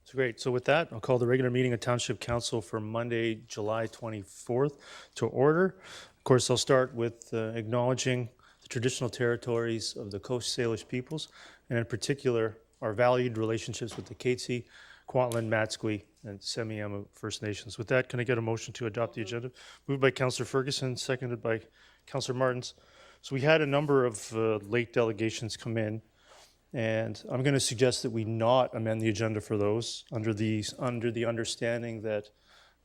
So great. So with that, I'll call the regular meeting of Township Council for Monday, July 24th to order. Of course, I'll start with acknowledging the traditional territories of the Coast Salish peoples, and in particular, our valued relationships with the Katzie, Kwantlen, Matsqui, and Semiahmoo First Nations. With that, can I get a motion to adopt the agenda? Moved by Councillor Ferguson, seconded by Councillor Martins. So we had a number of late delegations come in, and I'm going to suggest that we not amend the agenda for those under the understanding that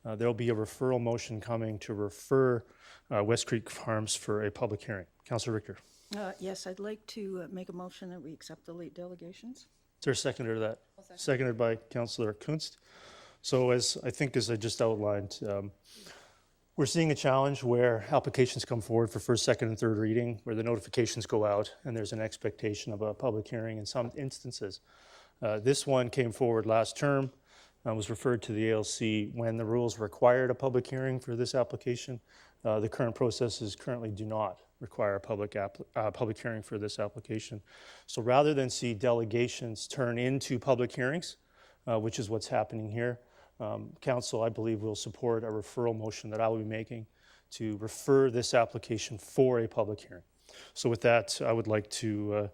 there'll be a referral motion coming to refer West Creek Farms for a public hearing. Councillor Richter. Yes, I'd like to make a motion that we accept the late delegations. Is there a seconder to that? Seconded by Councillor Kunst. So as I just outlined, we're seeing a challenge where applications come forward for first, second, and third reading, where the notifications go out and there's an expectation of a public hearing in some instances. This one came forward last term, was referred to the ALC when the rules required a public hearing for this application. The current processes currently do not require a public hearing for this application. So rather than see delegations turn into public hearings, which is what's happening here, Council, I believe, will support a referral motion that I will be making to refer this application for a public hearing. So with that, I would like to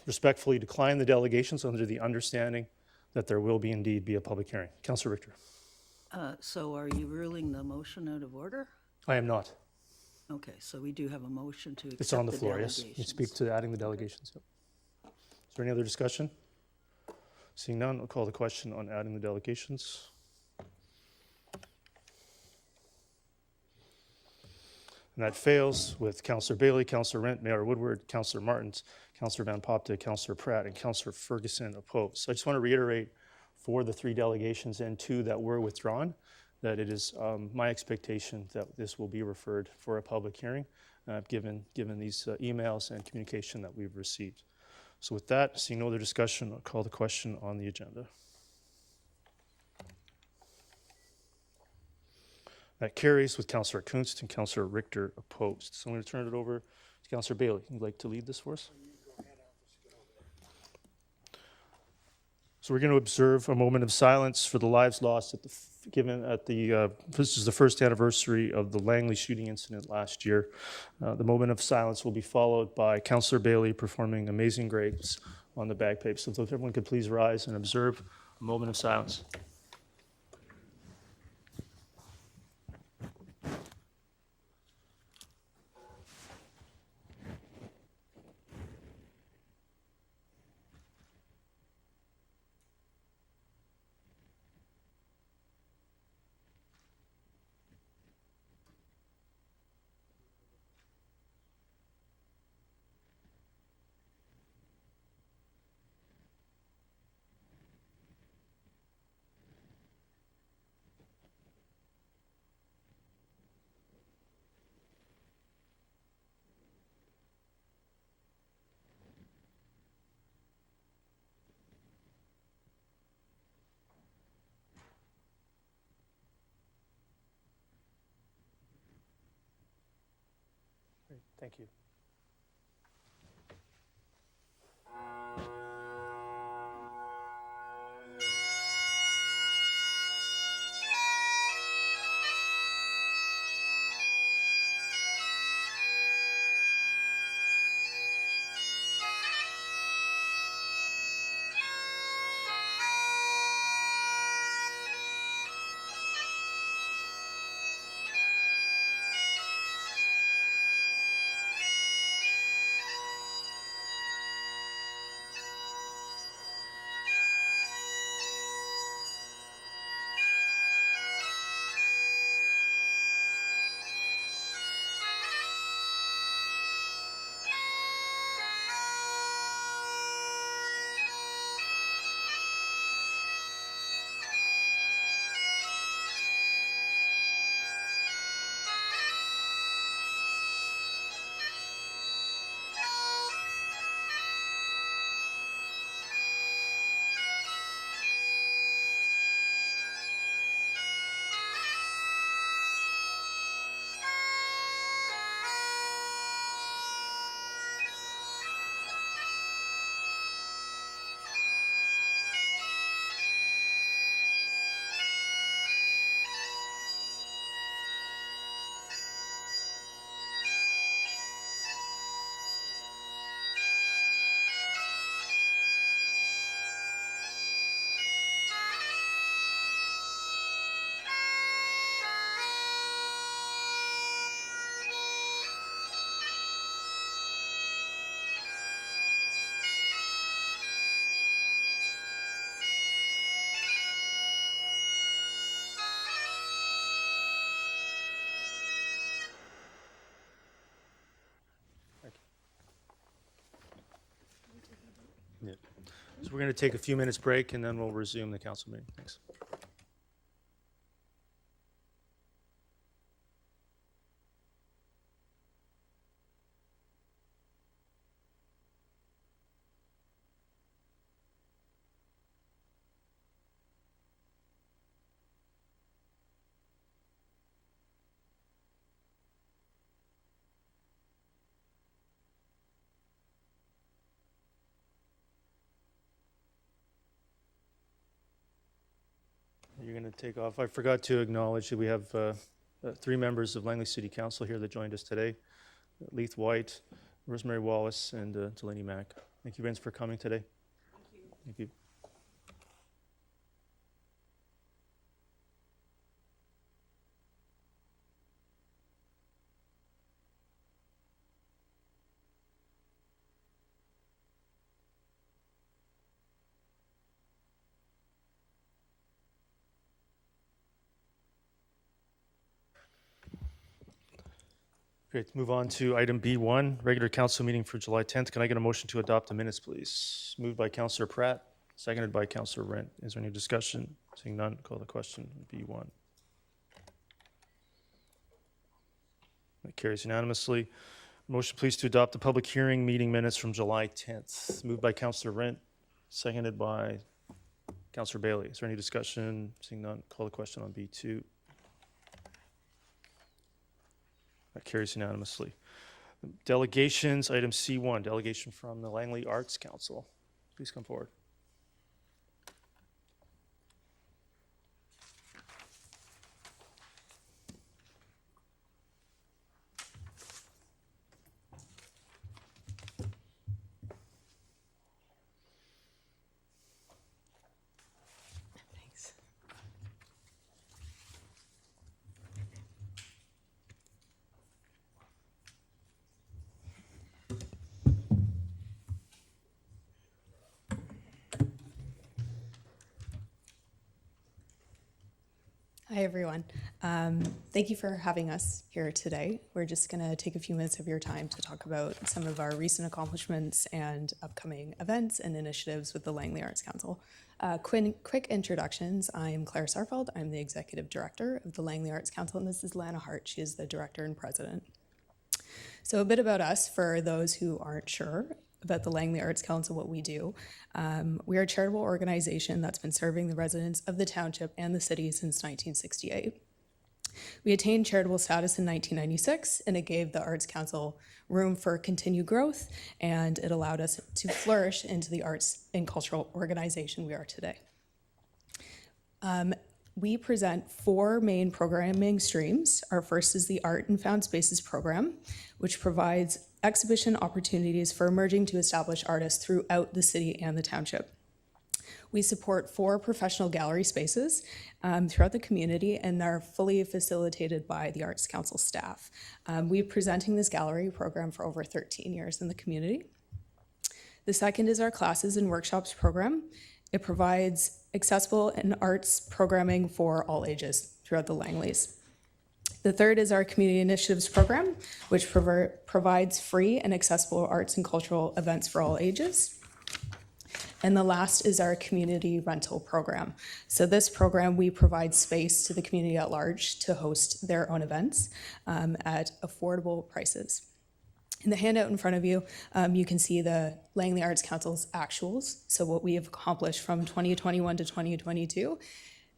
respectfully decline the delegations under the understanding that there will indeed be a public hearing. Councillor Richter. So are you ruling the motion out of order? I am not. Okay, so we do have a motion to accept It's on the floor, delegations. yes. You speak to adding the delegations. Yep. Is there any other discussion? Seeing none, I'll call the question on adding the delegations. And that fails with Councillor Bailey, Councillor Rent, Mayor Woodward, Councillor Martins, Councillor Van Popte, Councillor Pratt, and Councillor Ferguson opposed. So I just want to reiterate for the 3 delegations and 2 that were withdrawn, that it is my expectation that this will be referred for a public hearing, given these emails and communication that we've received. So with that, seeing no other discussion, I'll call the question on the agenda. That carries with Councillor Kunst and Councillor Richter opposed. So I'm going to turn it over to Councillor Bailey. You'd like to lead this for us? So we're going to observe a moment of silence for the lives lost at this is the first anniversary of the Langley shooting incident last year. The moment of silence will be followed by Councillor Bailey performing Amazing Grace on the bagpipes. So if everyone could please rise and observe a moment of silence. Great, thank you. So we're going to take a few minutes break and then we'll resume the council meeting. Thanks. You're going to take off. I forgot to acknowledge that we have 3 members of Langley City Council here that joined us today. Leith White, Rosemary Wallace, and Delaney Mack. Thank you, Vince, for coming today. Thank you. Thank you. Great, move on to item B1, regular council meeting for July 10th. Can I get a motion to adopt the minutes, please? Moved by Councillor Pratt, seconded by Councillor Rent. Is there any discussion? Seeing none, call the question. B1. That carries unanimously. Motion please to adopt the public hearing meeting minutes from July 10th. Moved by Councillor Rent, seconded by Councillor Bailey. Is there any discussion? Seeing none, call the question on B2. That carries unanimously. Delegations, item C1, delegation from the Langley Arts Council. Please come forward. Thanks. Hi, everyone. Thank you for having us here today. We're just going to take a few minutes of your time to talk about some of our recent accomplishments and upcoming events and initiatives with the Langley Arts Council. Quick introductions. I'm Claire Sarfeld. I'm the Executive Director of the Langley Arts Council, and this is Lana Hart. She is the Director and President. So a bit about us for those who aren't sure about the Langley Arts Council, what we do. We are a charitable organization that's been serving the residents of the township and the city since 1968. We attained charitable status in 1996, and it gave the Arts Council room for continued growth, and it allowed us to flourish into the arts and cultural organization we are today. We present 4 main programming streams. Our first is the Art and Found Spaces program, which provides exhibition opportunities for emerging to established artists throughout the city and the township. We support 4 professional gallery spaces throughout the community, and are fully facilitated by the Arts Council staff. We've been presenting this gallery program for over 13 years in the community. The second is our classes and workshops program. It provides accessible and arts programming for all ages throughout the Langleys. The third is our community initiatives program, which provides free and accessible arts and cultural events for all ages. And the last is our community rental program. So this program, we provide space to the community at large to host their own events at affordable prices. In the handout in front of you, you can see the Langley Arts Council's actuals, so what we have accomplished from 2021 to 2022,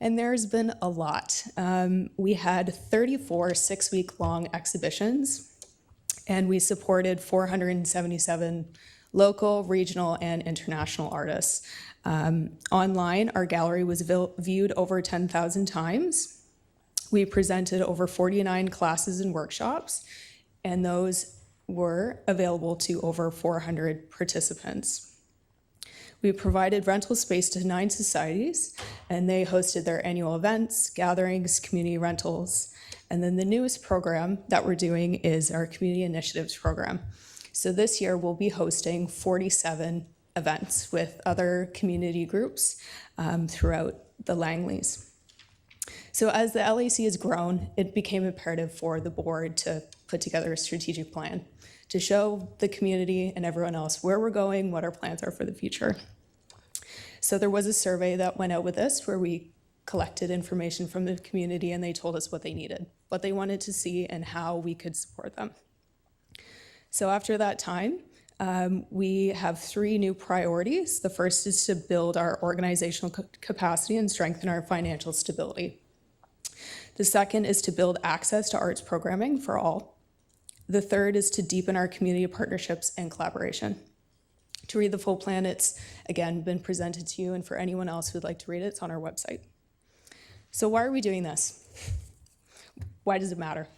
and there's been a lot. We had 34 6-week-long exhibitions, and we supported 477 local, regional, and international artists. Online, our gallery was viewed over 10,000 times. We presented over 49 classes and workshops, and those were available to over 400 participants. We provided rental space to 9 societies, and they hosted their annual events, gatherings, community rentals. And then the newest program that we're doing is our community initiatives program. So this year we'll be hosting 47 events with other community groups throughout the Langleys. So as the LAC has grown, it became imperative for the board to put together a strategic plan to show the community and everyone else where we're going, what our plans are for the future. So there was a survey that went out with this where we collected information from the community and they told us what they needed, what they wanted to see, and how we could support them. So after that time, we have 3 new priorities. The first is to build our organizational capacity and strengthen our financial stability. The second is to build access to arts programming for all. The third is to deepen our community partnerships and collaboration. To read the full plan, it's again been presented to you, and for anyone else who'd like to read it, it's on our website. So why are we doing this? Why does it matter?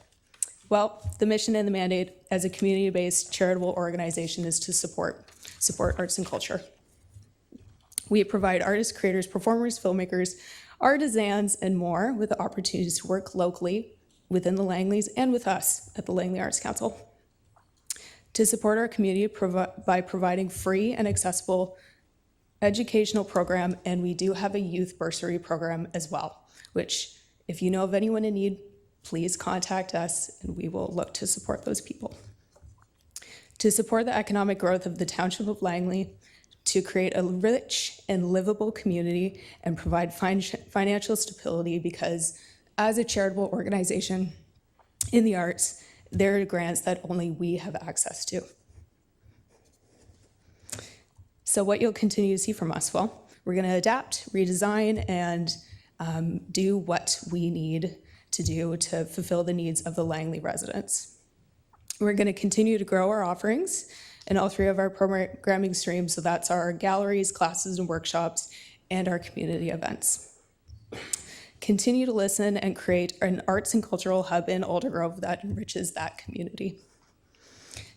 Well, the mission and the mandate as a community-based charitable organization is to support arts and culture. We provide artists, creators, performers, filmmakers, artisans, and more with the opportunities to work locally within the Langleys and with us at the Langley Arts Council. To support our community by providing free and accessible educational program, and we do have a youth bursary program as well, which if you know of anyone in need, please contact us and we will look to support those people. To support the economic growth of the Township of Langley, to create a rich and livable community and provide financial stability, because as a charitable organization in the arts, there are grants that only we have access to. So what you'll continue to see from us, well, we're going to adapt, redesign, and do what we need to do to fulfill the needs of the Langley residents. We're going to continue to grow our offerings in all 3 of our programming streams, so that's our galleries, classes, and workshops, and our community events. Continue to listen and create an arts and cultural hub in Aldergrove that enriches that community.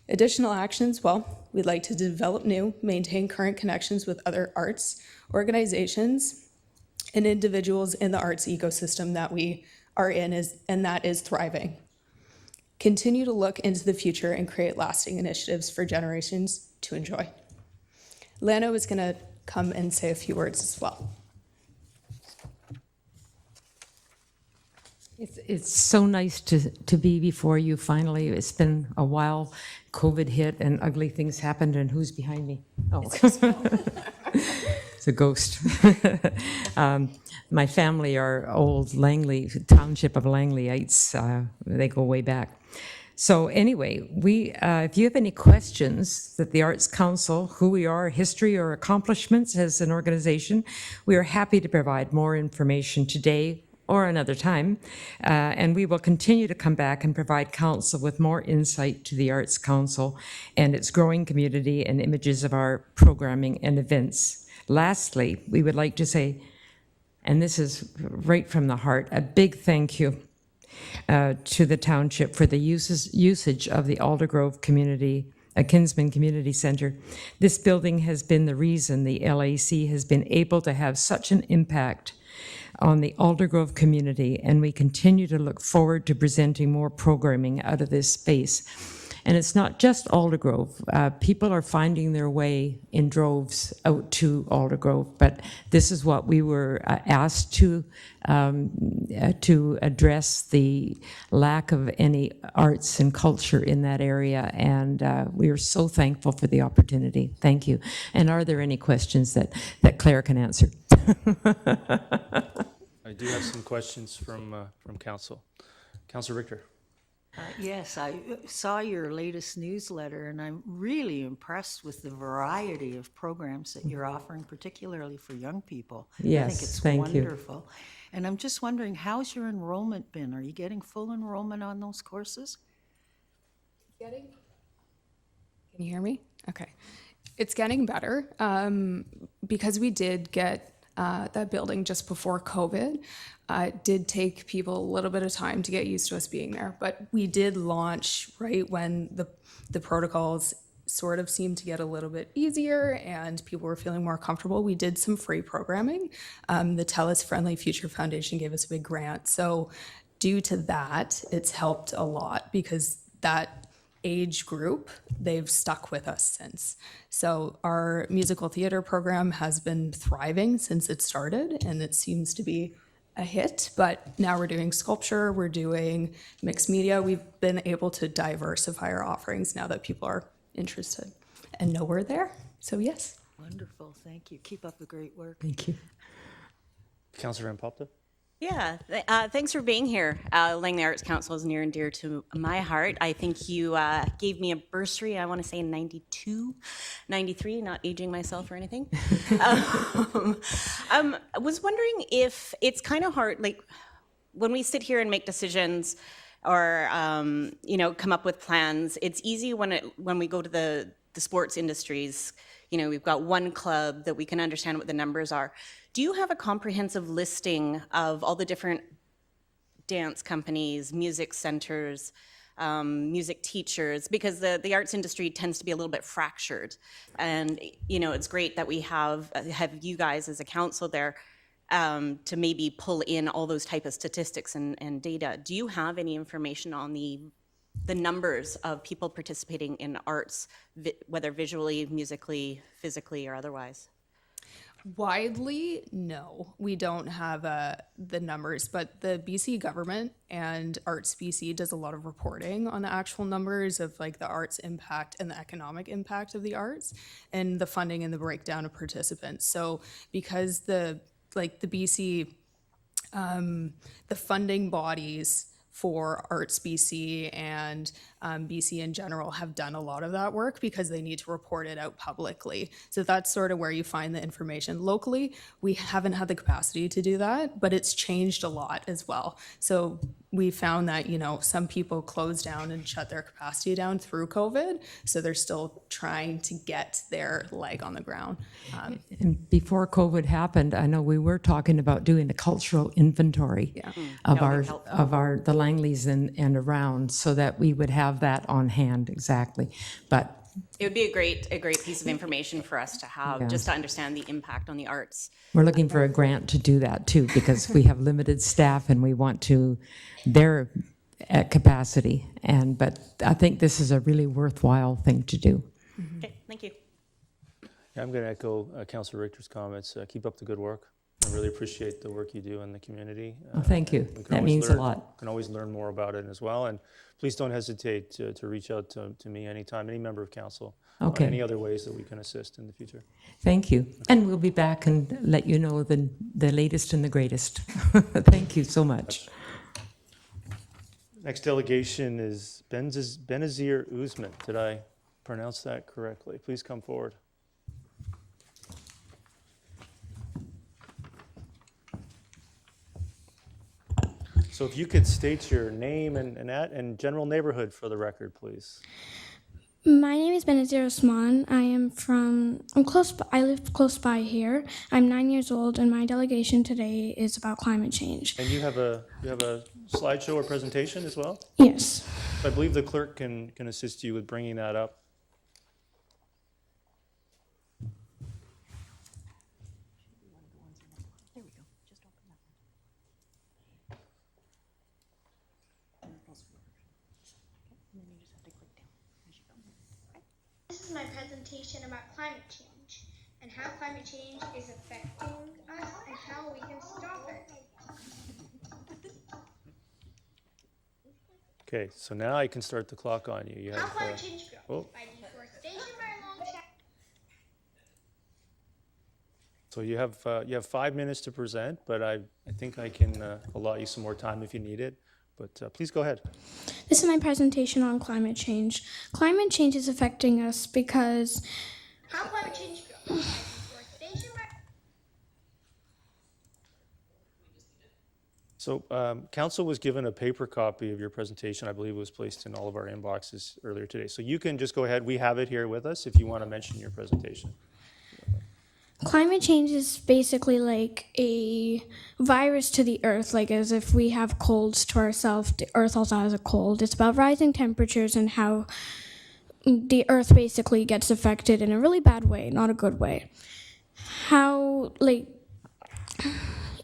Additional actions, well, we'd like to develop new, maintain current connections with other arts organizations and individuals in the arts ecosystem that we are in, and that is thriving. Continue to look into the future and create lasting initiatives for generations to enjoy. Lano is going to come and say a few words as well. It's so nice to be before you finally. It's been a while. COVID hit and ugly things happened, and who's behind me? Oh, it's a ghost. My family are old Langley, Township of Langleyites. They go way back. So anyway, if you have any questions that the Arts Council, who we are, history or accomplishments as an organization, we are happy to provide more information today or another time, and we will continue to come back and provide council with more insight to the Arts Council and its growing community and images of our programming and events. Lastly, we would like to say, and this is right from the heart, a big thank you to the township for the usage of the Aldergrove Community, Kinsman Community Center. This building has been the reason the LAC has been able to have such an impact on the Aldergrove community, and we continue to look forward to presenting more programming out of this space. And it's not just Aldergrove. People are finding their way in droves out to Aldergrove, but this is what we were asked to address the lack of any arts and culture in that area, and we are so thankful for the opportunity. Thank you. And are there any questions that Claire can answer? I do have some questions from council. Councilor Richter. Yes, I saw your latest newsletter, and I'm really impressed with the variety of programs that you're offering, particularly for young people. Yes, I think it's thank you. wonderful. And I'm just wondering, how's your enrollment been? Are you getting full enrollment on those courses? Can you hear me? Okay. It's getting better because we did get that building just before COVID. It did take people a little bit of time to get used to us being there, but we did launch right when the protocols sort of seemed to get a little bit easier and people were feeling more comfortable. We did some free programming. The TELUS Friendly Future Foundation gave us a big grant. So due to that, it's helped a lot because that age group, they've stuck with us since. So our musical theater program has been thriving since it started, and it seems to be a hit, but now we're doing sculpture, we're doing mixed media. We've been able to diversify our offerings now that people are interested and know we're there. So yes. Wonderful, thank you. Keep up the great work. Thank you. Councillor Impopta? Yeah, thanks for being here. Langley Arts Council is near and dear to my heart. I think you gave me a bursary, I want to say in 92, 93, not aging myself or anything. I was wondering if it's kind of hard, like when we sit here and make decisions or, come up with plans, it's easy when we go to the sports industries. We've got one club that we can understand what the numbers are. Do you have a comprehensive listing of all the different dance companies, music centers, music teachers? Because the arts industry tends to be a little bit fractured. And, it's great that we have you guys as a council there to maybe pull in all those type of statistics and data. Do you have any information on the numbers of people participating in arts, whether visually, musically, physically, or otherwise? Widely, no, we don't have the numbers, but the BC government and Arts BC does a lot of reporting on the actual numbers of like the arts impact and the economic impact of the arts and the funding and the breakdown of participants. So because the BC, the funding bodies for Arts BC and BC in general have done a lot of that work because they need to report it out publicly. So that's sort of where you find the information. Locally, we haven't had the capacity to do that, but it's changed a lot as well. So we found that, some people closed down and shut their capacity down through COVID. So they're still trying to get their leg on the ground. And before COVID happened, I know we were talking about doing a cultural inventory of the Langleys and around, so that we would have that on hand exactly. But It would be a great piece of information for us to have, just to understand the impact on the arts. we're looking for a grant to do that too, because we have limited staff and we want to their at capacity. But I think this is a really worthwhile thing to do. Okay, thank you. Yeah, I'm going to echo Councillor Richter's comments. Keep up the good work. I really appreciate the work you do in the community. Well, thank you. We can That always means a learn- lot. Can always learn more about it as well. And please don't hesitate to reach out to me anytime, any member of council. Okay. Any other ways that we can assist in the future. Thank you. And we'll be back and let you know the latest and the greatest. Thank you so much. Next delegation is Benazir Uzman. Did I pronounce that correctly? Please come forward. So if you could state your name and general neighborhood for the record, please. My name is Benazir Osman. I live close by here. I'm 9 years old, and my delegation today is about climate change. And you have a slideshow or presentation as well? Yes. I believe the clerk can assist you with bringing that up. This is my presentation about climate change and how climate change is affecting us and how we can stop it. Okay, so now I can start the clock on you. You How have, climate change grows oh. by deforestation, by long shadows. So you have 5 minutes to present, but I think I can allot you some more time if you need it. But please go ahead. This is my presentation on climate change. Climate change is affecting us because How climate change grows by deforestation, by So council was given a paper copy of your presentation. I believe it was placed in all of our inboxes earlier today. So you can just go ahead. We have it here with us if you want to mention your presentation. climate change is basically like a virus to the earth, like as if we have colds to ourselves, the earth also has a cold. It's about rising temperatures and how the earth basically gets affected in a really bad way, not a good way.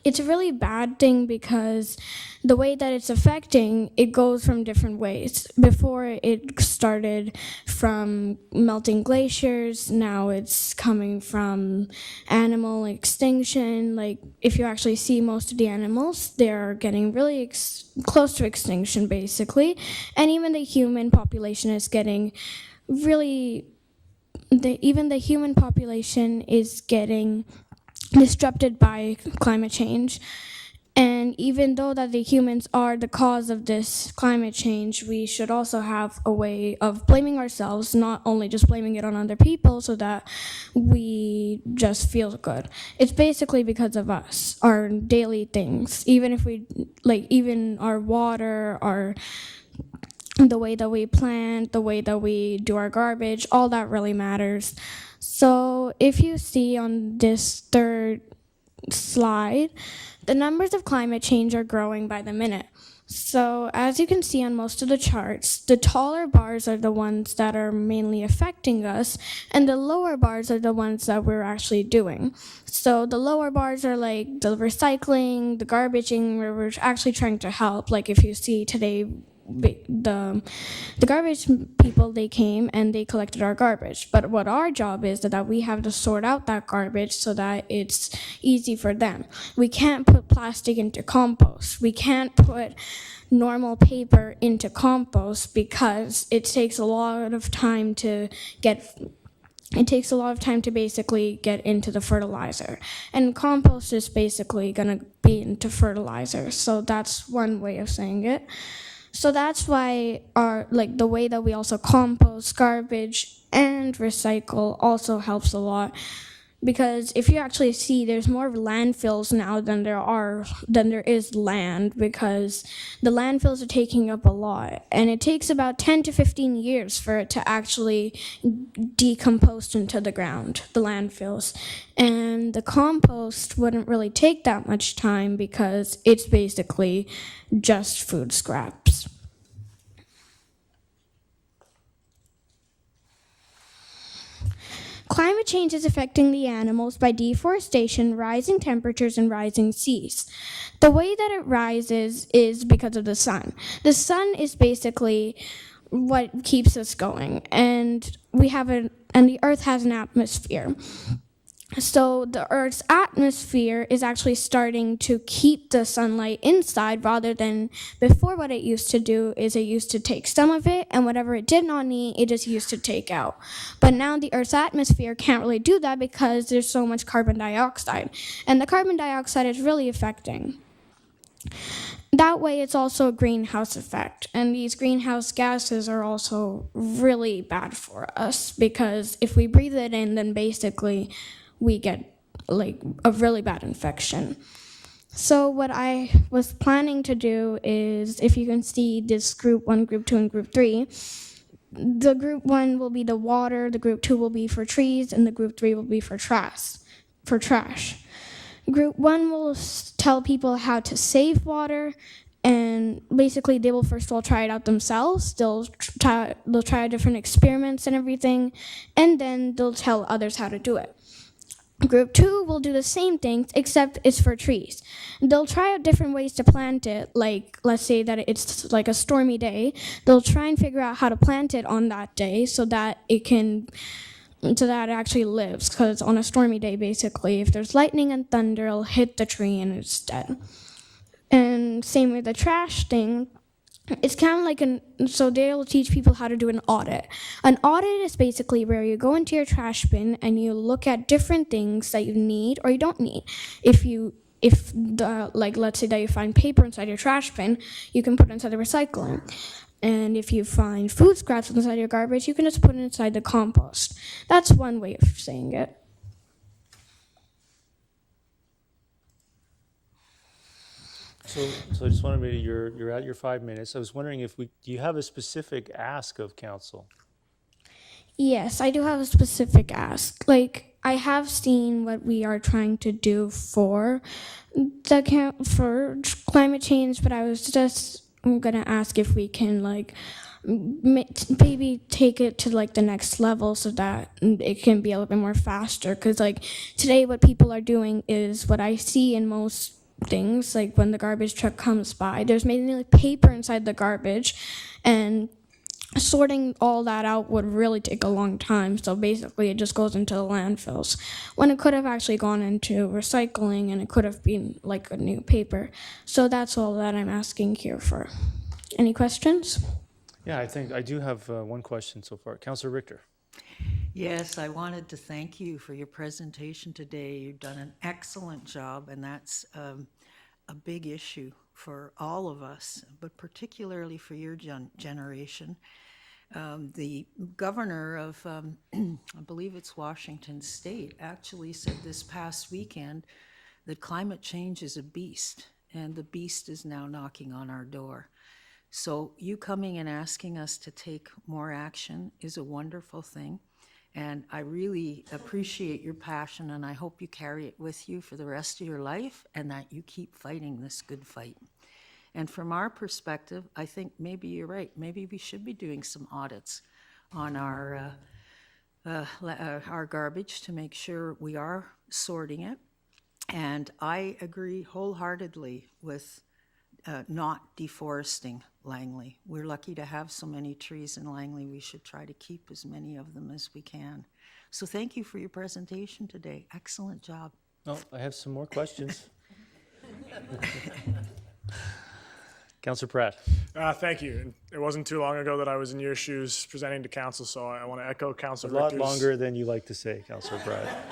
It's a really bad thing because the way that it's affecting, it goes from different ways. Before it started from melting glaciers, now it's coming from animal extinction. Like if you actually see most of the animals, they're getting really close to extinction basically. And even the human population is getting really even the human population is getting disrupted by climate change. And even though that the humans are the cause of this climate change, we should also have a way of blaming ourselves, not only just blaming it on other people so that we just feel good. It's basically because of us, our daily things. Even if we, like, even our water, the way that we plant, the way that we do our garbage, all that really matters. So if you see on this third slide, the numbers of climate change are growing by the minute. So as you can see on most of the charts, the taller bars are the ones that are mainly affecting us, and the lower bars are the ones that we're actually doing. So the lower bars are like the recycling, the garbaging, where we're actually trying to help. Like if you see today, the garbage people, they came and they collected our garbage, but what our job is that we have to sort out that garbage so that it's easy for them. We can't put plastic into compost. We can't put normal paper into compost because it takes a lot of time to basically get into the fertilizer, and compost is basically going to be into fertilizer. So that's one way of saying it. So that's why the way that we also compost garbage and recycle also helps a lot. Because if you actually see, there's more landfills now than there is land, because the landfills are taking up a lot. And it takes about 10 to 15 years for it to actually decompose into the ground, the landfills. And the compost wouldn't really take that much time because it's basically just food scraps. Climate change is affecting the animals by deforestation, rising temperatures, and rising seas. The way that it rises is because of the sun. The sun is basically what keeps us going, and the Earth has an atmosphere. So the Earth's atmosphere is actually starting to keep the sunlight inside, rather than before. What it used to do is it used to take some of it, and whatever it did not need, it just used to take out. But now the Earth's atmosphere can't really do that because there's so much carbon dioxide, and the carbon dioxide is really affecting. That way, it's also a greenhouse effect, and these greenhouse gases are also really bad for us, because if we breathe it in, then basically we get like a really bad infection. So what I was planning to do is, if you can see this group 1, group 2, and group 3, the group 1 will be the water, the group 2 will be for trees, and the group 3 will be for trash. Group 1 will tell people how to save water, and basically they will first of all try it out themselves. They'll try different experiments and everything, and then they'll tell others how to do it. Group 2 will do the same thing, except it's for trees. They'll try out different ways to plant it, like let's say that it's like a stormy day. They'll try and figure out how to plant it on that day so that it actually lives, because on a stormy day, basically, if there's lightning and thunder, it'll hit the tree and it's dead. And same with the trash thing. It's kind of like so they'll teach people how to do an audit. An audit is basically where you go into your trash bin and you look at different things that you need or you don't need. Let's say that you find paper inside your trash bin, you can put it inside the recycling. And if you find food scraps inside your garbage, you can just put it inside the compost. That's one way of saying it. So I just wanted to, you're at your 5 minutes. I was wondering do you have a specific ask of council? Yes, I do have a specific ask. Like, I have seen what we are trying to do for climate change, but I was just gonna ask if we can maybe take it to the next level so that it can be a little bit more faster. Because today, what people are doing is what I see in most things, like when the garbage truck comes by, there's mainly paper inside the garbage, and sorting all that out would really take a long time. So basically it just goes into the landfills when it could have actually gone into recycling, and it could have been like a new paper. So that's all that I'm asking here for. Any questions? Yeah, I think I do have one question so far. Councillor Richter. Yes, I wanted to thank you for your presentation today. You've done an excellent job, and that's a big issue for all of us, but particularly for your generation. The governor of, I believe it's Washington State, actually said this past weekend that climate change is a beast, and the beast is now knocking on our door. So you coming and asking us to take more action is a wonderful thing. And I really appreciate your passion, and I hope you carry it with you for the rest of your life and that you keep fighting this good fight. And from our perspective, I think maybe you're right. Maybe we should be doing some audits on our garbage to make sure we are sorting it. And I agree wholeheartedly with not deforesting Langley. We're lucky to have so many trees in Langley. We should try to keep as many of them as we can. So thank you for your presentation today. Excellent job. Oh, I have some more questions. Councillor Pratt. Thank you. And it wasn't too long ago that I was in your shoes presenting to council, so I want to echo A Councillor lot Richter's. longer than you like to say, Councillor Pratt.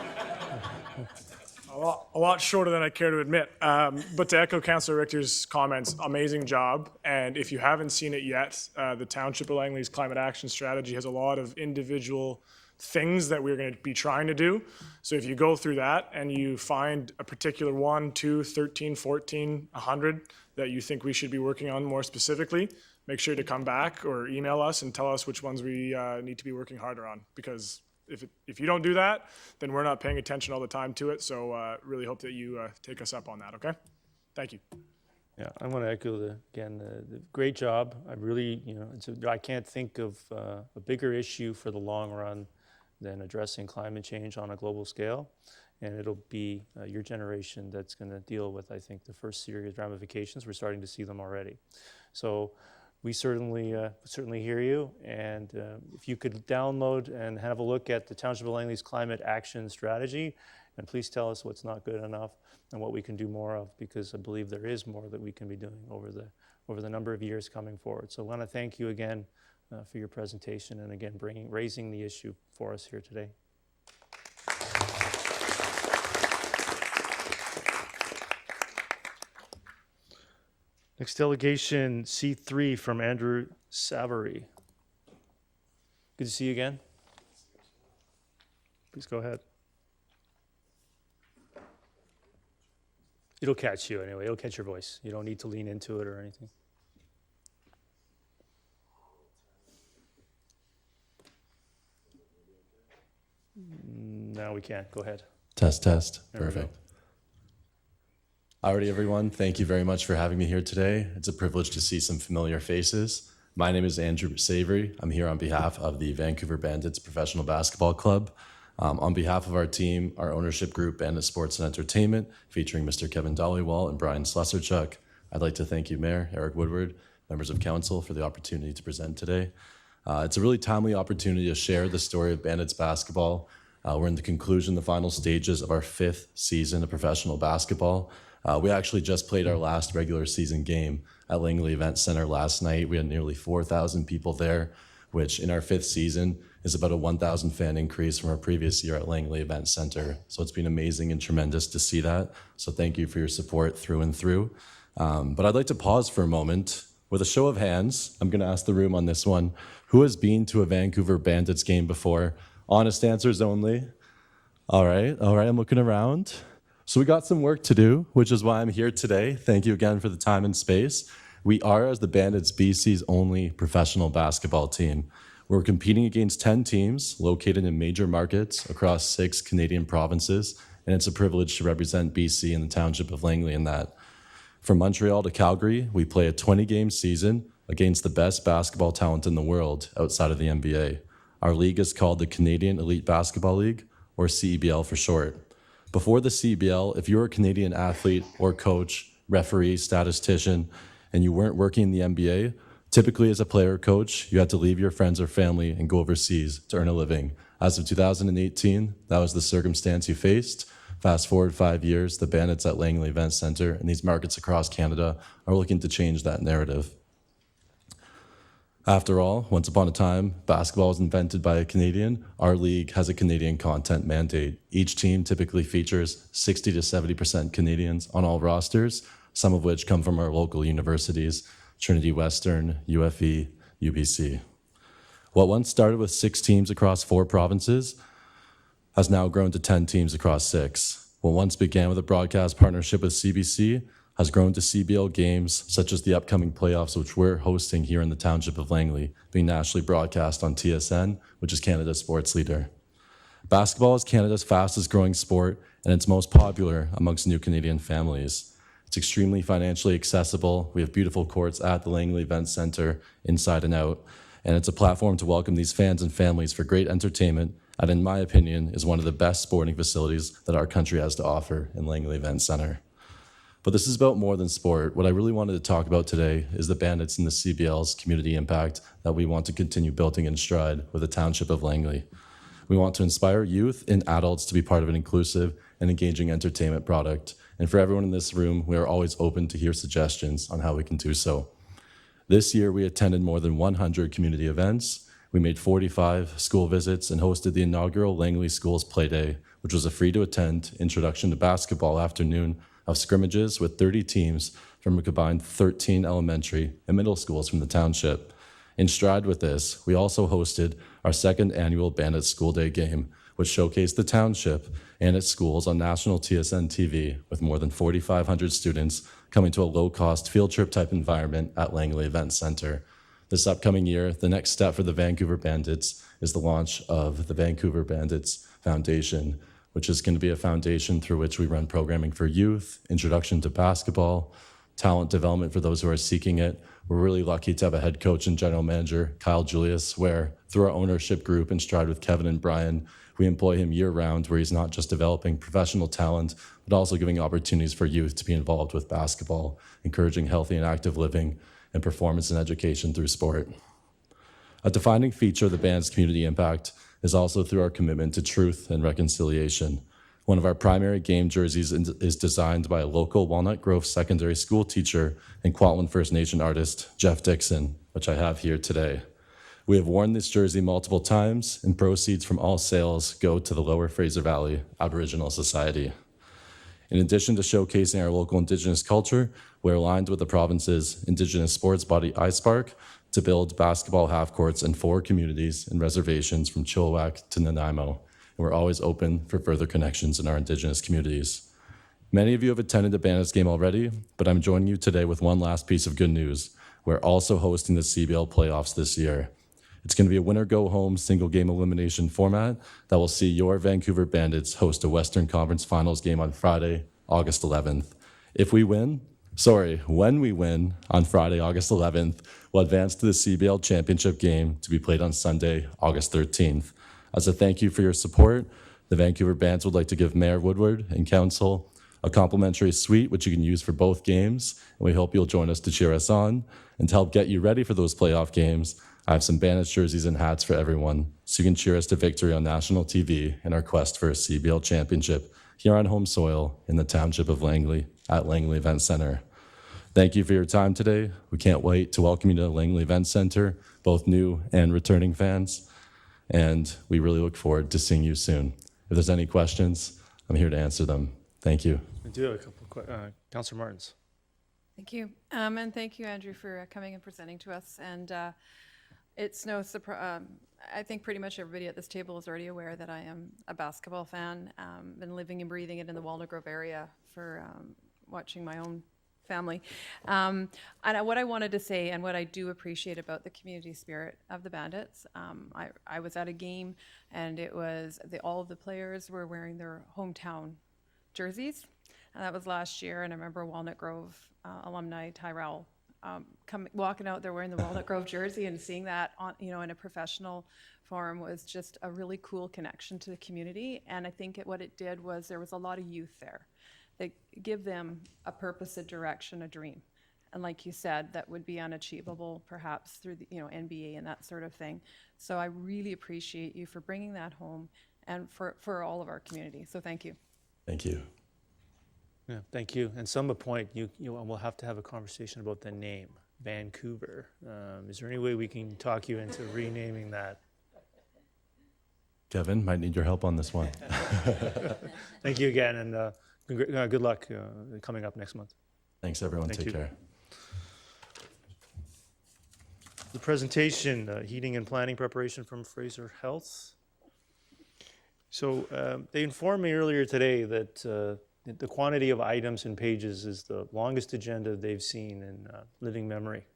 A lot shorter than I care to admit. But to echo Councillor Richter's comments, amazing job. And if you haven't seen it yet, the Township of Langley's Climate Action Strategy has a lot of individual things that we're going to be trying to do. So if you go through that and you find a particular 1, 2, 13, 14, 100 that you think we should be working on more specifically, make sure to come back or email us and tell us which ones we need to be working harder on. Because if you don't do that, then we're not paying attention all the time to it. So really hope that you take us up on that, okay? Thank you. Yeah, I want to echo the great job. I really, I can't think of a bigger issue for the long run than addressing climate change on a global scale. And it'll be your generation that's going to deal with, I think, the first serious ramifications. We're starting to see them already. So we certainly hear you. And if you could download and have a look at the Township of Langley's Climate Action Strategy, and please tell us what's not good enough and what we can do more of, because I believe there is more that we can be doing over the number of years coming forward. So I want to thank you again for your presentation and again raising the issue for us here today. Next delegation, C3 from Andrew Savary. Good to see you again. Please go ahead. It'll catch you anyway. It'll catch your voice. You don't need to lean into it or anything. No, we can't. Go ahead. Test. There we go. Perfect. Alrighty, everyone. Thank you very much for having me here today. It's a privilege to see some familiar faces. My name is Andrew Savary. I'm here on behalf of the Vancouver Bandits Professional Basketball Club. On behalf of our team, our ownership group, Bandit Sports and Entertainment, featuring Mr. Kevin Dollywall and Brian Slesserchuk, I'd like to thank you, Mayor Eric Woodward, members of council, for the opportunity to present today. It's a really timely opportunity to share the story of Bandits basketball. We're in the conclusion, the final stages of our 5th season of professional basketball. We actually just played our last regular season game at Langley Event Center last night. We had nearly 4,000 people there, which in our 5th season is about a 1,000 fan increase from our previous year at Langley Event Center. So it's been amazing and tremendous to see that. So thank you for your support through and through. But I'd like to pause for a moment. With a show of hands, I'm going to ask the room on this one, who has been to a Vancouver Bandits game before? Honest answers only. All right, I'm looking around. So we got some work to do, which is why I'm here today. Thank you again for the time and space. We are, as the Bandits, BC's only professional basketball team. We're competing against 10 teams located in major markets across 6 Canadian provinces, and it's a privilege to represent BC and the Township of Langley in that. From Montreal to Calgary, we play a 20-game season against the best basketball talent in the world outside of the NBA. Our league is called the Canadian Elite Basketball League, or CEBL for short. Before the CEBL, if you were a Canadian athlete or coach, referee, statistician, and you weren't working in the NBA, typically as a player or coach, you had to leave your friends or family and go overseas to earn a living. As of 2018, that was the circumstance you faced. Fast forward 5 years, the Bandits at Langley Event Center and these markets across Canada are looking to change that narrative. After all, once upon a time, basketball was invented by a Canadian. Our league has a Canadian content mandate. Each team typically features 60 to 70% Canadians on all rosters, some of which come from our local universities, Trinity Western, UFE, UBC. What once started with 6 teams across 4 provinces has now grown to 10 teams across 6. What once began with a broadcast partnership with CBC has grown to CBL games such as the upcoming playoffs, which we're hosting here in the Township of Langley, being nationally broadcast on TSN, which is Canada's sports leader. Basketball is Canada's fastest growing sport, and it's most popular amongst new Canadian families. It's extremely financially accessible. We have beautiful courts at the Langley Event Center, inside and out, and it's a platform to welcome these fans and families for great entertainment, and in my opinion, is one of the best sporting facilities that our country has to offer in Langley Event Center. But this is about more than sport. What I really wanted to talk about today is the Bandits and the CBL's community impact that we want to continue building in stride with the Township of Langley. We want to inspire youth and adults to be part of an inclusive and engaging entertainment product. And for everyone in this room, we are always open to hear suggestions on how we can do so. This year, we attended more than 100 community events. We made 45 school visits and hosted the inaugural Langley Schools Play Day, which was a free-to-attend introduction to basketball afternoon of scrimmages with 30 teams from a combined 13 elementary and middle schools from the township. In stride with this, we also hosted our second annual Bandits School Day game, which showcased the township and its schools on national TSN TV with more than 4,500 students coming to a low-cost field trip type environment at Langley Event Center. This upcoming year, the next step for the Vancouver Bandits is the launch of the Vancouver Bandits Foundation, which is going to be a foundation through which we run programming for youth, introduction to basketball, talent development for those who are seeking it. We're really lucky to have a head coach and general manager, Kyle Julius, where through our ownership group in stride with Kevin and Brian, we employ him year-round, where he's not just developing professional talent, but also giving opportunities for youth to be involved with basketball, encouraging healthy and active living and performance and education through sport. A defining feature of the band's community impact is also through our commitment to truth and reconciliation. One of our primary game jerseys is designed by a local Walnut Grove secondary school teacher and Kwantlen First Nation artist, Jeff Dixon, which I have here today. We have worn this jersey multiple times, and proceeds from all sales go to the Lower Fraser Valley Aboriginal Society. In addition to showcasing our local Indigenous culture, we're aligned with the province's Indigenous sports body, iSpark, to build basketball half-courts in 4 communities and reservations from Chilliwack to Nanaimo, and we're always open for further connections in our Indigenous communities. Many of you have attended a Bandits game already, but I'm joining you today with one last piece of good news. We're also hosting the CBL playoffs this year. It's going to be a winner-go-home single-game elimination format that will see your Vancouver Bandits host a Western Conference Finals game on Friday, August 11th. When we win on Friday, August 11th, we'll advance to the CBL Championship game to be played on Sunday, August 13th. As a thank you for your support, the Vancouver Bandits would like to give Mayor Woodward and Council a complimentary suite, which you can use for both games, and we hope you'll join us to cheer us on. And to help get you ready for those playoff games, I have some Bandits jerseys and hats for everyone, so you can cheer us to victory on national TV in our quest for a CBL championship here on home soil in the Township of Langley at Langley Event Center. Thank you for your time today. We can't wait to welcome you to the Langley Event Center, both new and returning fans, and we really look forward to seeing you soon. If there's any questions, I'm here to answer them. Thank you. I do have a couple of questions. Councillor Martins. Thank you. And thank you, Andrew, for coming and presenting to us. And it's no surprise. I think pretty much everybody at this table is already aware that I am a basketball fan. Been living and breathing it in the Walnut Grove area for watching my own family. And what I wanted to say, and what I do appreciate about the community spirit of the Bandits, I was at a game, and it was all of the players were wearing their hometown jerseys, and that was last year. And I remember Walnut Grove alumni Tyrell walking out there wearing the Walnut Grove jersey, and seeing that on, in a professional forum was just a really cool connection to the community. And I think what it did was there was a lot of youth there that give them a purpose, a direction, a dream. And like you said, that would be unachievable perhaps through the NBA and that sort of thing. So I really appreciate you for bringing that home, and for all of our community. So thank you. Thank you. Yeah, thank you. And some point, we'll have to have a conversation about the name. Vancouver. Is there any way we can talk you into renaming that? Kevin, might need your help on this one. Thank you again, and good luck coming up next month. Thanks, everyone. Thank Take you. care. The presentation, heating and planning preparation from Fraser Health. So they informed me earlier today that the quantity of items and pages is the longest agenda they've seen in living memory.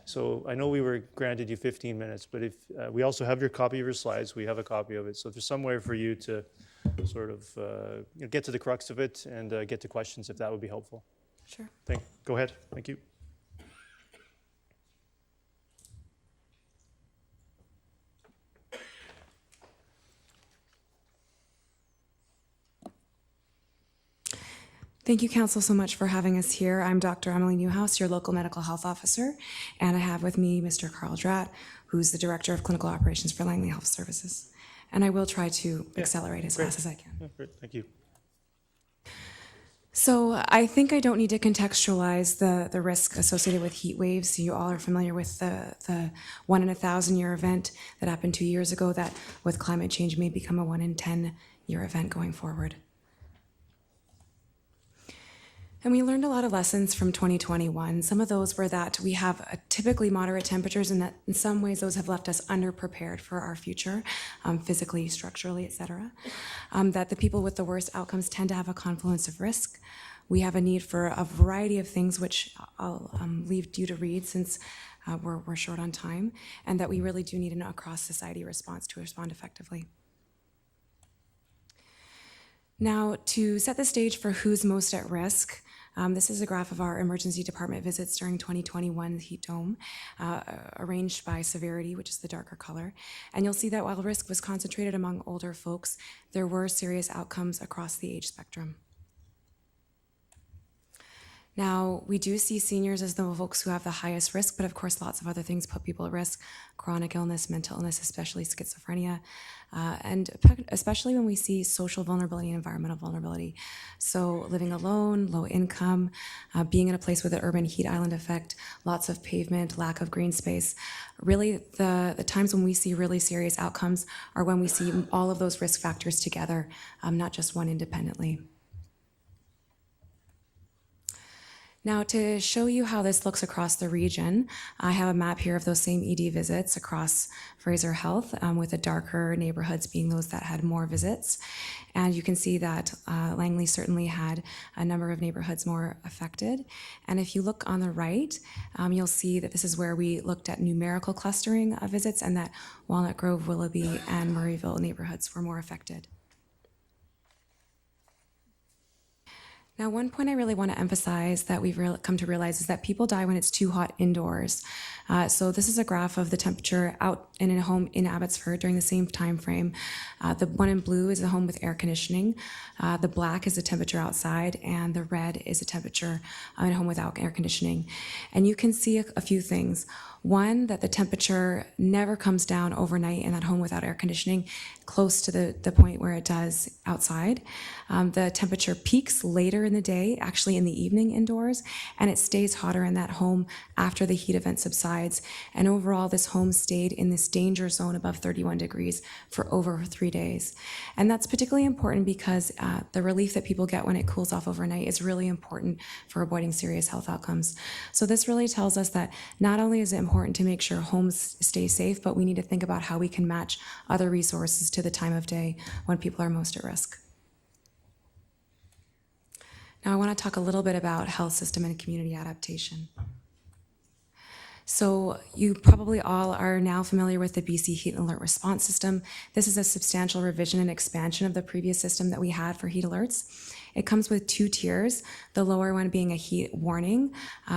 So I know we were granted you 15 minutes, but if we also have your copy of your slides, we have a copy of it. So if there's some way for you to sort of get to the crux of it and get to questions, if that would be helpful. Sure. Go ahead. Thank you. Thank you, Council, so much for having us here. I'm Dr. Emily Newhouse, your local medical health officer, and I have with me Mr. Carl Dratt, who's the Director of Clinical Operations for Langley Health Services. And I will try to accelerate as fast as I can. Yeah, great. Thank you. So I think I don't need to contextualize the risk associated with heat waves. You all are familiar with the 1 in 1,000 year event that happened 2 years ago that with climate change may become a 1 in 10 year event going forward. And we learned a lot of lessons from 2021. Some of those were that we have typically moderate temperatures and that in some ways those have left us underprepared for our future, physically, structurally, et cetera. That the people with the worst outcomes tend to have a confluence of risk. We have a need for a variety of things, which I'll leave you to read since we're short on time, and that we really do need an across-society response to respond effectively. Now, to set the stage for who's most at risk, this is a graph of our emergency department visits during 2021 heat dome, arranged by severity, which is the darker color. And you'll see that while risk was concentrated among older folks, there were serious outcomes across the age spectrum. Now, we do see seniors as the folks who have the highest risk, but of course lots of other things put people at risk: chronic illness, mental illness, especially schizophrenia, and especially when we see social vulnerability and environmental vulnerability. So living alone, low income, being in a place with an urban heat island effect, lots of pavement, lack of green space. Really, the times when we see really serious outcomes are when we see all of those risk factors together, not just one independently. Now, to show you how this looks across the region, I have a map here of those same ED visits across Fraser Health, with the darker neighborhoods being those that had more visits. And you can see that Langley certainly had a number of neighborhoods more affected. And if you look on the right, you'll see that this is where we looked at numerical clustering of visits, and that Walnut Grove, Willoughby, and Murrayville neighborhoods were more affected. Now, one point I really want to emphasize that we've come to realize is that people die when it's too hot indoors. So this is a graph of the temperature out in a home in Abbotsford during the same time frame. The one in blue is a home with air conditioning. The black is the temperature outside, and the red is the temperature in a home without air conditioning. And you can see a few things. One, that the temperature never comes down overnight in that home without air conditioning, close to the point where it does outside. The temperature peaks later in the day, actually in the evening indoors, and it stays hotter in that home after the heat event subsides. And overall, this home stayed in this danger zone above 31 degrees for over 3 days. And that's particularly important because the relief that people get when it cools off overnight is really important for avoiding serious health outcomes. So this really tells us that not only is it important to make sure homes stay safe, but we need to think about how we can match other resources to the time of day when people are most at risk. Now I want to talk a little bit about health system and community adaptation. So you probably all are now familiar with the BC Heat Alert Response System. This is a substantial revision and expansion of the previous system that we had for heat alerts. It comes with 2 tiers, the lower one being a heat warning,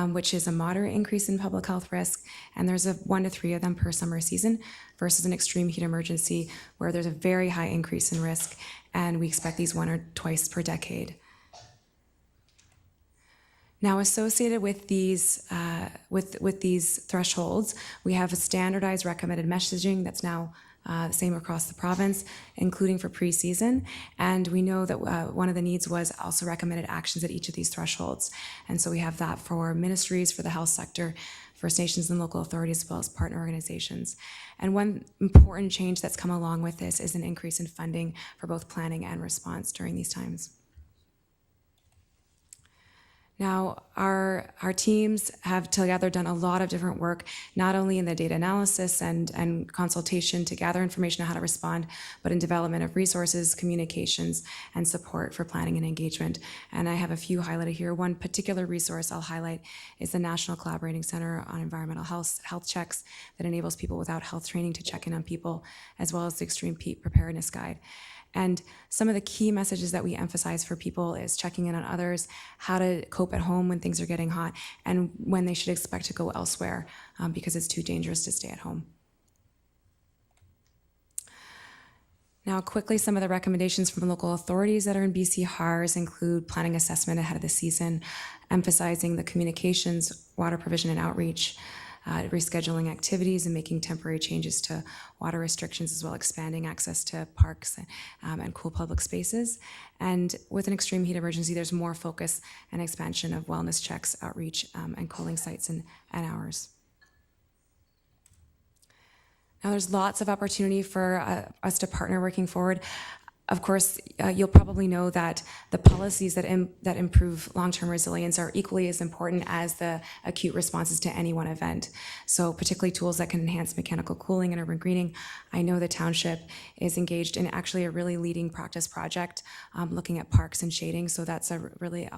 which is a moderate increase in public health risk, and there's 1 to 3 of them per summer season, versus an extreme heat emergency where there's a very high increase in risk, and we expect these 1 or twice per decade. Now, associated with these thresholds, we have a standardized recommended messaging that's now the same across the province, including for pre-season. And we know that one of the needs was also recommended actions at each of these thresholds. And so we have that for ministries, for the health sector, First Nations and local authorities, as well as partner organizations. And one important change that's come along with this is an increase in funding for both planning and response during these times. Now, our teams have together done a lot of different work, not only in the data analysis and consultation to gather information on how to respond, but in development of resources, communications, and support for planning and engagement. And I have a few highlighted here. One particular resource I'll highlight is the National Collaborating Center on Environmental Health Checks that enables people without health training to check in on people, as well as the Extreme Heat Preparedness Guide. And some of the key messages that we emphasize for people is checking in on others, how to cope at home when things are getting hot, and when they should expect to go elsewhere because it's too dangerous to stay at home. Now, quickly, some of the recommendations from local authorities that are in BC HARS include planning assessment ahead of the season, emphasizing the communications, water provision and outreach, rescheduling activities and making temporary changes to water restrictions, as well as expanding access to parks and cool public spaces. And with an extreme heat emergency, there's more focus and expansion of wellness checks, outreach, and cooling sites and hours. Now, there's lots of opportunity for us to partner working forward. Of course, you'll probably know that the policies that improve long-term resilience are equally as important as the acute responses to any one event. So particularly tools that can enhance mechanical cooling and urban greening. I know the township is engaged in actually a really leading practice project looking at parks and shading. So that's a really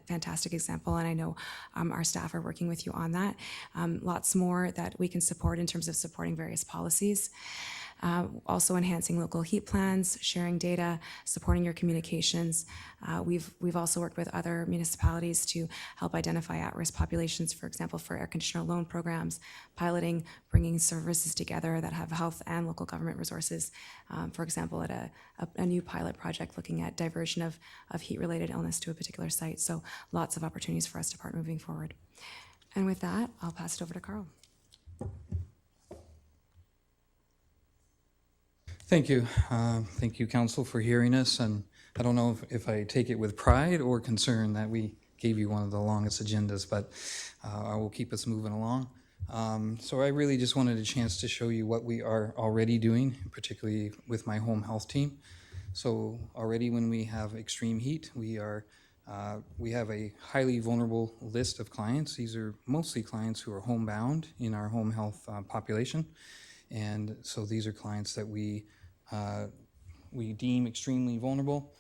fantastic example. And I know our staff are working with you on that. Lots more that we can support in terms of supporting various policies. Also enhancing local heat plans, sharing data, supporting your communications. We've also worked with other municipalities to help identify at-risk populations, for example, for air conditioner loan programs, piloting, bringing services together that have health and local government resources. For example, at a new pilot project looking at diversion of heat-related illness to a particular site. So lots of opportunities for us to partner moving forward. And with that, I'll pass it over to Carl. Thank you. Thank you, Council, for hearing us. And I don't know if I take it with pride or concern that we gave you one of the longest agendas, but I will keep us moving along. So I really just wanted a chance to show you what we are already doing, particularly with my home health team. So already when we have extreme heat, we have a highly vulnerable list of clients. These are mostly clients who are homebound in our home health population. And so these are clients that we deem extremely vulnerable.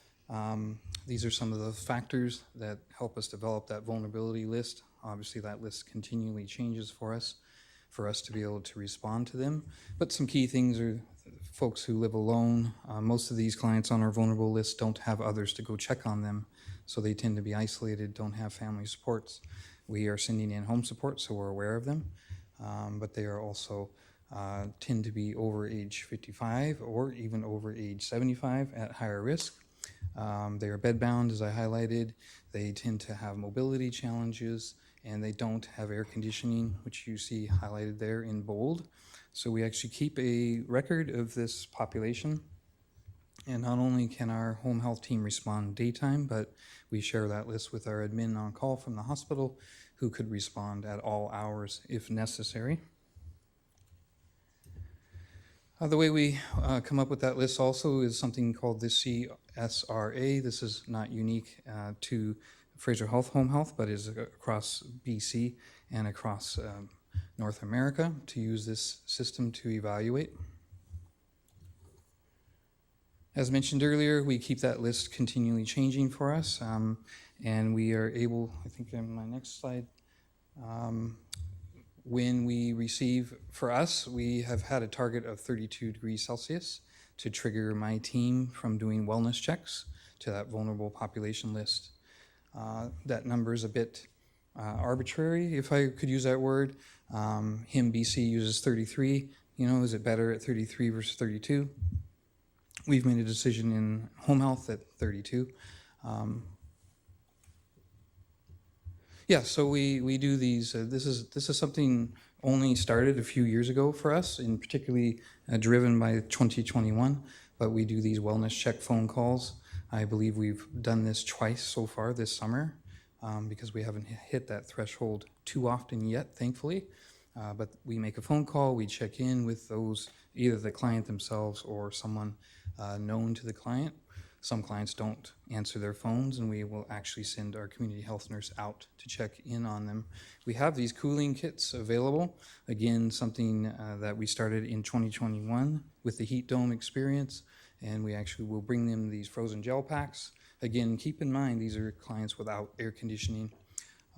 These are some of the factors that help us develop that vulnerability list. Obviously, that list continually changes for us to be able to respond to them. But some key things are folks who live alone. Most of these clients on our vulnerable list don't have others to go check on them, so they tend to be isolated, don't have family supports. We are sending in home support, so we're aware of them, but they are also tend to be over age 55 or even over age 75 at higher risk. They are bedbound, as I highlighted. They tend to have mobility challenges, and they don't have air conditioning, which you see highlighted there in bold. So we actually keep a record of this population. And not only can our home health team respond daytime, but we share that list with our admin on call from the hospital, who could respond at all hours if necessary. The way we come up with that list also is something called the CSRA. This is not unique to Fraser Health Home Health, but is across BC and across North America to use this system to evaluate. As mentioned earlier, we keep that list continually changing for us, and we are able, I think on my next slide, when we receive, for us, we have had a target of 32 degrees Celsius to trigger my team from doing wellness checks to that vulnerable population list. That number is a bit arbitrary, if I could use that word. HIM BC uses 33. Is it better at 33 versus 32? We've made a decision in home health at 32. So we do these. This is something only started a few years ago for us, and particularly driven by 2021. But we do these wellness check phone calls. I believe we've done this twice so far this summer, because we haven't hit that threshold too often yet, thankfully. But we make a phone call, we check in with those, either the client themselves or someone known to the client. Some clients don't answer their phones, and we will actually send our community health nurse out to check in on them. We have these cooling kits available. Again, something that we started in 2021 with the heat dome experience, and we actually will bring them these frozen gel packs. Again, keep in mind, these are clients without air conditioning.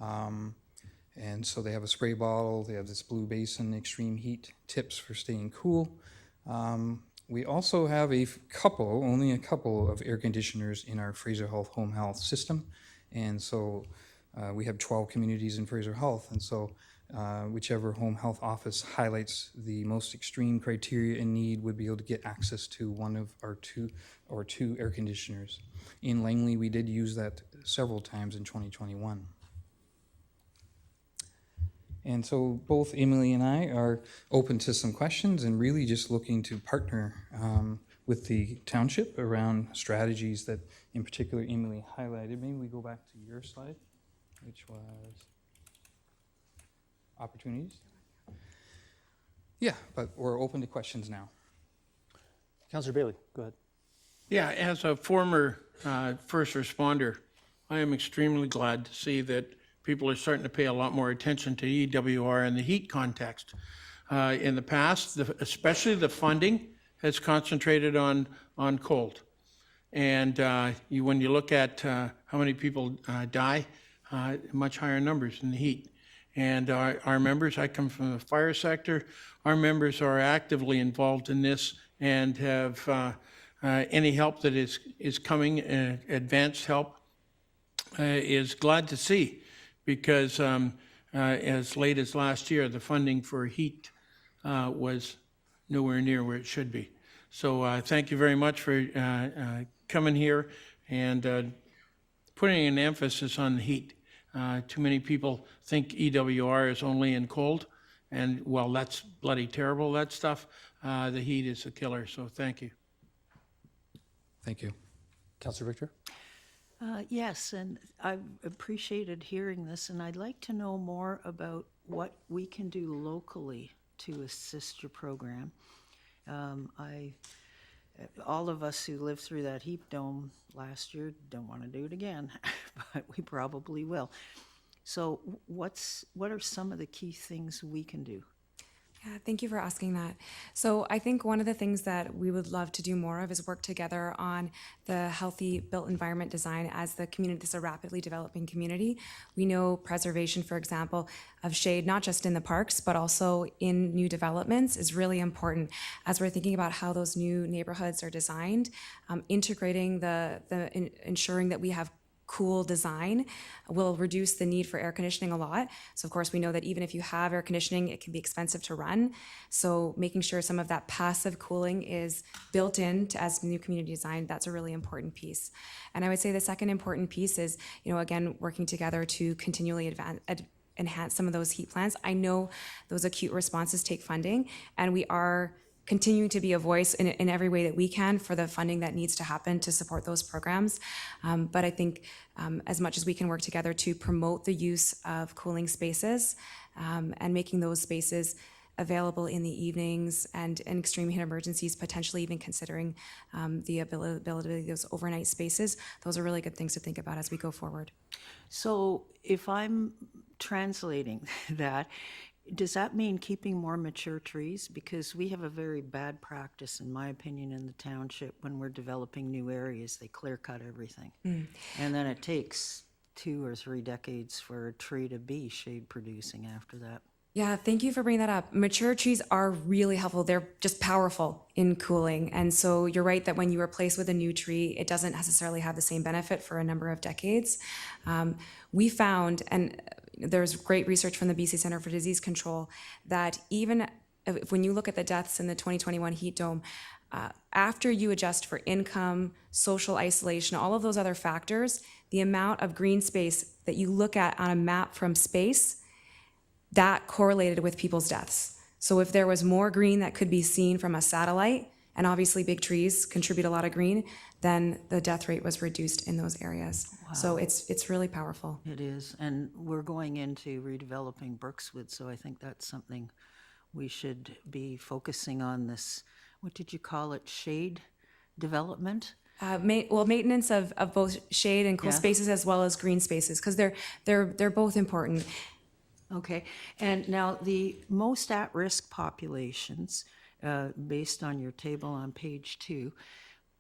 And so they have a spray bottle, they have this blue basin extreme heat tips for staying cool. We also have only a couple of air conditioners in our Fraser Health home health system. And so we have 12 communities in Fraser Health. And so whichever home health office highlights the most extreme criteria and need would be able to get access to one of our two air conditioners. In Langley, we did use that several times in 2021. And so both Emily and I are open to some questions and really just looking to partner with the township around strategies that in particular Emily highlighted. Maybe we go back to your slide, which was opportunities. Yeah, but we're open to questions now. Councillor Bailey, go ahead. Yeah, as a former first responder, I am extremely glad to see that people are starting to pay a lot more attention to EWR in the heat context. In the past, especially the funding has concentrated on cold. And when you look at how many people die, much higher numbers in the heat. And our members, I come from the fire sector, our members are actively involved in this and have any help that is coming, advanced help, is glad to see. Because as late as last year, the funding for heat was nowhere near where it should be. So thank you very much for coming here and putting an emphasis on the heat. Too many people think EWR is only in cold, and well, that's bloody terrible, that stuff. The heat is a killer, so thank you. Thank you. Councillor Victor? Yes, and I've appreciated hearing this, and I'd like to know more about what we can do locally to assist your program. All of us who lived through that heat dome last year don't want to do it again, but we probably will. So what are some of the key things we can do? Yeah, thank you for asking that. So I think one of the things that we would love to do more of is work together on the healthy built environment design as the community. This is a rapidly developing community. We know preservation, for example, of shade, not just in the parks, but also in new developments is really important as we're thinking about how those new neighborhoods are designed, integrating ensuring that we have cool design will reduce the need for air conditioning a lot. So of course we know that even if you have air conditioning, it can be expensive to run. So making sure some of that passive cooling is built in as new community design, that's a really important piece. And I would say the second important piece is, again, working together to continually enhance some of those heat plans. I know those acute responses take funding, and we are continuing to be a voice in every way that we can for the funding that needs to happen to support those programs. But I think as much as we can work together to promote the use of cooling spaces and making those spaces available in the evenings and in extreme heat emergencies, potentially even considering the availability of those overnight spaces, those are really good things to think about as we go forward. So if I'm translating that, does that mean keeping more mature trees? Because we have a very bad practice, in my opinion, in the township when we're developing new areas. They clear cut everything. And then it takes 2 or 3 decades for a tree to be shade producing after that. Yeah, thank you for bringing that up. Mature trees are really helpful. They're just powerful in cooling. And so you're right that when you replace with a new tree, it doesn't necessarily have the same benefit for a number of decades. We found, and there's great research from the BC Centre for Disease Control, that even when you look at the deaths in the 2021 heat dome, after you adjust for income, social isolation, all of those other factors, the amount of green space that you look at on a map from space, that correlated with people's deaths. So if there was more green that could be seen from a satellite, and obviously big trees contribute a lot of green, then the death rate was reduced in those areas. So it's really powerful. It is, and we're going into redeveloping Brookswood, so I think that's something we should be focusing on this, what did you call it, shade development? Maintenance of both shade and cool Yeah. spaces as well as green spaces, because they're both important. Okay, and now the most at-risk populations, based on your table on page 2,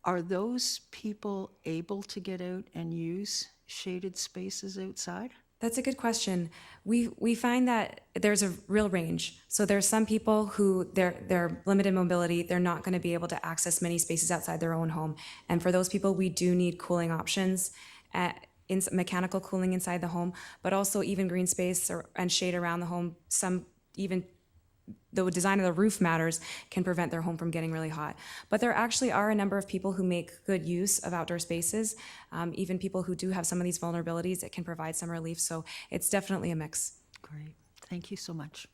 are those people able to get out and use shaded spaces outside? That's a good question. We find that there's a real range. So there's some people who they're limited mobility. They're not going to be able to access many spaces outside their own home. And for those people, we do need cooling options, in mechanical cooling inside the home, but also even green space and shade around the home. Some even the design of the roof matters, can prevent their home from getting really hot. But there actually are a number of people who make good use of outdoor spaces, even people who do have some of these vulnerabilities. It can provide some relief, so it's definitely a mix. Great, thank you so much.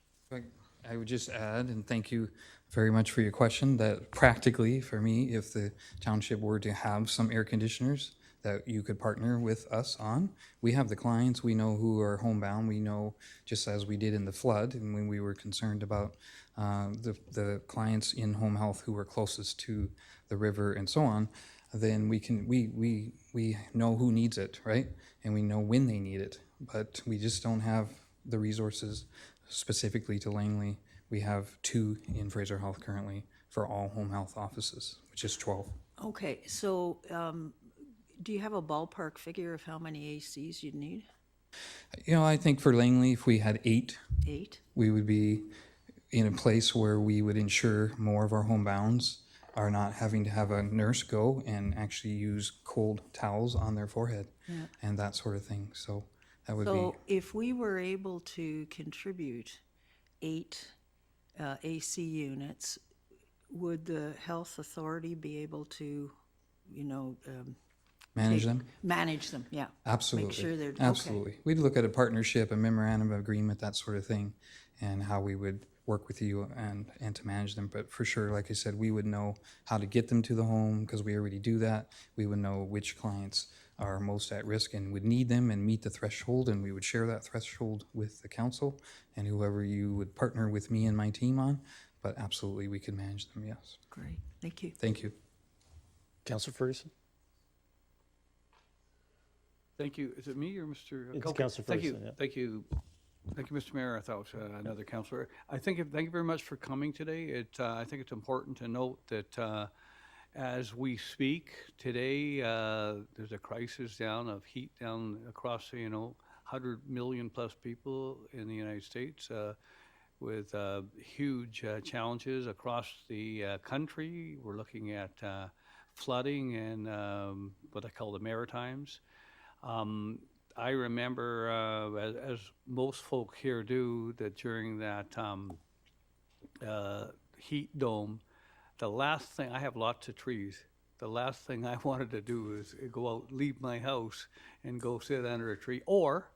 I would just add, and thank you very much for your question, that practically for me, if the township were to have some air conditioners that you could partner with us on. We have the clients, we know who are homebound, we know, just as we did in the flood, and when we were concerned about the clients in home health who were closest to the river and so on, then we know who needs it, right? And we know when they need it, but we just don't have the resources specifically to Langley. We have 2 in Fraser Health currently for all home health offices, which is 12. Okay, so do you have a ballpark figure of how many ACs you'd need? You know, I think for Langley, if we had 8, 8? we would be in a place where we would ensure more of our homebounds are not having to have a nurse go and actually use cold towels on their forehead and that sort of thing. So that would So be. if we were able to contribute 8 AC units, would the health authority be able to, Manage them? manage them? Yeah. Absolutely. Make sure they're Absolutely. Okay. We'd look at a partnership, a memorandum of agreement, that sort of thing, and how we would work with you and to manage them. But for sure, like I said, we would know how to get them to the home because we already do that. We would know which clients are most at risk and would need them and meet the threshold, and we would share that threshold with the council and whoever you would partner with me and my team on. But absolutely, we could manage them, yes. Great, thank you. Thank you. Councillor Ferguson? Thank you. Is it me or Mr. It's Okay. Councillor Thank Ferguson, you. yeah. Thank you. Thank you, Mr. Mayor. I thought another councillor. Thank you very much for coming today. I think it's important to note that as we speak today, there's a crisis down of heat down across, 100 million plus people in the United States with huge challenges across the country. We're looking at flooding and what I call the Maritimes. I remember, as most folk here do, that during that heat dome, the last thing, I have lots of trees, the last thing I wanted to do is go out, leave my house and go sit under a tree. Or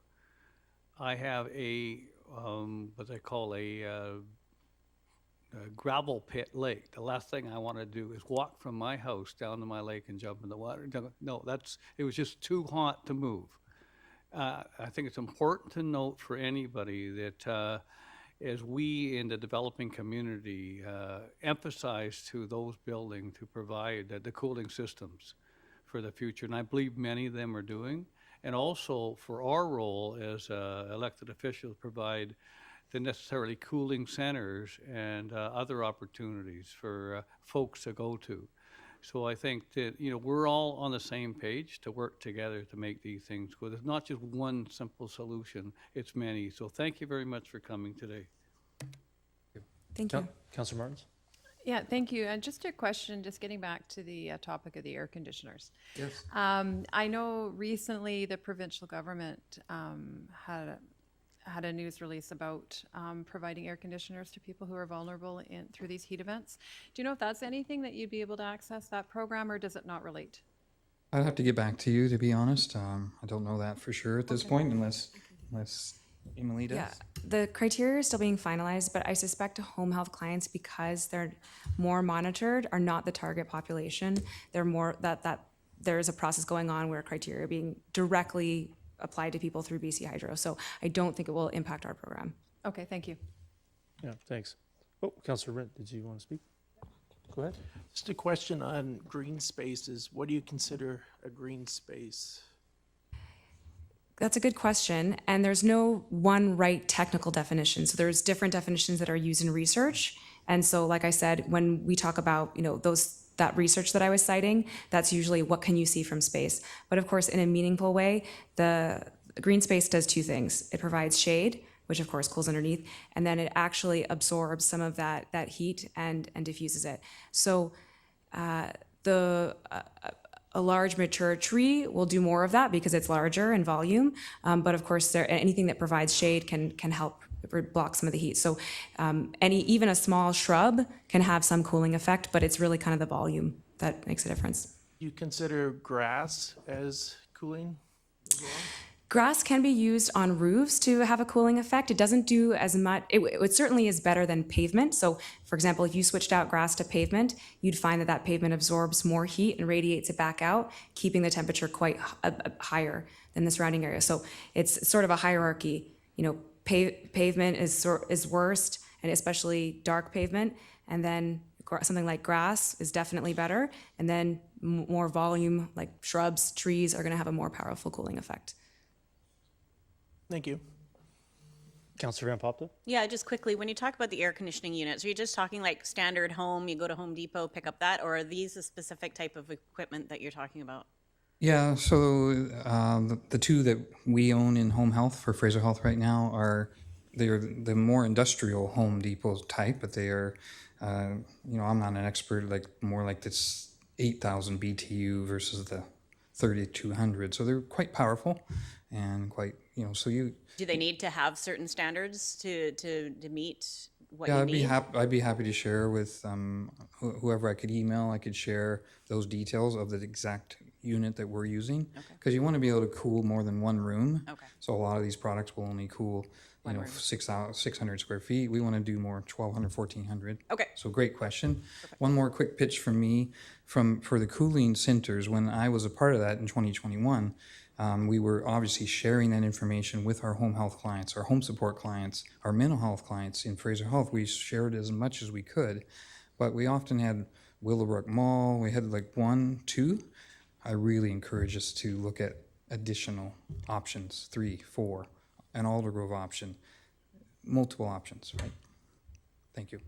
I have what I call a gravel pit lake. The last thing I want to do is walk from my house down to my lake and jump in the water. No, it was just too hot to move. I think it's important to note for anybody that as we in the developing community emphasize to those building to provide the cooling systems for the future, and I believe many of them are doing, and also for our role as elected officials provide the necessarily cooling centers and other opportunities for folks to go to. So I think that, we're all on the same page to work together to make these things good. It's not just one simple solution, it's many. So thank you very much for coming today. Thank you. Councillor Martins? Yeah, thank you. And just a question, just getting back to the topic of the air conditioners. Yes. I know recently the provincial government had a news release about providing air conditioners to people who are vulnerable through these heat events. Do you know if that's anything that you'd be able to access that program, or does it not relate? I'd have to get back to you, to be honest. I don't know that for sure at this point, unless Emily does? Yeah, the criteria are still being finalized, but I suspect home health clients, because they're more monitored, are not the target population. They're more that there is a process going on where criteria are being directly applied to people through BC Hydro. So I don't think it will impact our program. Okay, thank you. Yeah, thanks. Oh, Councillor Rent, did you want to speak? Go ahead. Just a question on green spaces. What do you consider a green space? That's a good question, and there's no one right technical definition. So there's different definitions that are used in research. And so, like I said, when we talk about, that research that I was citing, that's usually what can you see from space. But of course, in a meaningful way, the green space does two things. It provides shade, which of course cools underneath, and then it actually absorbs some of that heat and diffuses it. So a large mature tree will do more of that because it's larger in volume. But of course, anything that provides shade can help block some of the heat. So even a small shrub can have some cooling effect, but it's really kind of the volume that makes a difference. Do you consider grass as cooling as well? Grass can be used on roofs to have a cooling effect. It doesn't do as much. It certainly is better than pavement. So, for example, if you switched out grass to pavement, you'd find that pavement absorbs more heat and radiates it back out, keeping the temperature quite higher than the surrounding area. So it's sort of a hierarchy. Pavement is worst, and especially dark pavement. And then something like grass is definitely better. And then more volume, like shrubs, trees, are going to have a more powerful cooling effect. Thank you. Councillor Van Popta? Yeah, just quickly, when you talk about the air conditioning units, are you just talking like standard home, you go to Home Depot, pick up that, or are these a specific type of equipment that you're talking about? Yeah, so the two that we own in home health for Fraser Health right now they're the more industrial Home Depot type, but they are, I'm not an expert, more like this 8,000 BTU versus the 3,200. So they're quite powerful and quite, Do they need to have certain standards to meet what yeah, you need? I'd be happy to share with whoever I could email. I could share those details of the exact unit that we're using, because you want to be able to cool more than one room. Okay. So a lot of these products will only cool, 600 square feet. We want to do more 1,200, 1,400. Okay. So great question. One more quick pitch from me for the cooling centers. When I was a part of that in 2021, we were obviously sharing that information with our home health clients, our home support clients, our mental health clients in Fraser Health. We shared as much as we could, but we often had Willowbrook Mall. We had 1, 2. I really encourage us to look at additional options, 3, 4, an Aldergrove option, multiple options, right? Thank you.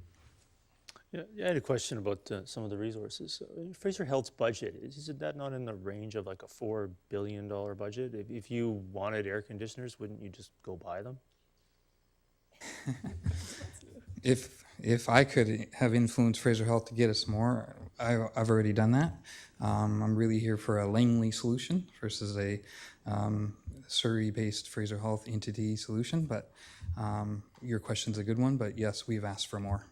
Yeah, I had a question about some of the resources. Fraser Health's budget, is that not in the range of a $4 billion budget? If you wanted air conditioners, wouldn't you just go buy them? If I could have influenced Fraser Health to get us more, I've already done that. I'm really here for a Langley solution versus a Surrey-based Fraser Health entity solution, but your question's a good one, but yes, we've asked for more.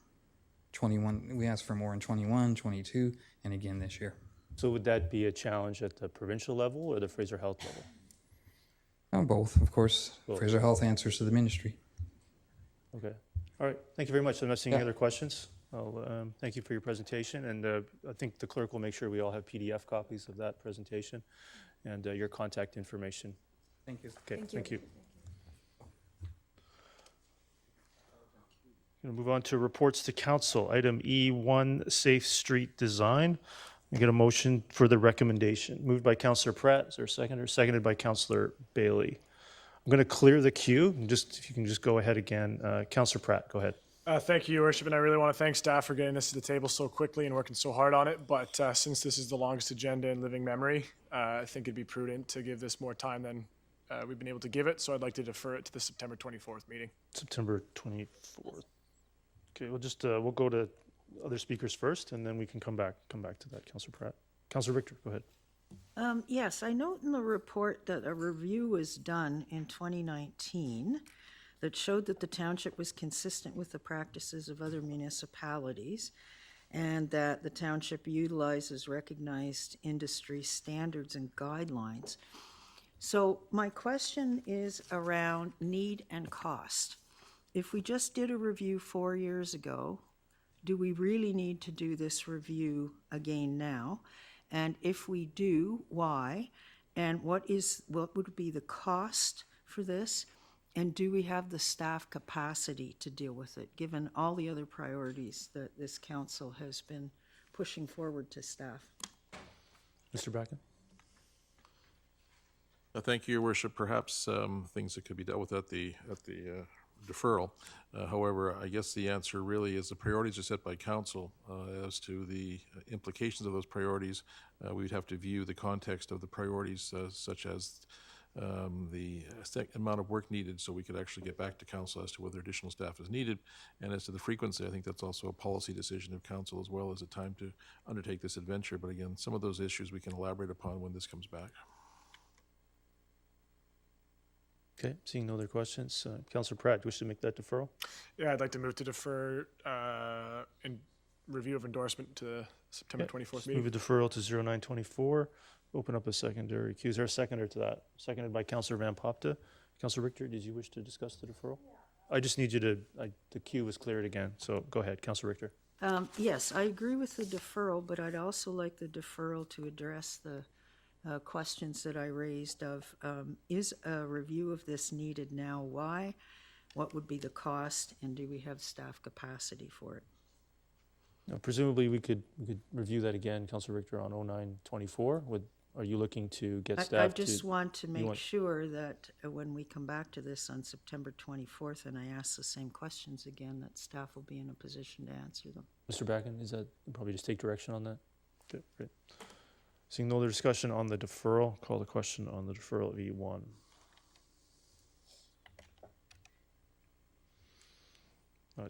We asked for more in 21, 22, and again this year. So would that be a challenge at the provincial level or the Fraser Health level? Both, of course. Both. Fraser Health answers to the ministry. Okay. All right. Thank you very much. I'm not seeing any other questions. Thank you for your presentation, and I think the clerk will make sure we all have PDF copies of that presentation and your contact information. Thank you. Okay. Thank you. Going to move on to reports to council. Item E1, Safe Street Design. I get a motion for the recommendation. Moved by Councillor Pratt. Is there a seconder? Seconded by Councillor Bailey. I'm going to clear the queue. If you can just go ahead again. Councillor Pratt, go ahead. Thank you, Your Worship, and I really want to thank staff for getting this to the table so quickly and working so hard on it. But since this is the longest agenda in living memory, I think it'd be prudent to give this more time than we've been able to give it. So I'd like to defer it to the September 24th meeting. September 24th. Okay, we'll go to other speakers first, and then we can come back to that. Councillor Pratt. Councillor Richter, go ahead. Yes, I note in the report that a review was done in 2019 that showed that the township was consistent with the practices of other municipalities and that the township utilizes recognized industry standards and guidelines. So my question is around need and cost. If we just did a review 4 years ago, do we really need to do this review again now? And if we do, why? And what would be the cost for this? And do we have the staff capacity to deal with it, given all the other priorities that this council has been pushing forward to staff? Mr. Bracken? Thank you, Your Worship. Perhaps things that could be dealt with at the deferral. However, I guess the answer really is the priorities are set by council. As to the implications of those priorities, we'd have to view the context of the priorities, such as the amount of work needed, so we could actually get back to council as to whether additional staff is needed. And as to the frequency, I think that's also a policy decision of council, as well as a time to undertake this adventure. But again, some of those issues we can elaborate upon when this comes back. Okay, seeing no other questions. Councillor Pratt, do you wish to make that deferral? Yeah, I'd like to move to defer in review of endorsement to September 24th Just meeting. move a deferral to 0924. Open up a secondary queue. Is there a seconder to that? Seconded by Councillor Van Popta. Councillor Richter, did you wish to discuss the deferral? I just need you to, the queue was cleared again, so go ahead, Councillor Richter. Yes, I agree with the deferral, but I'd also like the deferral to address the questions that I raised of, is a review of this needed now? Why? What would be the cost? And do we have staff capacity for it? Now, presumably, we could review that again, Councillor Richter, on 0924. Are you looking to get staff I to? just want to make sure that when we come back to this on September 24th and I ask the same questions again, that staff will be in a position to answer them. Mr. Bracken, is that, probably just take direction on that? Okay, great. Seeing no other discussion on the deferral, call the question on the deferral of E1.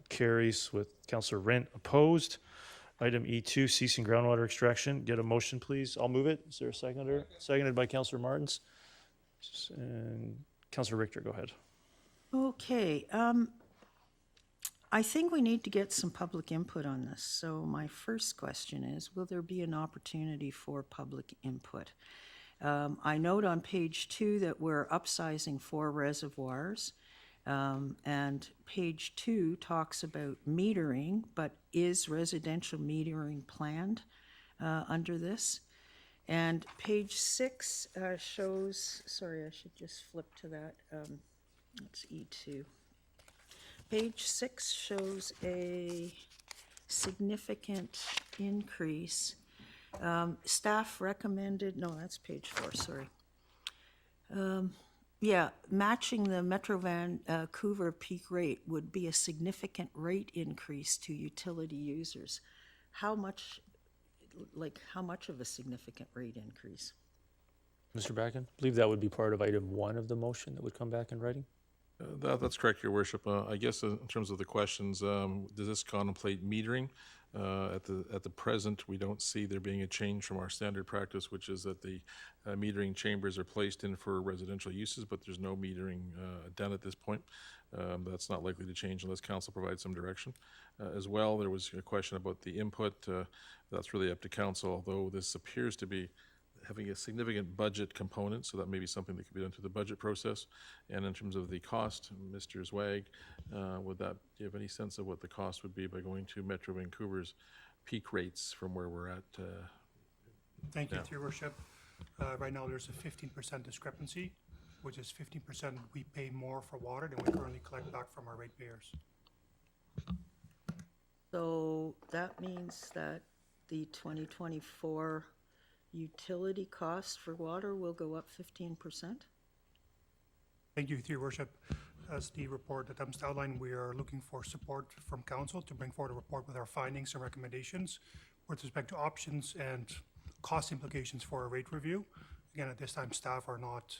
Carries with Councillor Rent opposed. Item E2, ceasing groundwater extraction. Get a motion, please. I'll move it. Is there a seconder? Seconded by Councillor Martins. And Councillor Richter, go ahead. Okay. I think we need to get some public input on this. So my first question is, will there be an opportunity for public input? I note on page 2 that we're upsizing 4 reservoirs. And page 2 talks about metering, but is residential metering planned under this? And page 6 shows, sorry, I should just flip to that. It's E2. Page 6 shows a significant increase. Staff recommended, no, that's page 4, sorry. Yeah, matching the Metro Vancouver peak rate would be a significant rate increase to utility users. How much of a significant rate increase? Mr. Bracken, I believe that would be part of item 1 of the motion that would come back in writing. That's correct, Your Worship. I guess in terms of the questions, does this contemplate metering? At the present, we don't see there being a change from our standard practice, which is that the metering chambers are placed in for residential uses, but there's no metering done at this point. That's not likely to change unless council provides some direction. As well, there was a question about the input. That's really up to council, although this appears to be having a significant budget component, so that may be something that could be done through the budget process. And in terms of the cost, Mr. Zwag, do you have any sense of what the cost would be by going to Metro Vancouver's peak rates from where we're at? Thank you, Your Worship. Right now, there's a 15% discrepancy, which is 15% we pay more for water than we currently collect back from our ratepayers. So that means that the 2024 utility cost for water will go up 15%? Thank you, Your Worship. As the report that I'm outlined, we are looking for support from council to bring forward a report with our findings and recommendations with respect to options and cost implications for a rate review. Again, at this time, staff are not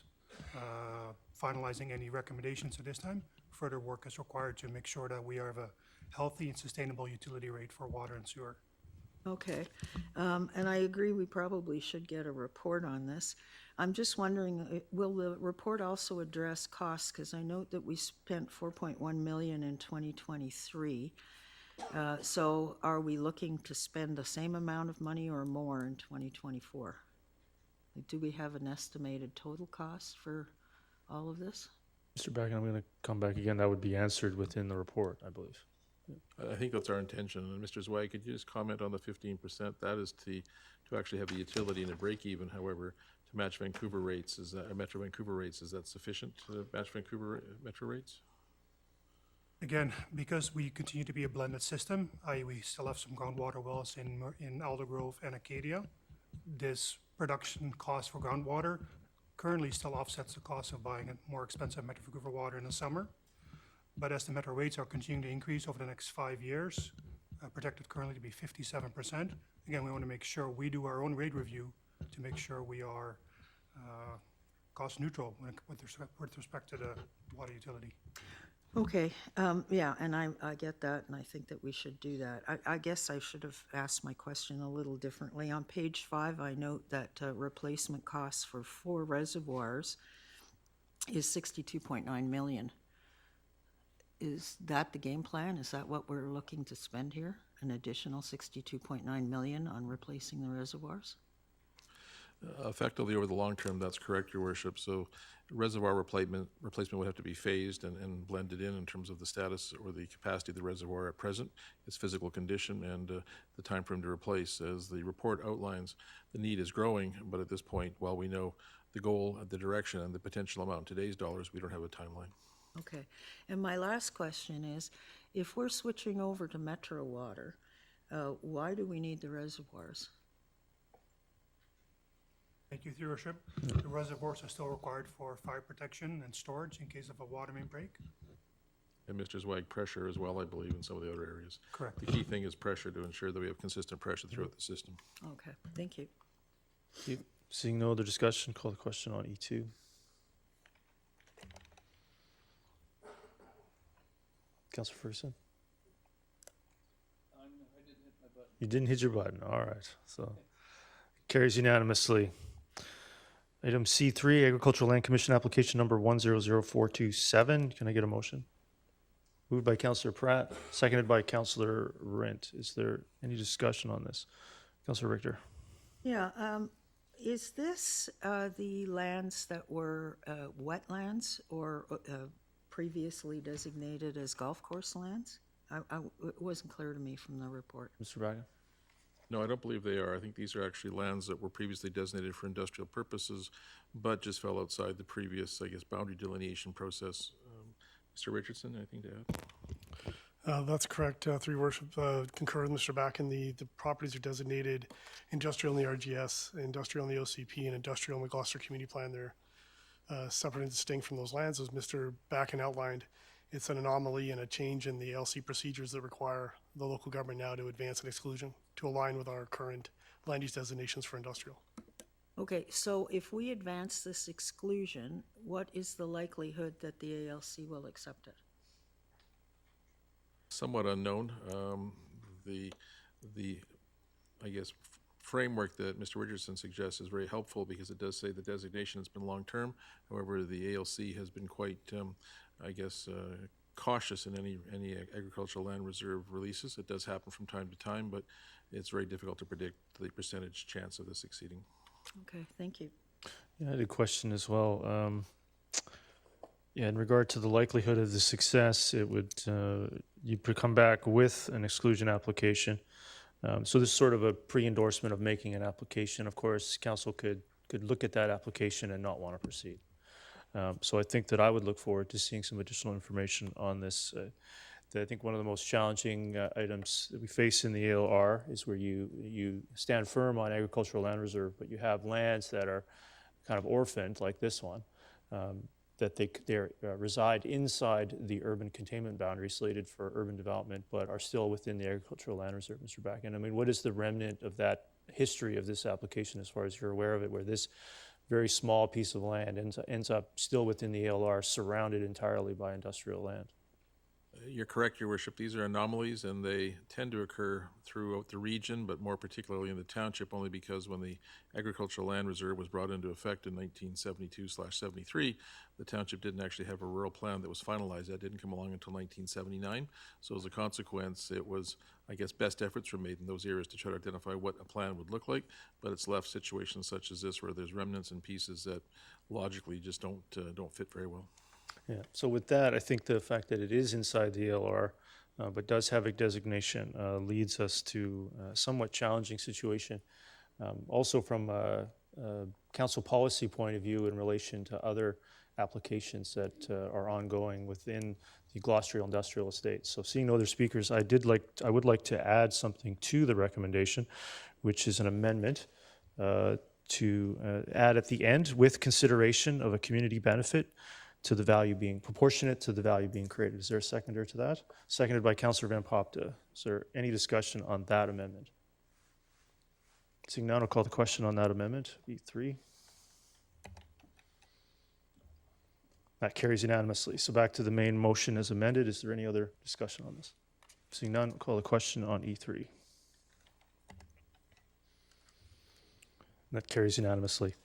finalizing any recommendations at this time. Further work is required to make sure that we have a healthy and sustainable utility rate for water and sewer. Okay, and I agree we probably should get a report on this. I'm just wondering, will the report also address costs? Because I note that we spent $4.1 million in 2023. So are we looking to spend the same amount of money or more in 2024? Do we have an estimated total cost for all of this? Mr. Backen, I'm going to come back again. That would be answered within the report, I believe. I think that's our intention. And Mr. Zweig, could you just comment on the 15%? That is to actually have the utility and a break even. However, to match Vancouver rates, is that, Metro Vancouver rates, is that sufficient to match Vancouver Metro rates? Again, because we continue to be a blended system, i.e. we still have some groundwater wells in Aldergrove and Acadia, this production cost for groundwater currently still offsets the cost of buying a more expensive Metro Vancouver water in the summer. But as the Metro rates are continuing to increase over the next 5 years, projected currently to be 57%, again, we want to make sure we do our own rate review to make sure we are cost neutral with respect to the water utility. Okay, yeah, and I get that, and I think that we should do that. I guess I should have asked my question a little differently. On page 5, I note that replacement costs for 4 reservoirs is $62.9 million. Is that the game plan? Is that what we're looking to spend here? An additional $62.9 million on replacing the reservoirs? Effectively, over the long term, that's correct, Your Worship. So reservoir replacement would have to be phased and blended in terms of the status or the capacity of the reservoir at present, its physical condition, and the time frame to replace. As the report outlines, the need is growing, but at this point, while we know the goal, the direction, and the potential amount in today's dollars, we don't have a timeline. Okay, and my last question is, if we're switching over to Metro water, why do we need the reservoirs? Thank you, Your Worship. The reservoirs are still required for fire protection and storage in case of a water main break. And Mr. Zweig, pressure as well, I believe, in some of the other areas. Correct. The key thing is pressure to ensure that we have consistent pressure throughout the system. Okay, thank you. Seeing no other discussion, call the question on E2. Councilor Ferguson? You didn't hit your button. All right. So carries unanimously. Item C3, Agricultural Land Commission application number 100427. Can I get a motion? Moved by Councilor Pratt, seconded by Councilor Rent. Is there any discussion on this? Councilor Richter. Yeah, is this the lands that were wetlands or previously designated as golf course lands? It wasn't clear to me from the report. Mr. Braga? No, I don't believe they are. I think these are actually lands that were previously designated for industrial purposes, but just fell outside the previous, I guess, boundary delineation process. Mr. Richardson, anything to add? That's correct, through your worship. Concur with Mr. Backen. The properties are designated industrial in the RGS, industrial in the OCP, and industrial in the Gloucester Community Plan. They're separate and distinct from those lands. As Mr. Backen outlined, it's an anomaly and a change in the LC procedures that require the local government now to advance an exclusion to align with our current land use designations for industrial. Okay, so if we advance this exclusion, what is the likelihood that the ALC will accept it? Somewhat unknown. The I guess, framework that Mr. Richardson suggests is very helpful because it does say the designation has been long-term. However, the ALC has been quite, I guess, cautious in any agricultural land reserve releases. It does happen from time to time, but it's very difficult to predict the percentage chance of this succeeding. Okay, thank you. Yeah, I had a question as well. Yeah, in regard to the likelihood of the success, it would you come back with an exclusion application. So this is sort of a pre-endorsement of making an application. Of course, council could look at that application and not want to proceed. So I think that I would look forward to seeing some additional information on this. I think one of the most challenging items that we face in the ALR is where you stand firm on agricultural land reserve, but you have lands that are kind of orphaned, like this one, that they reside inside the urban containment boundary slated for urban development, but are still within the agricultural land reserve, Mr. Backen. I mean, what is the remnant of that history of this application as far as you're aware of it, where this very small piece of land ends up still within the ALR, surrounded entirely by industrial land? You're correct, Your Worship. These are anomalies, and they tend to occur throughout the region, but more particularly in the township, only because when the Agricultural Land Reserve was brought into effect in 1972/73, the township didn't actually have a rural plan that was finalized. That didn't come along until 1979. So as a consequence, it was, I guess, best efforts were made in those areas to try to identify what a plan would look like, but it's left situations such as this where there's remnants and pieces that logically just don't fit very well. Yeah, so with that, I think the fact that it is inside the LR, but does have a designation, leads us to a somewhat challenging situation. Also from a council policy point of view in relation to other applications that are ongoing within the Gloucester Industrial Estate. So seeing no other speakers, I would like to add something to the recommendation, which is an amendment to add at the end, with consideration of a community benefit to the value being proportionate to the value being created. Is there a seconder to that? Seconded by Councillor Van Popta. Is there any discussion on that amendment? Seeing none, I'll call the question on that amendment, E3. That carries unanimously. So back to the main motion as amended. Is there any other discussion on this? Seeing none, I'll call the question on E3. That carries unanimously.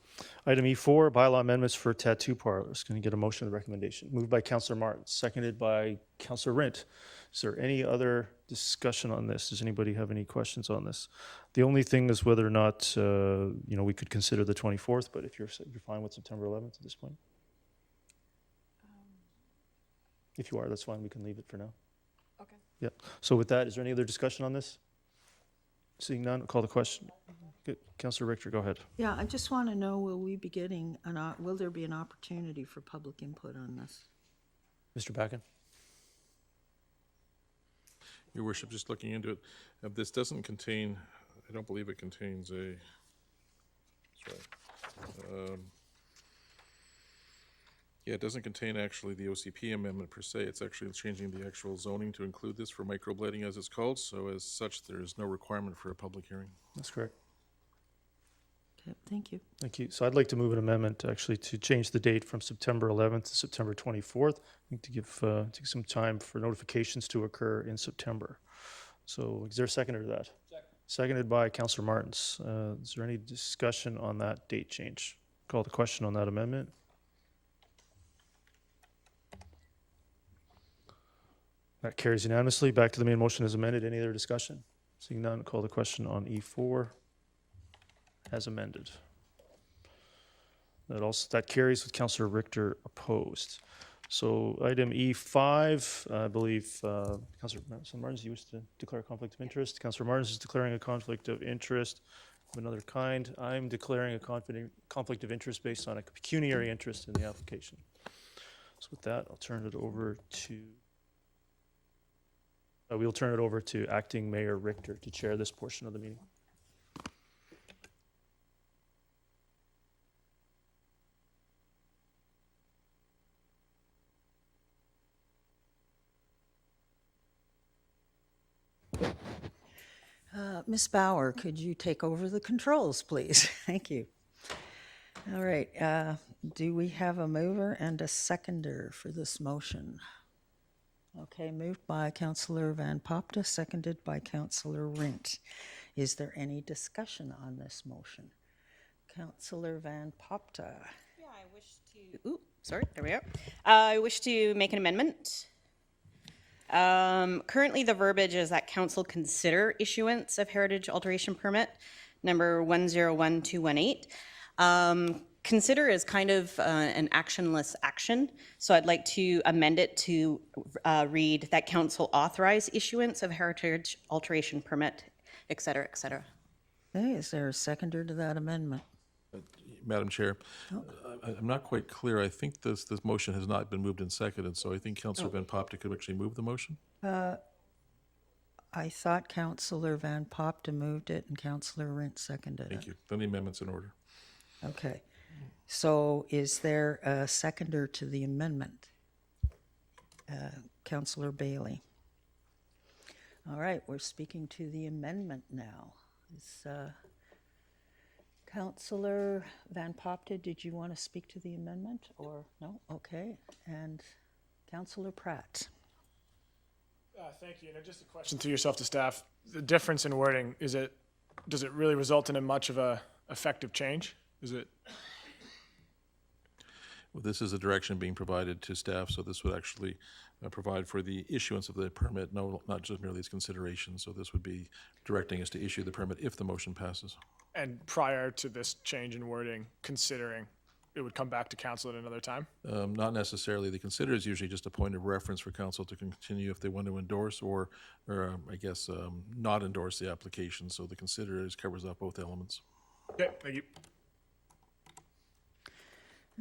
Item E4, bylaw amendments for tattoo parlors. Can I get a motion of the recommendation? Moved by Councillor Martin, seconded by Councillor Rint. Is there any other discussion on this? Does anybody have any questions on this? The only thing is whether or not we could consider the 24th, but if you're fine with September 11th at this point. If you are, that's fine. We can leave it for now. Okay. Yeah. So with that, is there any other discussion on this? Seeing none, I'll call the question. Good. Councillor Richter, go ahead. Yeah, I just want to know, will we be getting, will there be an opportunity for public input on this? Mr. Backen? Your Worship, just looking into it, this doesn't contain, I don't believe it contains a, yeah, it doesn't contain actually the OCP amendment per se. It's actually changing the actual zoning to include this for microblading as it's called. So as such, there is no requirement for a public hearing. That's correct. Okay, thank you. Thank you. So I'd like to move an amendment actually to change the date from September 11th to September 24th. I think to give some time for notifications to occur in September. So is there a seconder to that? Seconded by Councillor Martins. Is there any discussion on that date change? Call the question on that amendment. That carries unanimously. Back to the main motion as amended. Any other discussion? Seeing none, call the question on E4 as amended. That carries with Councillor Richter opposed. So item E5, I believe Councillor Martins, you wish to declare a conflict of interest. Councillor Martins is declaring a conflict of interest of another kind. I'm declaring a conflict of interest based on a pecuniary interest in the application. So with that, I'll turn it over to we'll turn it over to Acting Mayor Richter to chair this portion of the meeting. Ms. Bauer, could you take over the controls, please? Thank you. All right. Do we have a mover and a seconder for this motion? Okay, moved by Councillor Van Popta, seconded by Councillor Rint. Is there any discussion on this motion? Councillor Van Popta. Yeah, I wish to. Ooh, sorry. There we are. I wish to make an amendment. Currently, the verbiage is that council consider issuance of heritage alteration permit number 101218. Consider is kind of an actionless action, so I'd like to amend it to read that council authorize issuance of heritage alteration permit, et cetera, et cetera. Okay, is there a seconder to that amendment? Madam Chair, I'm not quite clear. I think this motion has not been moved and seconded, so I think Councillor Van Popta could actually move the motion. I thought Councillor Van Popta moved it and Councillor Rint seconded it. Thank you. Then the amendment's in order. Okay. So is there a seconder to the amendment? Councillor Bailey. All right, we're speaking to the amendment now. Is Councillor Van Popta, did you want to speak to the amendment or no? Okay. And Councillor Pratt. Thank you. And just a question to yourself, to staff. The difference in wording, does it really result in a much of a effective change? Is it? Well, this is a direction being provided to staff, so this would actually provide for the issuance of the permit, not just merely its consideration. So this would be directing us to issue the permit if the motion passes. And prior to this change in wording, considering it would come back to council at another time? Not necessarily. The consider is usually just a point of reference for council to continue if they want to endorse or I guess, not endorse the application. So the consider covers up both elements. Okay, thank you.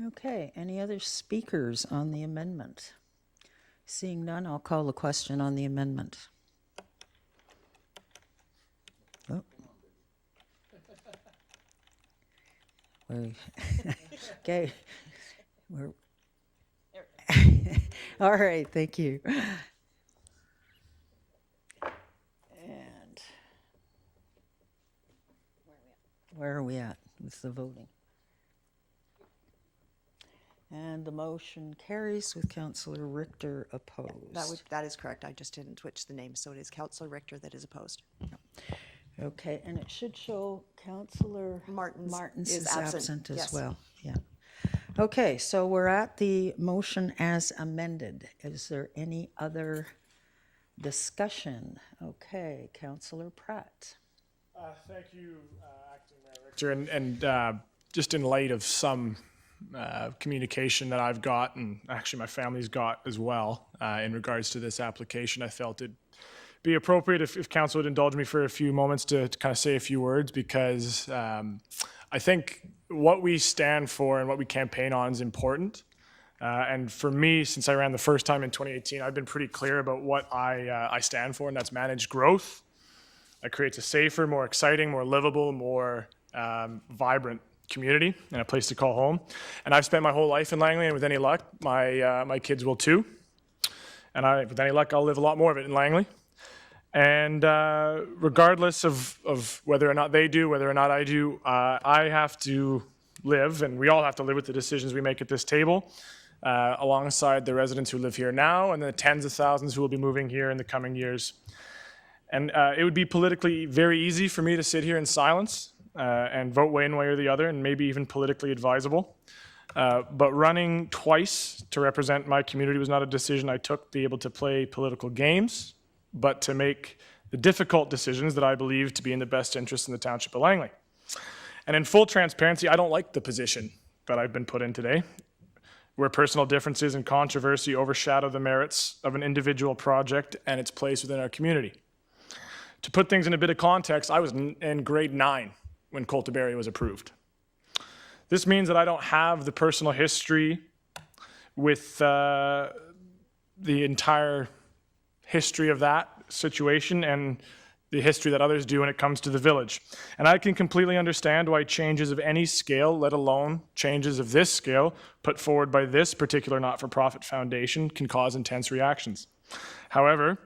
Okay, any other speakers on the amendment? Seeing none, I'll call the question on the amendment. Oh. Okay. All right, thank you. And where are we at with the voting? And the motion carries with Councillor Richter opposed. That is correct. I just didn't switch the name, so it is Councillor Richter that is opposed. Okay, and it should show Councillor Martins is absent as yes. well. Yeah. Okay, so we're at the motion as amended. Is there any other discussion? Okay, Councillor Pratt. Thank you, Acting Mayor Richter. And just in light of some communication that I've got, and actually my family's got as well, in regards to this application, I felt it'd be appropriate if council would indulge me for a few moments to kind of say a few words, because I think what we stand for and what we campaign on is important. And for me, since I ran the first time in 2018, I've been pretty clear about what I stand for, and that's managed growth. That creates a safer, more exciting, more livable, more vibrant community and a place to call home. And I've spent my whole life in Langley, and with any luck, my kids will too. And with any luck, I'll live a lot more of it in Langley. And regardless of whether or not they do, whether or not I do, I have to live, and we all have to live with the decisions we make at this table, alongside the residents who live here now and the tens of thousands who will be moving here in the coming years. And it would be politically very easy for me to sit here in silence and vote one way or the other, and maybe even politically advisable. But running twice to represent my community was not a decision I took to be able to play political games, but to make the difficult decisions that I believe to be in the best interest in the Township of Langley. And in full transparency, I don't like the position that I've been put in today, where personal differences and controversy overshadow the merits of an individual project and its place within our community. To put things in a bit of context, I was in grade 9 when Coltaberry was approved. This means that I don't have the personal history with the entire history of that situation and the history that others do when it comes to the village. And I can completely understand why changes of any scale, let alone changes of this scale, put forward by this particular not-for-profit foundation can cause intense reactions. However,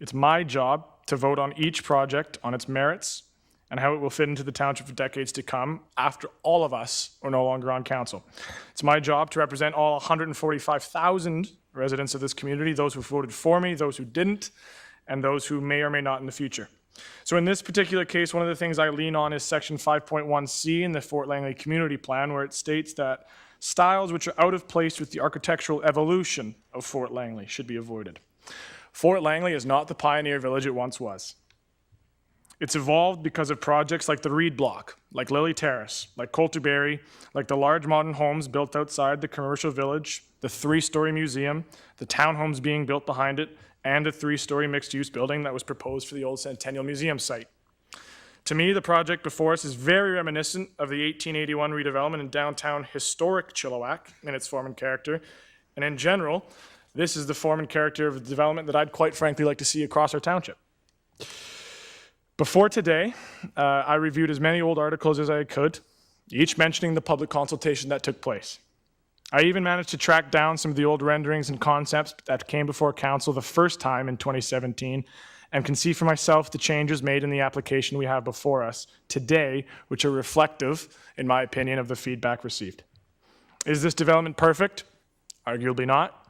it's my job to vote on each project on its merits and how it will fit into the township for decades to come after all of us are no longer on council. It's my job to represent all 145,000 residents of this community, those who voted for me, those who didn't, and those who may or may not in the future. So in this particular case, one of the things I lean on is section 5.1C in the Fort Langley Community Plan, where it states that styles which are out of place with the architectural evolution of Fort Langley should be avoided. Fort Langley is not the pioneer village it once was. It's evolved because of projects like the Reed Block, like Lily Terrace, like Coltaberry, like the large modern homes built outside the commercial village, the 3-story museum, the townhomes being built behind it, and a 3-story mixed-use building that was proposed for the old Centennial Museum site. To me, the project before us is very reminiscent of the 1881 redevelopment in downtown historic Chilliwack in its form and character. And in general, this is the form and character of the development that I'd quite frankly like to see across our township. Before today, I reviewed as many old articles as I could, each mentioning the public consultation that took place. I even managed to track down some of the old renderings and concepts that came before council the first time in 2017, and can see for myself the changes made in the application we have before us today, which are reflective, in my opinion, of the feedback received. Is this development perfect? Arguably not.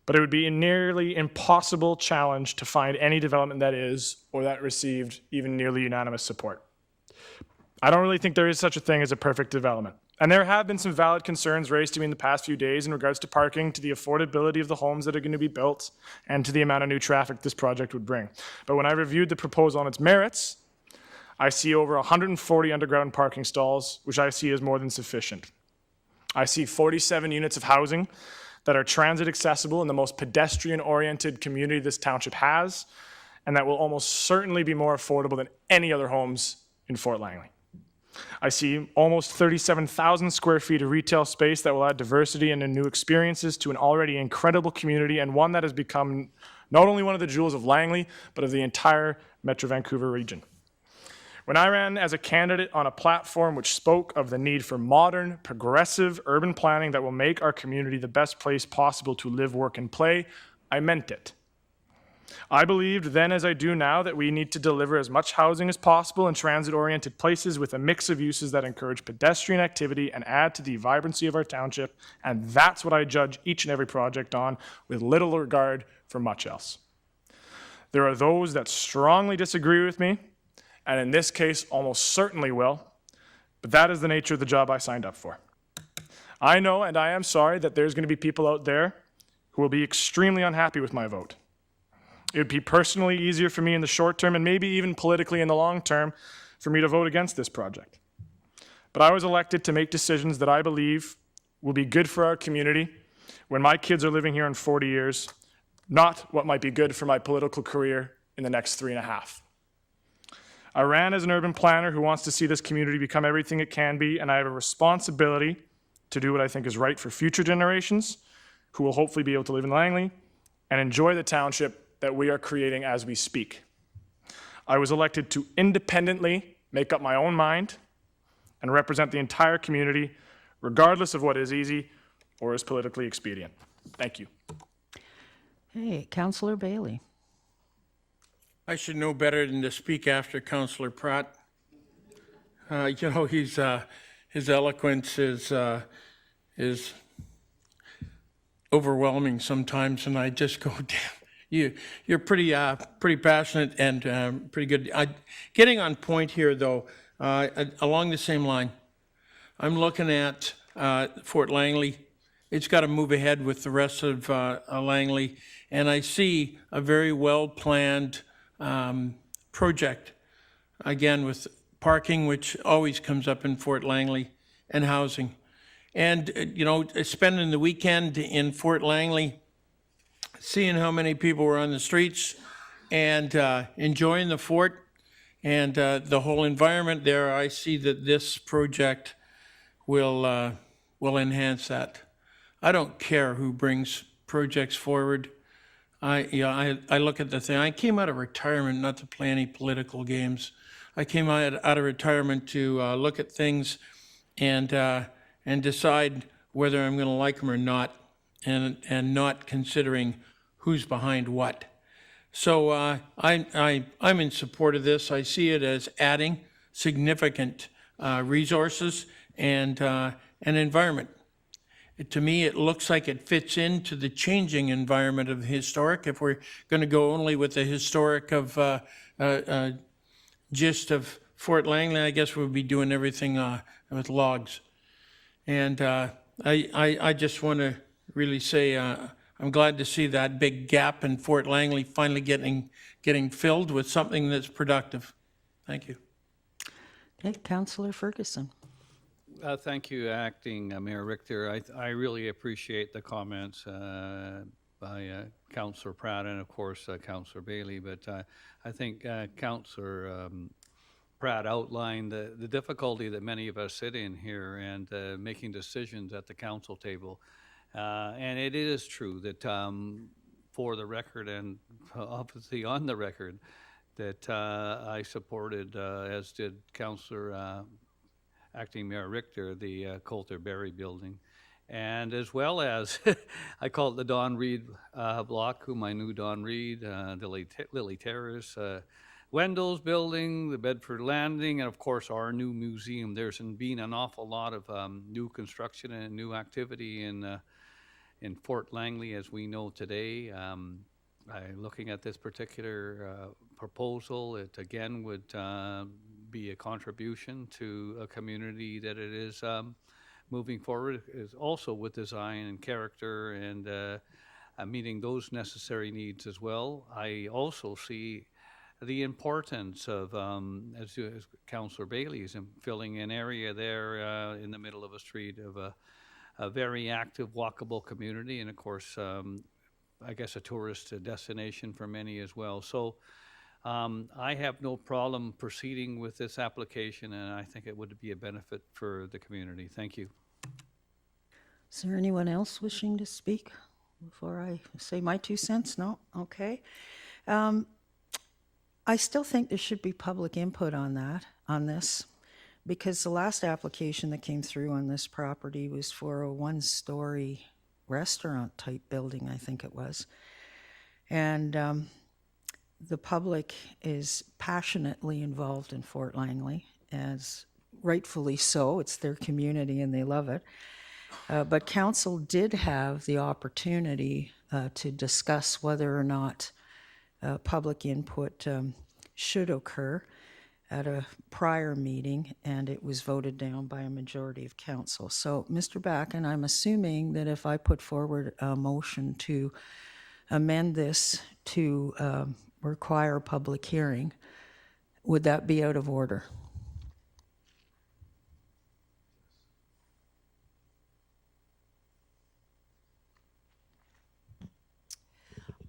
but it would be a nearly impossible challenge to find any development that is, or that received, even nearly unanimous support. I don't really think there is such a thing as a perfect development. And there have been some valid concerns raised to me in the past few days in regards to parking, to the affordability of the homes that are going to be built, and to the amount of new traffic this project would bring. But when I reviewed the proposal on its merits, I see over 140 underground parking stalls, which I see as more than sufficient. I see 47 units of housing that are transit accessible in the most pedestrian-oriented community this township has, and that will almost certainly be more affordable than any other homes in Fort Langley. I see almost 37,000 square feet of retail space that will add diversity and new experiences to an already incredible community, and one that has become not only one of the jewels of Langley, but of the entire Metro Vancouver region. When I ran as a candidate on a platform which spoke of the need for modern, progressive urban planning that will make our community the best place possible to live, work, and play, I meant it. I believed then, as I do now, that we need to deliver as much housing as possible in transit-oriented places with a mix of uses that encourage pedestrian activity and add to the vibrancy of our township, and that's what I judge each and every project on, with little regard for much else. There are those that strongly disagree with me, and in this case, almost certainly will, but that is the nature of the job I signed up for. I know, and I am sorry, that there's going to be people out there who will be extremely unhappy with my vote. It would be personally easier for me in the short term, and maybe even politically in the long term, for me to vote against this project. But I was elected to make decisions that I believe will be good for our community when my kids are living here in 40 years, not what might be good for my political career in the next 3.5. I ran as an urban planner who wants to see this community become everything it can be, and I have a responsibility to do what I think is right for future generations who will hopefully be able to live in Langley and enjoy the township that we are creating as we speak. I was elected to independently make up my own mind and represent the entire community, regardless of what is easy or is politically expedient. Thank you. Hey, Councillor Bailey. I should know better than to speak after Councillor Pratt. His eloquence is overwhelming sometimes, and I just go, damn, you're pretty passionate and pretty good. Getting on point here, though, along the same line, I'm looking at Fort Langley. It's got to move ahead with the rest of Langley, and I see a very well-planned project, again, with parking, which always comes up in Fort Langley, and housing. And, spending the weekend in Fort Langley, seeing how many people were on the streets and enjoying the fort and the whole environment there, I see that this project will enhance that. I don't care who brings projects forward. I look at the thing. I came out of retirement not to play any political games. I came out of retirement to look at things and decide whether I'm going to like them or not, and not considering who's behind what. So I'm in support of this. I see it as adding significant resources and an environment. To me, it looks like it fits into the changing environment of the historic. If we're going to go only with the historic of gist of Fort Langley, I guess we'll be doing everything with logs. And I just want to really say I'm glad to see that big gap in Fort Langley finally getting filled with something that's productive. Thank you. Okay, Councillor Ferguson. Thank you, Acting Mayor Richter. I really appreciate the comments by Councillor Pratt and, of course, Councillor Bailey. But I think Councillor Pratt outlined the difficulty that many of us sit in here and making decisions at the council table. And it is true that, for the record and obviously on the record, that I supported, as did Councillor Acting Mayor Richter, the Coulter Berry building. And as well as, I call it the Don Reed block, whom I knew Don Reed, the Lily Terrace, Wendell's building, the Bedford Landing, and of course our new museum. There's been an awful lot of new construction and new activity in in Fort Langley, as we know today. Looking at this particular proposal, it again would be a contribution to a community that it is moving forward, is also with design and character and meeting those necessary needs as well. I also see the importance of, as Councillor Bailey is filling an area there in the middle of a street of a very active, walkable community, and of course, I guess a tourist destination for many as well. So I have no problem proceeding with this application, and I think it would be a benefit for the community. Thank you. Is there anyone else wishing to speak before I say my 2 cents? No? Okay. I still think there should be public input on this, because the last application that came through on this property was for a one-story restaurant type building, I think it was. And the public is passionately involved in Fort Langley, as rightfully so. It's their community and they love it. But council did have the opportunity to discuss whether or not public input should occur at a prior meeting, and it was voted down by a majority of council. So, Mr. Backen, I'm assuming that if I put forward a motion to amend this to require a public hearing, would that be out of order?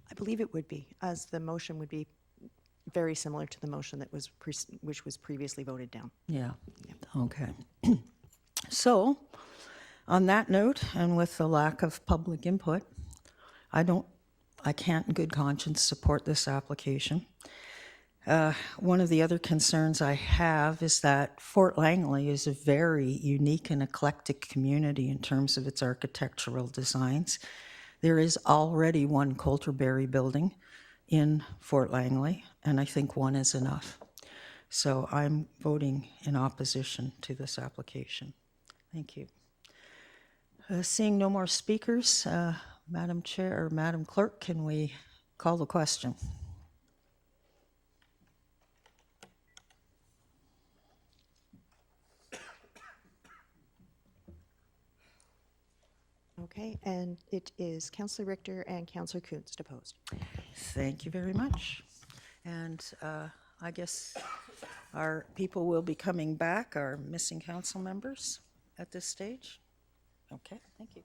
I believe it would be, as the motion would be very similar to the motion that was which was previously voted down. Yeah. Okay. So, on that note, and with the lack of public input, I can't in good conscience support this application. One of the other concerns I have is that Fort Langley is a very unique and eclectic community in terms of its architectural designs. There is already one Coulterberry building in Fort Langley, and I think one is enough. So I'm voting in opposition to this application. Thank you. Seeing no more speakers, Madam Chair or Madam Clerk, can we call the question? Okay, and it is Councillor Richter and Councillor Kuntz opposed. Thank you very much. And I guess our people will be coming back, our missing council members at this stage. Okay, thank you.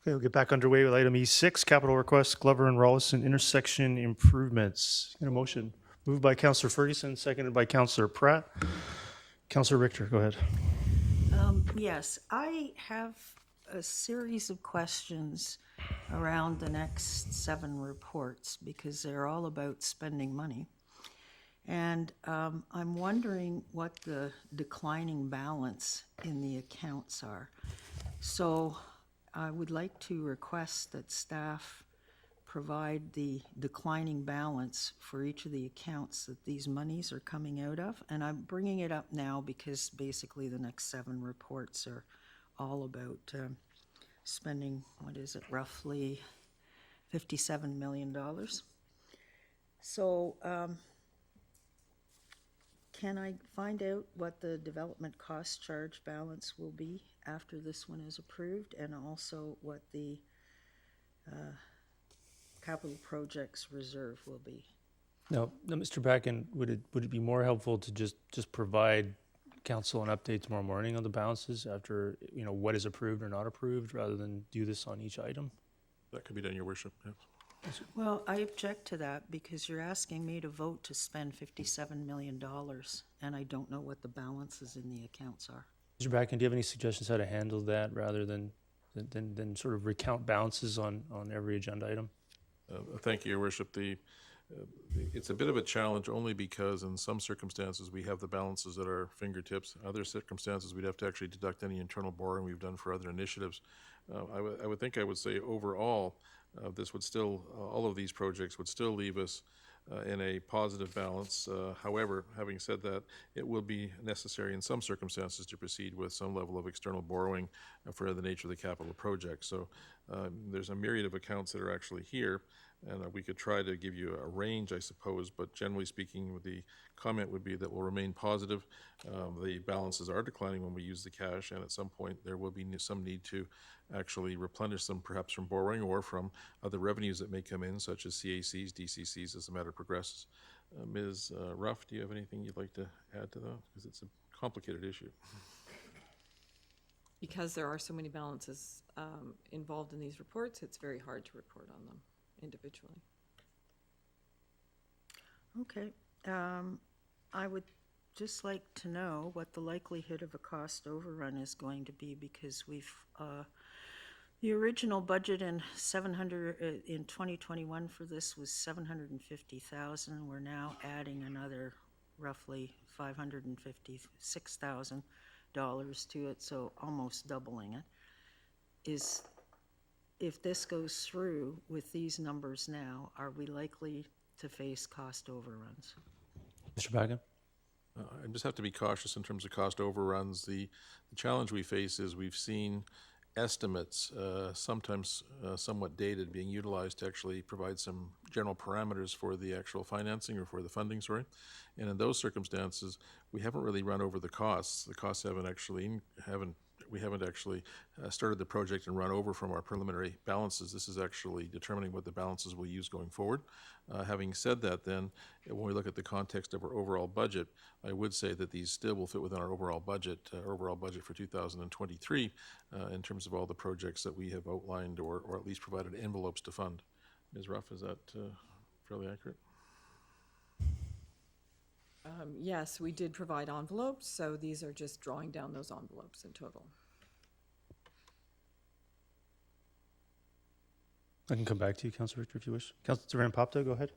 Okay, we'll get back underway with item E6, capital request, Glover and Rollison intersection improvements. Get a motion. Moved by Councillor Ferguson, seconded by Councillor Pratt. Councillor Richter, go ahead. Yes, I have a series of questions around the next 7 reports because they're all about spending money. And I'm wondering what the declining balance in the accounts are. So I would like to request that staff provide the declining balance for each of the accounts that these monies are coming out of. And I'm bringing it up now because basically the next 7 reports are all about spending, what is it, roughly $57 million. So can I find out what the development cost charge balance will be after this one is approved, and also what the capital projects reserve will be? Now, Mr. Bracken, would it be more helpful to just provide council an update tomorrow morning on the balances after, what is approved or not approved, rather than do this on each item? That could be done, Your Worship, yes. Well, I object to that because you're asking me to vote to spend $57 million, and I don't know what the balances in the accounts are. Mr. Bracken, do you have any suggestions how to handle that rather than sort of recount balances on every agenda item? Thank you, Your Worship. It's a bit of a challenge only because in some circumstances we have the balances at our fingertips. Other circumstances we'd have to actually deduct any internal borrowing we've done for other initiatives. I would say overall, this would still, all of these projects would still leave us in a positive balance. However, having said that, it will be necessary in some circumstances to proceed with some level of external borrowing for the nature of the capital project. So there's a myriad of accounts that are actually here, and we could try to give you a range, I suppose, but generally speaking, the comment would be that we'll remain positive. The balances are declining when we use the cash, and at some point there will be some need to actually replenish them, perhaps from borrowing or from other revenues that may come in, such as CACs, DCCs, as the matter progresses. Ms. Ruff, do you have anything you'd like to add to that? Because it's a complicated issue. Because there are so many balances involved in these reports, it's very hard to report on them individually. Okay. I would just like to know what the likelihood of a cost overrun is going to be, because we've the original budget in 2021 for this was $750,000. We're now adding another roughly $556,000 to it, so almost doubling it. If this goes through with these numbers now, are we likely to face cost overruns? Mr. Bracken? I just have to be cautious in terms of cost overruns. The challenge we face is we've seen estimates, sometimes somewhat dated, being utilized to actually provide some general parameters for the actual financing or for the funding, sorry. And in those circumstances, we haven't really run over the costs. The costs we haven't actually started the project and run over from our preliminary balances. This is actually determining what the balances we'll use going forward. Having said that, then, when we look at the context of our overall budget, I would say that these still will fit within our overall budget for 2023 in terms of all the projects that we have outlined or at least provided envelopes to fund. Ms. Ruff, is that fairly accurate? Yes, we did provide envelopes, so these are just drawing down those envelopes in total. I can come back to you, Councillor Richter, if you wish. Councillor Van Popta, go ahead.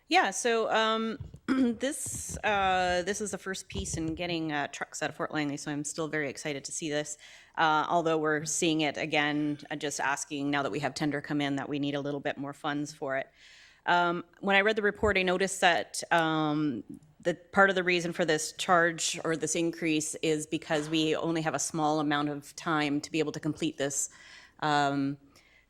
Yeah, so this is the first piece in getting trucks out of Fort Langley, so I'm still very excited to see this. Although we're seeing it again, just asking now that we have tender come in that we need a little bit more funds for it. When I read the report, I noticed that that part of the reason for this charge or this increase is because we only have a small amount of time to be able to complete this,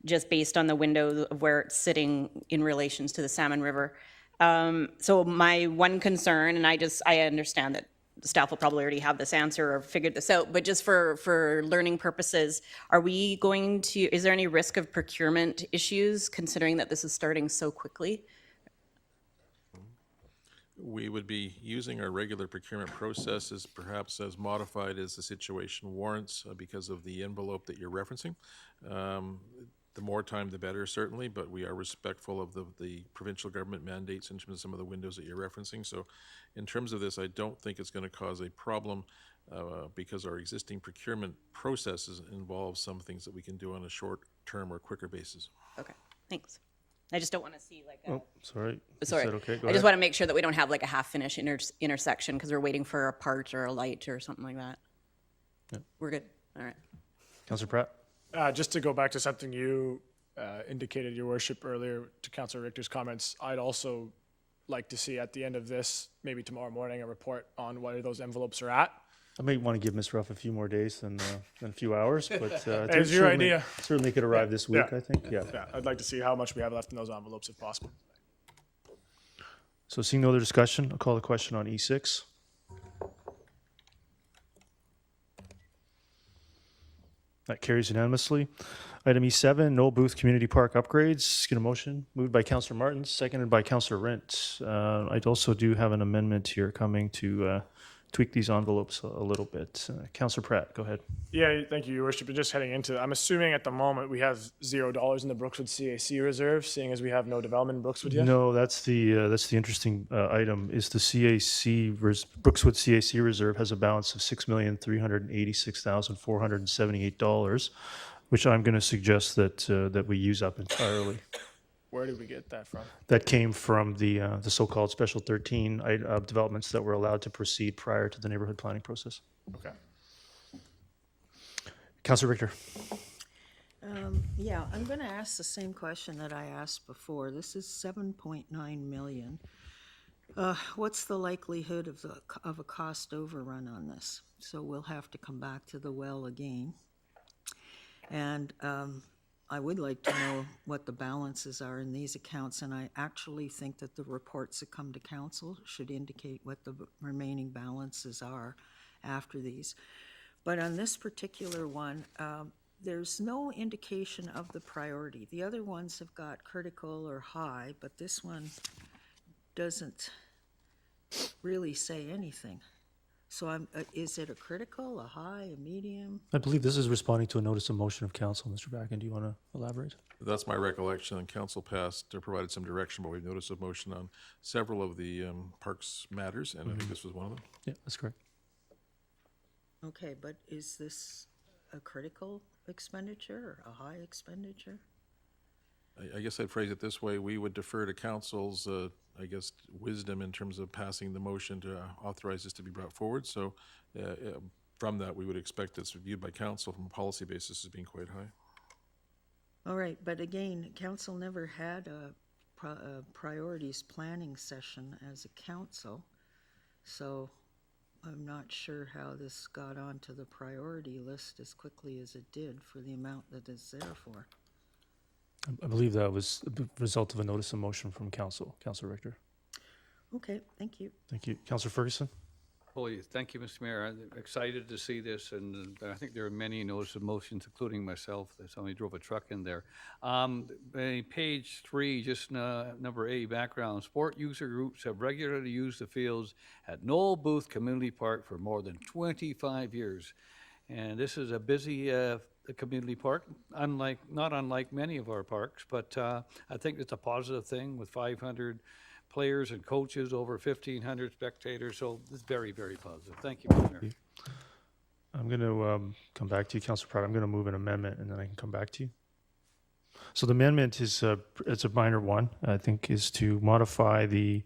just based on the window of where it's sitting in relations to the Salmon River. So my one concern, and I understand that the staff will probably already have this answer or figured this out, but just for learning purposes, is there any risk of procurement issues considering that this is starting so quickly? We would be using our regular procurement processes, perhaps as modified as the situation warrants because of the envelope that you're referencing. The more time, the better, certainly, but we are respectful of the provincial government mandates in terms of some of the windows that you're referencing. So in terms of this, I don't think it's going to cause a problem because our existing procurement processes involve some things that we can do on a short-term or quicker basis. Okay, thanks. I just don't want to see like a... Oh, sorry. You Sorry. said okay, go I just ahead. want to make sure that we don't have like a half-finished intersection because we're waiting for a part or a light or something like that. Yeah. We're good. All right. Councillor Pratt? Just to go back to something you indicated, Your Worship, earlier to Councillor Richter's comments, I'd also like to see at the end of this, maybe tomorrow morning, a report on where those envelopes are at. I may want to give Ms. Ruff a few more days than a few hours, but It's your idea. Certainly could arrive this week, Yeah. I think. Yeah. Yeah, I'd like to see how much we have left in those envelopes if possible. So seeing no other discussion, I'll call the question on E6. That carries unanimously. Item E7, Knoll Booth Community Park upgrades. Get a motion. Moved by Councillor Martin, seconded by Councillor Rent. I also do have an amendment here coming to tweak these envelopes a little bit. Councillor Pratt, go ahead. Yeah, thank you, Your Worship. And just heading into, I'm assuming at the moment we have $0 in the Brookswood CAC reserve, seeing as we have no development in Brookswood yet. No, that's the interesting item. Is the Brookswood CAC reserve has a balance of $6,386,478, which I'm going to suggest that we use up entirely. Where did we get that from? That came from the so-called Special 13 developments that were allowed to proceed prior to the neighborhood planning process. Okay. Councillor Richter. Yeah, I'm going to ask the same question that I asked before. This is 7.9 million. What's the likelihood of a cost overrun on this? So we'll have to come back to the well again. And I would like to know what the balances are in these accounts, and I actually think that the reports that come to council should indicate what the remaining balances are after these. But on this particular one, there's no indication of the priority. The other ones have got critical or high, but this one doesn't really say anything. So is it a critical, a high, a medium? I believe this is responding to a notice of motion of council. Mr. Backen, do you want to elaborate? That's my recollection, and council passed or provided some direction, but we've noticed a motion on several of the parks matters, and I think this was one of them. Yeah, that's correct. Okay, but is this a critical expenditure or a high expenditure? I guess I'd phrase it this way: we would defer to council's, wisdom in terms of passing the motion to authorize this to be brought forward. So, from that, we would expect it's reviewed by council from a policy basis as being quite high. All right, but again, council never had a priorities planning session as a council, so I'm not sure how this got onto the priority list as quickly as it did for the amount that it's there for. I believe that was the result of a notice of motion from council. Councillor Richter. Okay, thank you. Thank you. Councillor Ferguson. Thank you, Mr. Mayor. I'm excited to see this, and I think there are many notice of motions, including myself, that somebody drove a truck in there. Page 3, just number A, background. Sport user groups have regularly used the fields at Knoll Booth Community Park for more than 25 years. And this is a busy community park, not unlike many of our parks, but I think it's a positive thing with 500 players and coaches, over 1,500 spectators, so it's very, very positive. Thank you, Mr. Mayor. I'm going to come back to you, Councillor Pratt. I'm going to move an amendment, and then I can come back to you. So the amendment is it's a minor one, I think, is to modify the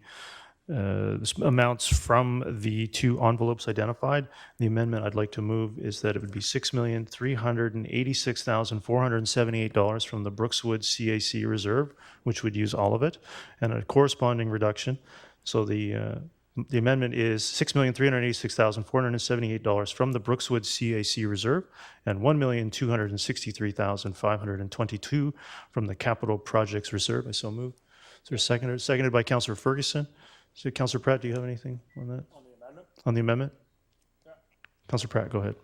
amounts from the two envelopes identified. The amendment I'd like to move is that it would be $6,386,478 from the Brookswood CAC reserve, which would use all of it, and a corresponding reduction. So the amendment is $6,386,478 from the Brookswood CAC reserve and $1,263,522 from the capital projects reserve. I so move. Is there a seconder? Seconded by Councillor Ferguson. So, Councillor Pratt, do you have anything on that? On the amendment? On the amendment? Yeah. Councillor Pratt, go ahead.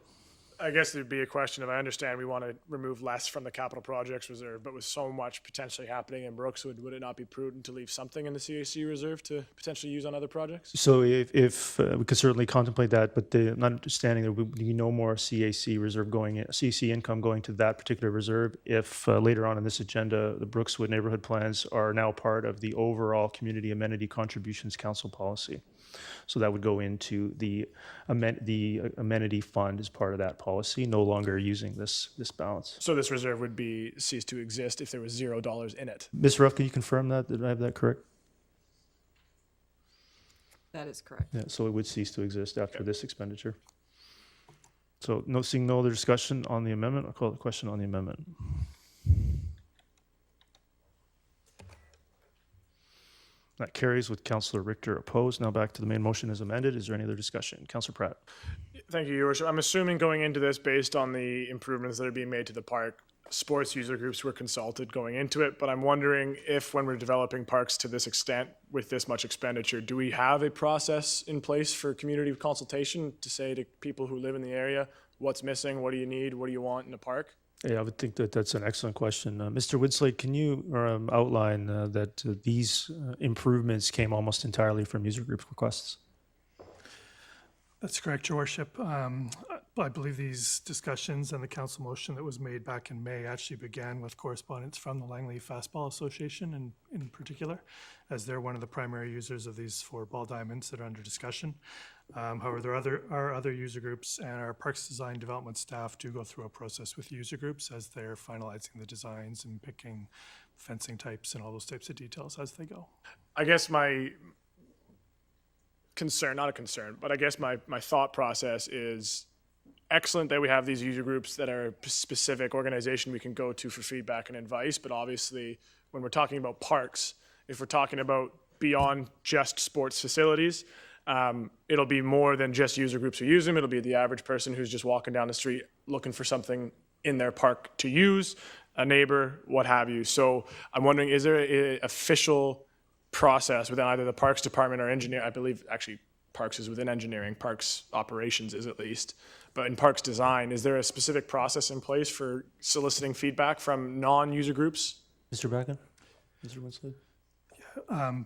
I guess there'd be a question of, I understand we want to remove less from the capital projects reserve, but with so much potentially happening in Brookswood, would it not be prudent to leave something in the CAC reserve to potentially use on other projects? So if we could certainly contemplate that, but the understanding there would be no more CAC reserve going in, CAC income going to that particular reserve if later on in this agenda, the Brookswood neighborhood plans are now part of the overall Community Amenity Contributions Council policy. So that would go into the amenity fund as part of that policy, no longer using this balance. So this reserve would be cease to exist if there was $0 in it. Ms. Ruff, can you confirm that? Did I have that correct? That is correct. Yeah, so it would cease to exist after this expenditure. So seeing no other discussion on the amendment, I'll call the question on the amendment. That carries with Councillor Richter opposed. Now back to the main motion as amended. Is there any other discussion? Councillor Pratt. Thank you, Your Worship. I'm assuming going into this, based on the improvements that are being made to the park, sports user groups were consulted going into it, but I'm wondering if when we're developing parks to this extent with this much expenditure, do we have a process in place for community consultation to say to people who live in the area, what's missing, what do you need, what do you want in a park? Yeah, I would think that that's an excellent question. Mr. Woodslade, can you outline that these improvements came almost entirely from user group requests? That's correct, Your Worship. I believe these discussions and the council motion that was made back in May actually began with correspondence from the Langley Fastball Association in particular, as they're one of the primary users of these 4 ball diamonds that are under discussion. However, there are other user groups, and our Parks Design Development staff do go through a process with user groups as they're finalizing the designs and picking fencing types and all those types of details as they go. I guess my concern, not a concern, but I guess my thought process is excellent that we have these user groups that are a specific organization we can go to for feedback and advice, but obviously when we're talking about parks, if we're talking about beyond just sports facilities, it'll be more than just user groups who use them. It'll be the average person who's just walking down the street looking for something in their park to use, a neighbor, what have you. So I'm wondering, is there an official process within either the Parks Department or engineer? I believe actually Parks is within engineering, Parks operations is at least. But in Parks Design, is there a specific process in place for soliciting feedback from non-user groups? Mr. Bracken? Mr. Woodslade?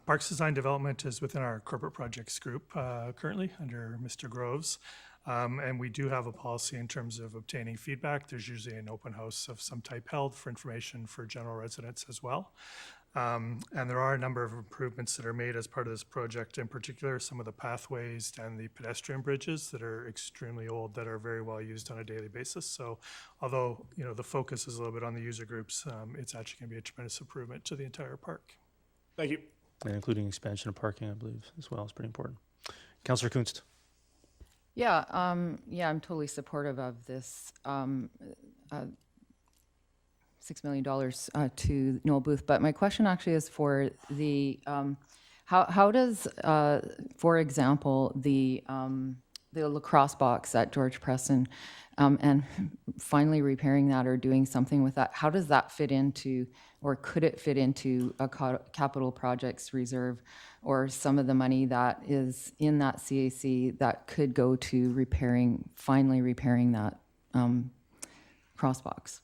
Parks Design Development is within our corporate projects group currently under Mr. Groves. And we do have a policy in terms of obtaining feedback. There's usually an open house of some type held for information for general residents as well. And there are a number of improvements that are made as part of this project, in particular some of the pathways and the pedestrian bridges that are extremely old that are very well used on a daily basis. So although the focus is a little bit on the user groups, it's actually going to be a tremendous improvement to the entire park. Thank you. And including expansion of parking, I believe, as well, is pretty important. Councillor Kunst. Yeah, I'm totally supportive of this $6 million to Noel Booth. But my question actually is for the how does, for example, the lacrosse box at George Preston and finally repairing that or doing something with that, how does that fit into, or could it fit into a capital projects reserve, or some of the money that is in that CAC that could go to finally repairing that lacrosse box?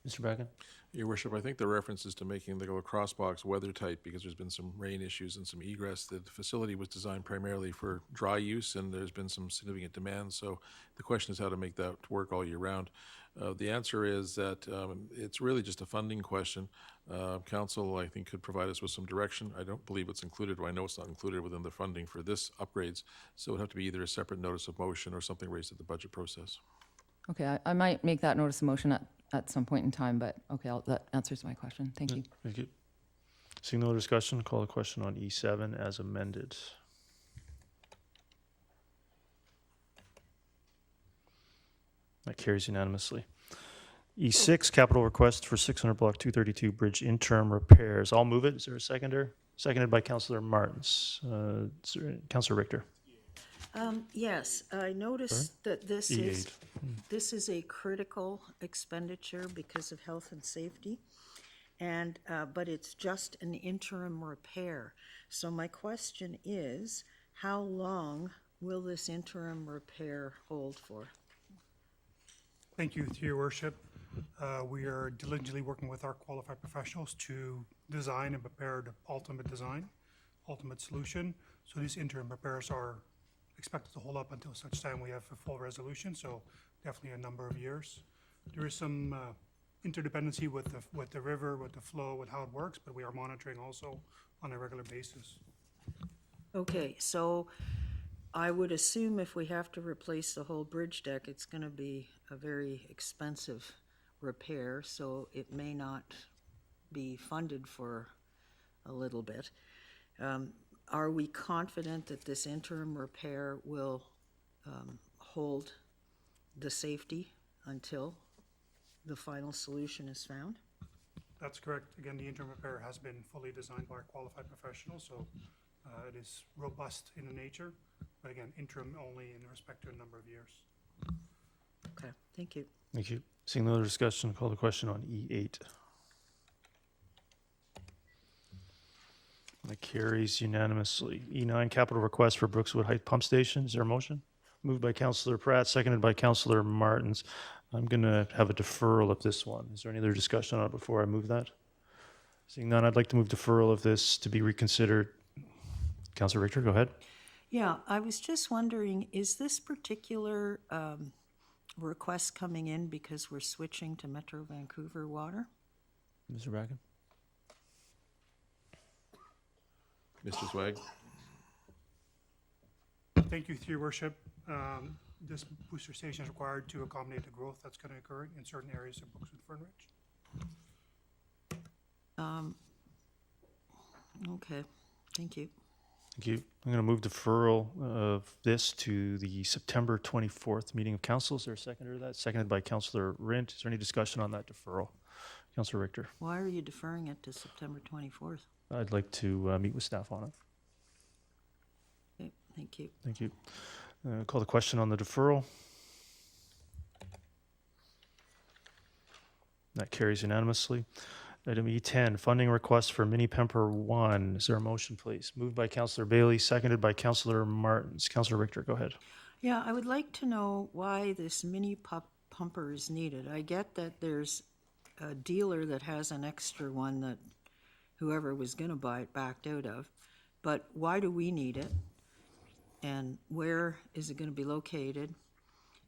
Mr. Bracken? Your Worship, I think the reference is to making the lacrosse box weather tight because there's been some rain issues and some egress. The facility was designed primarily for dry use, and there's been some significant demand. So the question is how to make that work all year round. The answer is that it's really just a funding question. Council, I think, could provide us with some direction. I don't believe it's included, or I know it's not included within the funding for this upgrades. So it would have to be either a separate notice of motion or something raised at the budget process. Okay, I might make that notice of motion at some point in time, but okay, that answers my question. Thank you. Thank you. Seeing no discussion, call the question on E7 as amended. That carries unanimously. E6, capital request for 600 Block 232 bridge interim repairs. I'll move it. Is there a seconder? Seconded by Councillor Martins. Councillor Richter. Yes, I noticed that this E8. is a critical expenditure because of health and safety, and but it's just an interim repair. So my question is, how long will this interim repair hold for? Thank you, through your worship. We are diligently working with our qualified professionals to design and prepare the ultimate design, ultimate solution. So these interim repairs are expected to hold up until such time we have a full resolution, so definitely a number of years. There is some interdependency with the river, with the flow, with how it works, but we are monitoring also on a regular basis. Okay, so I would assume if we have to replace the whole bridge deck, it's gonna be a very expensive repair, so it may not be funded for a little bit. Are we confident that this interim repair will hold the safety until the final solution is found? That's correct. Again, the interim repair has been fully designed by our qualified professionals, so it is robust in nature, but again, interim only in respect to a number of years. Okay, thank you. Thank you. Seeing no other discussion, call the question on E8. That carries unanimously. E9, capital request for Brookswood Heights Pump Station. Is there a motion? Moved by Councillor Pratt, seconded by Councillor Martins. I'm going to have a deferral of this one. Is there any other discussion on it before I move that? Seeing none, I'd like to move deferral of this to be reconsidered. Councillor Richter, go ahead. Yeah, I was just wondering, is this particular request coming in because we're switching to Metro Vancouver water? Mr. Bracken? Mr. Swag? Thank you, through your worship. This booster station is required to accommodate the growth that's going to occur in certain areas of Brookswood Fernridge. Okay, thank you. Thank you. I'm going to move deferral of this to the September 24th meeting of council. Is there a seconder to that? Seconded by Councillor Rint. Is there any discussion on that deferral? Councillor Richter. Why are you deferring it to September 24th? I'd like to meet with staff on it. Okay, thank you. Thank you. Call the question on the deferral. That carries unanimously. Item E10, funding request for Mini Pemper 1. Is there a motion, please? Moved by Councillor Bailey, seconded by Councillor Martins. Councillor Richter, go ahead. Yeah, I would like to know why this mini pumper is needed. I get that there's a dealer that has an extra one that whoever was going to buy it backed out of, but why do we need it? And where is it going to be located?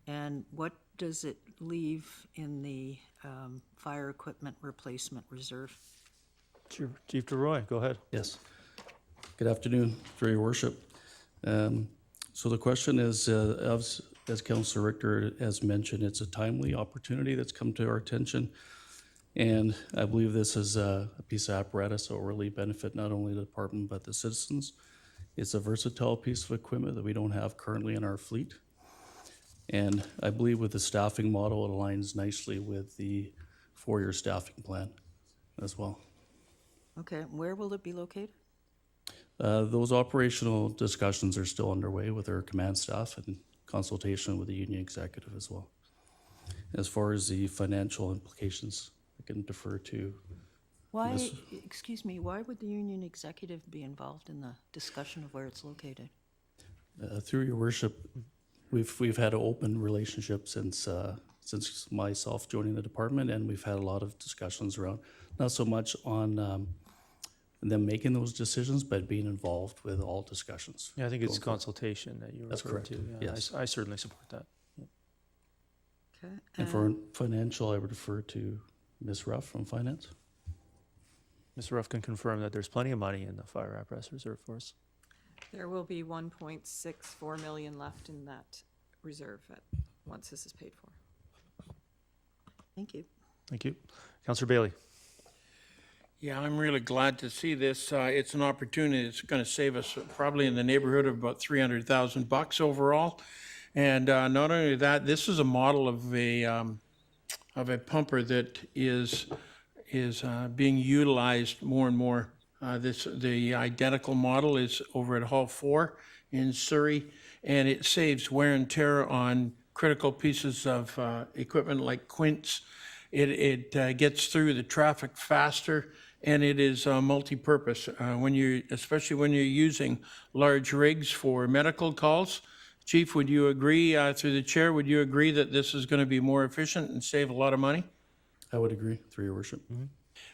And what does it leave in the fire equipment replacement reserve? Chief DeRoy, go ahead. Yes. Good afternoon, through your worship. So the question is, as Councillor Richter has mentioned, it's a timely opportunity that's come to our attention. And I believe this is a piece of apparatus that will really benefit not only the department, but the citizens. It's a versatile piece of equipment that we don't have currently in our fleet. And I believe with the staffing model, it aligns nicely with the 4-year staffing plan as well. Okay, where will it be located? Those operational discussions are still underway with our command staff and consultation with the union executive as well. As far as the financial implications, I can defer to Why, excuse me, why would the union executive be involved in the discussion of where it's located? Through your worship, we've had an open relationship since myself joining the department, and we've had a lot of discussions around, not so much on them making those decisions, but being involved with all discussions. Yeah, I think it's consultation that you That's referred correct. to. Yeah, Yes. I certainly support that. Okay. And for financial, I would refer to Ms. Ruff from Finance. Ms. Ruff can confirm that there's plenty of money in the fire apparatus reserve for us. There will be 1.64 million left in that reserve once this is paid for. Thank you. Thank you. Councillor Bailey. Yeah, I'm really glad to see this. It's an opportunity that's going to save us probably in the neighborhood of about $300,000 overall. And not only that, this is a model of a pumper that is being utilized more and more. The identical model is over at Hall 4 in Surrey, and it saves wear and tear on critical pieces of equipment like quints. It gets through the traffic faster, and it is multi-purpose. Especially when you're using large rigs for medical calls, Chief, would you agree, through the chair, would you agree that this is going to be more efficient and save a lot of money? I would agree, through your worship.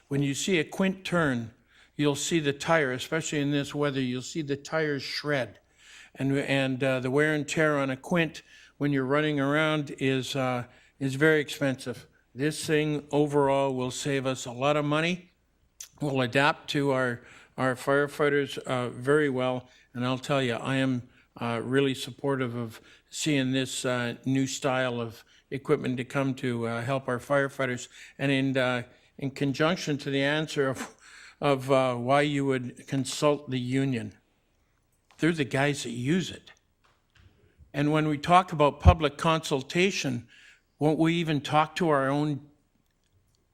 When you see a quint turn, you'll see the tire, especially in this weather, you'll see the tires shred. And the wear and tear on a quint when you're running around is very expensive. This thing overall will save us a lot of money. We'll adapt to our firefighters very well. And I'll tell you, I am really supportive of seeing this new style of equipment to come to help our firefighters. And in conjunction to the answer of why you would consult the union, they're the guys that use it. And when we talk about public consultation, won't we even talk to our own,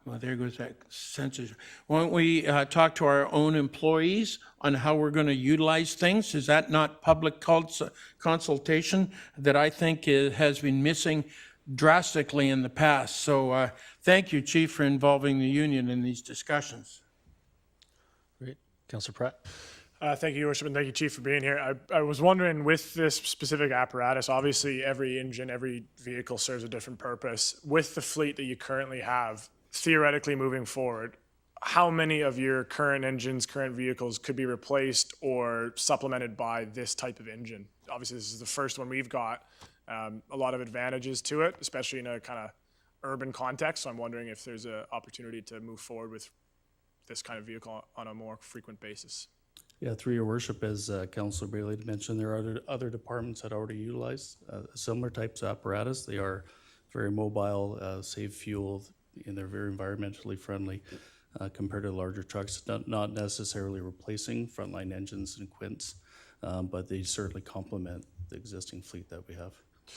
well, there goes that censorship. Won't we talk to our own employees on how we're going to utilize things? Is that not public consultation that I think has been missing drastically in the past? So thank you, Chief, for involving the union in these discussions. Great. Councillor Pratt. Thank you, Your Worship, and thank you, Chief, for being here. I was wondering, with this specific apparatus, obviously every engine, every vehicle serves a different purpose. With the fleet that you currently have, theoretically moving forward, how many of your current engines, current vehicles could be replaced or supplemented by this type of engine? Obviously, this is the first one we've got. A lot of advantages to it, especially in a kind of urban context. So I'm wondering if there's an opportunity to move forward with this kind of vehicle on a more frequent basis. Yeah, through your worship, as Councillor Bailey mentioned, there are other departments that already utilize similar types of apparatus. They are very mobile, save fuel, and they're very environmentally friendly compared to larger trucks. Not necessarily replacing frontline engines and quints, but they certainly complement the existing fleet that we have.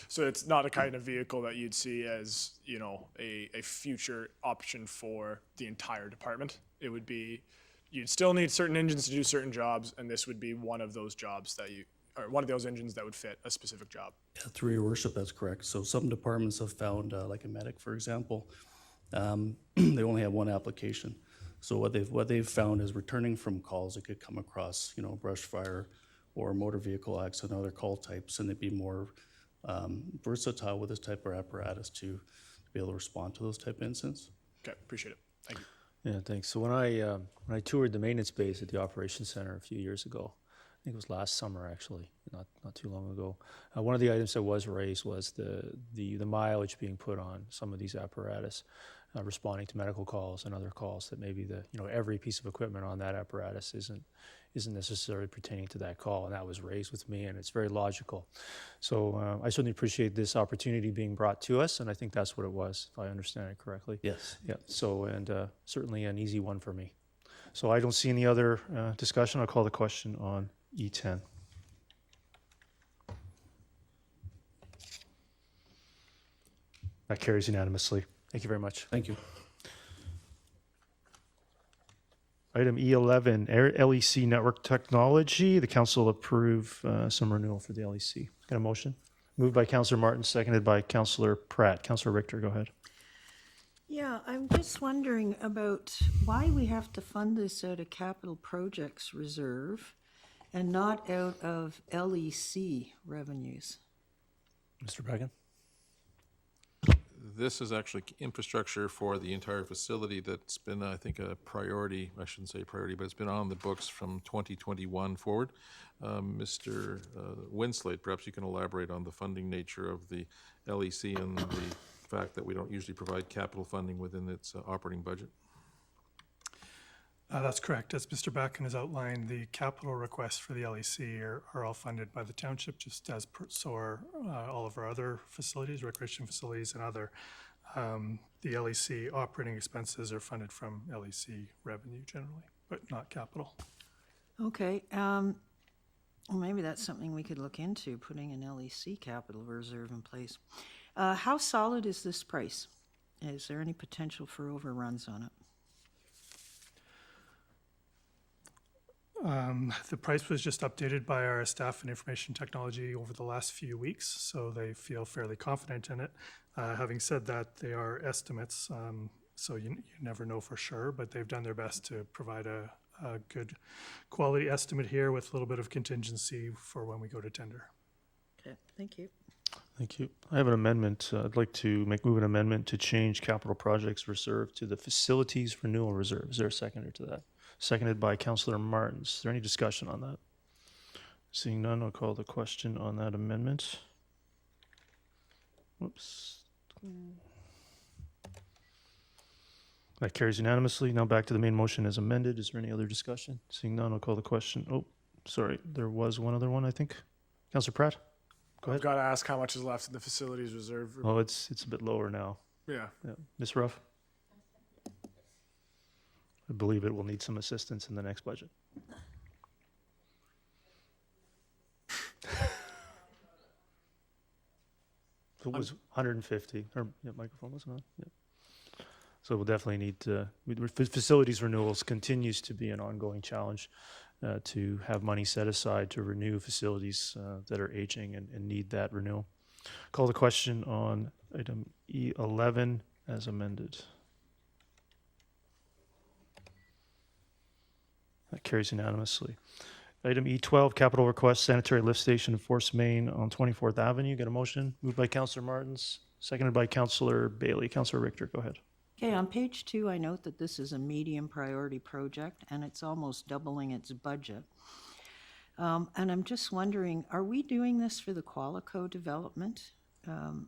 So it's not a kind of vehicle that you'd see as, you know, a future option for the entire department. It would be, you'd still need certain engines to do certain jobs, and this would be one of those jobs that or one of those engines that would fit a specific job. Yeah, through your worship, that's correct. So some departments have found, like a medic, for example, they only have one application. So what they've found is returning from calls that could come across, you know, brush fire or motor vehicle accident, other call types, and they'd be more versatile with this type of apparatus to be able to respond to those type of incidents. Okay, appreciate it. Thank you. Yeah, thanks. So when I toured the maintenance base at the operations center a few years ago, I think it was last summer actually, not too long ago. One of the items that was raised was the mileage being put on some of these apparatus, responding to medical calls and other calls that maybe every piece of equipment on that apparatus isn't necessarily pertaining to that call, and that was raised with me, and it's very logical. So I certainly appreciate this opportunity being brought to us, and I think that's what it was, if I understand it correctly. Yes. Yeah. So and certainly an easy one for me. So I don't see any other discussion. I'll call the question on E10. That carries unanimously. Thank you very much. Thank you. Item E11, LEC Network Technology. The council approve some renewal for the LEC. Got a motion? Moved by Councillor Martin, seconded by Councillor Pratt. Councillor Richter, go ahead. Yeah, I'm just wondering about why we have to fund this out of capital projects reserve and not out of LEC revenues. Mr. Bregan? This is actually infrastructure for the entire facility that's been, I think, a priority. I shouldn't say priority, but it's been on the books from 2021 forward. Mr. Winslade, perhaps you can elaborate on the funding nature of the LEC and the fact that we don't usually provide capital funding within its operating budget. That's correct. As Mr. Backen has outlined, the capital requests for the LEC are all funded by the township, just as so are all of our other facilities, recreation facilities and other. The LEC operating expenses are funded from LEC revenue generally, but not capital. Okay, well, maybe that's something we could look into, putting an LEC capital reserve in place. How solid is this price? Is there any potential for overruns on it? The price was just updated by our staff and information technology over the last few weeks, so they feel fairly confident in it. Having said that, they are estimates, so you never know for sure, but they've done their best to provide a good quality estimate here with a little bit of contingency for when we go to tender. Okay, thank you. Thank you. I have an amendment. I'd like to move an amendment to change capital projects reserve to the facilities renewal reserve. Is there a seconder to that? Seconded by Councillor Martins. Is there any discussion on that? Seeing none, I'll call the question on that amendment. Whoops. That carries unanimously. Now back to the main motion as amended. Is there any other discussion? Seeing none, I'll call the question. Oh, sorry. There was one other one, I think. Councillor Pratt? Go I've ahead. got to ask how much is left in the facilities reserve. Oh, it's a bit lower now. Yeah. Ms. Ruff? I believe it will need some assistance in the next budget. It was 150, or microphone wasn't on? Yeah. So we'll definitely need facilities renewals continues to be an ongoing challenge to have money set aside to renew facilities that are aging and need that renewal. Call the question on item E11 as amended. That carries unanimously. Item E12, capital request, sanitary lift station in Force Main on 24th Avenue. Get a motion? Moved by Councillor Martins, seconded by Councillor Bailey. Councillor Richter, go ahead. Okay, on page 2, I note that this is a medium priority project and it's almost doubling its budget. And I'm just wondering, are we doing this for the Qualico development?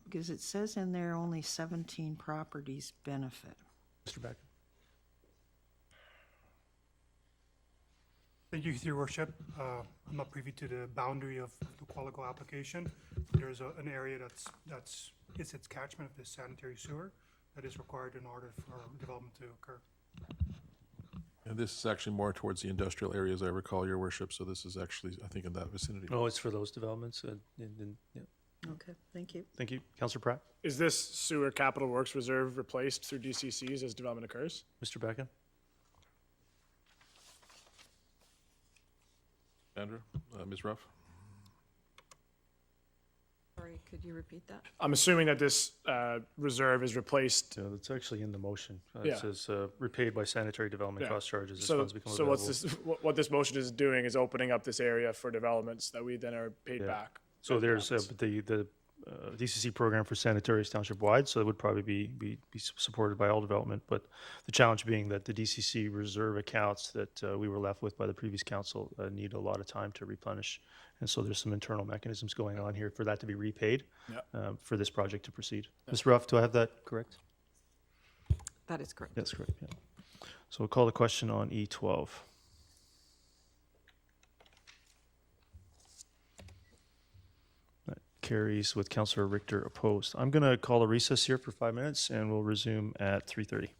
Because it says in there only 17 properties benefit. Mr. Beck. Thank you, Your Worship. I'm not privy to the boundary of the Qualico application. There's an area that's its catchment of the sanitary sewer that is required in order for development to occur. And this is actually more towards the industrial area, as I recall, Your Worship. So this is actually, I think, in that vicinity. Oh, it's for those developments? Yeah. Okay, thank you. Thank you. Councillor Pratt? Is this sewer capital works reserve replaced through DCCs as development occurs? Mr. Becken? Andrew, Ms. Ruff? Sorry, could you repeat that? I'm assuming that this reserve is replaced. Yeah, that's actually in the motion. Yeah. It says repaid by sanitary development Yeah. cost charges as So, funds become so available. what's this? What this motion is doing is opening up this area for developments that we then are paid Yeah. back. So there's the DCC program for sanitary is township-wide, so it would probably be supported by all development. But the challenge being that the DCC reserve accounts that we were left with by the previous council need a lot of time to replenish. And so there's some internal mechanisms going on here for that to be repaid for this project to proceed. Ms. Ruff, do I have that correct? That is correct. That's correct, yeah. So we'll call the question on E12. That carries with Councillor Richter opposed. I'm going to call a recess here for 5 minutes and we'll resume at 3:30.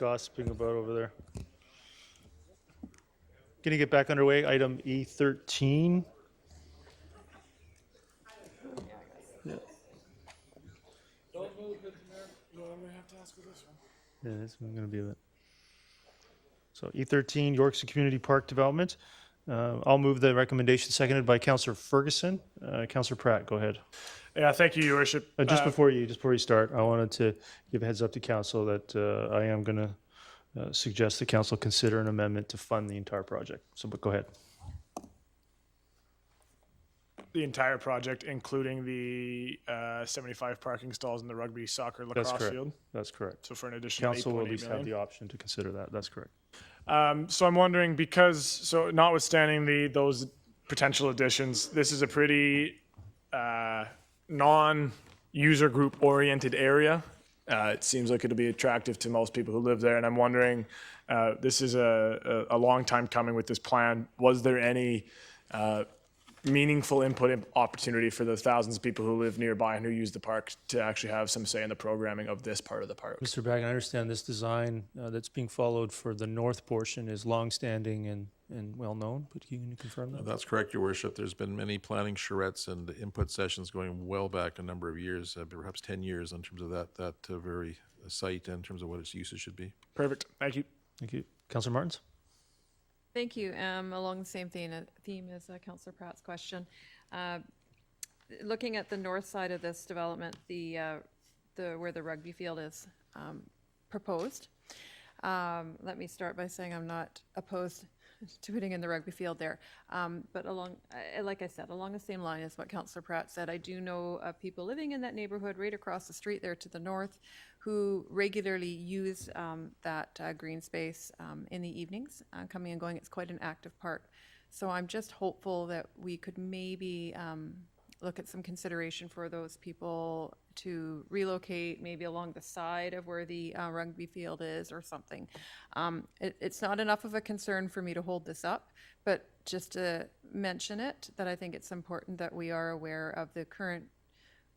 gossiping about over there. Going to get back underway. Item E13. Yeah. Don't move, Mr. Mayor. You'll only have to ask for this one. Yeah, this one's going to be it. So E13, York's Community Park Development. I'll move the recommendation, seconded by Councillor Ferguson. Councillor Pratt, go ahead. Yeah, thank you, Your Worship. Just before you start, I wanted to give a heads up to council that I am going to suggest the council consider an amendment to fund the entire project. So, but go ahead. The entire project, including the 75 parking stalls in the rugby, soccer, lacrosse That's correct. field. That's correct. So for an additional Council will at 8.8 least have million. the option to consider that. That's correct. So I'm wondering, so notwithstanding those potential additions, this is a pretty non-user group oriented area. It seems like it'll be attractive to most people who live there, and I'm wondering, this is a long time coming with this plan. Was there any meaningful input opportunity for the thousands of people who live nearby and who use the park to actually have some say in the programming of this part of the park? Mr. Bagan, I understand this design that's being followed for the north portion is long-standing and well-known, but can you confirm that? That's correct, Your Worship. There's been many planning charrettes and input sessions going well back a number of years, perhaps 10 years, in terms of that very site, in terms of what its usage should be. Perfect. Thank you. Thank you. Councillor Martins? Thank you. Along the same theme as Councillor Pratt's question. Looking at the north side of this development, where the rugby field is proposed. Let me start by saying I'm not opposed to putting in the rugby field there. But like I said, along the same line as what Councillor Pratt said, I do know of people living in that neighborhood right across the street there to the north who regularly use that green space in the evenings, coming and going. It's quite an active park. So I'm just hopeful that we could maybe look at some consideration for those people to relocate maybe along the side of where the rugby field is or something. It's not enough of a concern for me to hold this up, but just to mention it, that I think it's important that we are aware of the current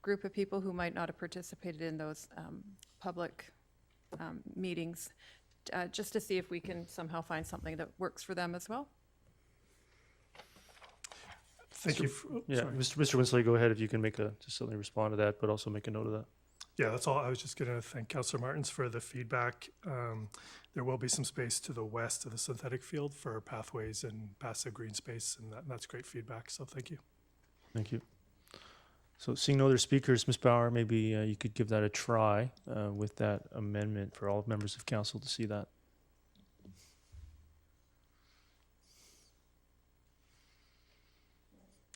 group of people who might not have participated in those public meetings, just to see if we can somehow find something that works for them as well. Thank you. Yeah, Sorry. Mr. Winsley, go ahead if you can just certainly respond to that, but also make a note of that. Yeah, that's all. I was just going to thank Councillor Martins for the feedback. There will be some space to the west of the synthetic field for pathways and passive green space, and that's great feedback, so thank you. Thank you. So seeing no other speakers, Ms. Bauer, maybe you could give that a try with that amendment for all members of council to see that.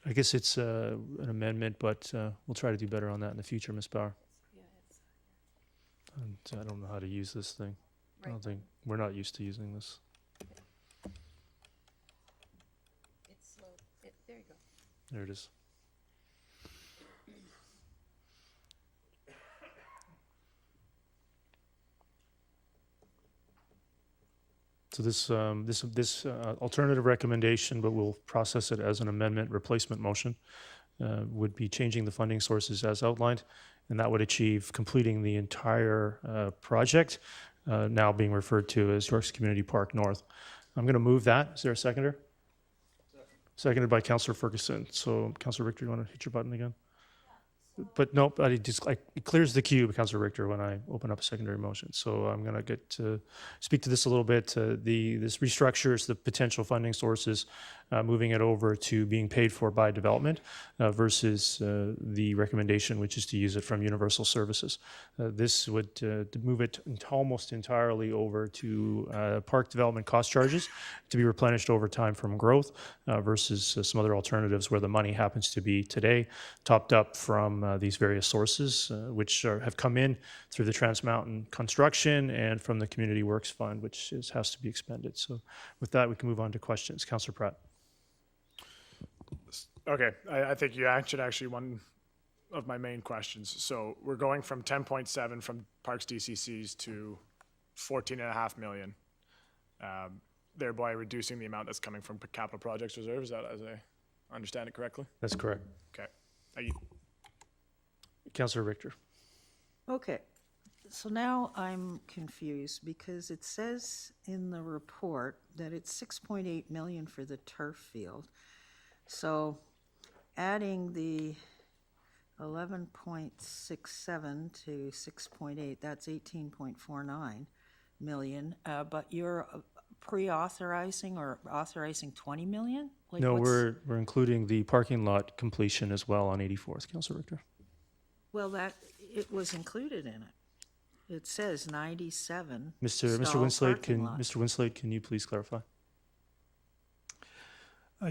I guess it's an amendment, but we'll try to do better on that in the future, Ms. Bauer. And I don't know how to use this thing. I don't think we're not used to using this. There you go. There it is. So this alternative recommendation, but we'll process it as an amendment replacement motion, would be changing the funding sources as outlined, and that would achieve completing the entire project, now being referred to as York's Community Park North. I'm going to move that. Is there a seconder? Seconded by Councillor Ferguson. So, Councillor Richter, you want to hit your button again? But no, but it clears the queue, Councillor Richter, when I open up a secondary motion. So I'm going to get to speak to this a little bit. This restructures the potential funding sources, moving it over to being paid for by development versus the recommendation, which is to use it from universal services. This would move it almost entirely over to park development cost charges to be replenished over time from growth versus some other alternatives where the money happens to be today topped up from these various sources, which have come in through the Trans Mountain construction and from the Community Works Fund, which has to be expended. So with that, we can move on to questions. Councillor Pratt. Okay, I think you answered actually one of my main questions. So we're going from 10.7 from Parks DCCs to 14.5 million, thereby reducing the amount that's coming from capital projects reserve. Is that, as I understand it correctly? That's correct. Okay, thank you. Councillor Richter. Okay, So now I'm confused because it says in the report that it's 6.8 million for the turf field. So adding the 11.67 to 6.8, that's 18.49 million. But you're pre-authorizing or authorizing 20 million? Like No, what's- we're including the parking lot completion as well on 84th, Councilor Richter. Well, it was included in it. It says 97 Mr. stall Winslade, parking lots. Mr. Winslade, can you please clarify?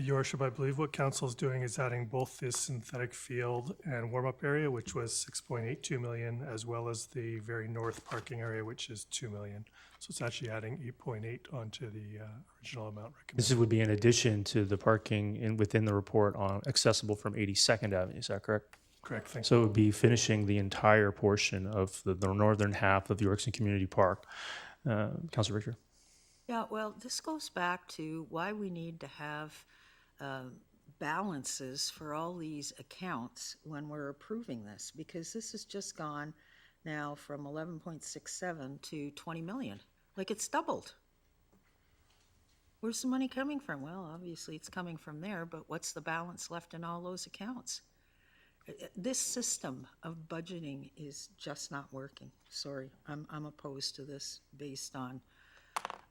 Your Worship, I believe what council's doing is adding both this synthetic field and warm-up area, which was 6.82 million, as well as the very north parking area, which is 2 million. So it's actually adding 8.8 onto the original amount recommended. This would be in addition to the parking within the report on accessible from 82nd Avenue, is that correct? Correct, thank you. So it would be finishing the entire portion of the northern half of the Yorkson Community Park. Councilor Richter. Yeah, well, this goes back to why we need to have balances for all these accounts when we're approving this, because this has just gone now from 11.67 to 20 million. Like, it's doubled. Where's the money coming from? Well, obviously it's coming from there, but what's the balance left in all those accounts? This system of budgeting is just not working. Sorry, I'm opposed to this based on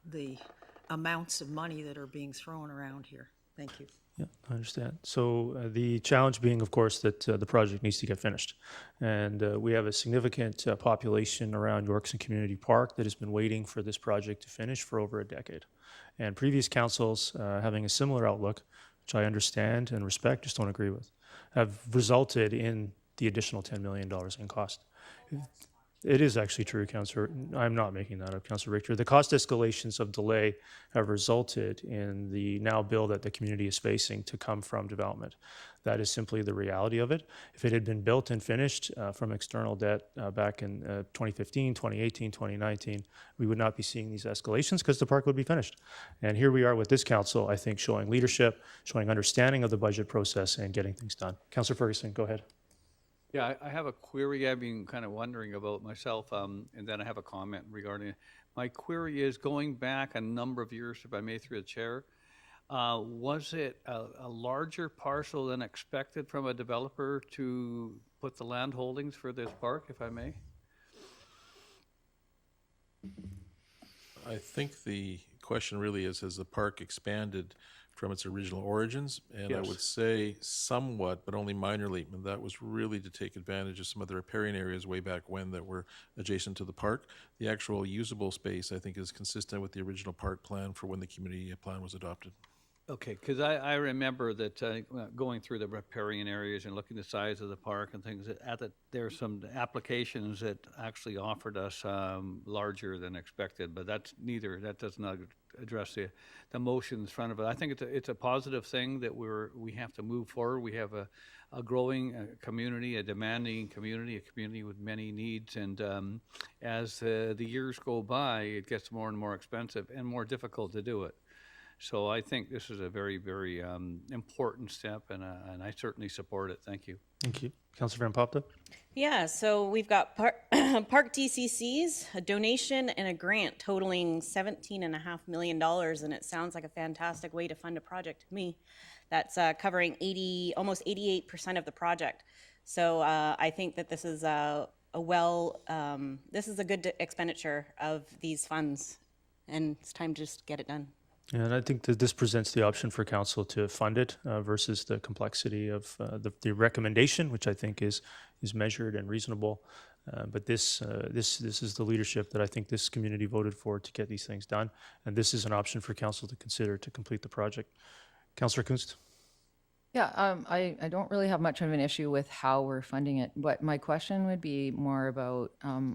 the amounts of money that are being thrown around here. Thank you. Yeah, I understand. So the challenge being, of course, that the project needs to get finished. And we have a significant population around Yorkson Community Park that has been waiting for this project to finish for over a decade. And previous councils having a similar outlook, which I understand and respect, just don't agree with, have resulted in the additional $10 million in cost. It is actually true, Councillor. I'm not making that up, Councillor Richter. The cost escalations of delay have resulted in the now bill that the community is facing to come from development. That is simply the reality of it. If it had been built and finished from external debt back in 2015, 2018, 2019, we would not be seeing these escalations because the park would be finished. And here we are with this council, I think, showing leadership, showing understanding of the budget process and getting things done. Councillor Ferguson, go ahead. Yeah, I have a query I've been kind of wondering about myself, and then I have a comment regarding it. My query is going back a number of years, if I may, through the chair. Was it a larger parcel than expected from a developer to put the land holdings for this park, if I may? I think the question really is, has the park expanded from its original origins? And I Yes. would say somewhat, but only minorly. And that was really to take advantage of some of the riparian areas way back when that were adjacent to the park. The actual usable space, I think, is consistent with the original park plan for when the community plan was adopted. Okay, because I remember that going through the riparian areas and looking at the size of the park and things, there are some applications that actually offered us larger than expected, but that does not address the motion in front of it. I think it's a positive thing that we have to move forward. We have a growing community, a demanding community, a community with many needs, and as the years go by, it gets more and more expensive and more difficult to do it. So I think this is a very, very important step, and I certainly support it. Thank you. Thank you. Councillor Van Popta? Yeah, so we've got park DCCs, a donation, and a grant totaling $17.5 million, and it sounds like a fantastic way to fund a project to me. That's covering almost 88% of the project. So I think that this is this is a good expenditure of these funds, and it's time to just get it done. And I think that this presents the option for council to fund it versus the complexity of the recommendation, which I think is measured and reasonable. But this is the leadership that I think this community voted for to get these things done. And this is an option for council to consider to complete the project. Councillor Kunst? Yeah, I don't really have much of an issue with how we're funding it, but my question would be more about,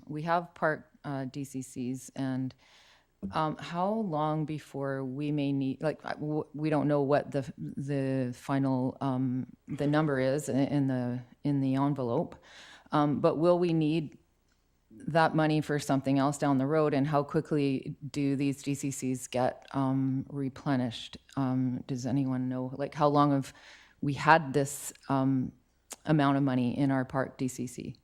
we have park DCCs, and how long before we may need, we don't know what the final the number is in the envelope, but will we need that money for something else down the road, and how quickly do these DCCs get replenished? Does anyone know, how long have we had this amount of money in our park DCC?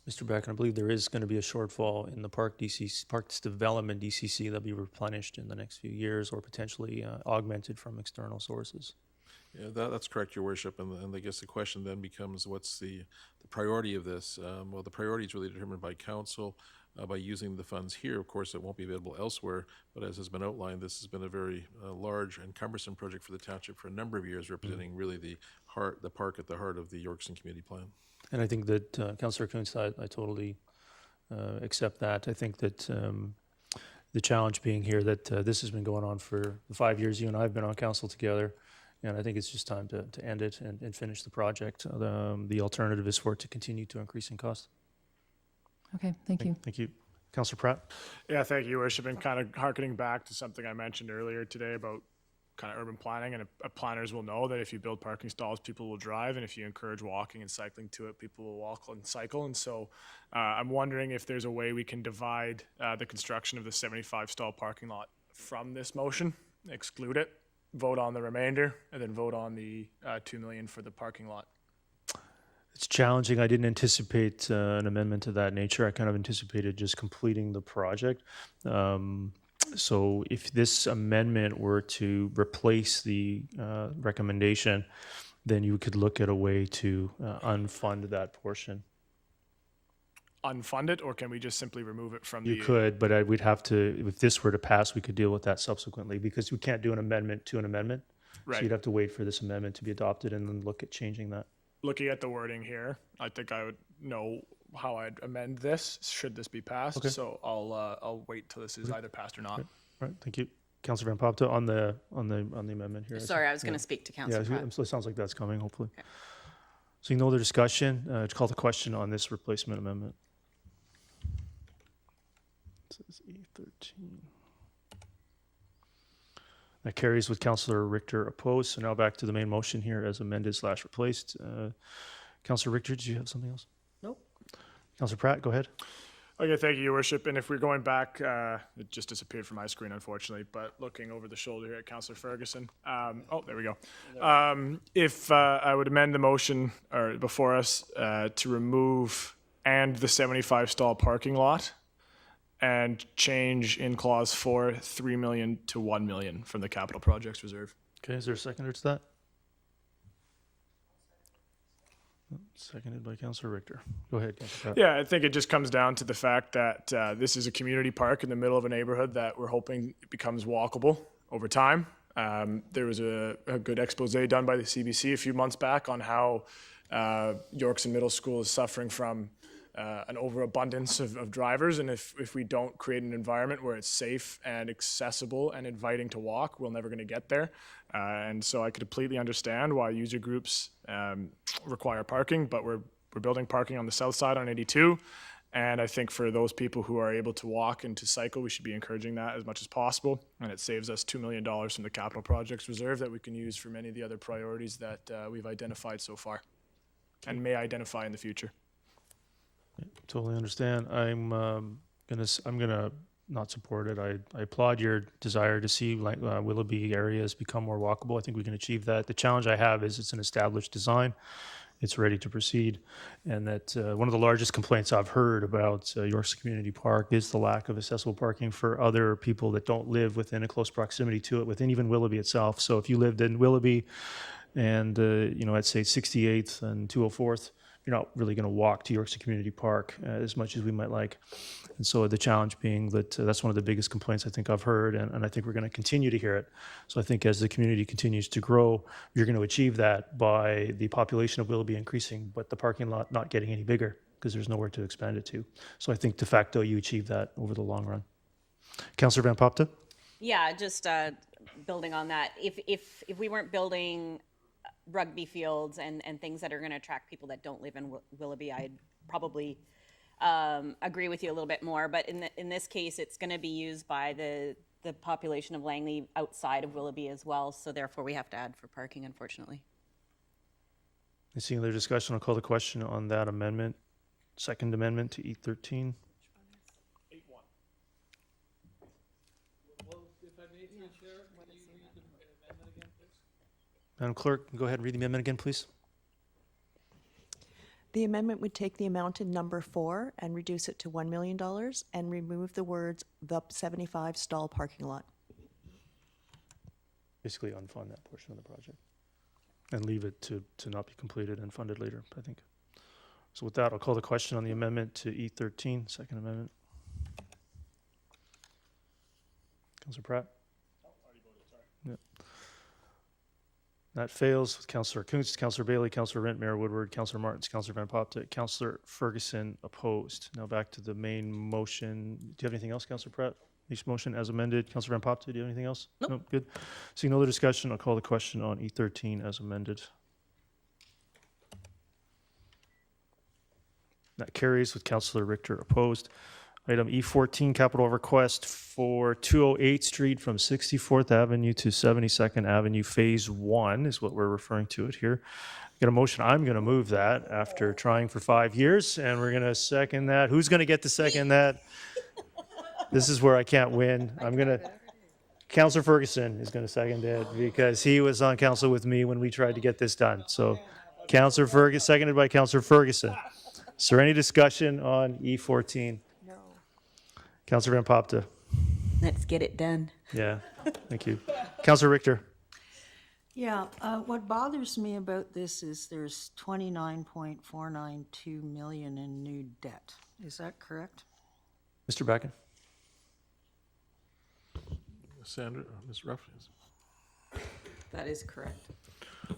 Mr. Bracken, I believe there is going to be a shortfall in the parks development DCC that'll be replenished in the next few years or potentially augmented from external sources. Yeah, that's correct, Your Worship. And I guess the question then becomes, what's the priority of this? Well, the priority is really determined by council by using the funds here. Of course, it won't be available elsewhere, but as has been outlined, this has been a very large and cumbersome project for the township for a number of years, representing really the park at the heart of the Yorkson Community Plan. And I think that, Councillor Kuntz, I totally accept that. I think that the challenge being here that this has been going on for the 5 years you and I have been on council together, and I think it's just time to end it and finish the project. The alternative is for it to continue to increase in cost. Okay, thank you. Thank you. Councillor Pratt? Yeah, thank you, Your Worship. And kind of harkening back to something I mentioned earlier today about kind of urban planning, and planners will know that if you build parking stalls, people will drive, and if you encourage walking and cycling to it, people will walk and cycle. And so I'm wondering if there's a way we can divide the construction of the 75 stall parking lot from this motion, exclude it, vote on the remainder, and then vote on the $2 million for the parking lot. It's challenging. I didn't anticipate an amendment of that nature. I kind of anticipated just completing the project. So if this amendment were to replace the recommendation, then you could look at a way to unfund that portion. Unfund it, or can we just simply remove it from the... You could, but we'd have to, if this were to pass, we could deal with that subsequently, because we can't do an amendment to an amendment. Right. So you'd have to wait for this amendment to be adopted and then look at changing that. Looking at the wording here, I think I would know how I'd amend this should this be passed. Okay. So I'll wait till this is either passed or not. All right, thank you. Councillor Van Popta on the amendment here. Sorry, I was going to speak to Councillor Pratt. So it sounds like that's coming, hopefully. Okay. Seeing no other discussion, to call the question on this replacement amendment. It says E13. That carries with Councillor Richter opposed. So now back to the main motion here as amended / replaced. Councillor Richter, did you have something else? Nope. Councillor Pratt, go ahead. Okay, thank you, Your Worship. And if we're going back, it just disappeared from my screen, unfortunately, but looking over the shoulder here at Councillor Ferguson. Oh, there we go. If I would amend the motion or before us to remove "and the 75 stall parking lot" and change in clause 4, $3 million to $1 million from the capital projects reserve. Okay, is there a seconder to that? Seconded by Councillor Richter. Go ahead, Councillor Pratt. Yeah, I think it just comes down to the fact that this is a community park in the middle of a neighborhood that we're hoping becomes walkable over time. There was a good expose done by the CBC a few months back on how Yorkson Middle School is suffering from an overabundance of drivers, and if we don't create an environment where it's safe and accessible and inviting to walk, we're never going to get there. And so I could completely understand why user groups require parking, but we're building parking on the south side on 82, and I think for those people who are able to walk and to cycle, we should be encouraging that as much as possible, and it saves us $2 million from the capital projects reserve that we can use for many of the other priorities that we've identified so far and may identify in the future. Totally understand. I'm gonna not support it. I applaud your desire to see Willoughby areas become more walkable. I think we can achieve that. The challenge I have is it's an established design. It's ready to proceed, and that one of the largest complaints I've heard about Yorkson Community Park is the lack of accessible parking for other people that don't live within a close proximity to it, within even Willoughby itself. So if you lived in Willoughby and I'd say 68th and 204th, you're not really going to walk to Yorkson Community Park as much as we might like. And so the challenge being that that's one of the biggest complaints I think I've heard, and I think we're going to continue to hear it. So I think as the community continues to grow, you're going to achieve that by the population of Willoughby increasing, but the parking lot not getting any bigger because there's nowhere to expand it to. So I think de facto you achieve that over the long run. Councillor Van Popta? Yeah, just building on that. If we weren't building rugby fields and things that are going to attract people that don't live in Willoughby, I'd probably agree with you a little bit more. But in this case, it's going to be used by the population of Langley outside of Willoughby as well. So therefore, we have to add for parking, unfortunately. I see other discussion. I'll call the question on that amendment, second amendment to E13. Madam Clerk, go ahead and read the amendment again, please. The amendment would take the amount in number 4 and reduce it to $1 million and remove the words "the 75 stall parking lot." Basically unfund that portion of the project and leave it to not be completed and funded later, I think. So with that, I'll call the question on the amendment to E13, second amendment. Councillor Pratt? Yeah. That fails with Councillor Kuntz, Councillor Bailey, Councillor Rent, Mayor Woodward, Councillor Martins, Councillor Van Popte, Councillor Ferguson opposed. Now back to the main motion. Do you have anything else, Councillor Pratt? Each motion as amended. Councillor Van Popte, do you have anything else? Nope. No, good. Seeing no other discussion, I'll call the question on E13 as amended. That carries with Councillor Richter opposed. Item E14, capital request for 208th Street from 64th Avenue to 72nd Avenue, Phase 1 is what we're referring to it here. Got a motion. I'm going to move that after trying for 5 years, and we're going to second that. Who's going to get to second that? This is where I can't win. I'm going to... Councillor Ferguson is going to second it because he was on council with me when we tried to get this done. So Councillor Ferguson, seconded by Councillor Ferguson. Is there any discussion on E14? No. Councillor Van Popte. Let's get it done. Yeah, thank you. Councillor Richter. Yeah, what bothers me about this is there's 29.492 million in new debt. Is that correct? Mr. Backen. Sandra, Ms. Ruff. That is correct.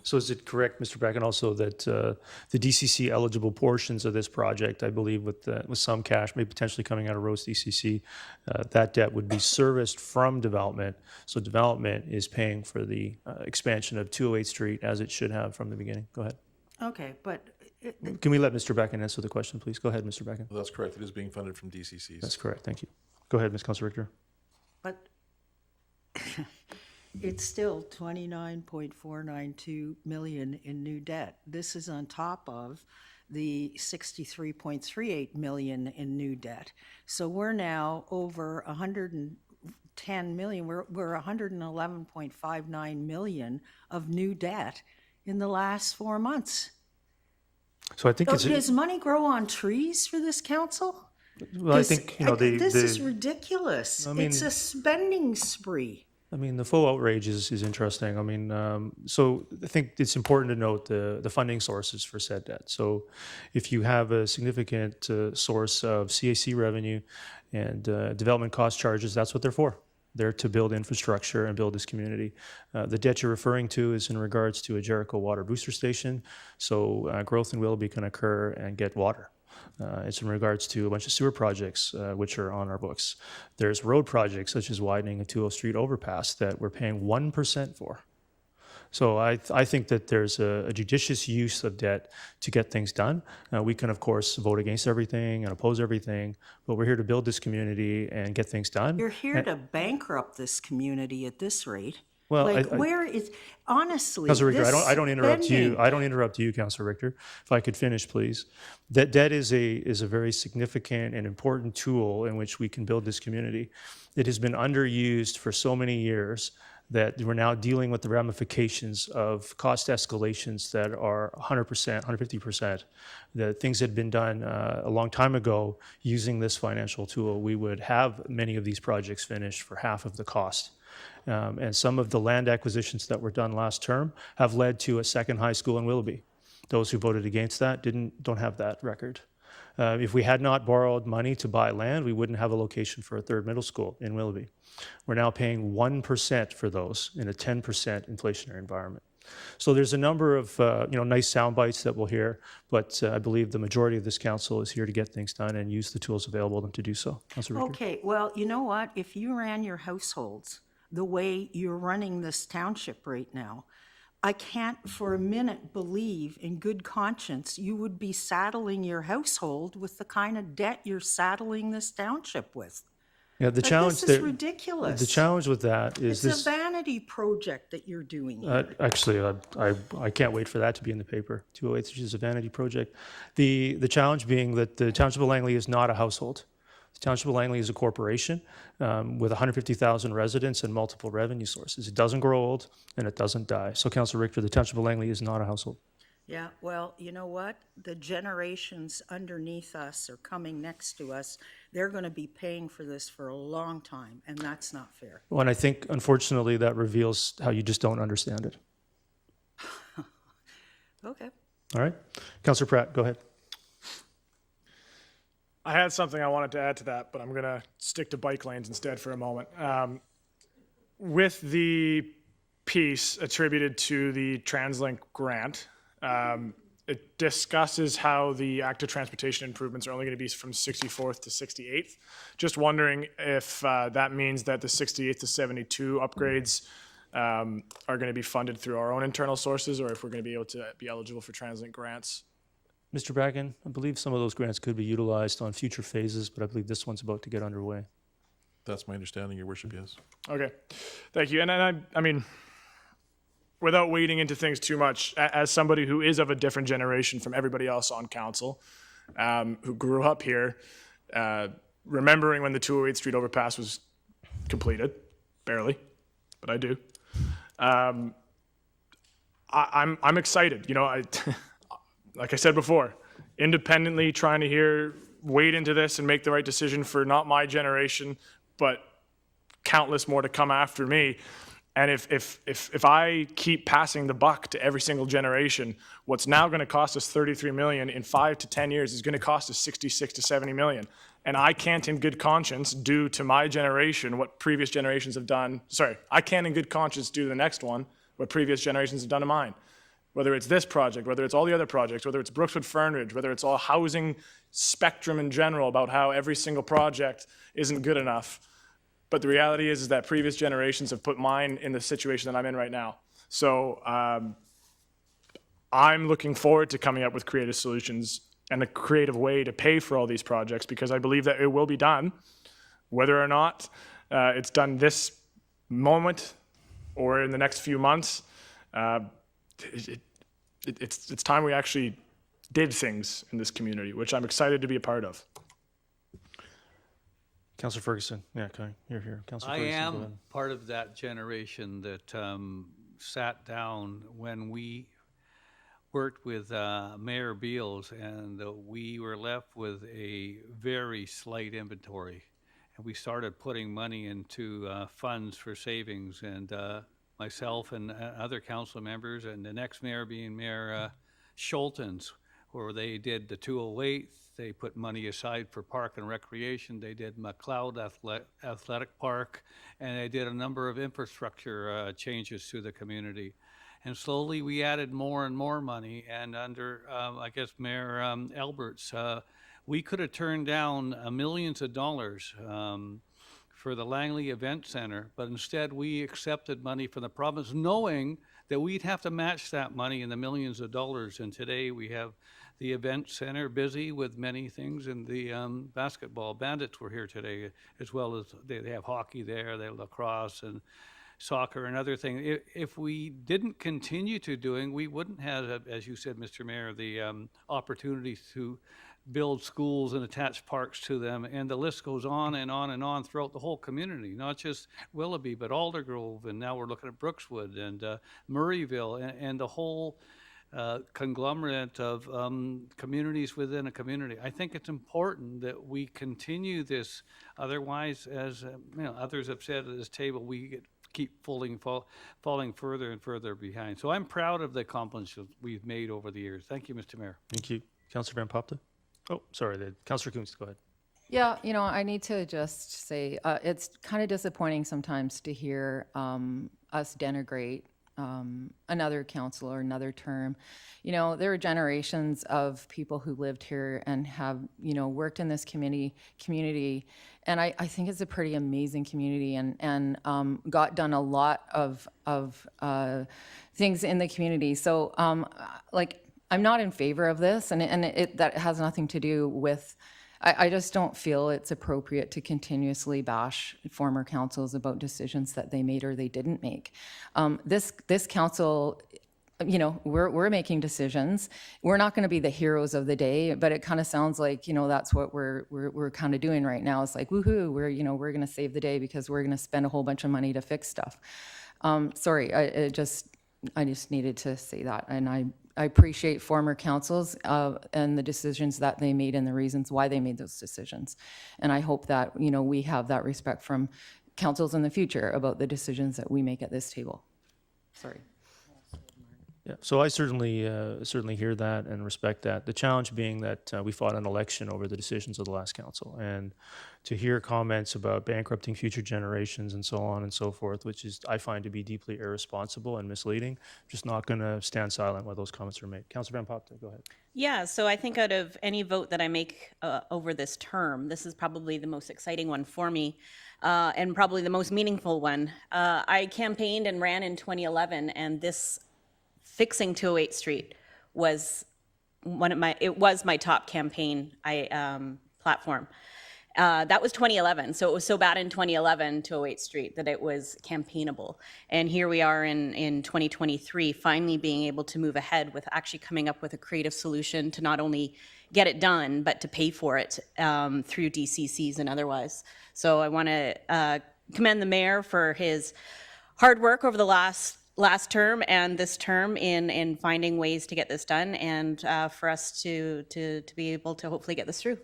So is it correct, Mr. Backen, also that the DCC eligible portions of this project, I believe with some cash, maybe potentially coming out of Rose DCC, that debt would be serviced from development. So development is paying for the expansion of 208th Street as it should have from the beginning. Go ahead. Okay, but... Can we let Mr. Backen answer the question, please? Go ahead, Mr. Backen. That's correct. It is being funded from DCCs. That's correct. Thank you. Go ahead, Ms. Councillor Richter. But it's still 29.492 million in new debt. This is on top of the 63.38 million in new debt. So we're now over 110 million. We're 111.59 million of new debt in the last 4 months. So I think it's... Does money grow on trees for this council? Well, I think, this is ridiculous. I mean, it's a spending spree. I mean, the full outrage is interesting. I mean, so I think it's important to note the funding sources for said debt. So if you have a significant source of CAC revenue and development cost charges, that's what they're for. They're to build infrastructure and build this community. The debt you're referring to is in regards to a Jericho water booster station. So growth in Willoughby can occur and get water. It's in regards to a bunch of sewer projects which are on our books. There's road projects such as widening a 208 Street overpass that we're paying 1% for. So I think that there's a judicious use of debt to get things done. We can, of course, vote against everything and oppose everything, but we're here to build this community and get things done. You're here to bankrupt this community at this rate. Well, where is honestly? Councillor Richter, this I don't interrupt you. spending- I don't interrupt you, Councillor Richter. If I could finish, please. That debt is a very significant and important tool in which we can build this community. It has been underused for so many years that we're now dealing with the ramifications of cost escalations that are 100%, 150%. The things that had been done a long time ago using this financial tool, we would have many of these projects finished for half of the cost. And some of the land acquisitions that were done last term have led to a second high school in Willoughby. Those who voted against that don't have that record. If we had not borrowed money to buy land, we wouldn't have a location for a third middle school in Willoughby. We're now paying 1% for those in a 10% inflationary environment. So there's a number of nice sound bites that we'll hear, but I believe the majority of this council is here to get things done and use the tools available to them to do so. Councillor Richter. Okay, well, you know what? If you ran your households the way you're running this township right now, I can't for a minute believe in good conscience you would be saddling your household with the kind of debt you're saddling this township with. Yeah, the challenge this is ridiculous. The challenge with that is it's a vanity project that you're doing here. Actually, I can't wait for that to be in the paper. 208 is a vanity project. The challenge being that the Township of Langley is not a household. The Township of Langley is a corporation with 150,000 residents and multiple revenue sources. It doesn't grow old and it doesn't die. So, Councillor Richter, the Township of Langley is not a household. Yeah, well, you know what? The generations underneath us or coming next to us, they're going to be paying for this for a long time, and that's not fair. Well, and I think, unfortunately, that reveals how you just don't understand it. Okay. All right? Councillor Pratt, go ahead. I had something I wanted to add to that, but I'm going to stick to bike lanes instead for a moment. With the piece attributed to the TransLink grant, it discusses how the active transportation improvements are only going to be from 64th to 68th. Just wondering if that means that the 68th to 72 upgrades are going to be funded through our own internal sources, or if we're going to be able to be eligible for TransLink grants. Mr. Bracken, I believe some of those grants could be utilized on future phases, but I believe this one's about to get underway. That's my understanding, Your Worship, yes. Okay, thank you. And I mean, without wading into things too much, as somebody who is of a different generation from everybody else on council, who grew up here, remembering when the 208th Street overpass was completed, barely, but I do. I'm excited. You know, like I said before, independently trying to wade into this and make the right decision for not my generation, but countless more to come after me. And if I keep passing the buck to every single generation, what's now going to cost us $33 million in 5 to 10 years is going to cost us $66 to $70 million. And I can't in good conscience do to my generation what previous generations have done. Sorry, I can't in good conscience do to the next one what previous generations have done to mine. Whether it's this project, whether it's all the other projects, whether it's Brookswood Fernridge, whether it's all housing spectrum in general about how every single project isn't good enough. But the reality is that previous generations have put mine in the situation that I'm in right now. So I'm looking forward to coming up with creative solutions and a creative way to pay for all these projects, because I believe that it will be done. Whether or not it's done this moment or in the next few months, it's time we actually did things in this community, which I'm excited to be a part of. Councillor Ferguson, yeah, okay, you're here. Councillor I Ferguson, go am ahead. part of that generation that sat down when we worked with Mayor Beals, and we were left with a very slight inventory. And we started putting money into funds for savings, and myself and other council members, and the next mayor being Mayor Schultens, where they did the 208th, they put money aside for park and recreation, they did McLeod Athletic Park, and they did a number of infrastructure changes to the community. And slowly we added more and more money, and under, I guess, Mayor Alberts, we could have turned down millions of dollars for the Langley Event Center, but instead we accepted money from the province, knowing that we'd have to match that money in the millions of dollars. And today we have the event center busy with many things, and the basketball bandits were here today, as well as they have hockey there, they have lacrosse and soccer and other things. If we didn't continue to doing, we wouldn't have, as you said, Mr. Mayor, the opportunities to build schools and attach parks to them, and the list goes on and on and on throughout the whole community, not just Willoughby, but Aldergrove, and now we're looking at Brookswood and Murrayville, and the whole conglomerate of communities within a community. I think it's important that we continue this. Otherwise, as others have said at this table, we keep falling further and further behind. So I'm proud of the accomplishments we've made over the years. Thank you, Mr. Mayor. Thank you. Councillor Van Popta? Oh, sorry, Councillor Coons, go ahead. Yeah, I need to just say it's kind of disappointing sometimes to hear us denigrate another council or another term. There are generations of people who lived here and have, worked in this community, and I think it's a pretty amazing community, and got done a lot of things in the community. So, I'm not in favor of this, and that has nothing to do with. I just don't feel it's appropriate to continuously bash former councils about decisions that they made or they didn't make. This council, we're making decisions. We're not going to be the heroes of the day, but it kind of sounds like that's what we're kind of doing right now. It's like, woohoo, we're going to save the day because we're going to spend a whole bunch of money to fix stuff. Sorry, I just needed to say that, and I appreciate former councils and the decisions that they made and the reasons why they made those decisions. And I hope that, you know, we have that respect from councils in the future about the decisions that we make at this table. Sorry. Yeah, so I certainly hear that and respect that. The challenge being that we fought an election over the decisions of the last council, and to hear comments about bankrupting future generations and so on and so forth, which is I find to be deeply irresponsible and misleading. Just not going to stand silent while those comments are made. Councillor Van Popte, go ahead. Yeah, so I think out of any vote that I make over this term, this is probably the most exciting one for me, and probably the most meaningful one. I campaigned and ran in 2011, and this fixing 208 Street was my top campaign platform. That was 2011, so it was so bad in 2011, 208 Street, that it was campaignable. And here we are in 2023, finally being able to move ahead with actually coming up with a creative solution to not only get it done, but to pay for it through DCCs and otherwise. So I want to commend the mayor for his hard work over the last term and this term in finding ways to get this done, and for us to be able to hopefully get this through.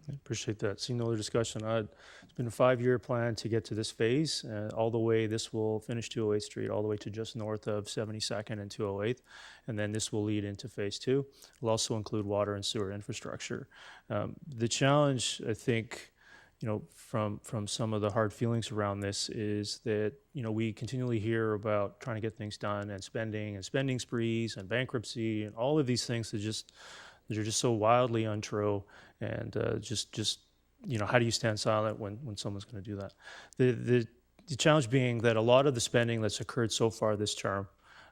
I appreciate that. Seeing no other discussion, it's been a 5-year plan to get to this phase. All the way, this will finish 208th Street, all the way to just north of 72nd and 208th, and then this will lead into phase 2. It'll also include water and sewer infrastructure. The challenge, I think, you know, from some of the hard feelings around this is that, you know, we continually hear about trying to get things done and spending sprees and bankruptcy and all of these things that are just so wildly untrue, and just you know, how do you stand silent when someone's going to do that? The challenge being that a lot of the spending that's occurred so far this term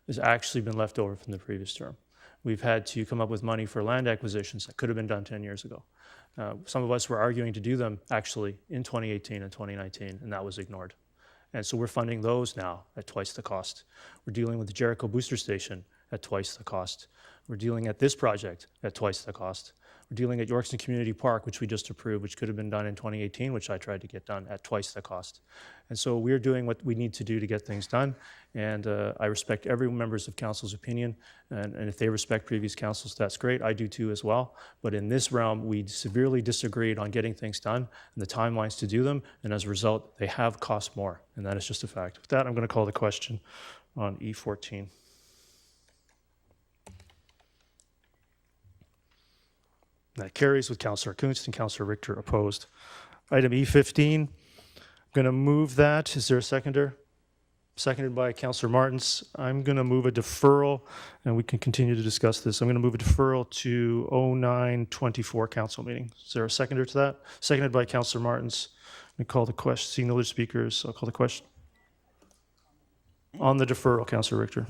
has actually been left over from the previous term. We've had to come up with money for land acquisitions that could have been done 10 years ago. Some of us were arguing to do them actually in 2018 and 2019, and that was ignored. And so we're funding those now at twice the cost. We're dealing with the Jericho Booster Station at twice the cost. We're dealing at this project at twice the cost. We're dealing at Yorkson Community Park, which we just approved, which could have been done in 2018, which I tried to get done at twice the cost. And so we're doing what we need to do to get things done. And I respect every members of council's opinion. And if they respect previous councils, that's great. I do too as well. But in this realm, we severely disagreed on getting things done and the timelines to do them. And as a result, they have cost more. And that is just a fact. With that, I'm going to call the question on E14. That carries with Councillor Kunst and Councillor Richter opposed. Item E15, I'm going to move that. Is there a seconder? Seconded by Councillor Martins. I'm going to move a deferral, and we can continue to discuss this. I'm going to move a deferral to 0924 council meeting. Is there a seconder to that? Seconded by Councillor Martins. We call the question. Seeing no other speakers, I'll call the question. On the deferral, Councillor Richter.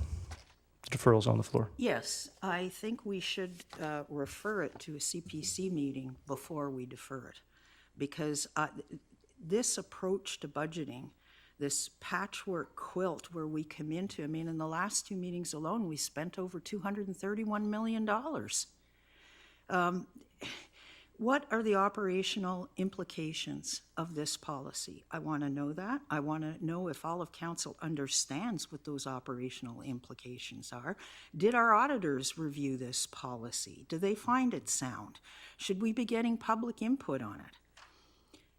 The deferral's on the floor. Yes, I think we should refer it to a CPC meeting before we defer it, because this approach to budgeting, this patchwork quilt where we come into, I mean, in the last 2 meetings alone, we spent over $231 million. What are the operational implications of this policy? I want to know that. I want to know if all of council understands what those operational implications are. Did our auditors review this policy? Do they find it sound? Should we be getting public input on it?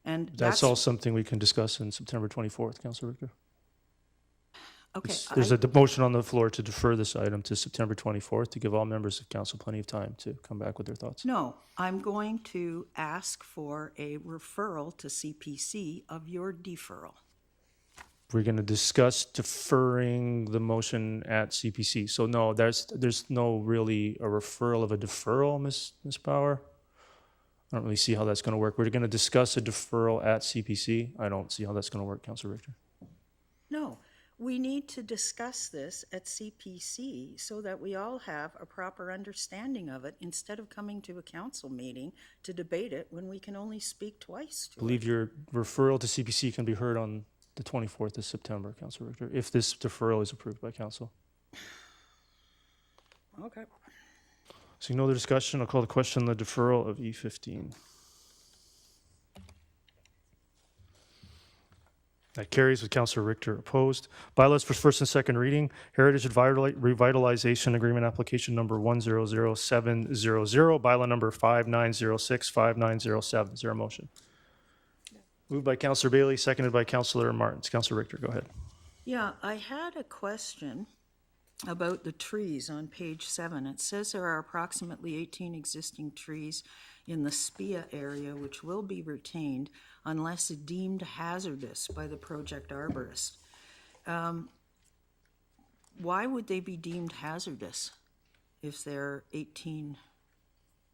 And That's all something we can discuss in September 24th, Councillor Richter. Okay. There's a motion on the floor to defer this item to September 24th to give all members of council plenty of time to come back with their thoughts. No, I'm going to ask for a referral to CPC of your deferral. We're going to discuss deferring the motion at CPC. So no, there's no really a referral of a deferral, Ms. Power. I don't really see how that's going to work. We're going to discuss a deferral at CPC. I don't see how that's going to work, Councillor Richter. No. We need to discuss this at CPC so that we all have a proper understanding of it instead of coming to a council meeting to debate it when we can only speak twice to I believe your referral to CPC can be heard on the 24th of September, Councillor Richter, if this deferral is approved by council. Okay. Seeing no other discussion, I'll call the question on the deferral of E15. That carries with Councillor Richter opposed. Bylaws for first and second reading. Heritage Revitalization Agreement Application number 100700. Bylaw number 59065907. Is there a motion? Moved by Councillor Bailey, seconded by Councillor Martins. Councillor Richter, go ahead. Yeah, I had a question about the trees on page 7. It says there are approximately 18 existing trees in the SPIA area which will be retained unless deemed hazardous by the project arborist. Why would they be deemed hazardous if there are 18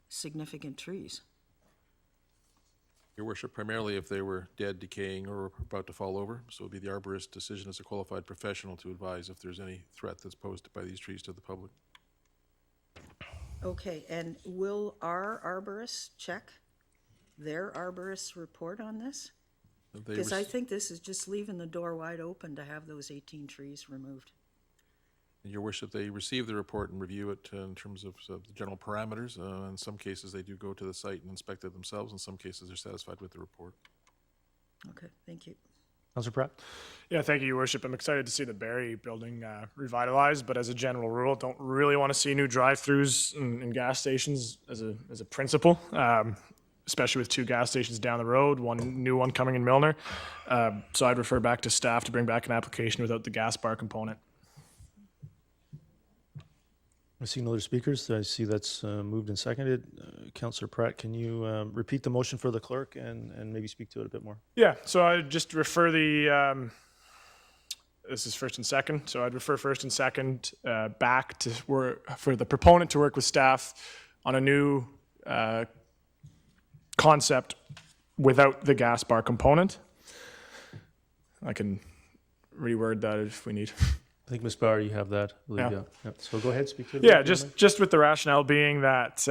significant trees? Your worship, primarily if they were dead, decaying, or about to fall over. So it would be the arborist's decision as a qualified professional to advise if there's any threat that's posed by these trees to the public. Okay, and will our arborists check their arborist's report on this? Because I think this is just leaving the door wide open to have those 18 trees removed. Your worship, they receive the report and review it in terms of the general parameters. In some cases, they do go to the site and inspect it themselves. In some cases, they're satisfied with the report. Okay, thank you. Councillor Pratt? Yeah, thank you, Your Worship. I'm excited to see the Barrie building revitalized, but as a general rule, don't really want to see new drive-throughs in gas stations as a principle, especially with 2 gas stations down the road, one new one coming in Milner. So I'd refer back to staff to bring back an application without the gas bar component. I see no other speakers. I see that's moved and seconded. Councillor Pratt, can you repeat the motion for the clerk and maybe speak to it a bit more? Yeah, so I just refer this is first and second, so I'd refer first and second back to for the proponent to work with staff on a new concept without the gas bar component. I can reword that if we need. I think, Ms. Bauer, you have that. I believe, Yeah. Yeah. So go ahead, speak to it. Yeah, just with the rationale being that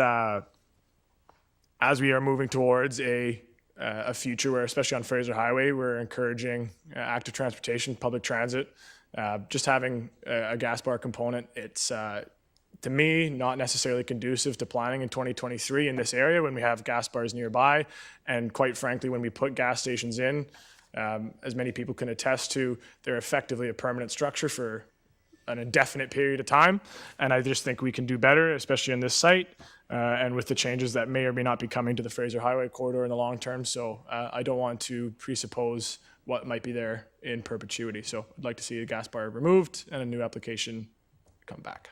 as we are moving towards a future where, especially on Fraser Highway, we're encouraging active transportation, public transit, just having a gas bar component, it's, to me, not necessarily conducive to planning in 2023 in this area when we have gas bars nearby. And quite frankly, when we put gas stations in, as many people can attest to, they're effectively a permanent structure for an indefinite period of time. And I just think we can do better, especially in this site, and with the changes that may or may not be coming to the Fraser Highway corridor in the long term. So I don't want to presuppose what might be there in perpetuity. So I'd like to see a gas bar removed and a new application come back.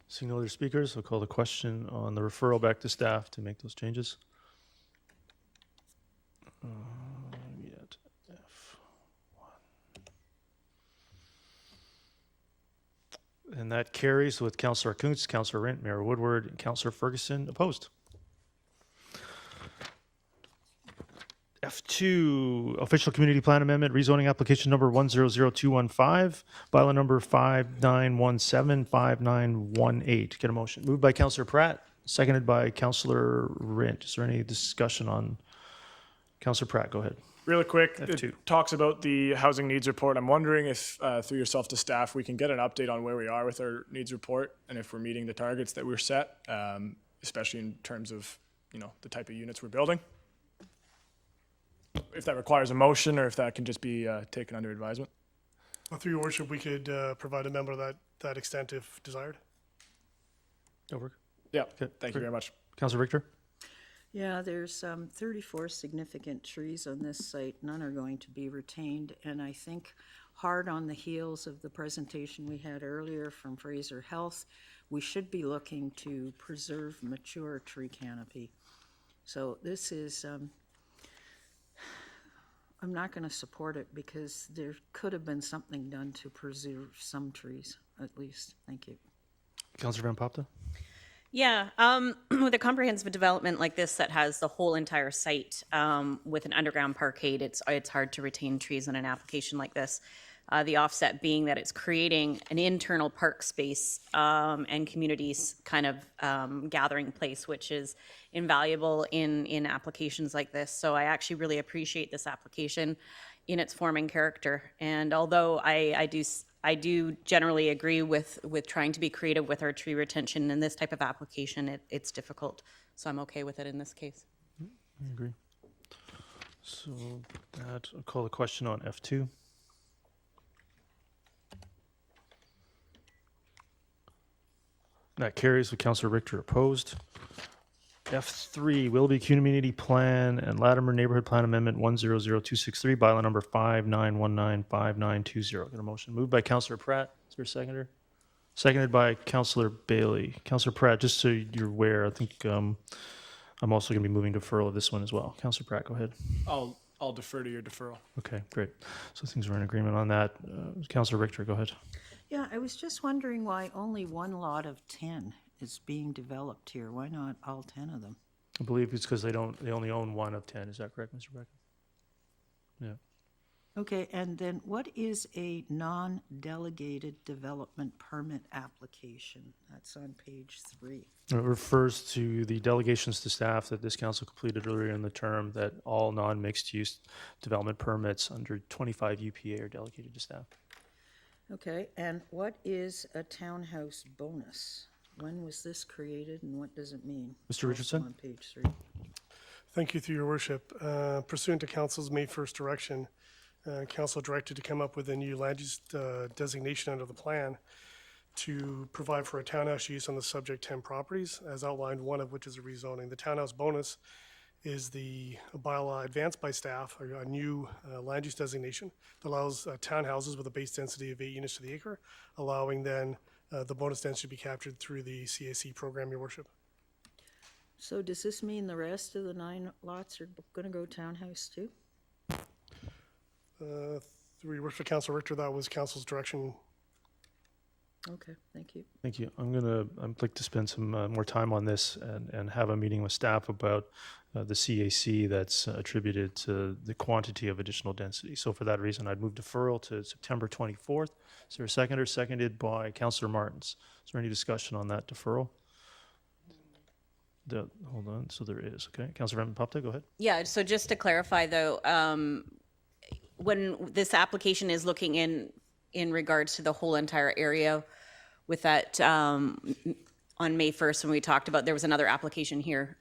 Seeing no other speakers, I'll call the question on the referral back to staff to make those changes. And that carries with Councillor Kuntz, Councillor Rint, Mayor Woodward, and Councillor Ferguson opposed. F2, Official Community Plan Amendment, rezoning application number 100215, bylaw number 59175918. Get a motion. Moved by Councillor Pratt, seconded by Councillor Rint. Is there any discussion on Councillor Pratt? Go ahead. Really quick, F2. it talks about the housing needs report. I'm wondering if, through yourself to staff, we can get an update on where we are with our needs report and if we're meeting the targets that we're set, especially in terms of, the type of units we're building. If that requires a motion or if that can just be taken under advisement. Well, through your worship, we could provide a member that extent if desired. That'll work. Yeah, thank you very much. Councillor Richter? Yeah, there's 34 significant trees on this site. None are going to be retained. And I think hard on the heels of the presentation we had earlier from Fraser Health, we should be looking to preserve mature tree canopy. So this is, I'm not going to support it because there could have been something done to preserve some trees, at least. Thank you. Councillor Van Popta? Yeah, with a comprehensive development like this that has the whole entire site with an underground parkade, it's hard to retain trees in an application like this. The offset being that it's creating an internal park space and communities kind of gathering place, which is invaluable in applications like this. So I actually really appreciate this application in its form and character. And although I do generally agree with trying to be creative with our tree retention in this type of application, it's difficult. So I'm okay with it in this case. I agree. So that, I'll call the question on F2. That carries with Councillor Richter opposed. F3, Willoughby Community Plan and Latimer Neighborhood Plan Amendment 100263, bylaw number 59195920. Got a motion moved by Councillor Pratt. Is there a seconder? Seconded by Councillor Bailey. Councillor Pratt, just so you're aware, I think I'm also going to be moving deferral of this one as well. Councillor Pratt, go ahead. I'll defer to your deferral. Okay, great. So things are in agreement on that. Councillor Richter, go ahead. Yeah, I was just wondering why only one lot of 10 is being developed here. Why not all 10 of them? I believe it's because they only own 1 of 10. Is that correct, Mr. Becker? Yeah. Okay, and then what is a non-delegated development permit application? That's on page 3. It refers to the delegations to staff that this council completed earlier in the term that all non-mixed use development permits under 25 UPA are delegated to staff. Okay, and what is a townhouse bonus? When was this created and what does it mean? Mr. Richardson? Also on page 3. Thank you, through your worship. Pursuant to council's May 1st direction, council directed to come up with a new land use designation under the plan to provide for a townhouse use on the subject 10 properties, as outlined, one of which is a rezoning. The townhouse bonus is the bylaw advanced by staff, a new land use designation that allows townhouses with a base density of 8 units to the acre, allowing then the bonus density to be captured through the CAC program, your worship. So does this mean the rest of the 9 lots are going to go townhouse too? Through your worship, Councilor Richter, that was council's direction. Okay, thank you. Thank you. I'd like to spend some more time on this and have a meeting with staff about the CAC that's attributed to the quantity of additional density. So for that reason, I'd move deferral to September 24th. Is there a seconder? Seconded by Councillor Martins. Is there any discussion on that deferral? Hold on. So there is. Okay. Councillor Vandenpapte, go ahead. Yeah, so just to clarify though, when this application is looking in regards to the whole entire area with that, on May 1st, when we talked about, there was another application here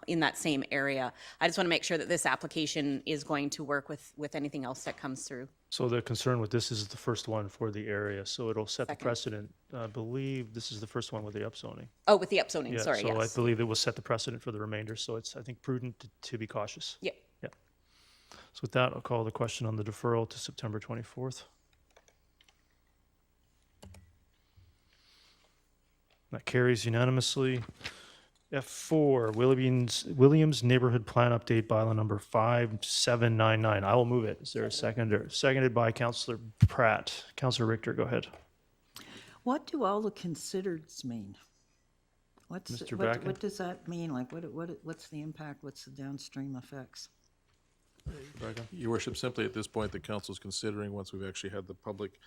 in that same area. I just want to make sure that this application is going to work with anything else that comes through. So the concern with this is the first one for the area, so it'll set the precedent. I believe this is the first one with the upzoning. Oh, with the upzoning, Yeah, sorry, so yes. I believe it will set the precedent for the remainder, so it's, I think, prudent to be cautious. Yep. Yeah. So with that, I'll call the question on the deferral to September 24th. That carries unanimously. F4, Williams Neighborhood Plan Update, bylaw number 5799. I will move it. Is there a seconder? Seconded by Councillor Pratt. Councillor Richter, go ahead. What do all the considereds mean? Mr. Bracken? What does that mean? Like, what's the impact? What's the downstream effects? Your worship, simply at this point, the council is considering, once we've actually had the public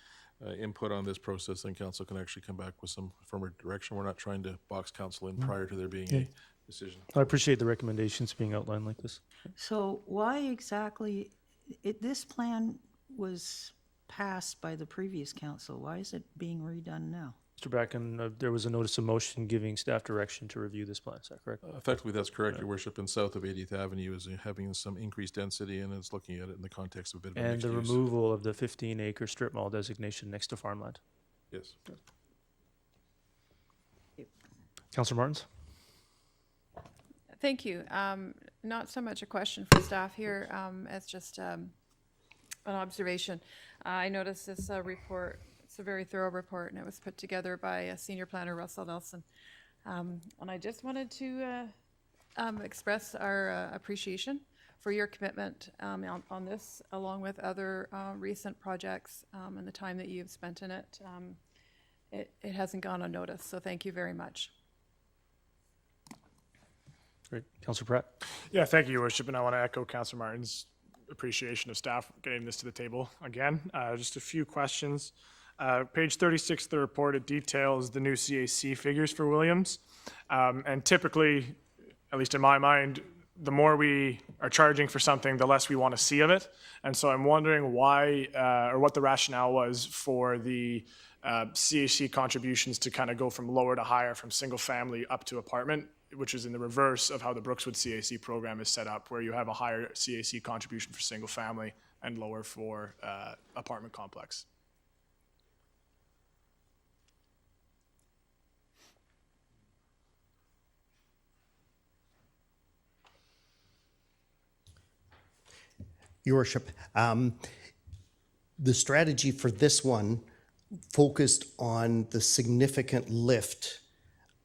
input on this process, then council can actually come back with some firmer direction. We're not trying to box council in prior to there being a decision. I appreciate the recommendations being outlined like this. So why exactly, this plan was passed by the previous council. Why is it being redone now? Mr. Bracken, there was a notice of motion giving staff direction to review this plan. Is that correct? Effectively, that's correct, your worship. And south of 80th Avenue is having some increased density, and it's looking at it in the context of a bit of a And mixed the use. removal of the 15-acre strip mall designation next to farmland. Yes. Councillor Martins? Thank you. Not so much a question for staff here as just an observation. I noticed this report. It's a very thorough report, and it was put together by Senior Planner Russell Nelson. And I just wanted to express our appreciation for your commitment on this, along with other recent projects and the time that you've spent in it. It hasn't gone unnoticed, so thank you very much. Great. Councillor Pratt? Yeah, thank you, Your Worship, and I want to echo Councillor Martin's appreciation of staff getting this to the table again. Just a few questions. Page 36 of the report, it details the new CAC figures for Williams. And typically, at least in my mind, the more we are charging for something, the less we want to see of it. And so I'm wondering why, or what the rationale was for the CAC contributions to kind of go from lower to higher, from single family up to apartment. which is in the reverse of how the Brookswood CAC program is set up, where you have a higher CAC contribution for single family and lower for apartment complex. Your Worship, the strategy for this one focused on the significant lift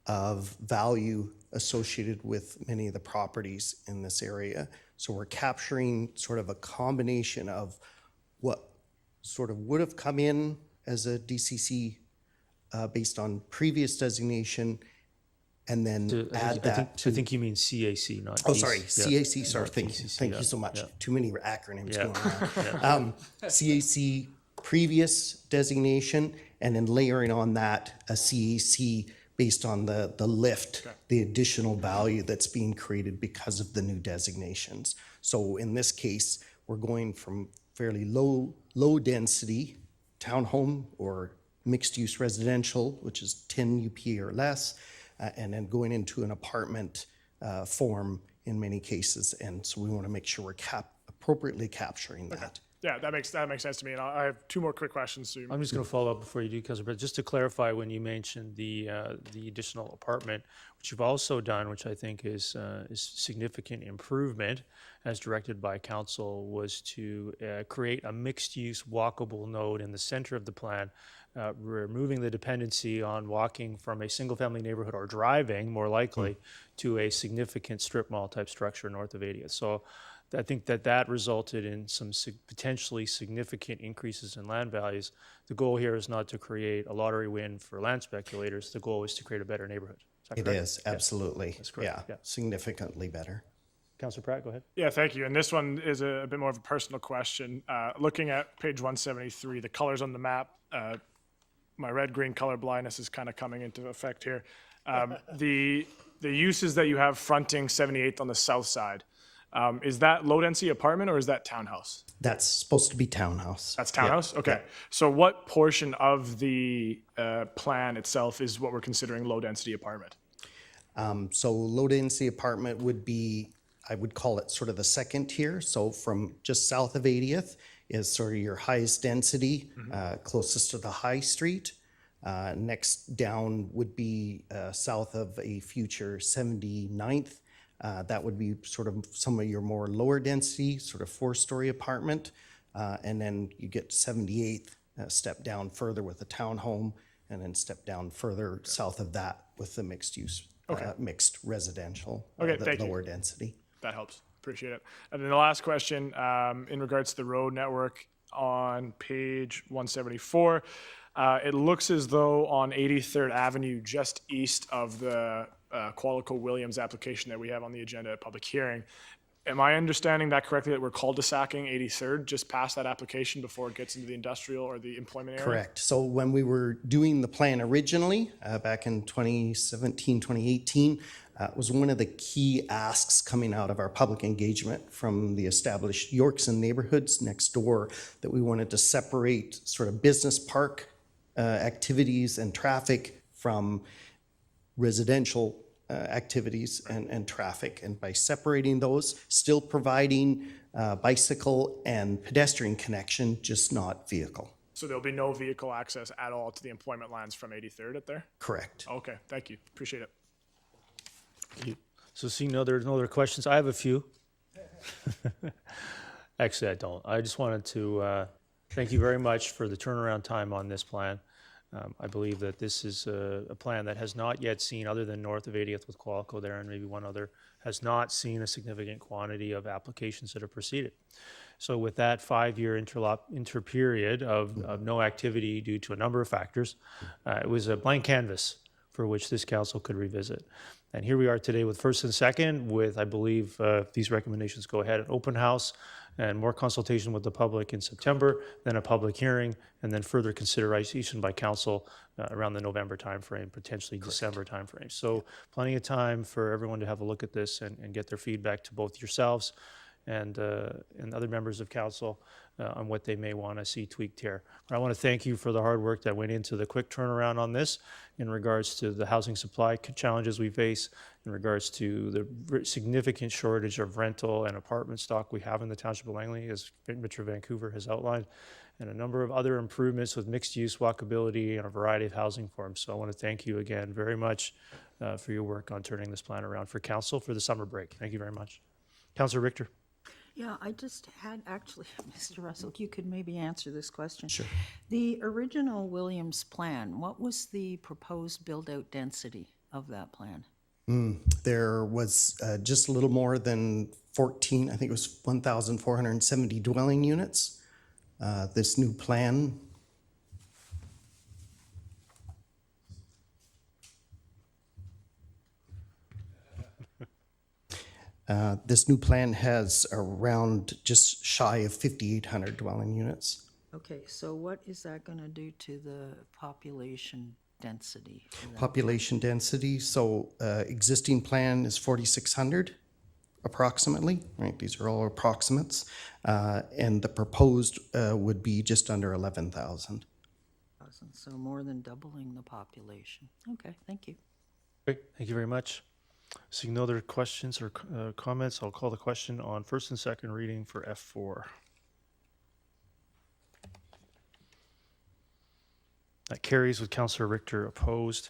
of value associated with many of the properties in this area. So we're capturing sort of a combination of what sort of would have come in as a DCC based on previous designation, and then add that to... I think you mean CAC, not Oh, sorry, DC. CAC, sorry, thank you. Thank you so much. Too many acronyms going Yeah. on. CAC previous designation, and then layering on that a CAC based on the lift, the additional value that's being created because of the new designations. So in this case, we're going from fairly low density townhome or mixed use residential, which is 10 UP or less, and then going into an apartment form in many cases. And so we want to make sure we're appropriately capturing that. Yeah, that makes sense to me. And I have two more quick questions. So I'm just going to follow up before you do, Councilor, but just to clarify, when you mentioned the additional apartment, which you've also done, which I think is significant improvement, as directed by Council, was to create a mixed-use walkable node in the center of the plan, removing the dependency on walking from a single-family neighborhood or driving, more likely, to a significant strip mall type structure north of 80th. So I think that resulted in some potentially significant increases in land values. The goal here is not to create a lottery win for land speculators. The goal is to create a better neighborhood. Is that It correct? is, absolutely. Yes, that's correct. Yeah, significantly better. Councilor Pratt, go ahead. Yeah, thank you. And this one is a bit more of a personal question. Looking at page 173, the colors on the map, my red-green color blindness is kind of coming into effect here. The uses that you have fronting 78th on the south side, is that low-density apartment or is that townhouse? That's supposed to be townhouse. That's townhouse? Yeah. Okay. Yeah. So what portion of the plan itself is what we're considering low-density apartment? So low-density apartment would be, I would call it sort of the second tier. So from just south of 80th is sort of your highest density, closest to the high street. Next down would be south of a future 79th. That would be sort of some of your more lower density, sort of 4-story apartment. And then you get 78th, step down further with a townhome, and then step down further south of that with the mixed use, mixed residential, the lower density. That helps. Appreciate it. And then the last question, in regards to the road network on page 174, it looks as though on 83rd Avenue, just east of the Qualico-Williams application that we have on the agenda at public hearing, am I understanding that correctly, that we're cul-de-sacing 83rd just past that application before it gets into the industrial or the employment area? Correct. So when we were doing the plan originally, back in 2017, 2018, was one of the key asks coming out of our public engagement from the established Yorkson neighborhoods next door, that we wanted to separate sort of business park activities and traffic from residential activities and traffic. And by separating those, still providing bicycle and pedestrian connection, just not vehicle. So there'll be no vehicle access at all to the employment lands from 83rd at there? Correct. Okay, thank you. Appreciate it. Thank you. So seeing no other questions, I have a few. Actually, I don't. I just wanted to thank you very much for the turnaround time on this plan. I believe that this is a plan that has not yet seen, other than north of 80th with Qualco there and maybe one other, has not seen a significant quantity of applications that have proceeded. So with that 5-year inter period of no activity due to a number of factors, it was a blank canvas for which this council could revisit. And here we are today with first and second, with, I believe, these recommendations go ahead, an open house and more consultation with the public in September, then a public hearing, and then further consideration by council around the November timeframe, potentially December timeframe. So plenty of time for everyone to have a look at this and get their feedback to both yourselves and other members of council on what they may want to see tweaked here. But I want to thank you for the hard work that went into the quick turnaround on this in regards to the housing supply challenges we face, in regards to the significant shortage of rental and apartment stock we have in the Township of Langley, as Metro Vancouver has outlined, and a number of other improvements with mixed-use walkability and a variety of housing forms. So I want to thank you again very much for your work on turning this plan around for council for the summer break. Thank you very much. Councillor Richter. Yeah, I just had actually, Mr. Russell, you could maybe answer this question. Sure. The original Williams plan, what was the proposed build-out density of that plan? There was just a little more than 14, I think it was 1,470 dwelling units. This new plan has around just shy of 5,800 dwelling units. Okay, so what is that going to do to the population density? Population density, so existing plan is 4,600 approximately, right? These are all approximates. And the proposed would be just under 11,000. So more than doubling the population. Okay, thank you. Great, thank you very much. Seeing no other questions or comments, I'll call the question on first and second reading for F4. That carries with Councillor Richter opposed.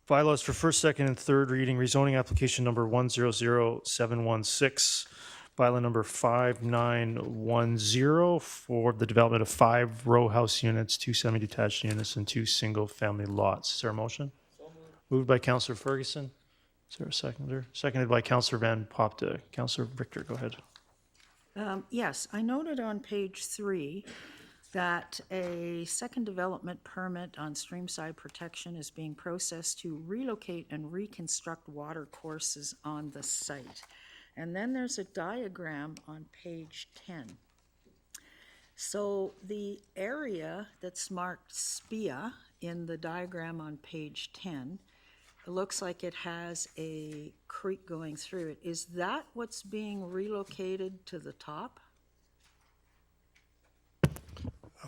Bylaws for first, second, and third reading, rezoning application number 100716, bylaw number 5910 for the development of 5 row house units, 2 semi-detached units, and 2 single-family lots. Is there a motion? Moved by Councillor Ferguson. Is there a seconder? Seconded by Councillor Van Popte. Councillor Richter, go ahead. Yes, I noted on page 3 that a second development permit on streamside protection is being processed to relocate and reconstruct water courses on the site. And then there's a diagram on page 10. So the area that's marked SPIA in the diagram on page 10, it looks like it has a creek going through it. Is that what's being relocated to the top?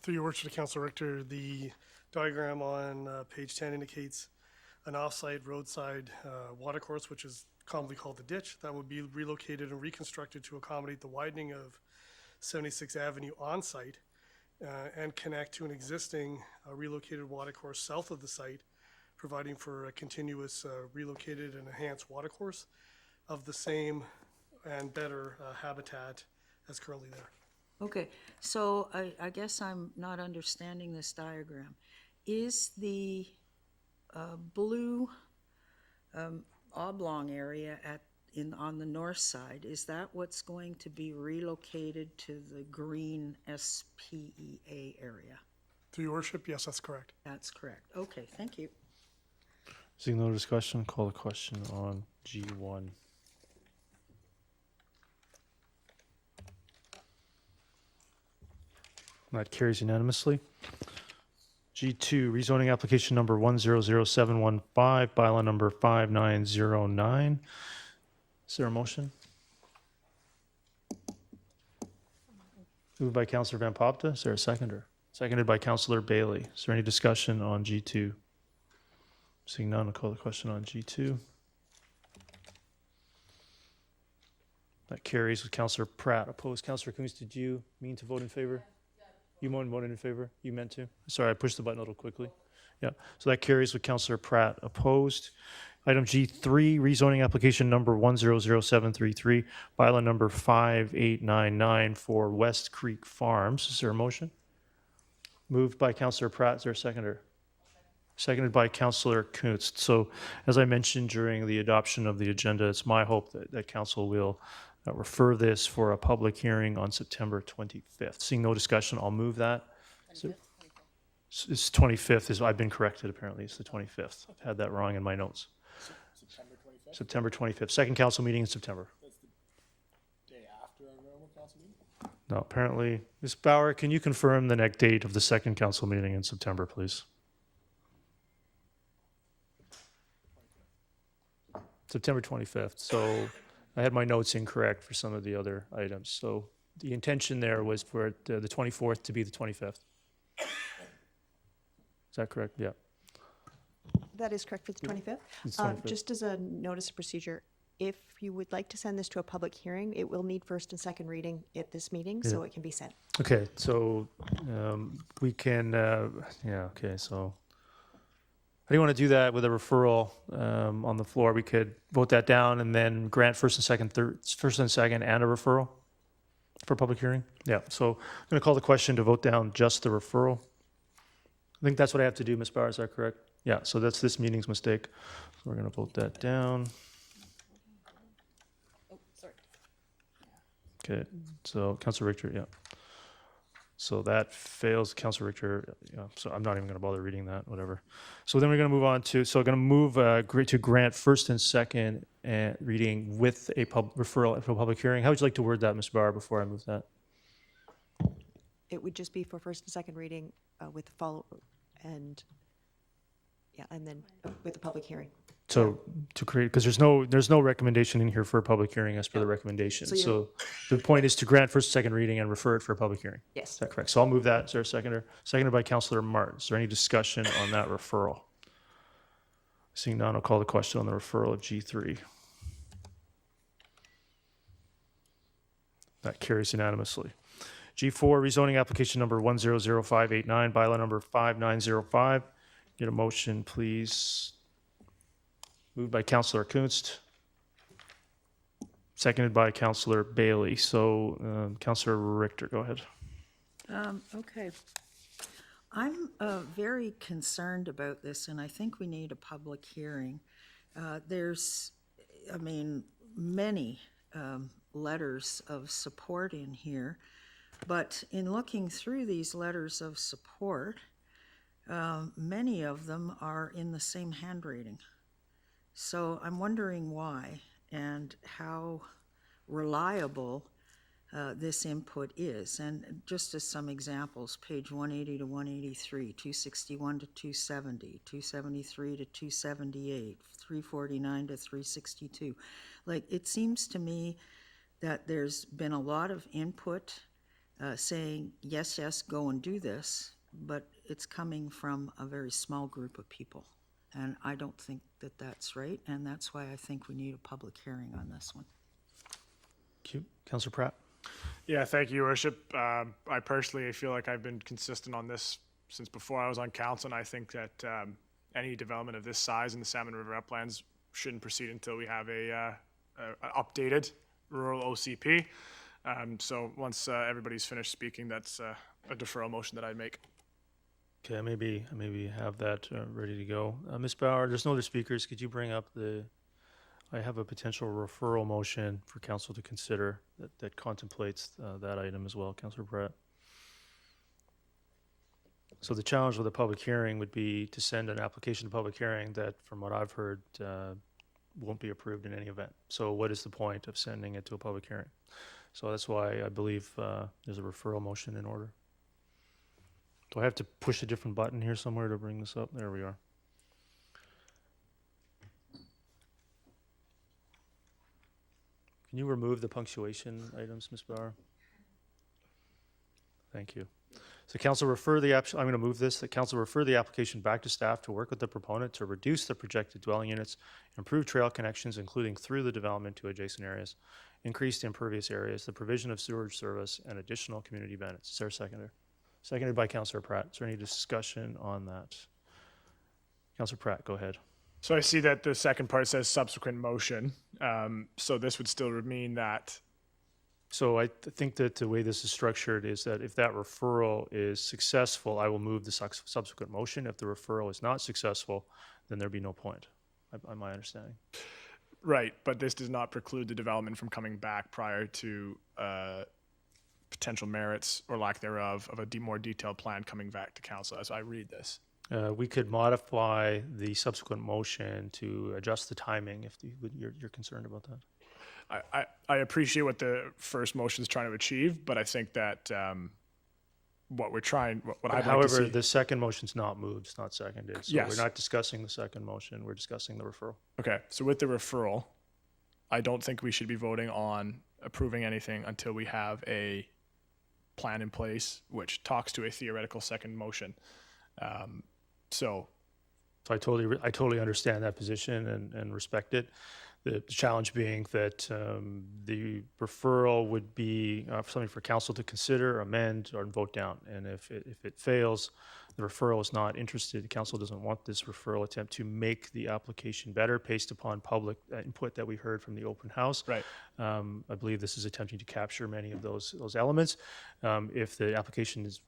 Through your worship, Councilor Richter, the diagram on page 10 indicates an off-site roadside watercourse, which is commonly called the ditch, that would be relocated and reconstructed to accommodate the widening of 76th Avenue on-site and connect to an existing relocated watercourse south of the site, providing for a continuous relocated and enhanced watercourse of the same and better habitat as currently there. Okay, so I guess I'm not understanding this diagram. Is the blue oblong area on the north side, is that what's going to be relocated to the green SPEA area? Through your worship, yes, that's correct. That's correct. Okay, thank you. Seeing no discussion, call the question on G1. That carries unanimously. G2, rezoning application number 100715, bylaw number 5909. Is there a motion? Moved by Councillor Van Popte. Is there a seconder? Seconded by Councillor Bailey. Is there any discussion on G2? Seeing none, I'll call the question on G2. That carries with Councillor Pratt. Opposed. Councillor Coons, did you mean to vote in favor? You voted in favor? You meant to? Sorry, I pushed the button a little quickly. Yeah, so that carries with Councillor Pratt opposed. Item G3, rezoning application number 100733, bylaw number 5899 for West Creek Farms. Is there a motion? Moved by Councillor Pratt. Is there a seconder? Seconded by Councillor Kuntz. So as I mentioned during the adoption of the agenda, it's my hope that Council will refer this for a public hearing on September 25th. Seeing no discussion, I'll move that. So, it's 25th. I've been corrected, apparently. It's the 25th. I've had that wrong in my notes. September 25th? September 25th. Second council meeting in September. That's the day after our normal council meeting? No, apparently. Ms. Bauer, can you confirm the next date of the second council meeting in September, please? September 25th. So I had my notes incorrect for some of the other items. So the intention there was for the 24th to be the 25th. Is that correct? Yeah. That is correct for the 25th. It's 25th. Just as a notice of procedure, if you would like to send this to a public hearing, it will need first and second reading at this meeting, so it can be sent. Okay, so we can, okay, so how do you want to do that with a referral on the floor? We could vote that down and then grant first and second and a referral for public hearing? Yeah, so I'm going to call the question to vote down just the referral. I think that's what I have to do, Ms. Bauer, is that correct? Yeah, so that's this meeting's mistake. So we're going to vote that down. Oh, sorry. Okay, so Councilor Richter, yeah. So that fails, Councilor Richter, yeah, so I'm not even going to bother reading that, whatever. So then we're going to move on to, so I'm going to move to grant first and second reading with a referral for a public hearing. How would you like to word that, Ms. Bauer, before I move that? It would just be for first and second reading with follow, and then with the public hearing. So to create, because there's no recommendation in here for a public hearing as per the recommendation. So So the point is to grant first, second reading and refer it for a public hearing. Yes. Is that correct? So I'll move that. Is there a seconder? Seconded by Councillor Martin. Is there any discussion on that referral? Seeing none, I'll call the question on the referral of G3. That carries unanimously. G4, rezoning application number 100589, bylaw number 5905. Get a motion, please. Moved by Councillor Kunst, seconded by Councillor Bailey. So, Councillor Richter, go ahead. Okay. I'm very concerned about this, and I think we need a public hearing. There's, many letters of support in here, but in looking through these letters of support, many of them are in the same handwriting. So I'm wondering why and how reliable this input is. And just as some examples, page 180 to 183, 261 to 270, 273 to 278, 349 to 362. Like, it seems to me that there's been a lot of input saying, yes, yes, go and do this, but it's coming from a very small group of people. And I don't think that that's right, and that's why I think we need a public hearing on this one. Thank you. Councillor Pratt. Yeah, thank you, Your Worship. I personally feel like I've been consistent on this since before I was on council, and I think that any development of this size in the Salmon River uplands shouldn't proceed until we have a updated rural OCP. So once everybody's finished speaking, that's a deferral motion that I'd make. Okay, maybe have that ready to go. Ms. Bauer, there's no other speakers. Could you bring up I have a potential referral motion for council to consider that contemplates that item as well, Councillor Pratt. So the challenge with a public hearing would be to send an application to public hearing that, from what I've heard, won't be approved in any event. So what is the point of sending it to a public hearing? So that's why I believe there's a referral motion in order. Do I have to push a different button here somewhere to bring this up? There we are. Can you remove the punctuation items, Ms. Bauer? Thank you. So council refer the I'm going to move this. The council refer the application back to staff to work with the proponent to reduce the projected dwelling units, improve trail connections, including through the development to adjacent areas, increased impervious areas, the provision of sewage service, and additional community benefits. Is there a seconder? Seconded by Councillor Pratt. Is there any discussion on that? Councillor Pratt, go ahead. So I see that the second part says subsequent motion. So this would still mean that. So I think that the way this is structured is that if that referral is successful, I will move the subsequent motion. If the referral is not successful, then there'd be no point, my understanding. Right, but this does not preclude the development from coming back prior to potential merits or lack thereof of a more detailed plan coming back to council as I read this. We could modify the subsequent motion to adjust the timing if you're concerned about that. I appreciate what the first motion is trying to achieve, but I think that what I'd like to see. However, the second motion's not moved, it's not seconded. So Yes. we're not discussing the second motion, we're discussing the referral. Okay, so with the referral, I don't think we should be voting on approving anything until we have a plan in place, which talks to a theoretical second motion. So So I totally understand that position and respect it. The challenge being that the referral would be something for council to consider, amend, or vote down. And if it fails, the referral is not interested, the council doesn't want this referral attempt to make the application better based upon public input that we heard from the open house. Right. I believe this is attempting to capture many of those elements. If the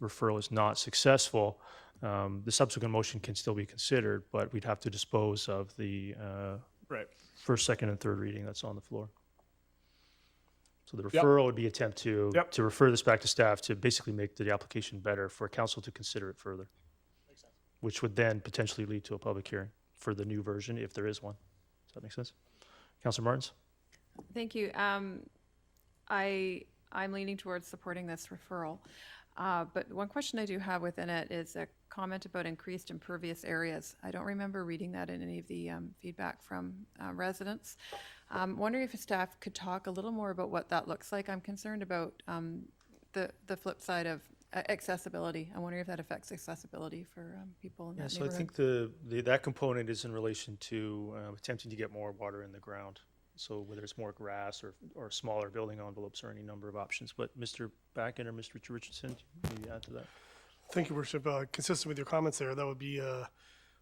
referral is not successful, the subsequent motion can still be considered, but we'd have to dispose of the right. first, second, and third reading that's on the floor. So the Yep. referral would be attempt to Yep. to refer this back to staff to basically make the application better for council to consider it further. Makes sense. Which would then potentially lead to a public hearing for the new version if there is one. Does that make sense? Councilor Martins? Thank you. I'm leaning towards supporting this referral. But one question I do have within it is a comment about increased impervious areas. I don't remember reading that in any of the feedback from residents. Wondering if staff could talk a little more about what that looks like. I'm concerned about the flip side of accessibility. I'm wondering if that affects accessibility for people in that So I neighborhood. think that component is in relation to attempting to get more water in the ground. So whether it's more grass or smaller building envelopes or any number of options. But Mr. Backen or Mr. Richardson, maybe add to that. Thank you, Worship. Consistent with your comments there, that would be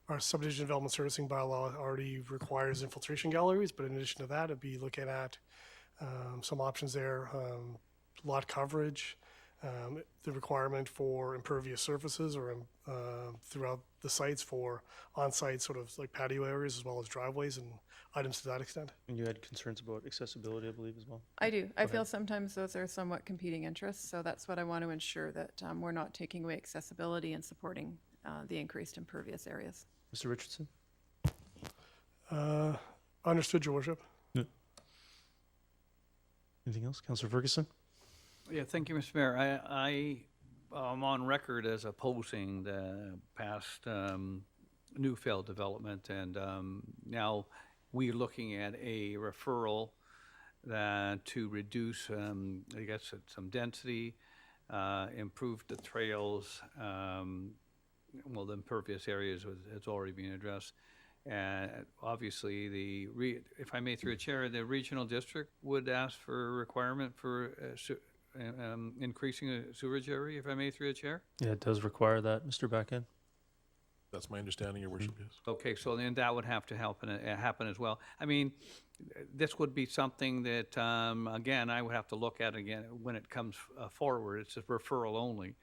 our subdivision development servicing bylaw already requires infiltration galleries, but in addition to that, it'd be looking at some options there, lot coverage, the requirement for impervious surfaces or throughout the sites for on-site sort of like patio areas as well as driveways and items to that extent. And you had concerns about accessibility, I believe, as well? I do. I feel sometimes those are somewhat competing interests, so that's what I want to ensure, that we're not taking away accessibility and supporting the increased impervious areas. Mr. Richardson? Understood, Your Worship. Yeah. Anything else? Councillor Ferguson? Yeah, thank you, Mr. Mayor. I'm on record as opposing the past Newfield development, and now we're looking at a referral to reduce, I guess, some density, improve the trails. Well, the impervious areas has already been addressed. And obviously, if I may through a chair, the regional district would ask for a requirement for increasing a sewerage area, if I may through a chair. Yeah, it does require that, Mr. Backen. That's my understanding, Your Worship, yes. Okay, so then that would have to happen as well. I mean, this would be something that, again, I would have to look at again when it comes forward. It's a referral only.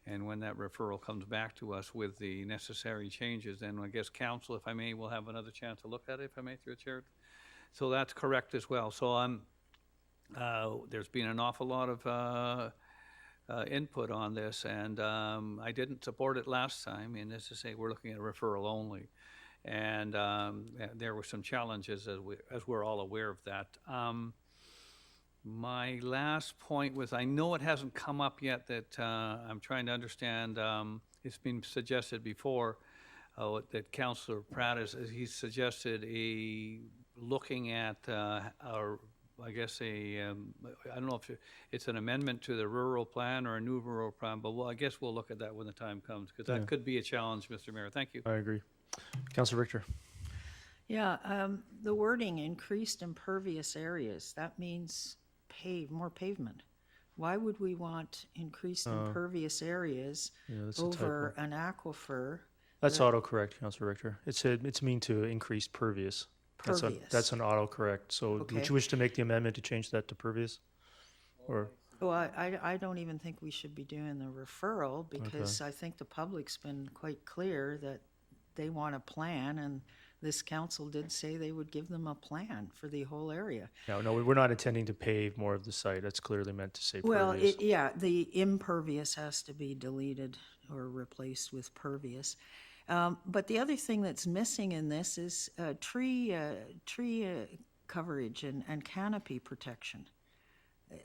And when that referral comes back to us with the necessary changes, then I guess council, if I may, will have another chance to look at it, if I may, through a chair. So that's correct as well. So there's been an awful lot of input on this, and I didn't support it last time, and as I say, we're looking at a referral only. And there were some challenges, as we're all aware of that. My last point was, I know it hasn't come up yet, that I'm trying to understand, it's been suggested before, that Councillor Pratt he suggested looking at I guess I don't know if it's an amendment to the rural plan or a new rural plan, but I guess we'll look at that when the time comes, because that could be a challenge, Mr. Mayor. Thank you. I agree. Councillor Richter? Yeah, the wording increased impervious areas, that means more pavement. Why would we want increased impervious areas over an aquifer? That's autocorrect, Councillor Richter. It's mean to increase pervious. That's an autocorrect. So would you wish to make the amendment to change that to pervious? Or? Well, I don't even think we should be doing the referral, because I think the public's been quite clear that they want a plan, and this council did say they would give them a plan for the whole area. No, we're not intending to pave more of the site. That's clearly meant to say pervious. Well, the impervious has to be deleted or replaced with pervious. But the other thing that's missing in this is tree coverage and canopy protection.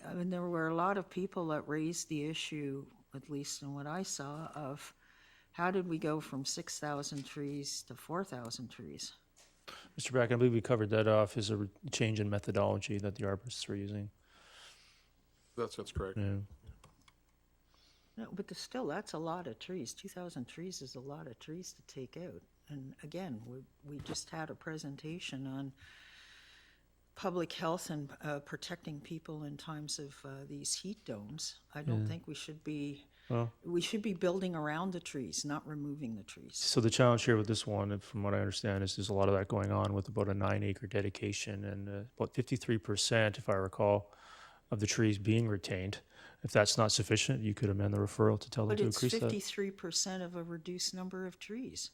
I mean, there were a lot of people that raised the issue, at least in what I saw, of how did we go from 6,000 trees to 4,000 trees? Mr. Bracken, I believe we covered that off as a change in methodology that the arborists were using. That's correct. Yeah. No, but still, that's a lot of trees. 2,000 trees is a lot of trees to take out. And again, we just had a presentation on public health and protecting people in times of these heat domes. I don't think we should be. We should be building around the trees, not removing the trees. So the challenge here with this one, from what I understand, is there's a lot of that going on with about a 9-acre dedication and about 53%, if I recall, of the trees being retained. If that's not sufficient, you could amend the referral to tell them But to it's increase that. 53% of a reduced number of trees.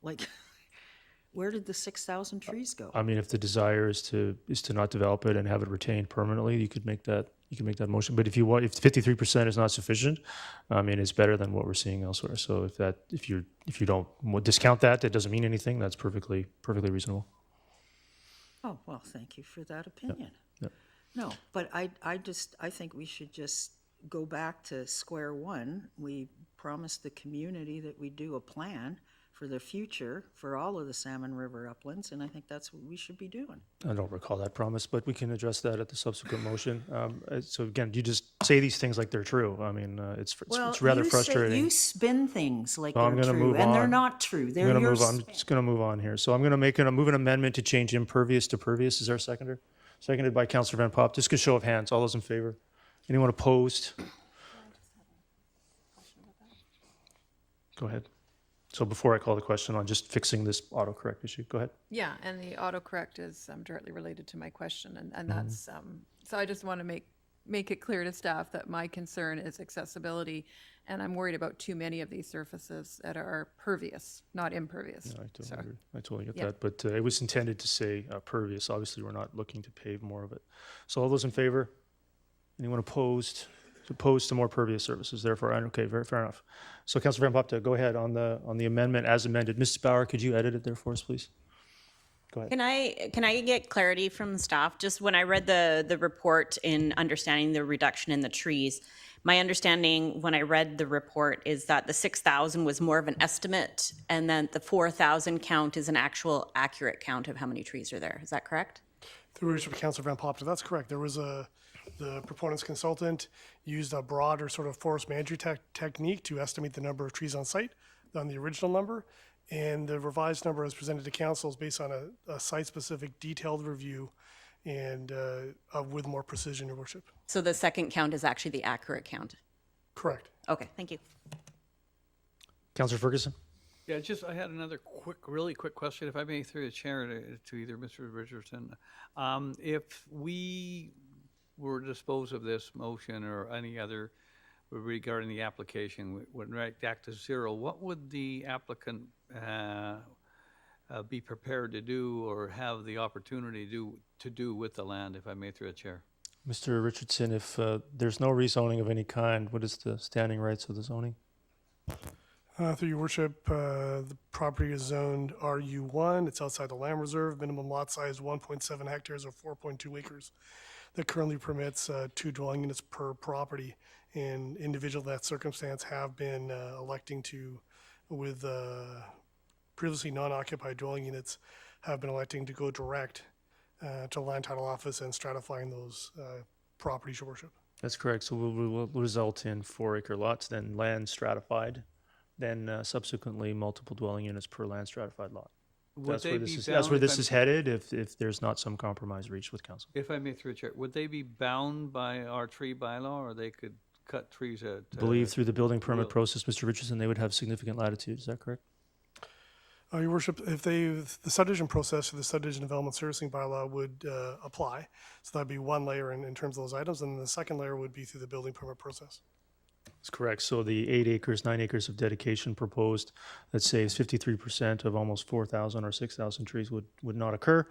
Like, where did the 6,000 trees go? I mean, if the desire is to not develop it and have it retained permanently, you could make that motion. But if 53% is not sufficient, I mean, it's better than what we're seeing elsewhere. So if you don't discount that doesn't mean anything. That's perfectly reasonable. Oh, well, thank you for that opinion. Yep. No, but I think we should just go back to square one. We promised the community that we do a plan for the future for all of the Salmon River uplands, and I think that's what we should be doing. I don't recall that promise, but we can address that at the subsequent motion. So again, you just say these things like they're true. I mean, it's rather frustrating. You spin things like I'm they're gonna true, move and they're on. not true. They're I'm your I'm just going to move on here. So I'm going to move an amendment to change impervious to pervious. Is there a seconder? Seconded by Councillor Van Pop. Just a show of hands. All those in favor? Anyone opposed? Go ahead. So before I call the question on just fixing this autocorrect issue, go ahead. Yeah, and the autocorrect is directly related to my question, and that's, so I just want to make it clear to staff that my concern is accessibility, and I'm worried about too many of these surfaces that are pervious, not impervious. No, I totally get Yeah. that, but it was intended to say pervious. Obviously, we're not looking to pave more of it. So all those in favor? Anyone opposed? Opposed to more pervious surfaces, therefore, okay, fair enough. So Councillor Van Popta, go ahead on the amendment as amended. Mrs. Bauer, could you edit it there for us, please? Go ahead. Can I get clarity from the staff? Just when I read the report in understanding the reduction in the trees, my understanding when I read the report is that the 6,000 was more of an estimate, and then the 4,000 count is an actual accurate count of how many trees are there. Is that correct? Through your worship, Councillor Van Popta, that's correct. There was the proponent's consultant used a broader sort of forest management technique to estimate the number of trees on site than the original number. And the revised number as presented to council is based on a site-specific detailed review and with more precision, your worship. So the second count is actually the accurate count? Correct. Okay, thank you. Councillor Ferguson? Yeah, I had another really quick question, if I may, through the chair to either Mr. Richardson. If we were to dispose of this motion or any other regarding the application, would act as zero, what would the applicant be prepared to do or have the opportunity to do with the land, if I may, through the chair? Mr. Richardson, if there's no rezoning of any kind, what is the standing rights of the zoning? Through your worship, the property is zoned RU1. It's outside the land reserve. Minimum lot size 1.7 hectares or 4.2 acres. That currently permits 2 dwelling units per property. And individuals in that circumstance have been electing to, with previously non-occupied dwelling units, have been electing to go direct to land title office and stratifying those properties, your worship. That's correct. So we'll result in 4-acre lots, then land stratified, then subsequently multiple dwelling units per land stratified lot. That's where this is headed if there's not some compromise reached with council. If I may, through the chair, would they be bound by our tree bylaw, or they could cut trees at? I believe through the building permit process, Mr. Richardson, they would have significant latitude. Is that correct? Your worship, if the subdivision process or the subdivision development servicing bylaw would apply, so that'd be one layer in terms of those items, and the second layer would be through the building permit process. That's correct. So the 8 acres, 9 acres of dedication proposed that saves 53% of almost 4,000 or 6,000 trees would not occur,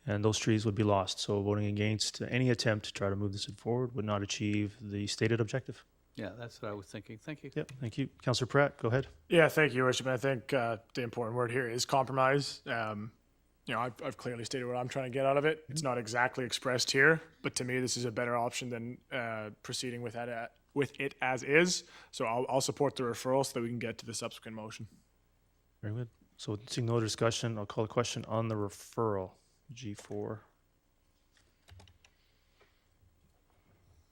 and those trees would be lost. So voting against any attempt to try to move this forward would not achieve the stated objective. Yeah, that's what I was thinking. Thank you. Yep, thank you. Councillor Pratt, go ahead. Yeah, thank you, Your Worship. I think the important word here is compromise. I've clearly stated what I'm trying to get out of it. It's not exactly expressed here, but to me, this is a better option than proceeding with it as is. So I'll support the referral so that we can get to the subsequent motion. Very good. So seeing no discussion, I'll call the question on the referral, G4.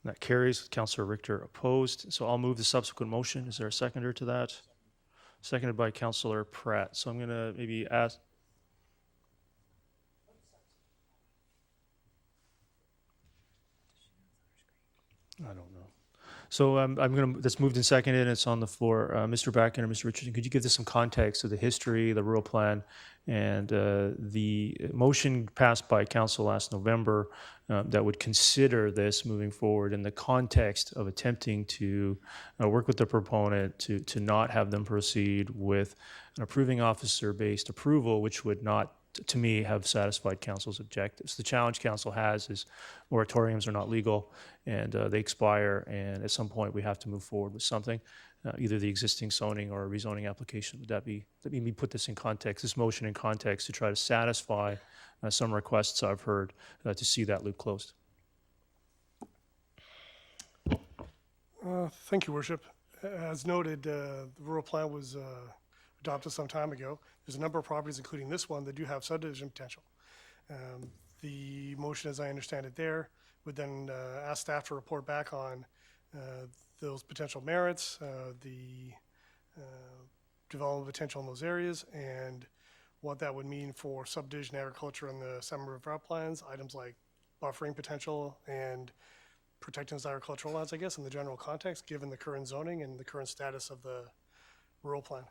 That carries, Councillor Richter opposed. So I'll move the subsequent motion. Is there a seconder to that? Seconded by Councillor Pratt. So I'm going to maybe ask. I don't know. So I'm going to, that's moved and seconded, and it's on the floor. Mr. Backen or Mr. Richardson, could you give us some context of the history, the rural plan, and the motion passed by council last November that would consider this moving forward in the context of attempting to work with the proponent to not have them proceed with an approving officer-based approval, which would not, to me, have satisfied council's objectives. The challenge council has is moratoriums are not legal and they expire, and at some point we have to move forward with something, either the existing zoning or a rezoning application. Would that be, let me put this in context, this motion in context, to try to satisfy some requests I've heard to see that loop closed. Thank you, Worship. As noted, the rural plan was adopted some time ago. There's a number of properties, including this one, that do have subdivision potential. The motion, as I understand it there, would then ask staff to report back on those potential merits, the development potential in those areas, and what that would mean for subdivision agriculture in the Salmon River uplands, items like buffering potential and protecting those agricultural lands, I guess, in the general context, given the current zoning and the current status of the rural plan.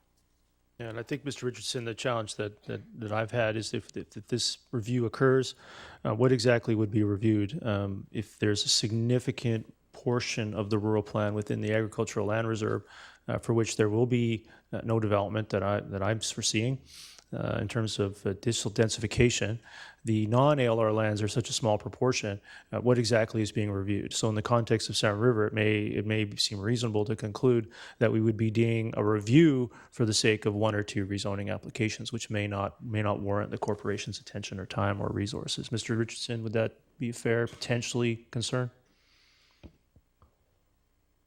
Yeah, and I think, Mr. Richardson, the challenge that I've had is if this review occurs, what exactly would be reviewed? If there's a significant portion of the rural plan within the agricultural land reserve for which there will be no development that I'm foreseeing in terms of additional densification, the non-ALR lands are such a small proportion. What exactly is being reviewed? So in the context of Salmon River, it may seem reasonable to conclude that we would be doing a review for the sake of one or two rezoning applications, which may not warrant the corporation's attention or time or resources. Mr. Richardson, would that be a fair, potentially concern?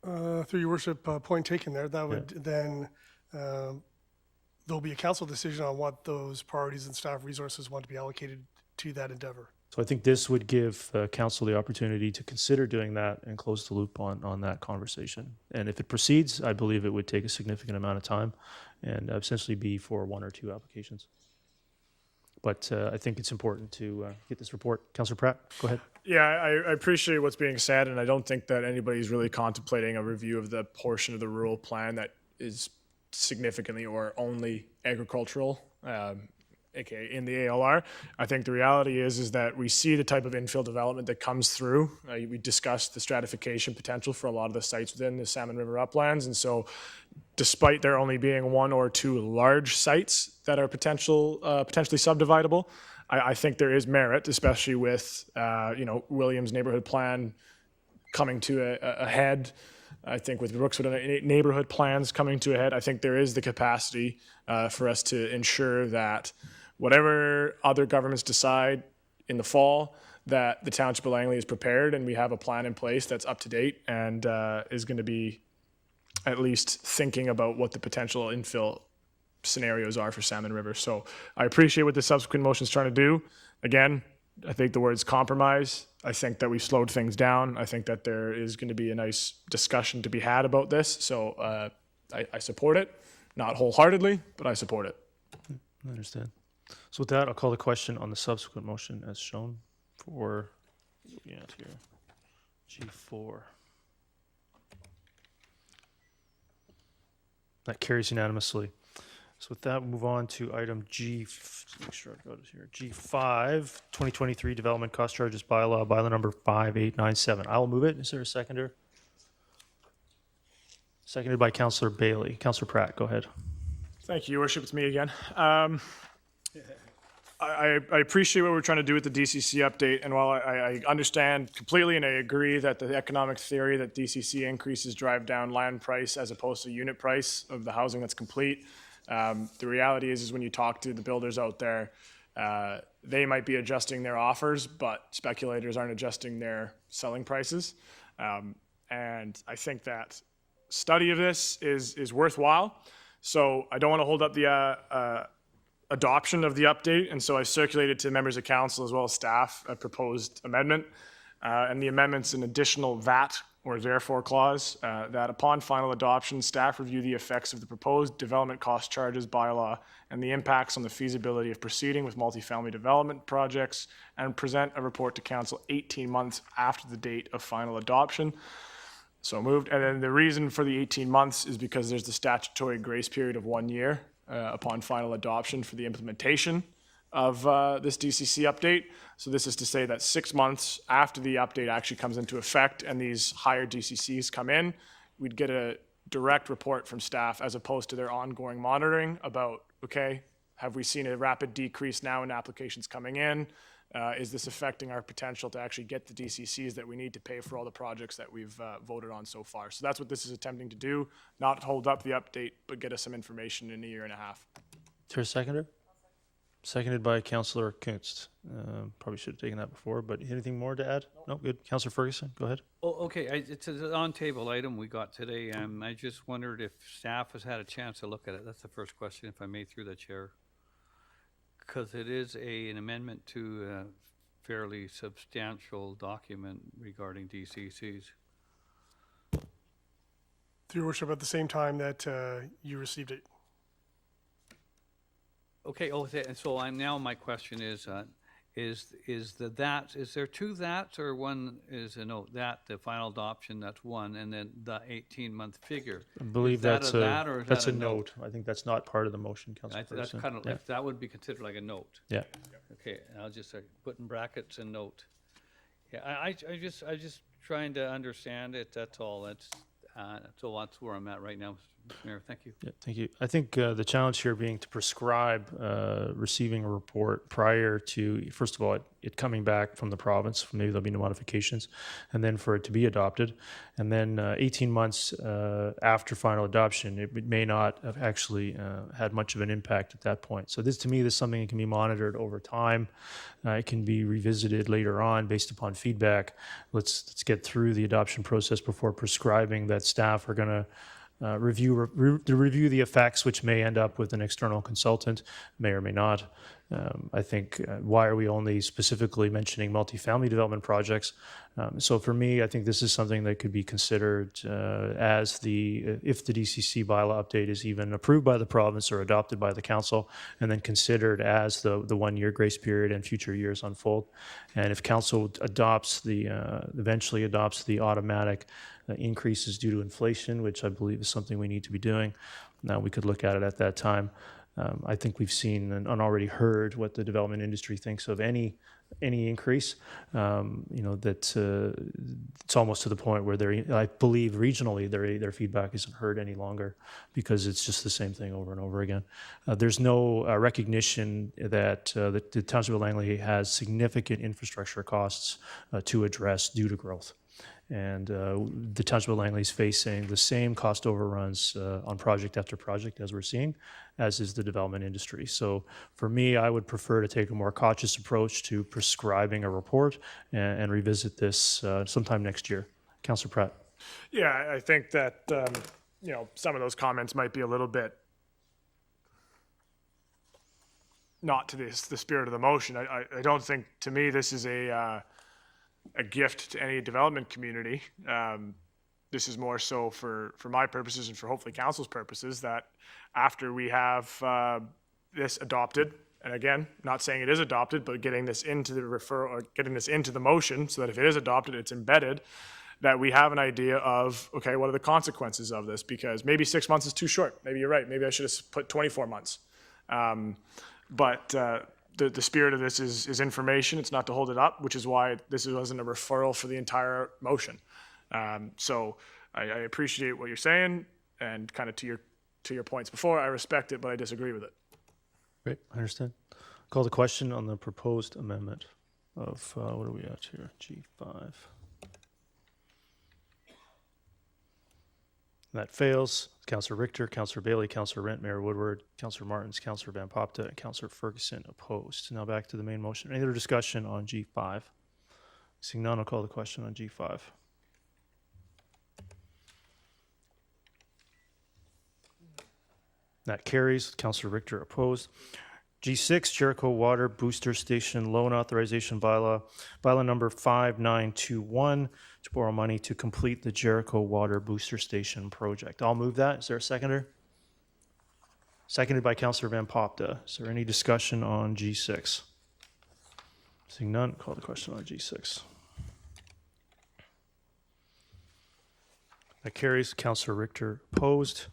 Through your worship, point taken there, that would then, there'll be a council decision on what those priorities and staff resources want to be allocated to that endeavor. So I think this would give council the opportunity to consider doing that and close the loop on that conversation. And if it proceeds, I believe it would take a significant amount of time and essentially be for one or two applications. But I think it's important to get this report. Councillor Pratt, go ahead. Yeah, I appreciate what's being said, and I don't think that anybody's really contemplating a review of the portion of the rural plan that is significantly or only agricultural, aka in the ALR. I think the reality is that we see the type of infill development that comes through. We discussed the stratification potential for a lot of the sites within the Salmon River uplands, and so despite there only being one or two large sites that are potentially subdividable, I think there is merit, especially with Williams neighborhood plan coming to a head. I think with Brookswood neighborhood plans coming to a head, I think there is the capacity for us to ensure that whatever other governments decide in the fall, that the Township of Langley is prepared and we have a plan in place that's up to date and is going to be at least thinking about what the potential infill scenarios are for Salmon River. So I appreciate what the subsequent motion is trying to do. Again, I think the word's compromise. I think that we've slowed things down. I think that there is going to be a nice discussion to be had about this. So I support it, not wholeheartedly, but I support it. I understand. So with that, I'll call the question on the subsequent motion as shown for G4. That carries unanimously. So with that, we'll move on to item G. Make sure I've got it here. G5, 2023 Development Cost Charges Bylaw number 5897. I will move it. Is there a seconder? Seconded by Councillor Bailey. Councillor Pratt, go ahead. Thank you, Your Worship. It's me again. I appreciate what we're trying to do with the DCC update, and while I understand completely and I agree that the economic theory that DCC increases drive down land price as opposed to unit price of the housing that's complete, the reality is when you talk to the builders out there, they might be adjusting their offers, but speculators aren't adjusting their selling prices. And I think that study of this is worthwhile. So I don't want to hold up the adoption of the update, and so I circulated to members of council as well as staff a proposed amendment. And the amendment's an additional that or therefore clause that upon final adoption, staff review the effects of the proposed development cost charges bylaw and the impacts on the feasibility of proceeding with multifamily development projects and present a report to council 18 months after the date of final adoption. So moved. And then the reason for the 18 months is because there's the statutory grace period of 1 year upon final adoption for the implementation of this DCC update. So this is to say that 6 months after the update actually comes into effect and these higher DCCs come in, we'd get a direct report from staff as opposed to their ongoing monitoring about, okay, have we seen a rapid decrease now in applications coming in? Is this affecting our potential to actually get the DCCs that we need to pay for all the projects that we've voted on so far? So that's what this is attempting to do, not hold up the update, but get us some information in a year and a half. Is there a seconder? Seconded by Councillor Kunst. Probably should have taken that before, but anything more to add? No, good. Councillor Ferguson, go ahead. Oh, okay, it's an on-table item we got today. I just wondered if staff has had a chance to look at it. That's the first question, if I may, through the chair. Because it is an amendment to a fairly substantial document regarding DCCs. Through your worship, at the same time that you received it. Okay, and so now my question is there two that's or one is a note? That, the final adoption, that's one, and then the 18-month figure. I believe Is that that's or is that's that a note. I think that's not part of the motion, Councillor That's Ferguson. kind of, Yeah. that would be considered like a note. Yeah. Okay, I'll just put in brackets a note. Yeah, I just trying to understand it, that's all. That's where I'm at right now, Mr. Mayor. Thank you. Yeah, thank you. I think the challenge here being to prescribe receiving a report prior to, first of all, it coming back from the province, maybe there'll be no modifications, and then for it to be adopted. And then 18 months after final adoption, it may not have actually had much of an impact at that point. So this, to me, this is something that can be monitored over time. It can be revisited later on based upon feedback. Let's get through the adoption process before prescribing that staff are going to review the effects, which may end up with an external consultant, may or may not. I think, why are we only specifically mentioning multifamily development projects? So for me, I think this is something that could be considered if the DCC bylaw update is even approved by the province or adopted by the council, and then considered as the 1 year grace period and future years unfold. And if council eventually adopts the automatic increases due to inflation, which I believe is something we need to be doing, now we could look at it at that time. I think we've seen and already heard what the development industry thinks of any increase. That it's almost to the point where I believe regionally their feedback isn't heard any longer because it's just the same thing over and over again. There's no recognition that the Township of Langley has significant infrastructure costs to address due to growth. And the Township of Langley is facing the same cost overruns on project after project as we're seeing, as is the development industry. So for me, I would prefer to take a more cautious approach to prescribing a report and revisit this sometime next year. Councillor Pratt. Yeah, I think that some of those comments might be a little bit not to the spirit of the motion. I don't think, to me, this is a gift to any development community. This is more so for my purposes and for hopefully council's purposes, that after we have this adopted, and again, not saying it is adopted, but getting this into the referral or getting this into the motion so that if it is adopted, it's embedded, that we have an idea of, okay, what are the consequences of this? Because maybe 6 months is too short. Maybe you're right. Maybe I should have put 24 months. The spirit of this is information. It's not to hold it up, which is why this wasn't a referral for the entire motion. So I appreciate what you're saying, and kind of to your points before, I respect it, but I disagree with it. Great, I understand. Call the question on the proposed amendment of, what are we at here, G5. That fails. Councillor Richter, Councillor Bailey, Councillor Rent, Mayor Woodward, Councillor Martins, Councillor Van Popta, and Councillor Ferguson opposed. Now back to the main motion. Any other discussion on G5? Seeing none, I'll call the question on G5. That carries. Councillor Richter opposed. G6, Jericho Water Booster Station Loan Authorization Bylaw, bylaw number 5921, to borrow money to complete the Jericho Water Booster Station project. I'll move that. Is there a seconder? Seconded by Councillor Van Popta. Is there any discussion on G6? Seeing none, call the question on G6. That carries. Councillor Richter opposed.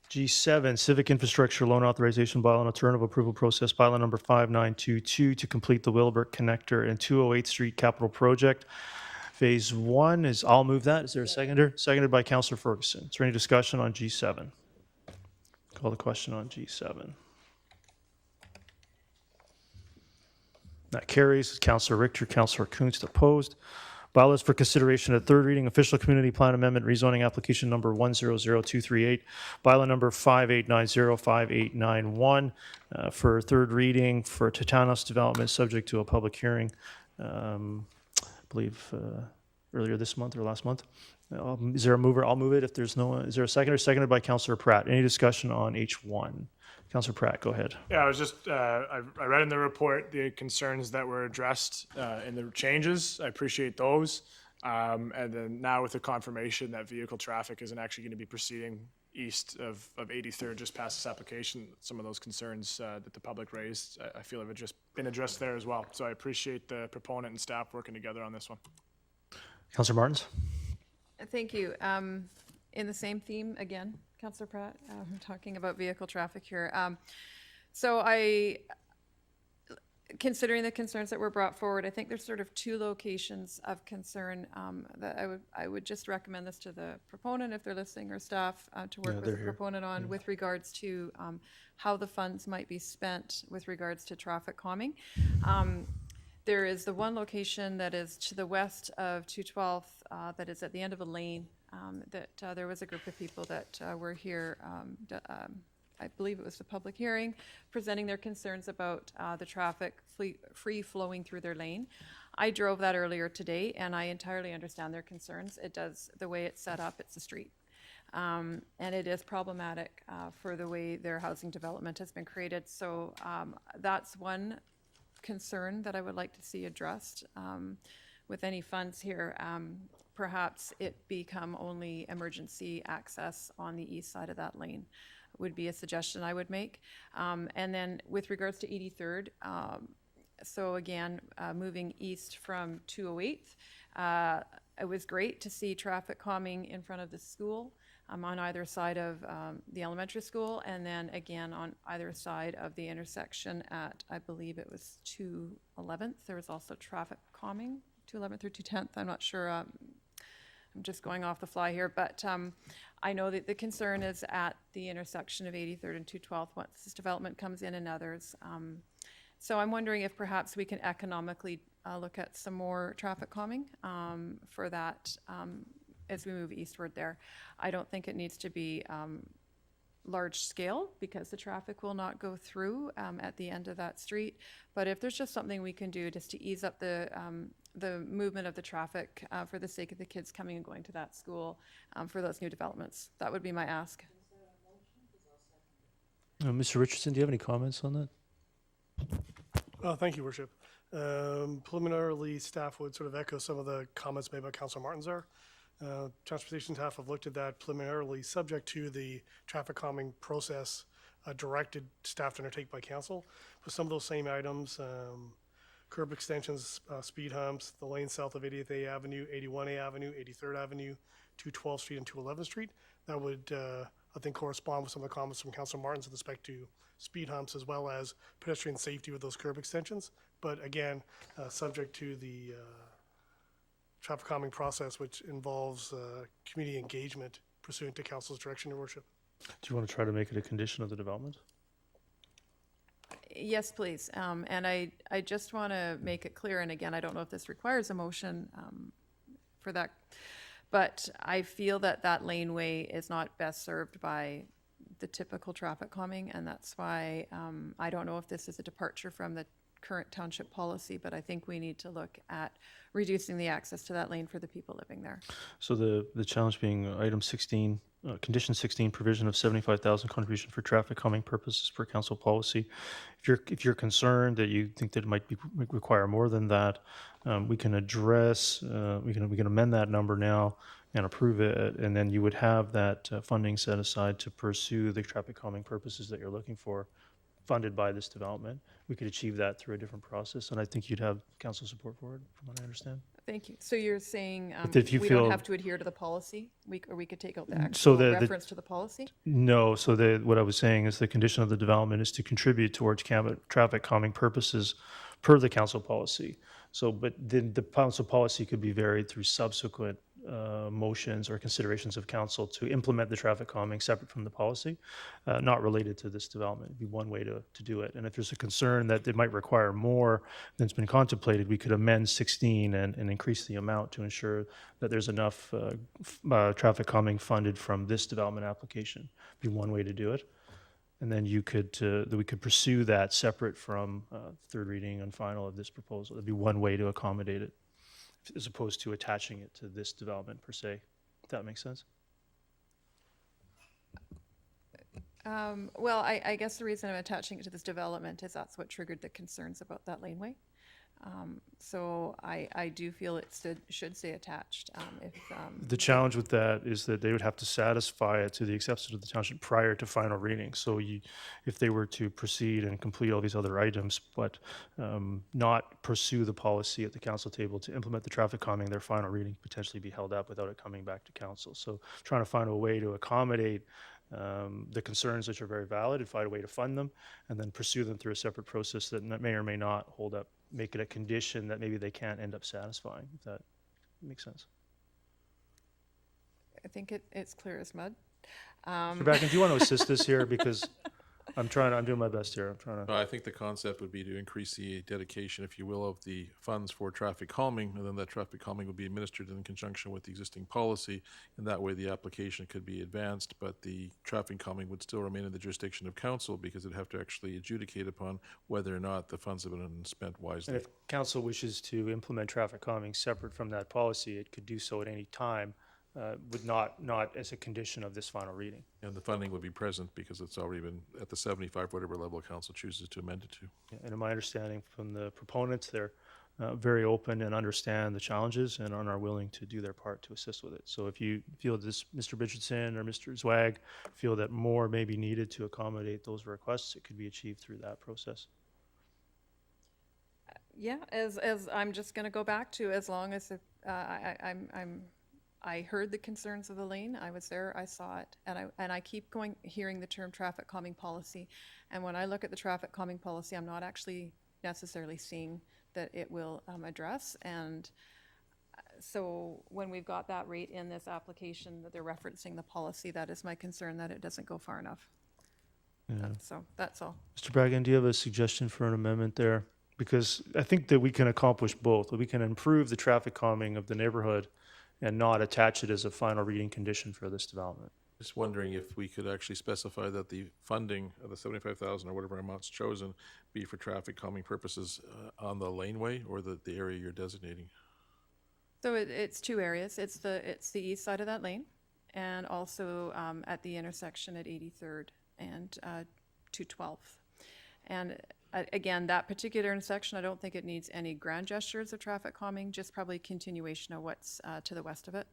G7, Civic Infrastructure Loan Authorization Bylaw and Alternative Approval Process, bylaw number 5922, to complete the Wilbert Connector and 208th Street Capital Project. Phase 1 is, I'll move that. Is there a seconder? Seconded by Councillor Ferguson. Is there any discussion on G7? Call the question on G7. That carries. Councillor Richter, Councillor Kunst opposed. Bylaws for consideration at third reading, official community plan amendment rezoning application number 100238, bylaw number 58905891 for third reading for Townhouse development subject to a public hearing, I believe earlier this month or last month. Is there a mover? I'll move it if there's no. Is there a seconder? Seconded by Councillor Pratt. Any discussion on H1? Councillor Pratt, go ahead. Yeah, I was just, I read in the report the concerns that were addressed in the changes. I appreciate those. And then now with the confirmation that vehicle traffic isn't actually going to be proceeding east of 83rd, just past this application, some of those concerns that the public raised, I feel have just been addressed there as well. So I appreciate the proponent and staff working together on this one. Councillor Martins? Thank you. In the same theme again, Councillor Pratt, I'm talking about vehicle traffic here. Considering the concerns that were brought forward, I think there's sort of two locations of concern that I would just recommend this to the proponent if they're listening, or staff to work with the proponent on with regards to how the funds might be spent with regards to traffic calming. There is the one location that is to the west of 212th that is at the end of a lane that there was a group of people that were here, I believe it was the public hearing, presenting their concerns about the traffic free flowing through their lane. I drove that earlier today and I entirely understand their concerns. It does, the way it's set up, it's a street. And it is problematic for the way their housing development has been created. So that's one concern that I would like to see addressed with any funds here. Perhaps it become only emergency access on the east side of that lane would be a suggestion I would make. And then with regards to 83rd, so again, moving east from 208th, it was great to see traffic calming in front of the school on either side of the elementary school, and then again on either side of the intersection at, I believe it was 211th. There was also traffic calming, 211th or 210th, I'm not sure. I'm just going off the fly here, but I know that the concern is at the intersection of 83rd and 212th once this development comes in and others. So I'm wondering if perhaps we can economically look at some more traffic calming for that as we move eastward there. I don't think it needs to be large scale because the traffic will not go through at the end of that street. But if there's just something we can do just to ease up the movement of the traffic for the sake of the kids coming and going to that school for those new developments, that would be my ask. Mr. Richardson, do you have any comments on that? Thank you, Worship. Preliminarily, staff would sort of echo some of the comments made by Councillor Martins there. Transportation staff have looked at that preliminarily, subject to the traffic calming process directed staff to undertake by council. For some of those same items, curb extensions, speed humps, the lane south of 80th Avenue, 81A Avenue, 83rd Avenue, 212th Street and 211th Street, that would, I think, correspond with some of the comments from Councillor Martins with respect to speed humps as well as pedestrian safety with those curb extensions. But again, subject to the traffic calming process, which involves community engagement pursuant to council's direction, Your Worship. Do you want to try to make it a condition of the development? Yes, please. And I just want to make it clear, and again, I don't know if this requires a motion for that, but I feel that that laneway is not best served by the typical traffic calming, and that's why I don't know if this is a departure from the current township policy, but I think we need to look at reducing the access to that lane for the people living there. So the challenge being item 16, condition 16, provision of 75,000 contribution for traffic calming purposes per council policy. If you're concerned that you think that it might require more than that, we can address, we can amend that number now and approve it, and then you would have that funding set aside to pursue the traffic calming purposes that you're looking for, funded by this development. We could achieve that through a different process, and I think you'd have council support for it, from what I understand. Thank you. So you're saying If you we feel- don't have to adhere to the policy? Or we could take out the So actual the- reference to the policy? No, so what I was saying is the condition of the development is to contribute towards traffic calming purposes per the council policy. So, but then the council policy could be varied through subsequent motions or considerations of council to implement the traffic calming separate from the policy, not related to this development. It'd be one way to do it. And if there's a concern that it might require more than's been contemplated, we could amend 16 and increase the amount to ensure that there's enough traffic calming funded from this development application. Be one way to do it. And then we could pursue that separate from third reading and final of this proposal. That'd be one way to accommodate it, as opposed to attaching it to this development per se. If that makes sense? Well, I guess the reason I'm attaching it to this development is that's what triggered the concerns about that laneway. So I do feel it should stay attached. The challenge with that is that they would have to satisfy it to the acceptance of the township prior to final reading. So if they were to proceed and complete all these other items, but not pursue the policy at the council table to implement the traffic calming, their final reading potentially be held up without it coming back to council. So trying to find a way to accommodate the concerns, which are very valid, and find a way to fund them, and then pursue them through a separate process that may or may not hold up, make it a condition that maybe they can't end up satisfying, if that makes sense. I think it's clear as mud. Mr. Backen, do you want to assist us here? Because I'm doing my best here. I think the concept would be to increase the dedication, if you will, of the funds for traffic calming, and then that traffic calming would be administered in conjunction with the existing policy, and that way the application could be advanced, but the traffic calming would still remain in the jurisdiction of council because it'd have to actually adjudicate upon whether or not the funds have been spent wisely. And if council wishes to implement traffic calming separate from that policy, it could do so at any time, would not as a condition of this final reading. And the funding would be present because it's already been at the 75, whatever level council chooses to amend it to. And in my understanding from the proponents, they're very open and understand the challenges and are willing to do their part to assist with it. So if you feel this, Mr. Richardson or Mr. Zwag, feel that more may be needed to accommodate those requests, it could be achieved through that process. Yeah, as I'm just going to go back to, as long as I heard the concerns of the lane. I was there. I saw it, and I keep hearing the term traffic calming policy. And when I look at the traffic calming policy, I'm not actually necessarily seeing that it will address. And so when we've got that rate in this application that they're referencing the policy, that is my concern that it doesn't go far enough. Yeah. So that's all. Mr. Bragan, do you have a suggestion for an amendment there? Because I think that we can accomplish both. We can improve the traffic calming of the neighborhood and not attach it as a final reading condition for this development. Just wondering if we could actually specify that the funding of the 75,000 or whatever amount's chosen be for traffic calming purposes on the laneway or the area you're designating. So it's two areas. It's the east side of that lane, and also at the intersection at 83rd and 212th. And again, that particular intersection, I don't think it needs any grand gestures of traffic calming, just probably continuation of what's to the west of it.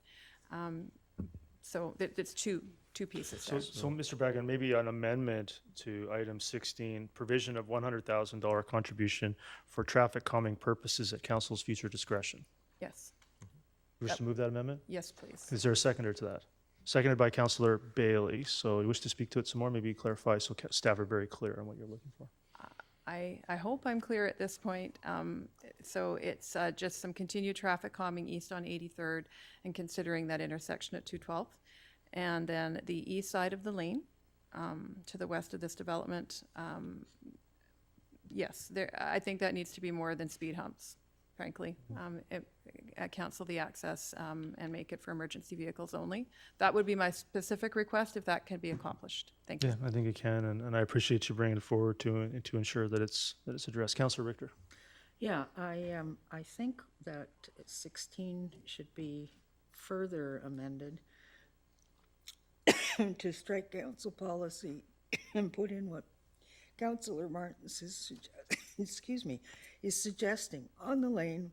So it's two pieces there. So Mr. Bragan, maybe an amendment to item 16, provision of $100,000 contribution for traffic calming purposes at council's future discretion. Yes. You wish to move that amendment? Yes, please. Is there a seconder to that? Seconded by Councillor Bailey. So you wish to speak to it some more? Maybe clarify so staff are very clear on what you're looking for. I hope I'm clear at this point. So it's just some continued traffic calming east on 83rd and considering that intersection at 212th. And then the east side of the lane to the west of this development, yes, I think that needs to be more than speed humps, frankly. Cancel the access and make it for emergency vehicles only. That would be my specific request if that can be accomplished. Thank you. Yeah, I think it can, and I appreciate you bringing it forward to ensure that it's addressed. Councillor Richter. Yeah, I think that 16 should be further amended to strike council policy and put in what Councillor Martins is, excuse me, is suggesting on the lane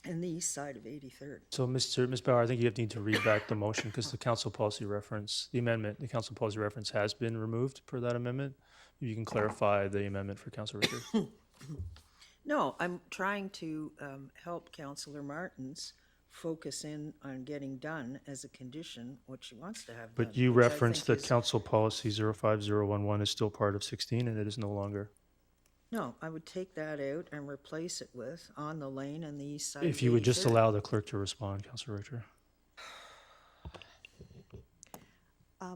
and the east side of 83rd. So, Ms. Bauer, I think you need to read back the motion because the council policy reference, the amendment, the council policy reference has been removed per that amendment. You can clarify the amendment for Councillor Richter. No, I'm trying to help Councillor Martins focus in on getting done as a condition what she wants to have done. But you which I referenced think that is- council policy 05011 is still part of 16 and it is no longer. No, I would take that out and replace it with on the lane and the east side of 83rd. If you would just allow the clerk to respond, Councillor Richter.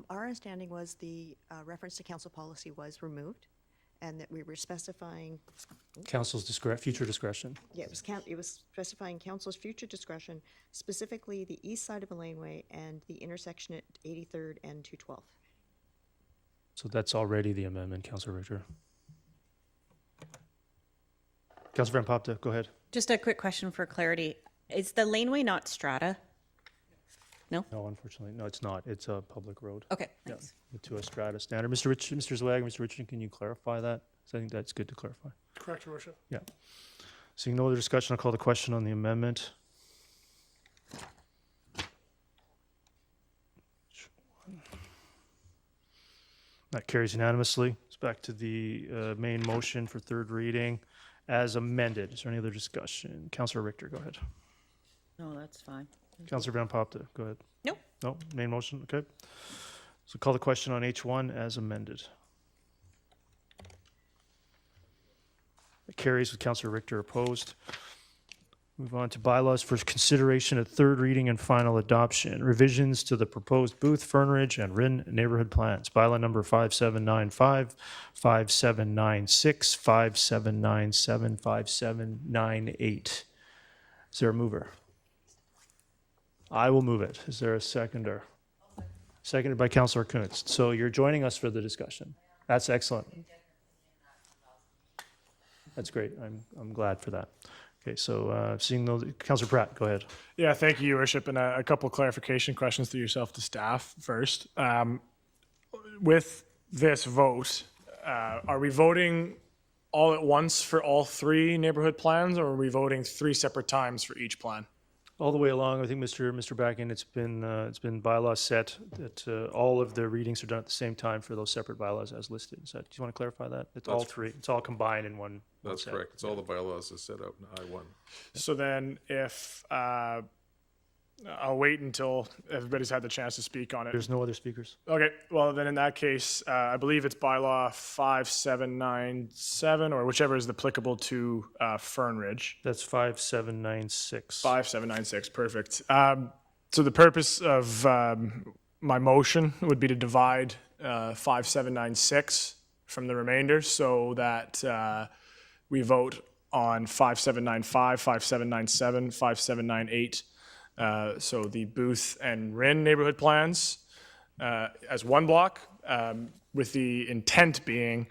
Our understanding was the reference to council policy was removed, and that we were specifying. Council's future discretion. Yeah, it was specifying council's future discretion, specifically the east side of a laneway and the intersection at 83rd and 212th. So that's already the amendment, Councillor Richter. Councillor Van Popta, go ahead. Just a quick question for clarity. Is the laneway not strata? No? No, unfortunately. No, it's not. It's a public road. Okay, thanks. To a strata standard. Mr. Zwag, Mr. Richardson, can you clarify that? So I think that's good to clarify. Correct, Your Worship. Yeah. Seeing no other discussion, I'll call the question on the amendment. That carries unanimously. It's back to the main motion for third reading as amended. Is there any other discussion? Councillor Richter, go ahead. No, that's fine. Councillor Van Popta, go ahead. No. No, main motion, okay. So call the question on H1 as amended. It carries with Councillor Richter opposed. Move on to bylaws for consideration at third reading and final adoption. Revisions to the proposed Booth, Fernridge, and Rin neighborhood plans. Bylaw number 5795, 5796, 5797, 5798. Is there a mover? I will move it. Is there a seconder? Seconded by Councillor Kuntz. So you're joining us for the discussion. That's excellent. That's great. I'm glad for that. Okay, so seeing those, Councillor Pratt, go ahead. Yeah, thank you, Your Worship, and a couple clarification questions through yourself to staff first. With this vote, are we voting all at once for all three neighborhood plans, or are we voting three separate times for each plan? All the way along, I think, Mr. Backen, it's been bylaw set that all of the readings are done at the same time for those separate bylaws as listed. Do you want to clarify that? It's all three. It's all combined in one. That's correct. It's all the bylaws is set out in I-1. So then if, I'll wait until everybody's had the chance to speak on it. There's no other speakers. Okay, well then in that case, I believe it's bylaw 5797 or whichever is applicable to Fernridge. That's 5796. 5796, perfect. So the purpose of my motion would be to divide 5796 from the remainder so that we vote on 5795, 5797, 5798. So the Booth and Rin neighborhood plans as one block, with the intent being,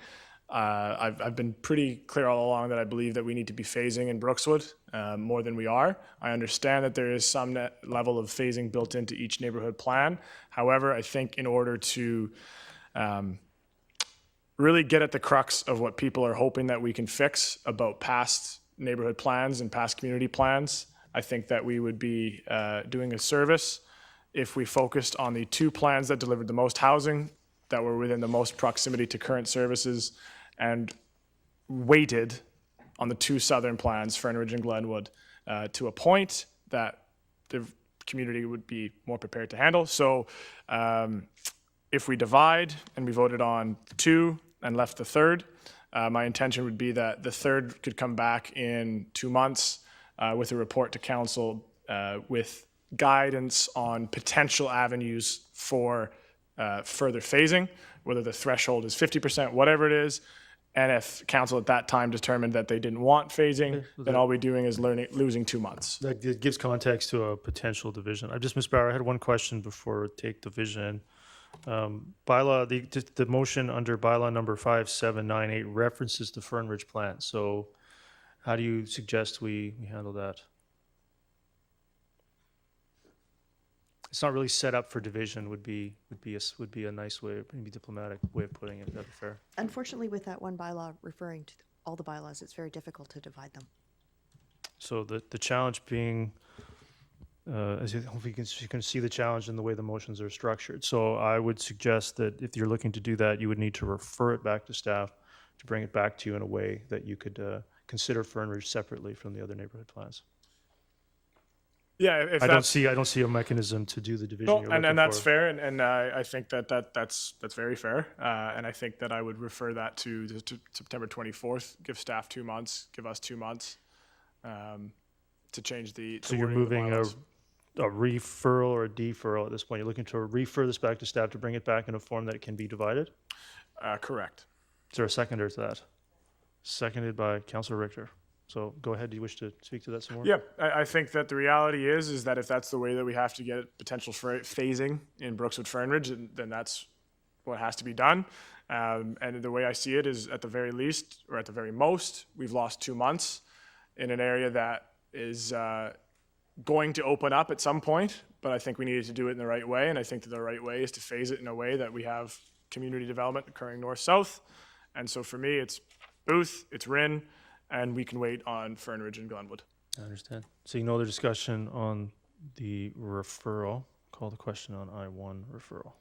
I've been pretty clear all along that I believe that we need to be phasing in Brookswood more than we are. I understand that there is some level of phasing built into each neighborhood plan. However, I think in order to really get at the crux of what people are hoping that we can fix about past neighborhood plans and past community plans, I think that we would be doing a service if we focused on the two plans that delivered the most housing, that were within the most proximity to current services, and weighted on the two southern plans, Fernridge and Glenwood, to a point that the community would be more prepared to handle. So if we divide and we voted on two and left the third, my intention would be that the third could come back in 2 months with a report to council with guidance on potential avenues for further phasing, whether the threshold is 50%, whatever it is. And if council at that time determined that they didn't want phasing, then all we're doing is losing 2 months. That gives context to a potential division. Ms. Bauer, I had one question before we take division. The motion under bylaw number 5798 references the Fernridge plan. So how do you suggest we handle that? it's not really set up for division would be a nice way, maybe diplomatic way of putting it. That'd be fair. Unfortunately, with that one bylaw referring to all the bylaws, it's very difficult to divide them. So the challenge being, as you can see the challenge in the way the motions are structured. So I would suggest that if you're looking to do that, you would need to refer it back to staff to bring it back to you in a way that you could consider Fernridge separately from the other neighborhood plans. Yeah, if I don't see a mechanism to do the division. No, you're looking and that's for. fair, and I think that's very fair, and I think that I would refer that to September 24th. Give staff 2 months. Give us 2 months to change the. So you're moving a referral or a deferral at this point. You're looking to refer this back to staff to bring it back in a form that it can be divided. Correct. Is there a seconder to that? Seconded by Councillor Richter. So go ahead. Do you wish to speak to that some more? Yeah, I think that the reality is that if that's the way that we have to get potential phasing in Brookswood Fernridge, then that's what has to be done. And the way I see it is, at the very least, or at the very most, we've lost 2 months in an area that is going to open up at some point. But I think we needed to do it in the right way, and I think that the right way is to phase it in a way that we have community development occurring north-south. And so for me, it's Booth, it's Rynn, and we can wait on Fernridge and Glenwood. I understand. Seeing no other discussion on the referral, call the question on I-1 referral.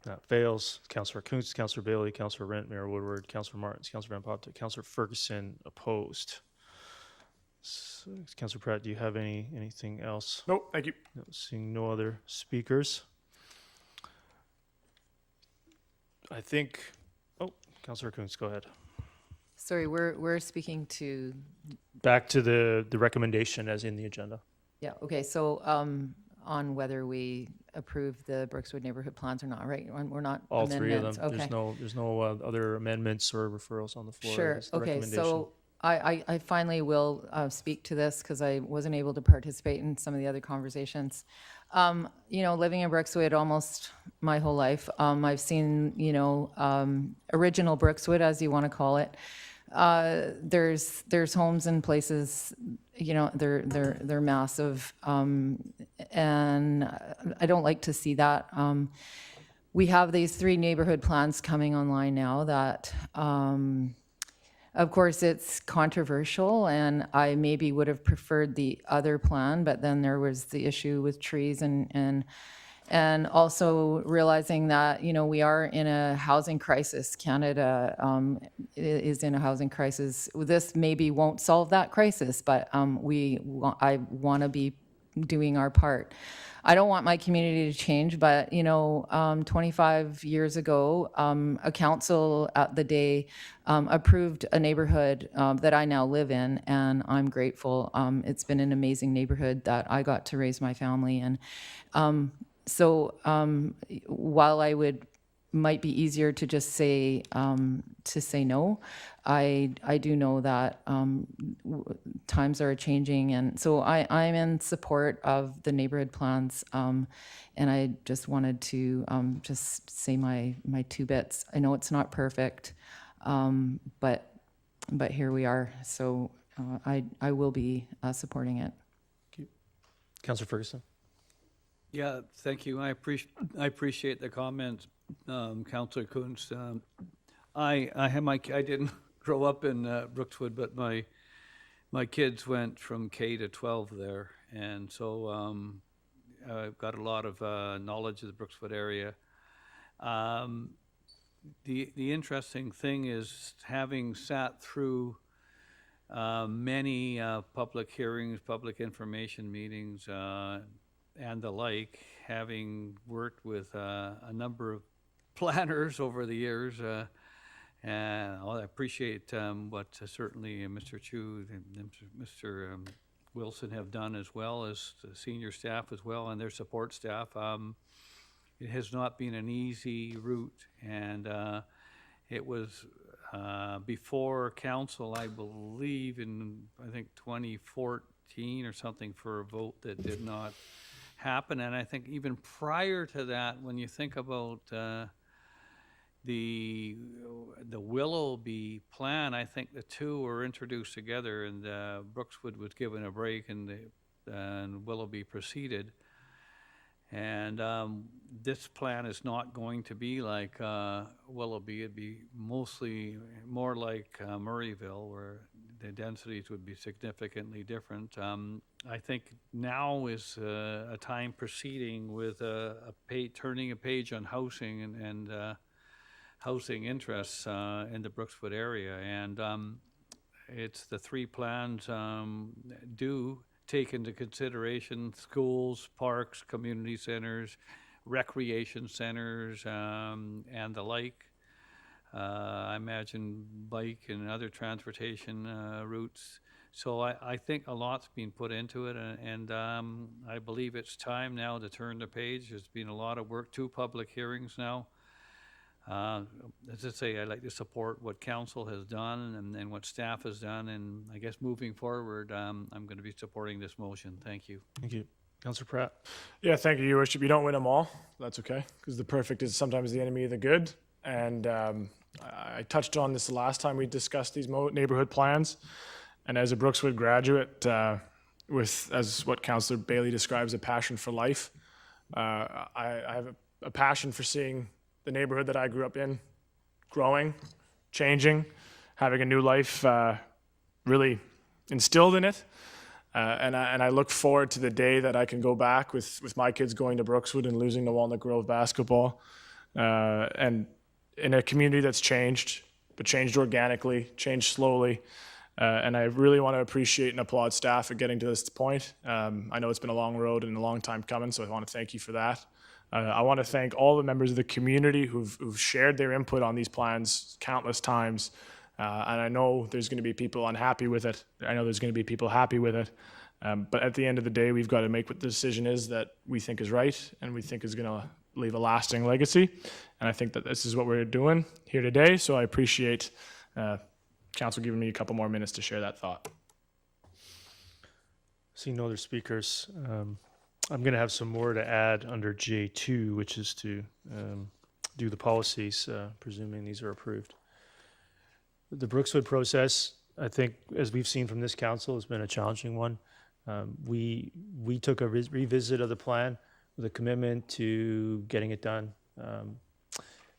That fails. Councillor Kuntz, Councillor Bailey, Councillor Rent, Mayor Woodward, Councillor Martins, Councillor Van Popte, Councillor Ferguson opposed. So, Councillor Pratt, do you have anything else? Nope, thank you. No, seeing no other speakers. I think, Councillor Kuntz, go ahead. Sorry, we're speaking to. Back to the recommendation as in the agenda. Yeah, okay, so on whether we approve the Brookswood neighborhood plans or not, right? We're not All three of them. amendments. Okay. There's no other amendments or referrals on the floor. Sure, It's the okay, recommendation. so I finally will speak to this because I wasn't able to participate in some of the other conversations. Living in Brookswood almost my whole life, I've seen, original Brookswood, as you want to call it. There's homes and places, they're massive, and I don't like to see that. We have these 3 neighborhood plans coming online now that, of course, it's controversial, and I maybe would have preferred the other plan, but then there was the issue with trees and also realizing that, we are in a housing crisis. Canada is in a housing crisis. This maybe won't solve that crisis, but I want to be doing our part. I don't want my community to change, but 25 years ago, a council at the day approved a neighborhood that I now live in, and I'm grateful. It's been an amazing neighborhood that I got to raise my family in. So while might be easier to just say no, I do know that times are changing, and so I'm in support of the neighborhood plans, and I just wanted to just say my 2 bits. I know it's not perfect, but here we are. So I will be supporting it. Councillor Ferguson. Yeah, thank you. I appreciate the comments, Councillor Kuntz. I didn't grow up in Brookswood, but my kids went from K to 12 there, and so I've got a lot of knowledge of the Brookswood area. The interesting thing is, having sat through many public hearings, public information meetings, and the like, having worked with a number of planners over the years, and I appreciate what certainly Mr. Chu and Mr. Wilson have done, as well as the senior staff as well, and their support staff. It has not been an easy route, and it was before council, I believe, I think 2014 or something, for a vote that did not happen. And I think even prior to that, when you think about The Willoughby plan, I think the two were introduced together, and Brookswood was given a break, and Willoughby proceeded. And this plan is not going to be like Willoughby. It'd be mostly more like Murrayville, where the densities would be significantly different. I think now is a time proceeding with turning a page on housing and housing interests in the Brookswood area. And it's the three plans do take into consideration schools, parks, community centers, recreation centers, and the like. I imagine bike and other transportation routes. So I think a lot's been put into it, and I believe it's time now to turn the page. There's been a lot of work, 2 public hearings now. As I say, I'd like to support what council has done and what staff has done, and I guess moving forward, I'm going to be supporting this motion. Thank you. Thank you. Councillor Pratt. Yeah, thank you, Your Worship. You don't win them all. That's okay, because the perfect is sometimes the enemy of the good. And I touched on this the last time we discussed these neighborhood plans. And as a Brookswood graduate, with, as what Councillor Bailey describes, a passion for life, I have a passion for seeing the neighborhood that I grew up in growing, changing, having a new life really instilled in it. And I look forward to the day that I can go back with my kids going to Brookswood and losing to Walnut Grove basketball. And in a community that's changed, but changed organically, changed slowly. And I really want to appreciate and applaud staff for getting to this point. I know it's been a long road and a long time coming, so I want to thank you for that. I want to thank all the members of the community who've shared their input on these plans countless times. And I know there's going to be people unhappy with it. I know there's going to be people happy with it. But at the end of the day, we've got to make what the decision is that we think is right and we think is going to leave a lasting legacy. And I think that this is what we're doing here today. So I appreciate Council giving me a couple more minutes to share that thought. Seeing no other speakers, I'm going to have some more to add under J2, which is to do the policies, presuming these are approved. The Brookswood process, I think, as we've seen from this council, has been a challenging one. We took a revisit of the plan with a commitment to getting it done,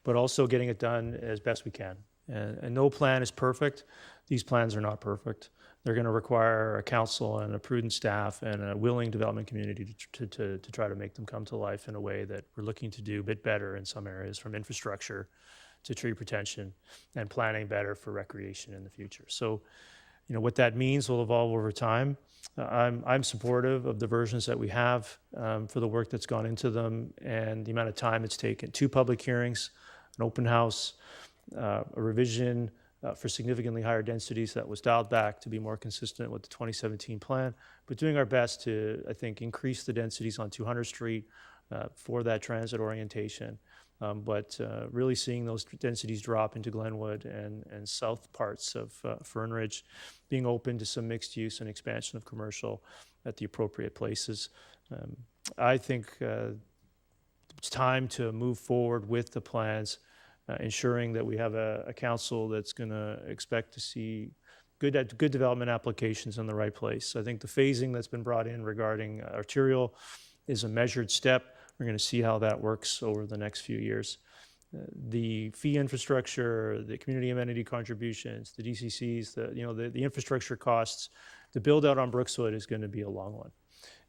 but also getting it done as best we can. And no plan is perfect. These plans are not perfect. They're going to require a council and a prudent staff and a willing development community to try to make them come to life in a way that we're looking to do a bit better in some areas, from infrastructure to tree protection and planning better for recreation in the future. So, you know, what that means will evolve over time. I'm supportive of the versions that we have for the work that's gone into them and the amount of time it's taken. 2 public hearings, an open house, a revision for significantly higher densities that was dialed back to be more consistent with the 2017 plan, but doing our best to, I think, increase the densities on 200 Street for that transit orientation, but really seeing those densities drop into Glenwood and south parts of Fern Ridge, being open to some mixed use and expansion of commercial at the appropriate places. I think it's time to move forward with the plans, ensuring that we have a council that's going to expect to see good development applications in the right place. I think the phasing that's been brought in regarding arterial is a measured step. We're going to see how that works over the next few years. The fee infrastructure, the community amenity contributions, the DCCs, the infrastructure costs, the build out on Brookswood is going to be a long one.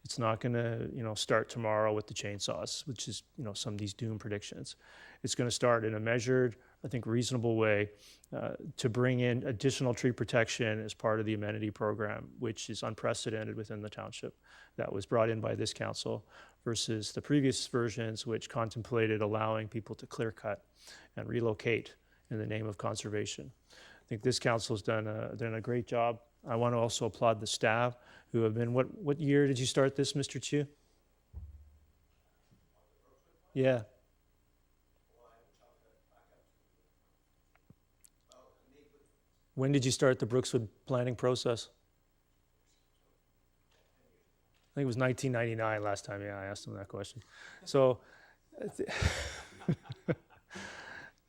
It's not going to, start tomorrow with the chainsaws, which is, some of these doom predictions. It's going to start in a measured, I think, reasonable way to bring in additional tree protection as part of the amenity program, which is unprecedented within the township. That was brought in by this council versus the previous versions, which contemplated allowing people to clear cut and relocate in the name of conservation. I think this council's done a great job. I want to also applaud the staff who have been, what year did you start this, Mr. Chu? Yeah. When did you start the Brookswood planning process? I think it was 1999 last time, I asked him that question. So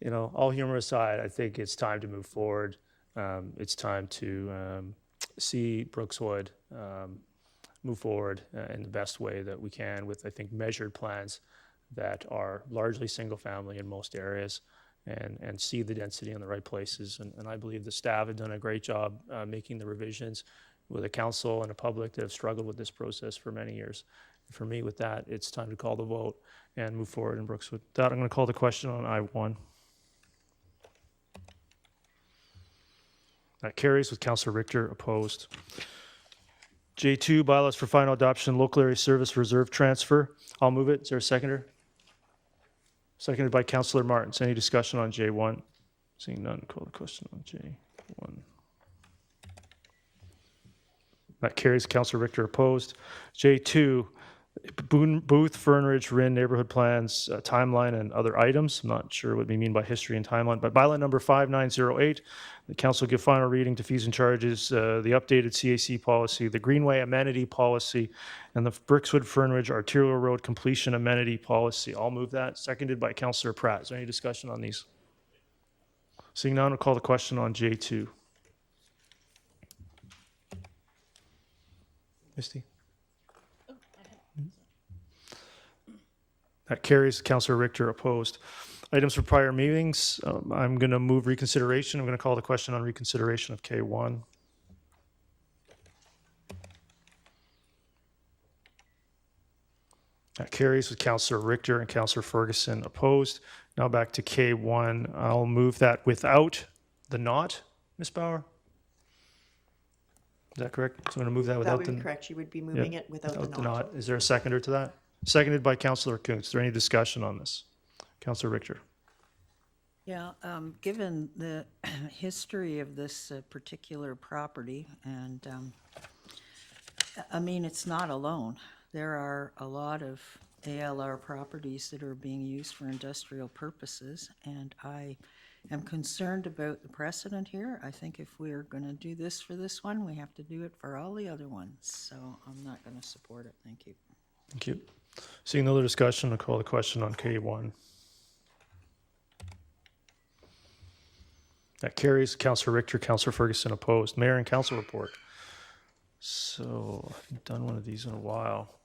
you know, all humor aside, I think it's time to move forward. It's time to see Brookswood move forward in the best way that we can with, I think, measured plans that are largely single family in most areas and see the density in the right places. And I believe the staff have done a great job making the revisions with a council and a public that have struggled with this process for many years. For me, with that, it's time to call the vote and move forward in Brookswood. With that, I'm going to call the question on I-1. That carries with Councillor Richter opposed. J2, bylaws for final adoption, local area service reserve transfer. I'll move it. Is there a seconder? Seconded by Councillor Martins. Any discussion on J1? Seeing none, call the question on J1. That carries. Councillor Richter opposed. J2, Booth, Fernridge, Rin neighborhood plans, timeline and other items. I'm not sure what we mean by history and timeline, but bylaw number 5908, the council give final reading to fees and charges, the updated CAC policy, the Greenway amenity policy, and the Brookswood Fernridge arterial road completion amenity policy. I'll move that. Seconded by Councillor Pratt. Is there any discussion on these? Seeing none, I'll call the question on J2. Misty? That carries. Councillor Richter opposed. Items for prior meetings. I'm going to move reconsideration. I'm going to call the question on reconsideration of K1. That carries with Councillor Richter and Councillor Ferguson opposed. Now back to K1. I'll move that without the not, Ms. Bauer. Is that correct? So I'm going to move that without That would be correct. You would be moving it without the not. Is there a seconder to that? Seconded by Councillor Kuntz. Is there any discussion on this? Councillor Richter. Yeah, given the history of this particular property, and I mean, it's not alone. There are a lot of ALR properties that are being used for industrial purposes, and I am concerned about the precedent here. I think if we're going to do this for this one, we have to do it for all the other ones. So I'm not going to support it. Thank you. Thank you. Seeing no other discussion, I'll call the question on K1. That carries. Councillor Richter, Councillor Ferguson opposed. Mayor and council report. So I haven't done one of these in a while.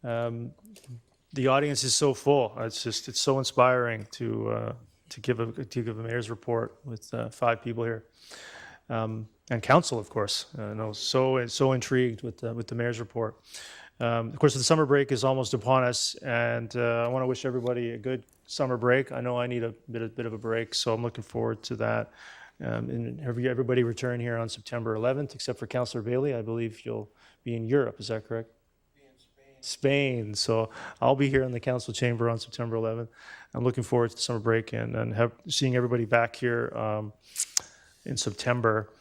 The audience is so full. It's so inspiring to give a mayor's report with 5 people here. And council, of course. So intrigued with the mayor's report. Of course, the summer break is almost upon us, and I want to wish everybody a good summer break. I know I need a bit of a break, so I'm looking forward to that. And everybody return here on September 11th, except for Councillor Bailey. I believe you'll be in Europe. Is that correct? Spain. So I'll be here in the council chamber on September 11th. I'm looking forward to the summer break and seeing everybody back here in September.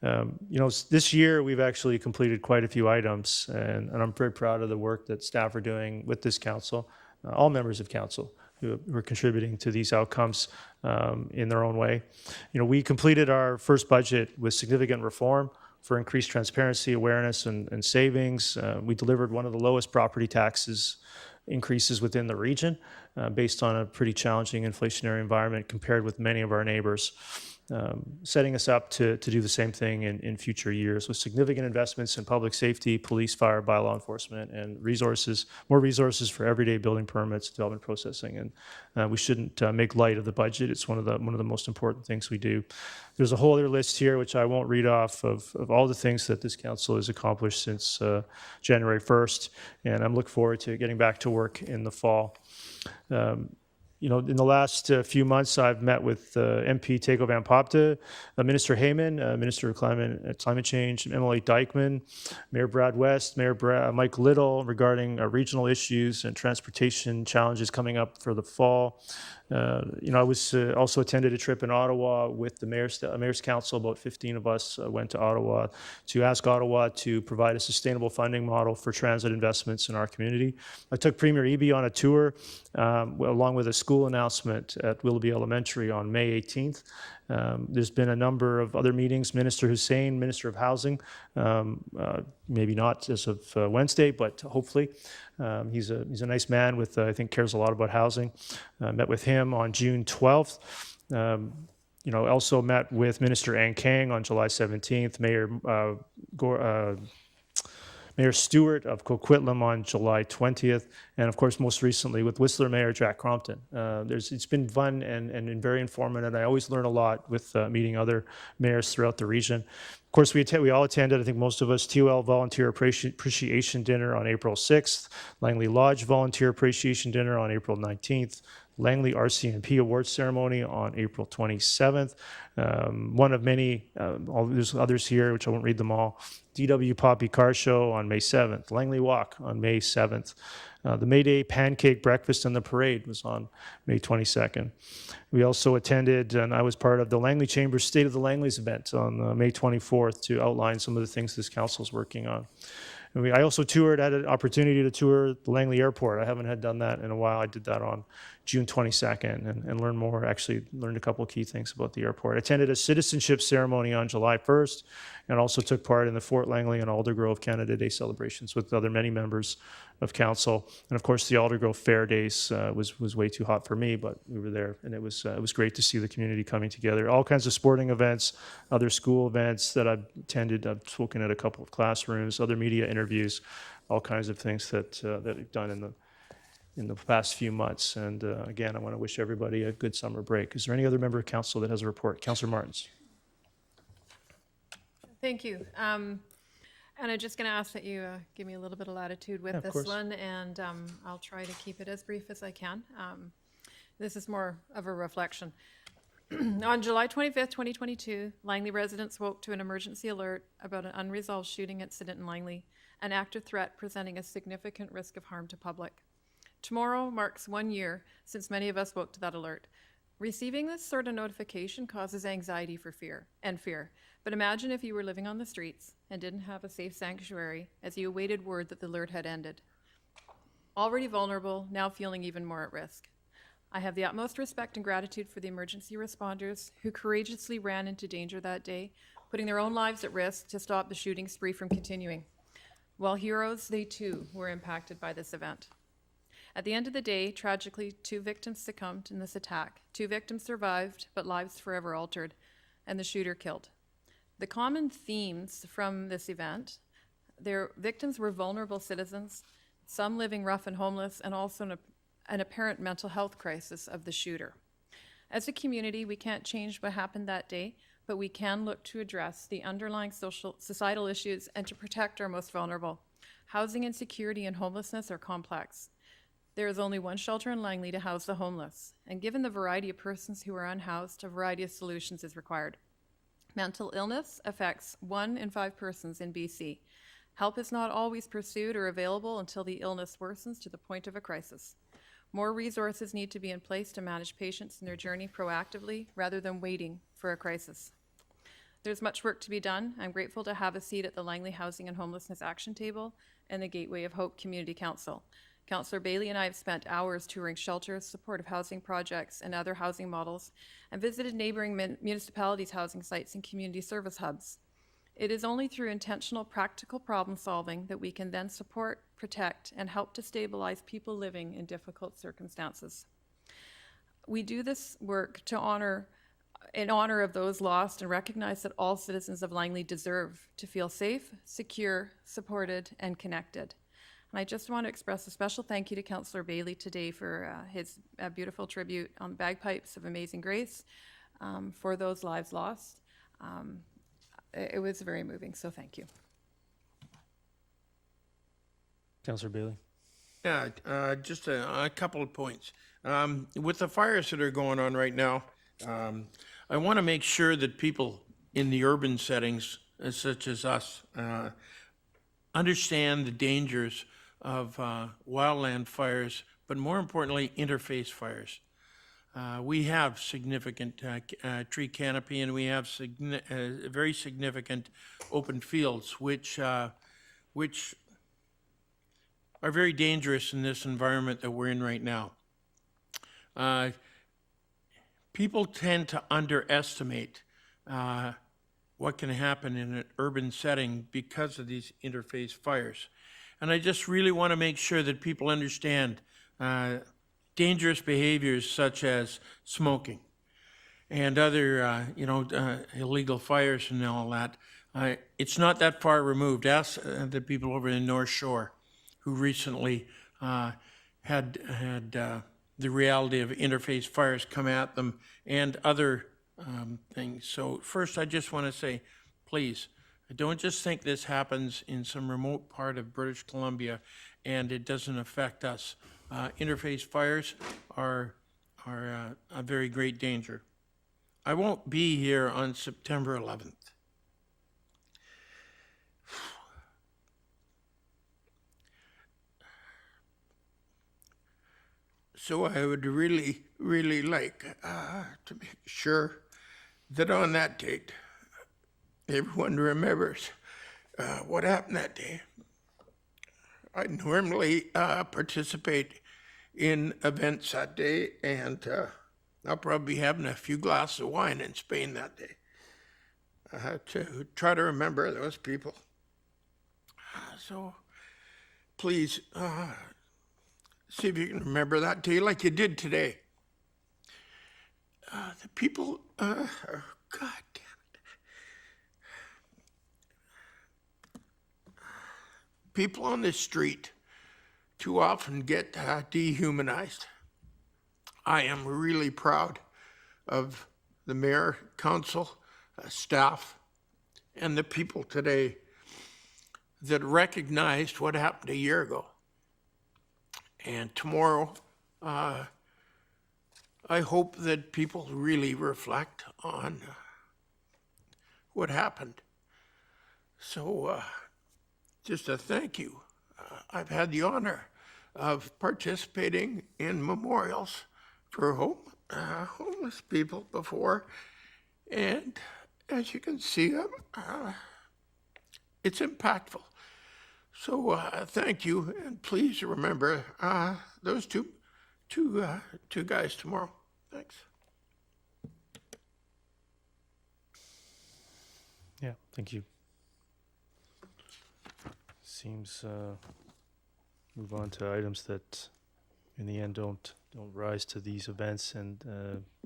This year we've actually completed quite a few items, and I'm very proud of the work that staff are doing with this council, all members of council who are contributing to these outcomes in their own way. We completed our first budget with significant reform for increased transparency, awareness, and savings. We delivered one of the lowest property taxes increases within the region based on a pretty challenging inflationary environment compared with many of our neighbors. Setting us up to do the same thing in future years with significant investments in public safety, police, fire, bylaw enforcement, and more resources for everyday building permits, development processing. And we shouldn't make light of the budget. It's one of the most important things we do. There's a whole other list here, which I won't read off, of all the things that this council has accomplished since January 1st. And I'm looking forward to getting back to work in the fall. In the last few months, I've met with MP Tego Van Popte, Minister Heyman, Minister of Climate Change, Emily Dykeman, Mayor Brad West, Mayor Mike Little regarding regional issues and transportation challenges coming up for the fall. I was also attended a trip in Ottawa with the Mayor's Council. About 15 of us went to Ottawa to ask Ottawa to provide a sustainable funding model for transit investments in our community. I took Premier Eby on a tour along with a school announcement at Willoughby Elementary on May 18th. There's been a number of other meetings. Minister Hussein, Minister of Housing, maybe not as of Wednesday, but hopefully. He's a nice man with, I think, cares a lot about housing. Met with him on June 12th. Also met with Minister Ann Kang on July 17th, Mayor Stewart of Coquitlam on July 20th, and of course, most recently with Whistler Mayor Jack Crompton. It's been fun and very informative, and I always learn a lot with meeting other mayors throughout the region. Of course, we all attended, I think most of us, TOL Volunteer Appreciation Dinner on April 6th, Langley Lodge Volunteer Appreciation Dinner on April 19th, Langley RCMP Awards Ceremony on April 27th. One of many, there's others here, which I won't read them all. DW Poppy Car Show on May 7th. Langley Walk on May 7th. The May Day Pancake Breakfast and the Parade was on May 22nd. We also attended, and I was part of the Langley Chamber State of the Langleys event on May 24th to outline some of the things this council is working on. I also had an opportunity to tour the Langley Airport. I haven't had done that in a while. I did that on June 22nd and learned more, actually learned a couple of key things about the airport. I attended a citizenship ceremony on July 1st and also took part in the Fort Langley and Aldergrove Canada Day celebrations with many members of council. And of course, the Aldergrove Fair Days was way too hot for me, but we were there, and it was great to see the community coming together. All kinds of sporting events, other school events that I've attended. I've spoken at a couple of classrooms, other media interviews, all kinds of things that I've done in the past few months. And again, I want to wish everybody a good summer break. Is there any other member of council that has a report? Councillor Martins. Thank you. And I'm just going to ask that you give me a little bit of latitude with this one, and I'll try to keep it as brief as I can. This is more of a reflection. On July 25th, 2022, Langley residents woke to an emergency alert about an unresolved shooting incident in Langley, an active threat presenting a significant risk of harm to public. Tomorrow marks 1 year since many of us woke to that alert. Receiving this sort of notification causes anxiety for fear. But imagine if you were living on the streets and didn't have a safe sanctuary as you awaited word that the alert had ended. Already vulnerable, now feeling even more at risk. I have the utmost respect and gratitude for the emergency responders who courageously ran into danger that day, putting their own lives at risk to stop the shooting spree from continuing. While heroes, they too were impacted by this event. At the end of the day, tragically, 2 victims succumbed in this attack. 2 victims survived, but lives forever altered, and the shooter killed. The common themes from this event, their victims were vulnerable citizens, some living rough and homeless, and also an apparent mental health crisis of the shooter. As a community, we can't change what happened that day, but we can look to address the underlying societal issues and to protect our most vulnerable. Housing insecurity and homelessness are complex. There is only one shelter in Langley to house the homeless, and given the variety of persons who are unhoused, a variety of solutions is required. Mental illness affects 1 in 5 persons in BC. Help is not always pursued or available until the illness worsens to the point of a crisis. More resources need to be in place to manage patients in their journey proactively rather than waiting for a crisis. There's much work to be done. I'm grateful to have a seat at the Langley Housing and Homelessness Action Table and the Gateway of Hope Community Council. Councillor Bailey and I have spent hours touring shelters, supportive housing projects, and other housing models, and visited neighboring municipalities' housing sites and community service hubs. It is only through intentional, practical problem solving that we can then support, protect, and help to stabilize people living in difficult circumstances. We do this work in honor of those lost and recognize that all citizens of Langley deserve to feel safe, secure, supported, and connected. And I just want to express a special thank you to Councillor Bailey today for his beautiful tribute on the bagpipes of Amazing Grace for those lives lost. It was very moving, so thank you. Councillor Bailey. Yeah, just a couple of points. With the fires that are going on right now, I want to make sure that people in the urban settings, such as us, understand the dangers of wildland fires, but more importantly, interface fires. We have significant tree canopy, and we have very significant open fields, which are very dangerous in this environment that we're in right now. People tend to underestimate what can happen in an urban setting because of these interface fires. And I just really want to make sure that people understand dangerous behaviors such as smoking and other, illegal fires and all that. It's not that far removed. Ask the people over in North Shore who recently had the reality of interface fires come at them and other things. So first, I just want to say, please, don't just think this happens in some remote part of British Columbia and it doesn't affect us. Interface fires are a very great danger. I won't be here on September 11th. So I would really, really like to make sure that on that date, everyone remembers what happened that day. I normally participate in events that day, and I'll probably be having a few glasses of wine in Spain that day to try to remember those people. So please see if you can remember that day like you did today. The people, God damn it. People on this street too often get dehumanized. I am really proud of the mayor, council, staff, and the people today that recognized what happened a year ago. And tomorrow, I hope that people really reflect on what happened. So just a thank you. I've had the honor of participating in memorials for homeless people before. And as you can see, it's impactful. So thank you, and please remember those two guys tomorrow. Thanks. Yeah, thank you. Seems move on to items that in the end don't rise to these events, and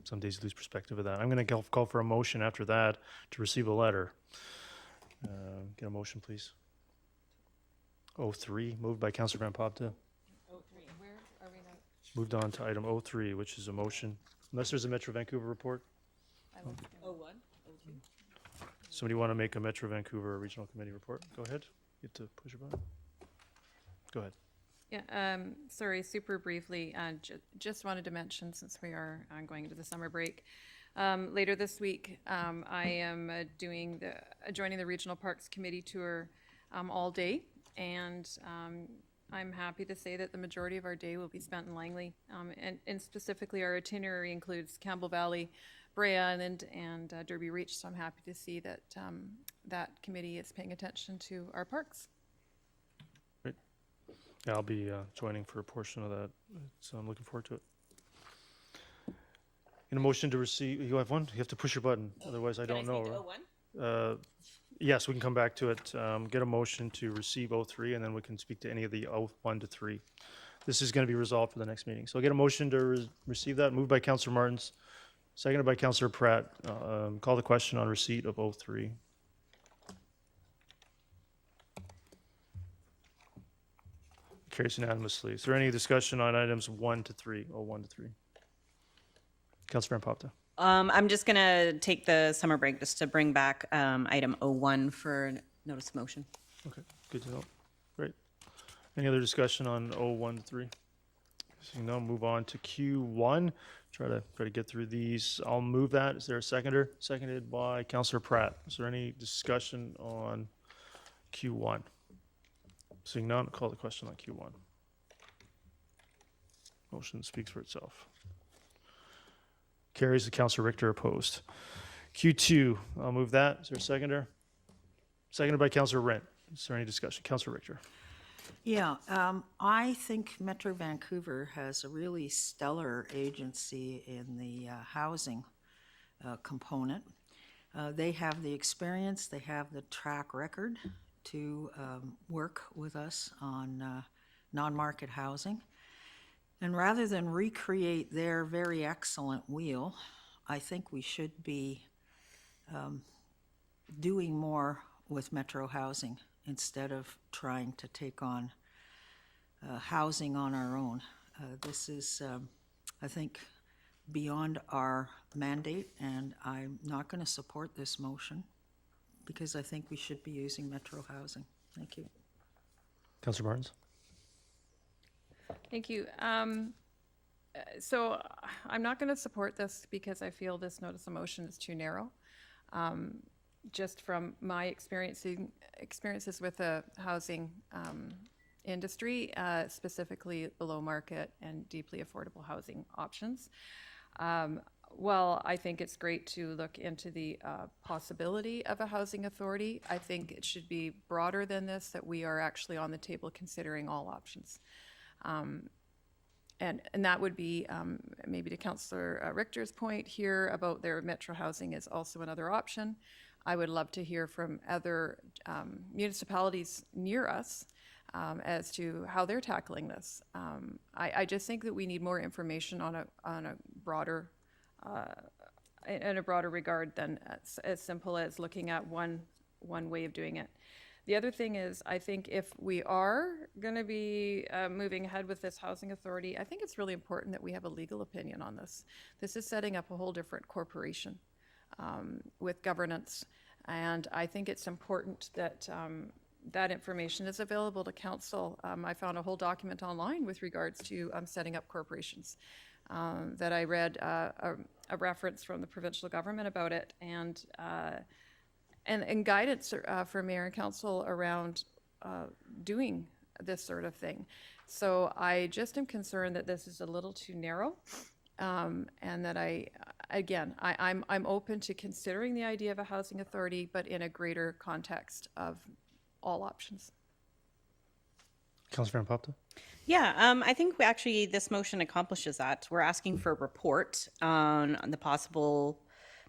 some days lose perspective of that. I'm going to call for a motion after that to receive a letter. Get a motion, please. 03, moved by Councillor Grandpopta. 03, where are we now? Moved on to item 03, which is a motion, unless there's a Metro Vancouver report. 01, 02. Somebody want to make a Metro Vancouver Regional Committee report? Go ahead. You get to push your button. Go ahead. Yeah, sorry, super briefly, just wanted to mention, since we are going into the summer break, later this week, I am joining the Regional Parks Committee tour all day, and I'm happy to say that the majority of our day will be spent in Langley, and specifically our itinerary includes Campbell Valley, Bray Island, and Derby Reach, so I'm happy to see that that committee is paying attention to our parks. Great. Yeah, I'll be joining for a portion of that, so I'm looking forward to it. In a motion to receive, you have one? You have to push your button, otherwise I don't know. Can I speak to 01? Yes, we can come back to it. Get a motion to receive 03, and then we can speak to any of the 01 to 3. This is going to be resolved for the next meeting. So get a motion to receive that. Moved by Councillor Martins, seconded by Councillor Pratt. Call the question on receipt of 03. Carries unanimously. Is there any discussion on items 1 to 3? 01 to 3. Councillor Grandpopta. I'm just going to take the summer break just to bring back item 01 for notice of motion. Okay, good to know. Great. Any other discussion on 01 to 3? So now move on to Q1. Try to get through these. I'll move that. Is there a seconder? Seconded by Councillor Pratt. Is there any discussion on Q1? Seeing none, I'll call the question on Q1. Motion speaks for itself. Carries. The Councillor Richter opposed. Q2, I'll move that. Is there a seconder? Seconded by Councillor Rent. Is there any discussion? Councillor Richter. Yeah, I think Metro Vancouver has a really stellar agency in the housing component. They have the experience, they have the track record to work with us on non-market housing. And rather than recreate their very excellent wheel, I think we should be doing more with Metro Housing instead of trying to take on housing on our own. This is, I think, beyond our mandate, and I'm not going to support this motion because I think we should be using Metro Housing. Thank you. Councillor Martins? Thank you. So I'm not going to support this because I feel this notice of motion is too narrow. Just from my experiences with the housing industry, specifically below market and deeply affordable housing options. Well, I think it's great to look into the possibility of a housing authority. I think it should be broader than this, that we are actually on the table considering all options. And that would be maybe to Councillor Richter's point here about their Metro Housing is also another option. I would love to hear from other municipalities near us as to how they're tackling this. I just think that we need more information on a broader in a broader regard than as simple as looking at one way of doing it. The other thing is, I think if we are going to be moving ahead with this housing authority, I think it's really important that we have a legal opinion on this. This is setting up a whole different corporation with governance, and I think it's important that that information is available to council. I found a whole document online with regards to setting up corporations that I read a reference from the provincial government about it, and guidance for mayor and council around doing this sort of thing. So I just am concerned that this is a little too narrow, and that I'm open to considering the idea of a housing authority, but in a greater context of all options. Councillor Van Popta? Yeah, I think this motion accomplishes that. We're asking for a report on the possible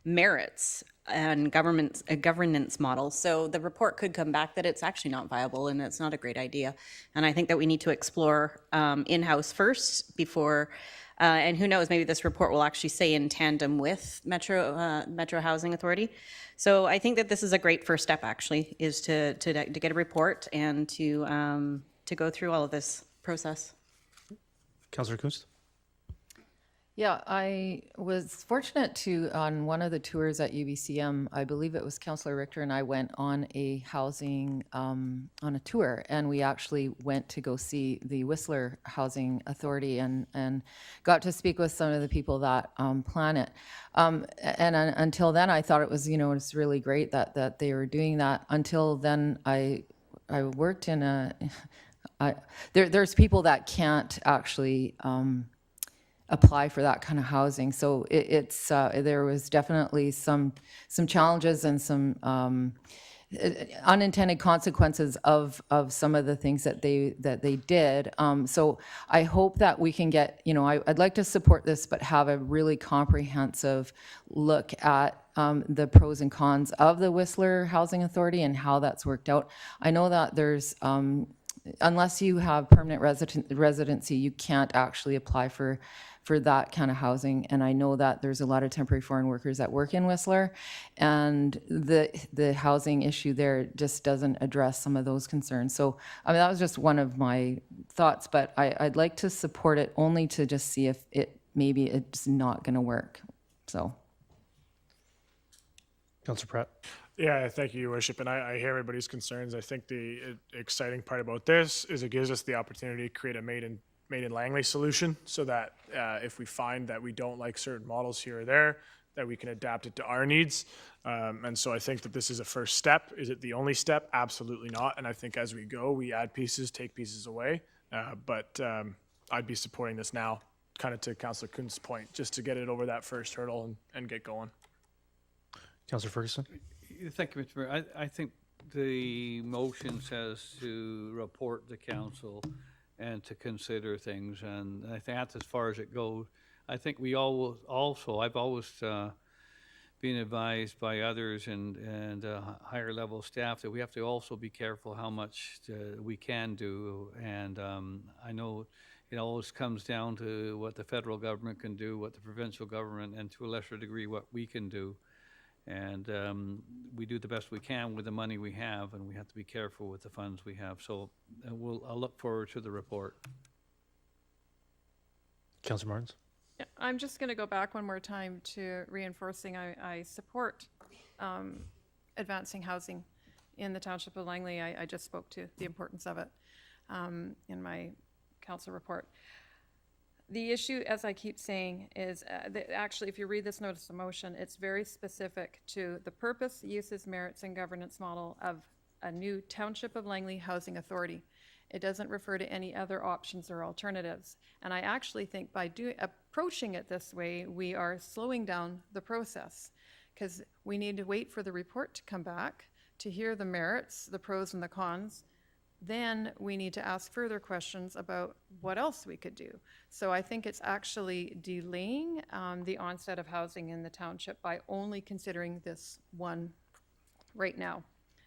merits and governance model. So the report could come back that it's actually not viable and it's not a great idea. And I think that we need to explore in-house first before, and who knows, maybe this report will actually say in tandem with Metro Housing Authority. So I think that this is a great first step, actually, is to get a report and to go through all of this process. Councillor Kunst? Yeah, I was fortunate to, on one of the tours at UBCM, I believe it was Councillor Richter and I went on a housing, on a tour, and we actually went to go see the Whistler Housing Authority and got to speak with some of the people that plan it. And until then, I thought it was, it's really great that they were doing that. Until then, I worked in there's people that can't actually apply for that kind of housing. So there was definitely some challenges and some unintended consequences of some of the things that they did. So I hope that we can get, I'd like to support this, but have a really comprehensive look at the pros and cons of the Whistler Housing Authority and how that's worked out. I know that there's unless you have permanent residency, you can't actually apply for that kind of housing. And I know that there's a lot of temporary foreign workers that work in Whistler, and the housing issue there just doesn't address some of those concerns. So, that was just one of my thoughts, but I'd like to support it only to just see if maybe it's not going to work. So. Councillor Pratt? Yeah, thank you, Your Worship. And I hear everybody's concerns. I think the exciting part about this is it gives us the opportunity to create a made in Langley solution, so that if we find that we don't like certain models here or there, that we can adapt it to our needs. And so I think that this is a first step. Is it the only step? Absolutely not. And I think as we go, we add pieces, take pieces away. But I'd be supporting this now, kind of to Councillor Kunst's point, just to get it over that first hurdle and get going. Councillor Ferguson? Thank you, Mr. Mayor. I think the motion says to report to council and to consider things, and I think that's as far as it goes. I think we all also, I've always been advised by others and higher level staff that we have to also be careful how much we can do, and I know it always comes down to what the federal government can do, what the provincial government, and to a lesser degree what we can do. And we do the best we can with the money we have, and we have to be careful with the funds we have. So I'll look forward to the report. Councillor Martins? Yeah, I'm just going to go back one more time to reinforcing I support advancing housing in the Township of Langley. I just spoke to the importance of it in my council report. The issue, as I keep saying, is that actually, if you read this notice of motion, it's very specific to the purpose, uses, merits, and governance model of a new Township of Langley Housing Authority. It doesn't refer to any other options or alternatives. And I actually think by approaching it this way, we are slowing down the process, because we need to wait for the report to come back to hear the merits, the pros and the cons. Then we need to ask further questions about what else we could do. So I think it's actually delaying the onset of housing in the township by only considering this one right now.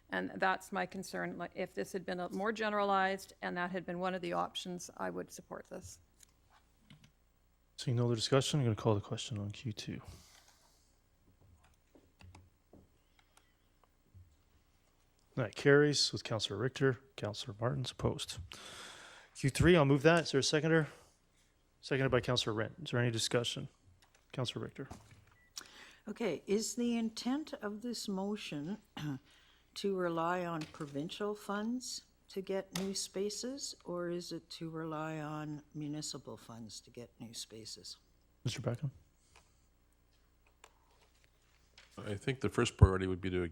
And that's my concern. Like, if this had been more generalized and that had been one of the options, I would support this. Seeing no other discussion, I'm going to call the question on Q2. That carries with Councillor Richter, Councillor Martins opposed. Q3, I'll move that. Is there a seconder? Seconded by Councillor Rent. Is there any discussion? Councillor Richter. Okay, is the intent of this motion to rely on provincial funds to get new spaces, or is it to rely on municipal funds to get new spaces? Mr. Beckham? I think the first priority would be to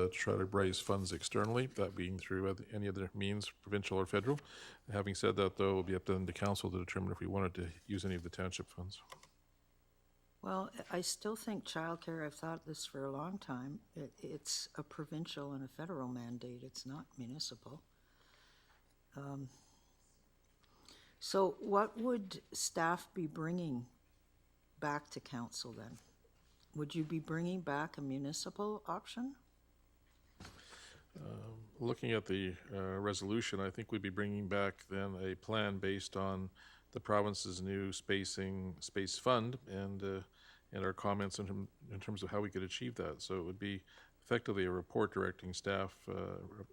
try to raise funds externally, that being through any other means, provincial or federal. Having said that, though, it will be up to the council to determine if we wanted to use any of the township funds. Well, I still think childcare, I've thought this for a long time, it's a provincial and a federal mandate, it's not municipal. So what would staff be bringing back to council then? Would you be bringing back a municipal option? Looking at the resolution, I think we'd be bringing back then a plan based on the province's new space fund and our comments in terms of how we could achieve that. So it would be effectively a report directing staff.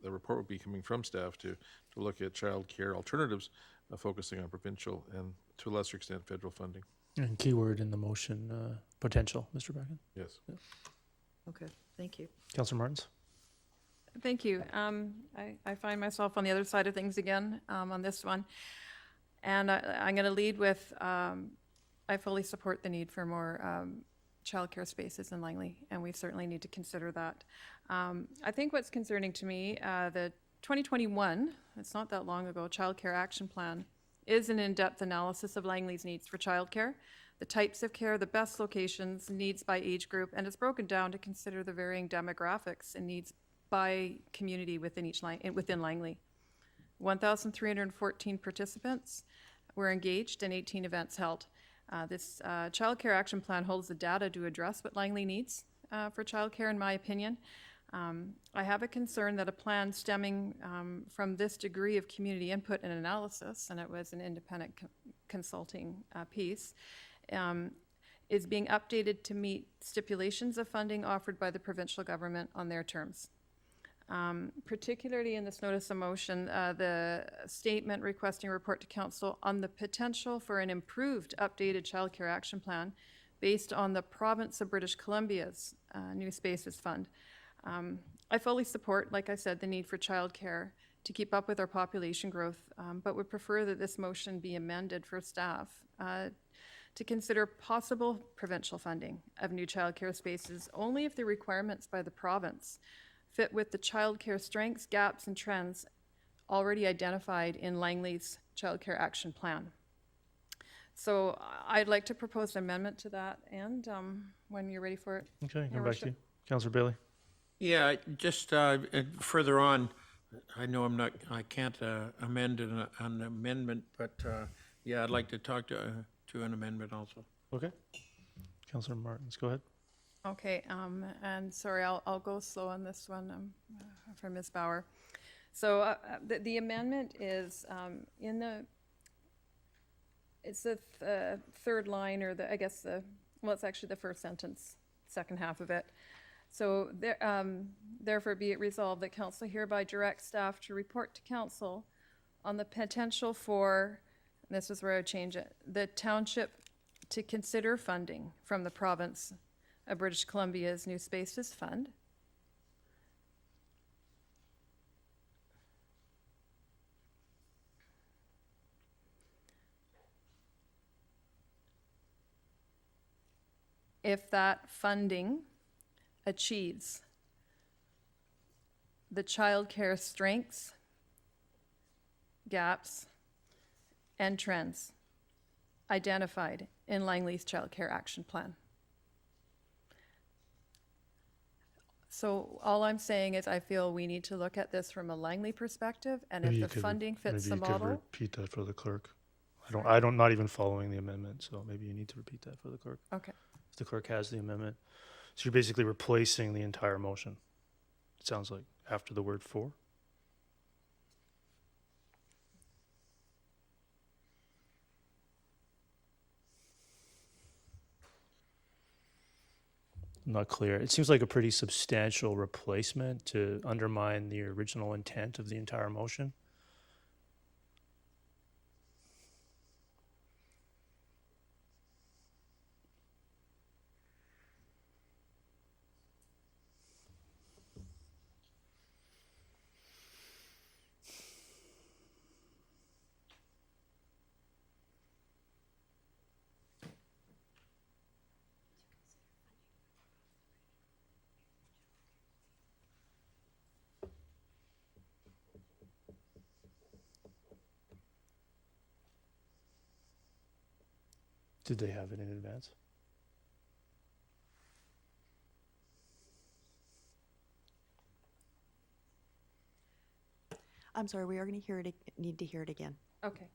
The report would be coming from staff to look at child care alternatives, focusing on provincial and to a lesser extent federal funding. And keyword in the motion, potential, Mr. Bracken? Yes. Yeah. Okay, thank you. Councillor Martins? Thank you. I find myself on the other side of things again on this one. And I'm going to lead with, I fully support the need for more childcare spaces in Langley, and we certainly need to consider that. I think what's concerning to me, the 2021, it's not that long ago, Childcare Action Plan is an in-depth analysis of Langley's needs for childcare, the types of care, the best locations, needs by age group, and it's broken down to consider the varying demographics and needs by community within Langley. 1,314 participants were engaged and 18 events held. This Childcare Action Plan holds the data to address what Langley needs for childcare, in my opinion. I have a concern that a plan stemming from this degree of community input and analysis, and it was an independent consulting piece, is being updated to meet stipulations of funding offered by the provincial government on their terms. Particularly in this notice of motion, the statement requesting a report to council on the potential for an improved updated childcare action plan based on the province of British Columbia's New Spaces Fund. I fully support, like I said, the need for childcare to keep up with our population growth, but would prefer that this motion be amended for staff to consider possible provincial funding of new childcare spaces only if the requirements by the province fit with the childcare strengths, gaps, and trends already identified in Langley's Childcare Action Plan. So I'd like to propose an amendment to that, and when you're ready for it. Okay, Your come back to you. Worship. Councillor Bailey? Yeah, just further on, I know I can't amend an amendment, but yeah, I'd like to talk to an amendment also. Okay. Councillor Martins, go ahead. Okay, and sorry, I'll go slow on this one for Ms. Bauer. So the amendment is it's the third line, or it's actually the first sentence, second half of it. So therefore be it resolved that council hereby directs staff to report to council on the potential for, and this is where I would change it, the township to consider funding from the province of British Columbia's New Spaces Fund if that funding achieves the childcare strengths, gaps, and trends identified in Langley's Childcare Action Plan. So all I'm saying is I feel we need to look at this from a Langley perspective, and if the funding fits the model. Maybe you could repeat that for the clerk. I'm not even following the amendment, so maybe you need to repeat that for the clerk. Okay. If the clerk has the amendment. So you're basically replacing the entire motion. It sounds like after the word for. Not clear. It seems like a pretty substantial replacement to undermine the original intent of the entire motion. Did they have it in advance? I'm sorry, we are going to need to hear it again. Okay.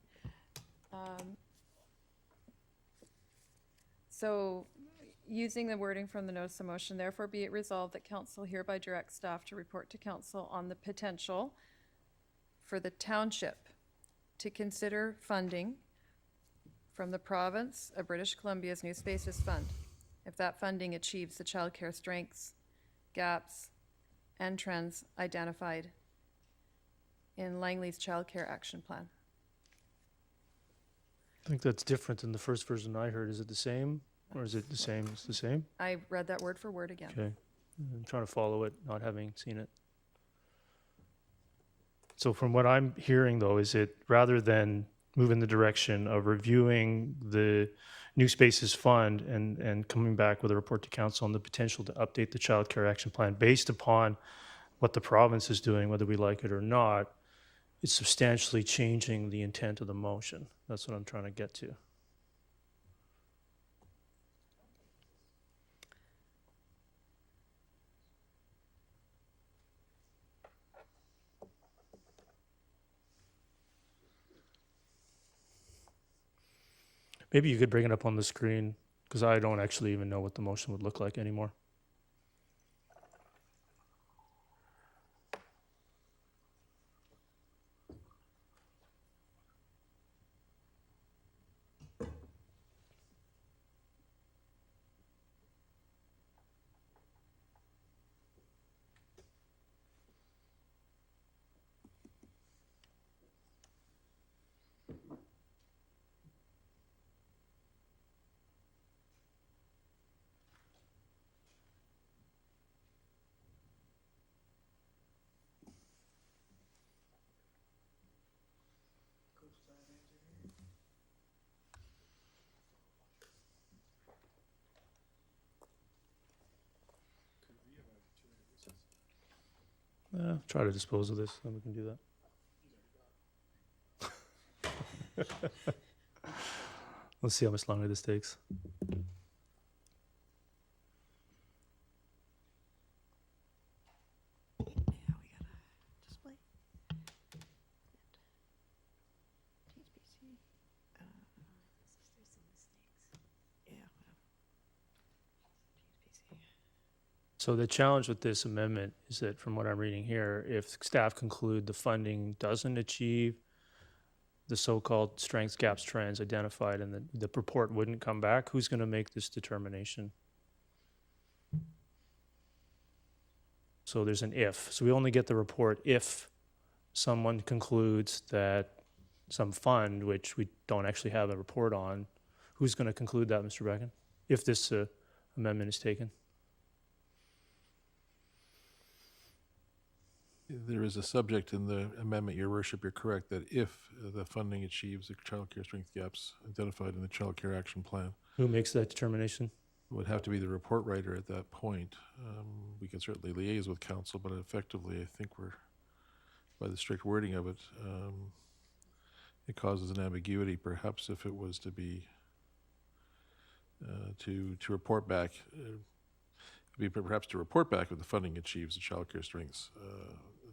So using the wording from the notice of motion, therefore be it resolved that council hereby directs staff to report to council on the potential for the township to consider funding from the province of British Columbia's New Spaces Fund, if that funding achieves the childcare strengths, gaps, and trends identified in Langley's Childcare Action Plan. I think that's different than the first version I heard. Is it the same, or is it the same? It's the same? I read that word for word again. Okay. I'm trying to follow it, not having seen it. So from what I'm hearing, though, is it rather than move in the direction of reviewing the New Spaces Fund and coming back with a report to council on the potential to update the Child Care Action Plan based upon what the province is doing, whether we like it or not, it's substantially changing the intent of the motion. That's what I'm trying to get to. Maybe you could bring it up on the screen, because I don't actually even know what the motion would look like anymore. Try to dispose of this, then we can do that. Let's see how much longer this takes. So the challenge with this amendment is that, from what I'm reading here, if staff conclude the funding doesn't achieve the so-called strengths, gaps, trends identified and the report wouldn't come back, who's going to make this determination? So there's an if. So we only get the report if someone concludes that some fund, which we don't actually have a report on, who's going to conclude that, Mr. Bracken, if this amendment is taken? There is a subject in the amendment, Your Worship, you're correct, that if the funding achieves the child care strength gaps identified in the child care action plan. Who makes that determination? It would have to be the report writer at that point. We can certainly liaise with council, but effectively, I think we're, by the strict wording of it, it causes an ambiguity, perhaps if it was to be, to report back, perhaps to report back if the funding achieves the child care strengths.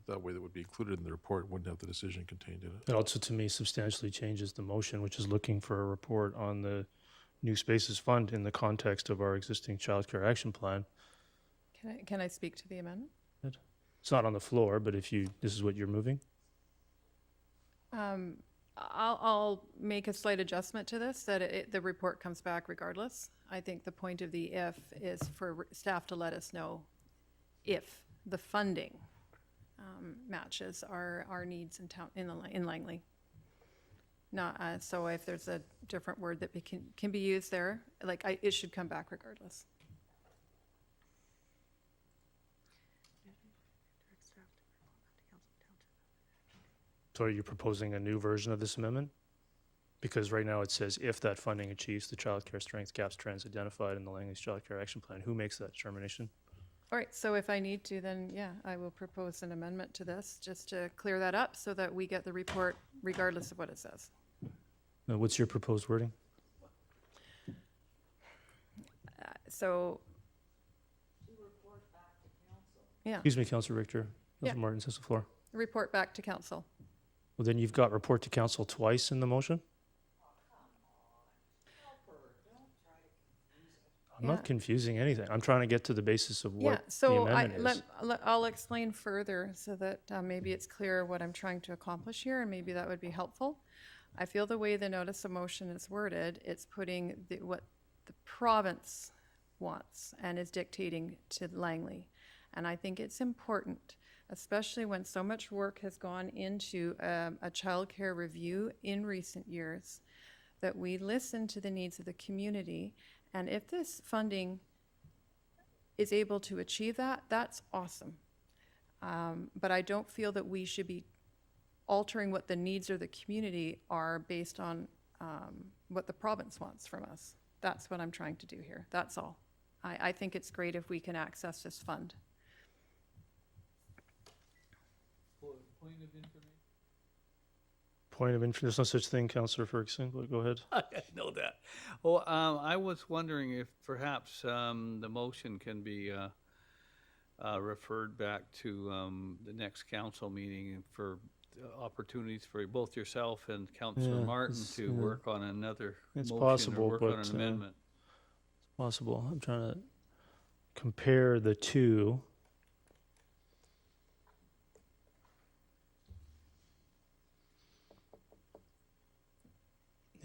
That way that would be included in the report, wouldn't have the decision contained in it. It also, to me, substantially changes the motion, which is looking for a report on the New Spaces Fund in the context of our existing child care action plan. Can I speak to the amendment? It's not on the floor, but if this is what you're moving? I'll make a slight adjustment to this, that the report comes back regardless. I think the point of the if is for staff to let us know if the funding matches our needs in Langley. Not so if there's a different word that can be used there, it should come back regardless. So are you proposing a new version of this amendment? Because right now it says if that funding achieves the child care strengths, gaps, trends identified in the Langley's child care action plan, who makes that determination? All right, so if I need to, then yeah, I will propose an amendment to this just to clear that up so that we get the report regardless of what it says. Now, what's your proposed wording? So. Yeah. Excuse me, Councillor Richter. Councillor Yeah. Martins has the floor. Report back to council. Well, then you've got report to council twice in the motion? I'm not confusing anything. I'm trying to get to the basis of what the amendment is. I'll explain further so that maybe it's clear what I'm trying to accomplish here, and maybe that would be helpful. I feel the way the notice of motion is worded, it's putting what the province wants and is dictating to Langley. And I think it's important, especially when so much work has gone into a child care review in recent years, that we listen to the needs of the community. And if this funding is able to achieve that, that's awesome. But I don't feel that we should be altering what the needs of the community are based on what the province wants from us. That's what I'm trying to do here. That's all. I think it's great if we can access this fund. Point of information. There's no such thing, Councillor Ferguson. Go ahead. I know that. Well, I was wondering if perhaps the motion can be referred back to the next council meeting for opportunities for both yourself and Councillor Martin to work on another motion possible, or work but, on an amendment. It's possible. I'm trying to compare the two.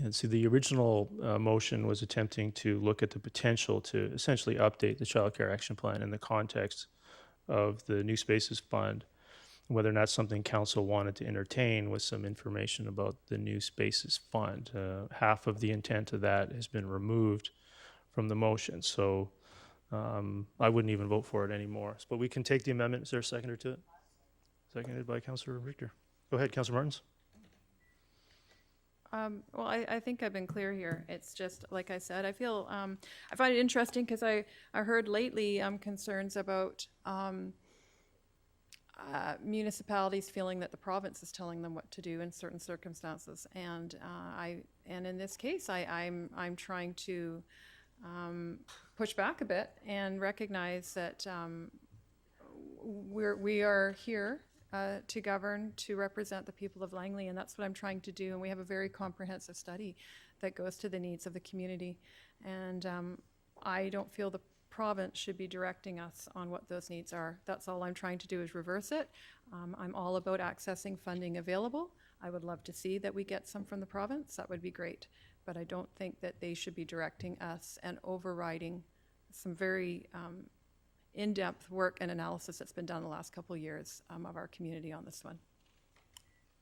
And see, the original motion was attempting to look at the potential to essentially update the Child Care Action Plan in the context of the New Spaces Fund, whether or not something council wanted to entertain with some information about the New Spaces Fund. Half of the intent of that has been removed from the motion, so I wouldn't even vote for it anymore. But we can take the amendment. Is there a seconder to it? Seconded by Councillor Richter. Go ahead, Councillor Martins. Well, I think I've been clear here. It's just, like I said, I feel, I find it interesting because I heard lately concerns about municipalities feeling that the province is telling them what to do in certain circumstances. And in this case, I'm trying to push back a bit and recognize that we are here to govern, to represent the people of Langley, and that's what I'm trying to do. And we have a very comprehensive study that goes to the needs of the community. And I don't feel the province should be directing us on what those needs are. That's all I'm trying to do is reverse it. I'm all about accessing funding available. I would love to see that we get some from the province. That would be great. But I don't think that they should be directing us and overriding some very in-depth work and analysis that's been done the last couple of years of our community on this one.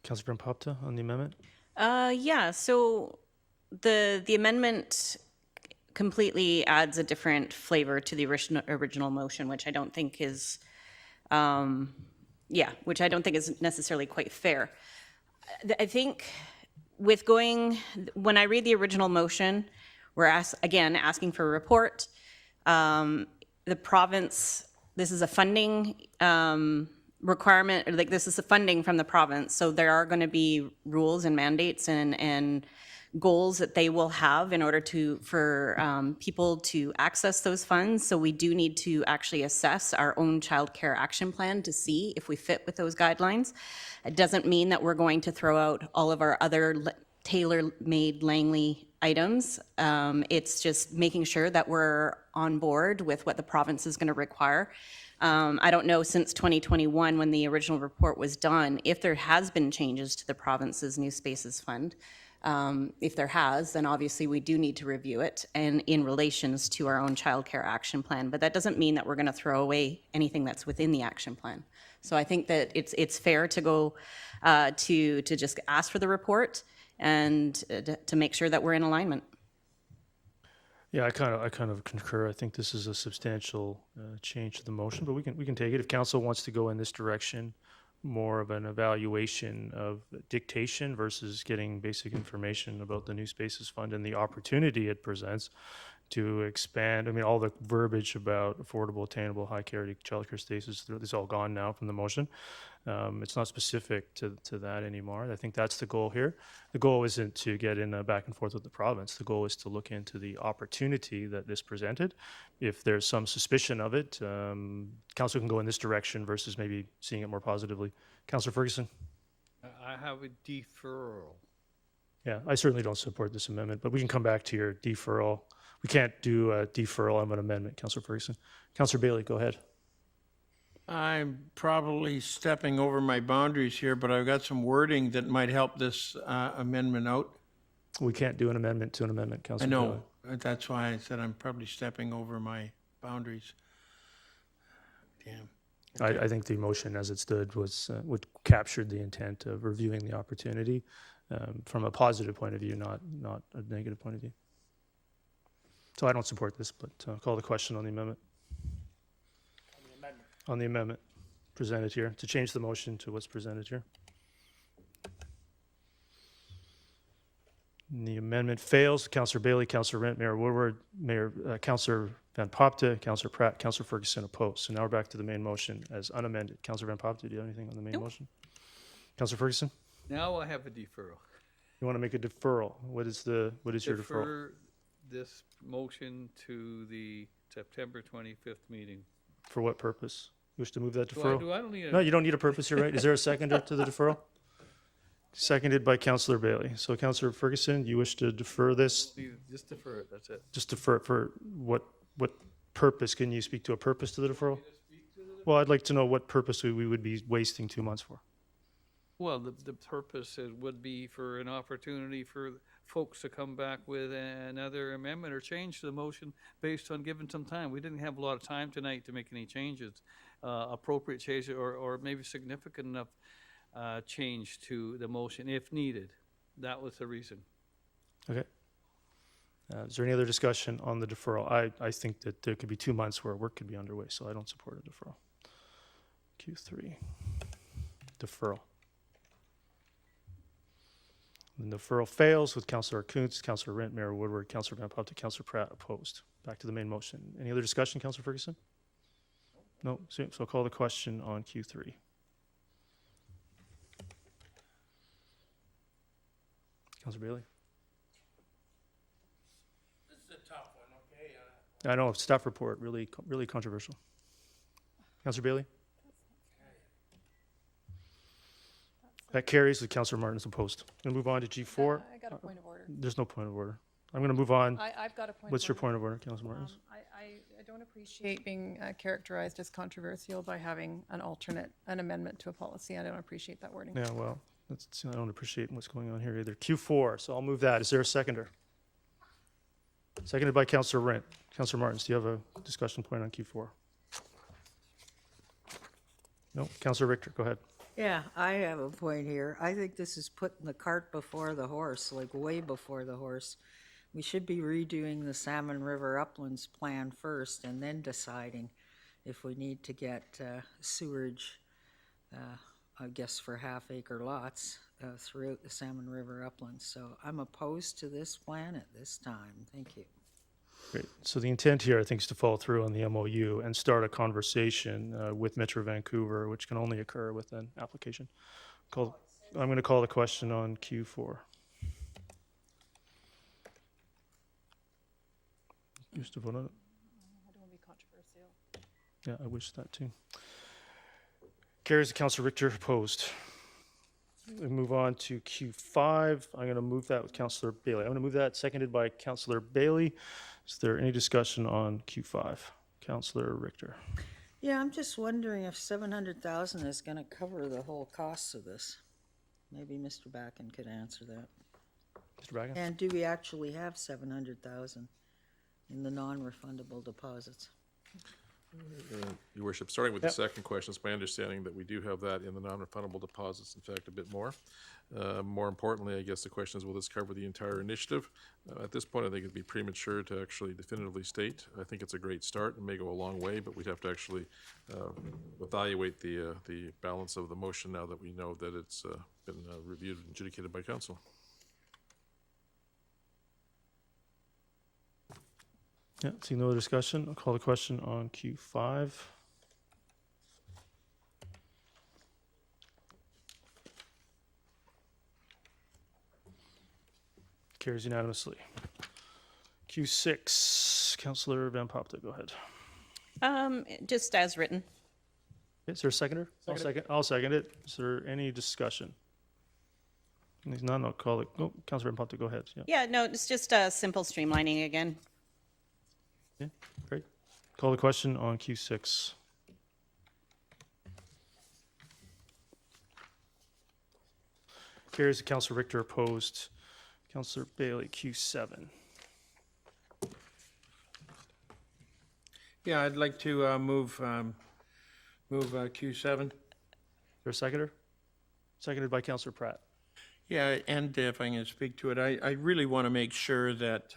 Councillor Popta on the amendment? Yeah, so the amendment completely adds a different flavor to the original motion, which I don't think is, which I don't think is necessarily quite fair. I think when I read the original motion, we're asking for a report. The province, this is a funding requirement, or like this is the funding from the province. So there are going to be rules and mandates and goals that they will have in order for people to access those funds. So we do need to actually assess our own childcare action plan to see if we fit with those guidelines. It doesn't mean that we're going to throw out all of our other tailor-made Langley items. It's just making sure that we're on board with what the province is going to require. I don't know, since 2021, when the original report was done, if there has been changes to the province's New Spaces Fund. If there has, then obviously we do need to review it and in relations to our own childcare action plan. But that doesn't mean that we're going to throw away anything that's within the action plan. So I think that it's fair to go to just ask for the report and to make sure that we're in alignment. Yeah, I kind of concur. I think this is a substantial change to the motion, but we can take it if council wants to go in this direction, more of an evaluation of dictation versus getting basic information about the New Spaces Fund and the opportunity it presents to expand. I mean, all the verbiage about affordable, attainable, high-quality childcare spaces is all gone now from the motion. It's not specific to that anymore. I think that's the goal here. The goal isn't to get in a back and forth with the province. The goal is to look into the opportunity that this presented. If there's some suspicion of it, council can go in this direction versus maybe seeing it more positively. Councillor Ferguson? I have a deferral. Yeah, I certainly don't support this amendment, but we can come back to your deferral. We can't do a deferral of an amendment, Councillor Ferguson. Councillor Bailey, go ahead. I'm probably stepping over my boundaries here, but I've got some wording that might help this amendment out. We can't do an amendment to an amendment, I Councillor know. That's why I said I'm probably stepping over my boundaries. Damn. I think the motion as it stood was would captured the intent of reviewing the opportunity from a positive point of view, not a negative point of view. So I don't support this, but call the question on the amendment. On the amendment presented here, to change the motion to what's presented here. And the amendment fails. Councillor Bailey, Councillor Rent, Mayor Woodward, Councillor Van Popta, Councillor Pratt, Councillor Ferguson opposed. So now we're back to the main motion as unamended. Councillor Van Popta, do you have anything on the main motion? Councillor Ferguson? Now I have a deferral. You want to make a deferral? What is your deferral? Defer this motion to the September 25th meeting. For what purpose? You wish to move that Do I- deferral? do I don't need a- No, you don't need a purpose here, right? Is there a seconder to the deferral? Seconded by Councillor Bailey. So Councillor Ferguson, you wish to defer this? Just defer it, that's it. Just defer it for what purpose? Can you speak to a purpose to the deferral? Well, I'd like to know what purpose we would be wasting 2 months for. Well, the purpose would be for an opportunity for folks to come back with another amendment or change to the motion based on giving some time. We didn't have a lot of time tonight to make any changes, appropriate changes or maybe significant enough change to the motion if needed. That was the reason. Okay. Is there any other discussion on the deferral? I think that there could be 2 months where work could be underway, so I don't support a deferral. Q3, deferral. The deferral fails with Councillor Kuntz, Councillor Rent, Mayor Woodward, Councillor Van Popta, Councillor Pratt opposed. Back to the main motion. Any other discussion, Councillor Ferguson? No. So I'll call the question on Q3. Councillor Bailey? This is a tough one, okay? I know, staff report, really controversial. Councillor Bailey? That carries with Councillor Martin's opposed. I'm going to move on to G4. I got a point of order. There's no point of order. I'm going to move on. I've got a point What's of your order. point of order, Councillor Martins? I don't appreciate being characterized as controversial by having an amendment to a policy. I don't appreciate that wording. Yeah, well, I don't appreciate what's going on here either. Q4, so I'll move that. Is there a seconder? Seconded by Councillor Rent. Councillor Martins, do you have a discussion point on Q4? No? Councillor Richter, go ahead. Yeah, I have a point here. I think this is putting the cart before the horse, like way before the horse. We should be redoing the Salmon River Uplands plan first and then deciding if we need to get sewerage, I guess for half-acre lots throughout the Salmon River Uplands. So I'm opposed to this plan at this time. Thank you. Great. So the intent here, I think, is to follow through on the MOU and start a conversation with Metro Vancouver, which can only occur with an application. I'm going to call the question on Q4. Used to vote on it. I don't want to be controversial. Yeah, I wish that too. Carries. Councillor Richter opposed. We move on to Q5. I'm going to move that with Councillor Bailey. I'm going to move that, seconded by Councillor Bailey. Is there any discussion on Q5? Councillor Richter. Yeah, I'm just wondering if 700,000 is going to cover the whole costs of this. Maybe Mr. Backen could answer that. Mr. Backen? And do we actually have 700,000 in the non-refundable deposits? Your Worship, starting with the second question, it's my understanding that we do have that in the non-refundable deposits, in fact, a bit more. More importantly, I guess the question is, will this cover the entire initiative? At this point, I think it'd be premature to actually definitively state. I think it's a great start and may go a long way, but we'd have to actually evaluate the balance of the motion now that we know that it's been reviewed and adjudicated by council. Yeah, seeing no other discussion, I'll call the question on Q5. Carries unanimously. Q6, Councillor Van Popta, go ahead. Just as written. Is there a seconder? I'll second it. Is there any discussion? If there's none, I'll call it. Oh, Councillor Van Popta, go ahead. Yeah, no, it's just simple streamlining again. Yeah, great. Call the question on Q6. Carries. Councillor Richter opposed. Councillor Bailey, Q7. Yeah, I'd like to move Q7. Is there a seconder? Seconded by Councillor Pratt. Yeah, and if I can speak to it, I really want to make sure that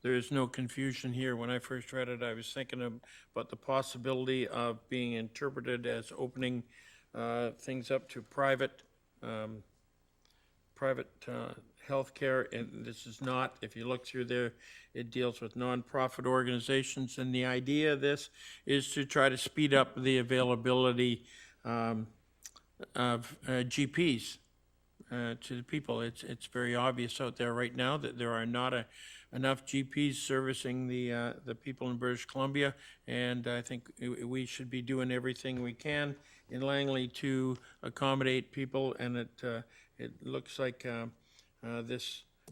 there is no confusion here. When I first read it, I was thinking about the possibility of being interpreted as opening things up to private healthcare, and this is not. If you look through there, it deals with nonprofit organizations, and the idea of this is to try to speed up the availability of GPs to the people. It's very obvious out there right now that there are not enough GPs servicing the people in British Columbia, and I think we should be doing everything we can in Langley to accommodate people, and it looks like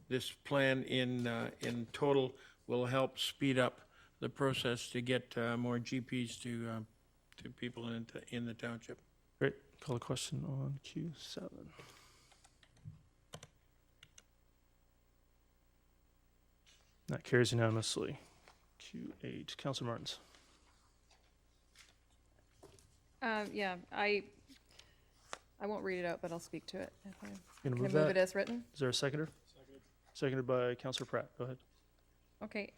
this plan in total will help speed up the process to get more GPs to people in the township. Great. Call the question on Q7. That carries unanimously. Q8. Councillor Martins. Yeah, I won't read it out, but I'll speak to it. Can I move it as written? Is there a seconder? Seconded by Councillor Pratt. Go ahead. Okay.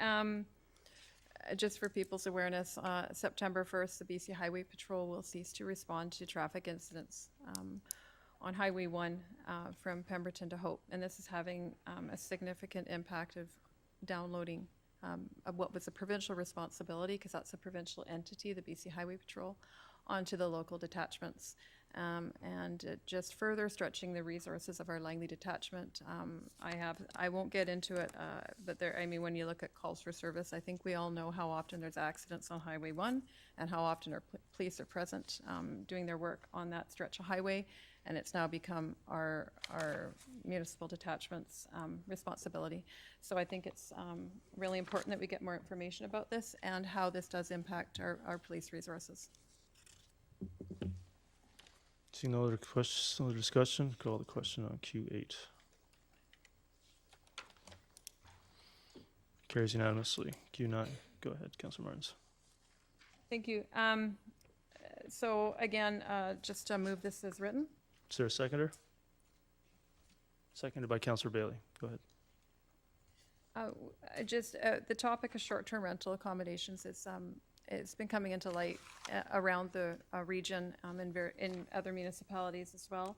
Just for people's awareness, September 1st, the BC Highway Patrol will cease to respond to traffic incidents on Highway 1 from Pemberton to Hope. And this is having a significant impact of downloading of what was a provincial responsibility, because that's a provincial entity, the BC Highway Patrol, onto the local detachments. And just further stretching the resources of our Langley detachment. I won't get into it, but when you look at calls for service, I think we all know how often there's accidents on Highway 1 and how often our police are present doing their work on that stretch of highway. and it's now become our municipal detachment's responsibility. So I think it's really important that we get more information about this and how this does impact our police resources. Seeing no other questions, no other discussion, call the question on Q8. Carries unanimously. Q9, go ahead, Councillor Martins. Thank you. So again, just to move this as written. Is there a seconder? Seconded by Councillor Bailey. Go ahead. The topic of short-term rental accommodations is it's been coming into light around the region in other municipalities as well.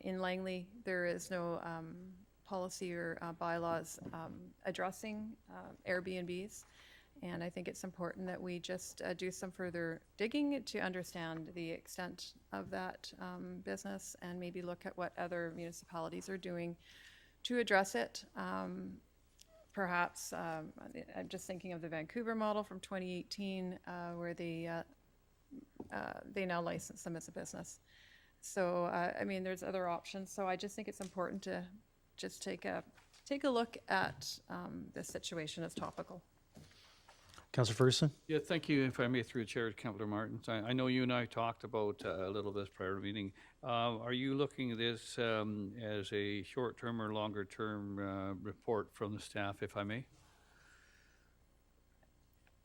In Langley, there is no policy or bylaws addressing Airbnbs. And I think it's important that we just do some further digging to understand the extent of that business and maybe look at what other municipalities are doing to address it. Perhaps, I'm just thinking of the Vancouver model from 2018 where they now license them as a business. So, I mean, there's other options. So I just think it's important to just take a look at this situation as topical. Councillor Ferguson? Yeah, thank you. If I may, through the chair, Councillor Martins. I know you and I talked about a little bit prior to the meeting. Are you looking at this as a short-term or longer-term report from the staff, if I may?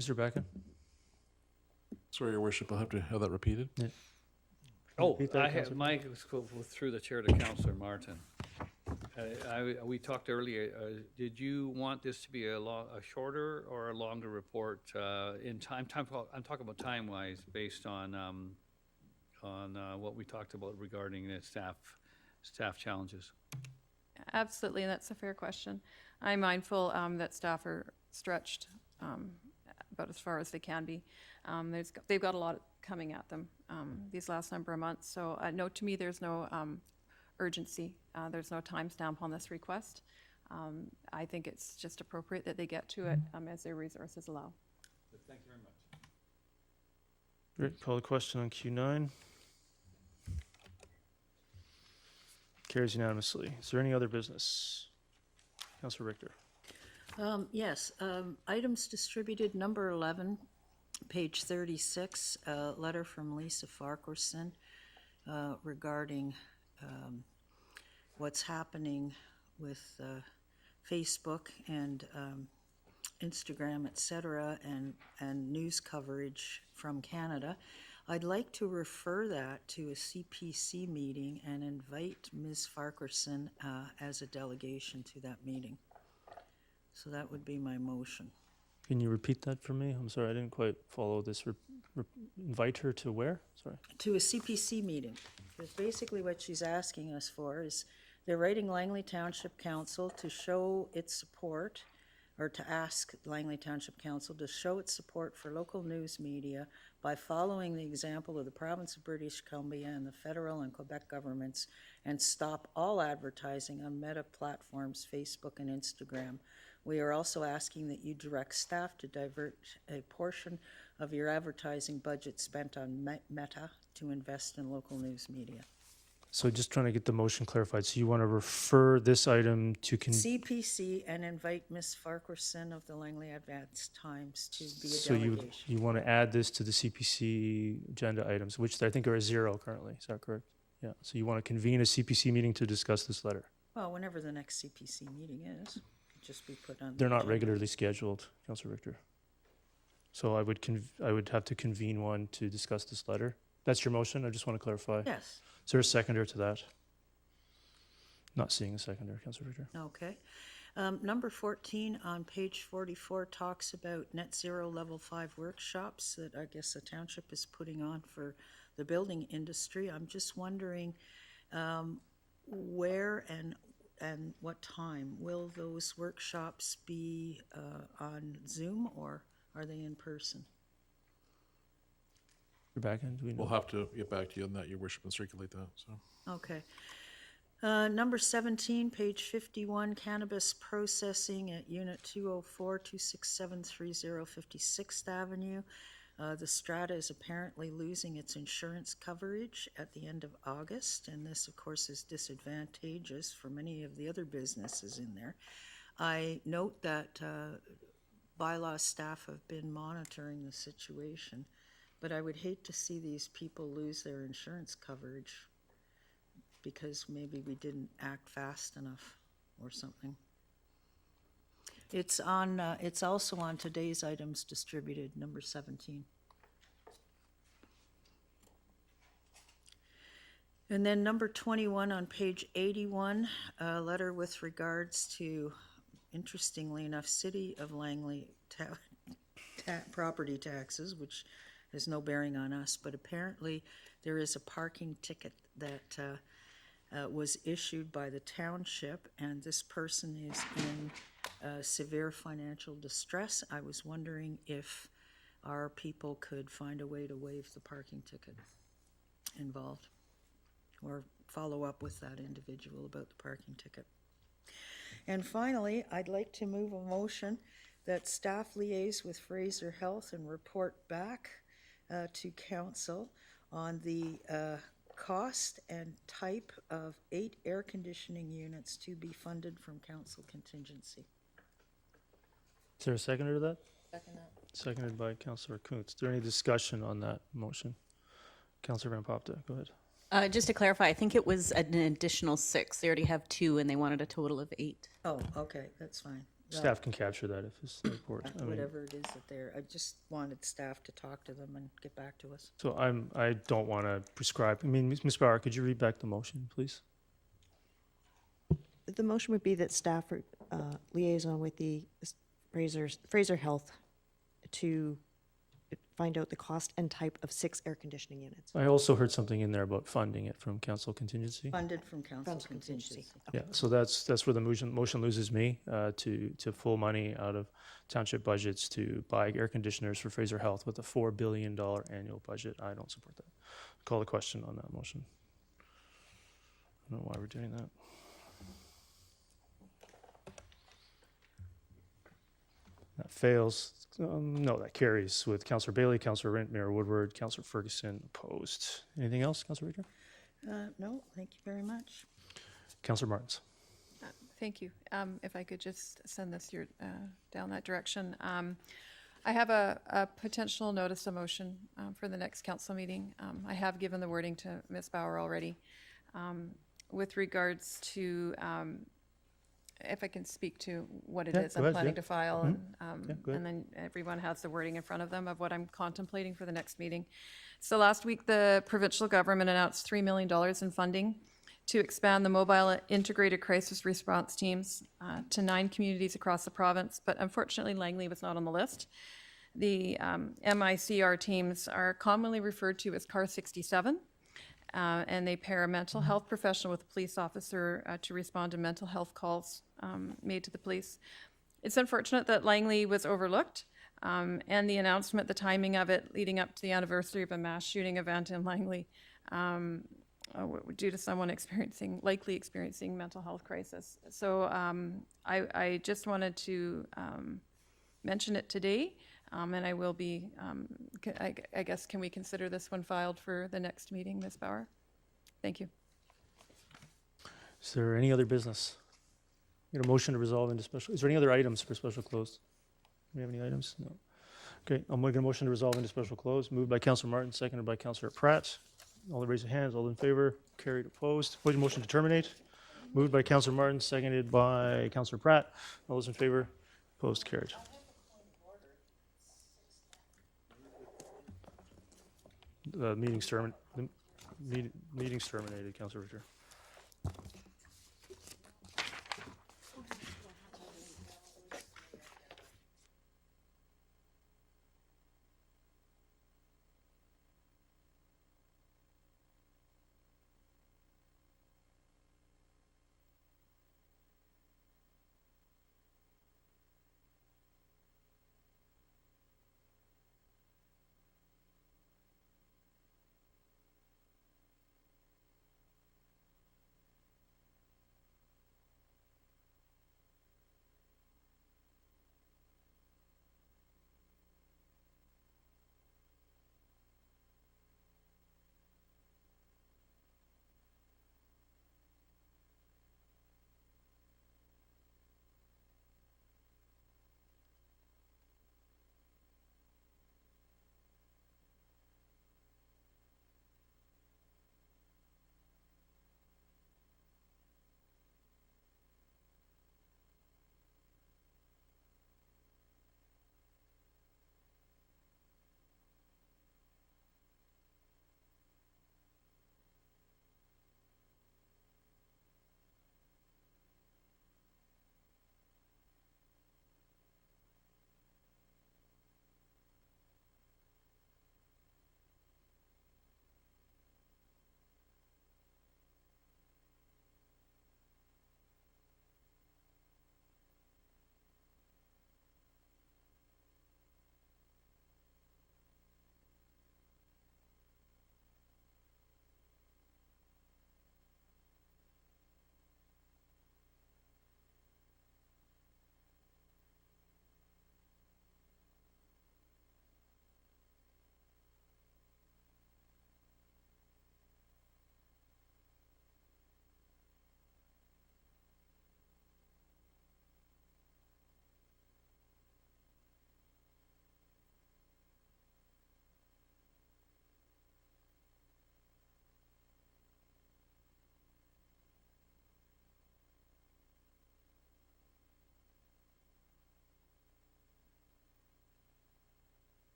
Mr. Backen? Sorry, Your Worship, I'll have to have that repeated. Yeah. Oh, Mike was through the chair to Councillor Martin. We talked earlier. Did you want this to be a shorter or a longer report in time? I'm talking about time-wise, based on what we talked about regarding the staff challenges. Absolutely, and that's a fair question. I'm mindful that staff are stretched about as far as they can be. They've got a lot coming at them these last number of months. So no, to me, there's no urgency. There's no timestamp on this request. I think it's just appropriate that they get to it as their resources allow. Thank you very much. Great. Call the question on Q9. Carries unanimously. Is there any other business? Councillor Richter. Yes, items distributed, number 11, page 36, a letter from Lisa Farquharson regarding what's happening with Facebook and Instagram, et cetera, and news coverage from Canada. I'd like to refer that to a CPC meeting and invite Ms. Farquharson as a delegation to that meeting. So that would be my motion. Can you repeat that for me? I'm sorry, I didn't quite follow this. Invite her to where? Sorry. To a CPC meeting. Because basically what she's asking us for is they're writing Langley Township Council to show its support, or to ask Langley Township Council to show its support for local news media by following the example of the province of British Columbia and the federal and Quebec governments and stop all advertising on Meta platforms, Facebook and Instagram. We are also asking that you direct staff to divert a portion of your advertising budget spent on Meta to invest in local news media. So just trying to get the motion clarified. So you want to refer this item to CPC and invite Ms. Farquharson of the Langley Advance Times to be a so delegation. you want to add this to the CPC agenda items, which I think are 0 currently. Is that correct? Yeah. So you want to convene a CPC meeting to discuss this letter? Well, whenever the next CPC meeting is, just be put on. They're not regularly scheduled, Councillor Richter. So I would have to convene one to discuss this letter. That's your motion? I just want to clarify. Yes. Is there a seconder to that? Not seeing a seconder, Councillor Richter. Okay. Number 14 on page 44 talks about net zero level 5 workshops that I guess the township is putting on for the building industry. I'm just wondering where and what time will those workshops be on Zoom, or are they in person? You're back in? Do we know? We'll have to get back to you on that, Your Worship, and circulate that. So. Okay. Number 17, page 51, cannabis processing at Unit 204, 26730 56th Avenue. The strata is apparently losing its insurance coverage at the end of August, and this, of course, is disadvantageous for many of the other businesses in there. I note that bylaws staff have been monitoring the situation, but I would hate to see these people lose their insurance coverage because maybe we didn't act fast enough or something. It's on. It's also on today's items distributed, number 17. And then number 21 on page 81, a letter with regards to, interestingly enough, City of Langley property taxes, which has no bearing on us, but apparently there is a parking ticket that was issued by the township, and this person is in severe financial distress. I was wondering if our people could find a way to waive the parking ticket involved, or follow up with that individual about the parking ticket. And finally, I'd like to move a motion that staff liaise with Fraser Health and report back to council on the cost and type of 8 air conditioning units to be funded from council contingency. Is there a seconder to that? Second that. Seconded by Councillor Kuntz. Is there any discussion on that motion? Councillor Van Popta, go ahead. Just to clarify, I think it was an additional 6. They already have 2, and they wanted a total of 8. Oh, okay, that's fine. Staff can capture that if it's the report. I mean, Whatever it is that they're, I just wanted staff to talk to them and get back to us. so I don't want to prescribe. I mean, Ms. Bauer, could you read back the motion, please? The motion would be that staff liaison with the Fraser Health to find out the cost and type of 6 air conditioning units. I also heard something in there about funding it from council contingency. Funded from council contingency. Yeah, so that's where the motion loses me to full money out of township budgets to buy air conditioners for Fraser Health with a $4 billion annual budget. I don't support that. Call the question on that motion. I don't know why we're doing that. That fails. No, that carries with Councillor Bailey, Councillor Rent, Mayor Woodward, Councillor Ferguson opposed. Anything else, Councillor Richter? No, thank you very much. Councillor Martins. Thank you. If I could just send this down that direction. I have a potential notice of motion for the next council meeting. I have given the wording to Ms. Bauer already. With regards to, if I can speak to what it is I'm planning to file, and then everyone has the wording in front of them of what I'm contemplating for the next meeting. So last week, the provincial government announced $3 million in funding to expand the mobile integrated crisis response teams to 9 communities across the province, but unfortunately Langley was not on the list. The MICR teams are commonly referred to as CAR 67, and they pair a mental health professional with a police officer to respond to mental health calls made to the police. It's unfortunate that Langley was overlooked, and the announcement, the timing of it leading up to the anniversary of a mass shooting event in Langley, due to someone likely experiencing mental health crisis. So I just wanted to mention it today, and I will be, I guess, can we consider this one filed for the next meeting, Ms. Bauer? Thank you. Is there any other business? Get a motion to resolve into special, is there any other items for special close? Do we have any items? No. Okay, I'll make a motion to resolve into special close. Moved by Councillor Martin, seconded by Councillor Pratt. All the raise of hands, all in favor, carried, opposed. Motion to terminate. Moved by Councillor Martin, seconded by Councillor Pratt. All those in favor, opposed, carried. The meeting's terminated, Councillor Richter.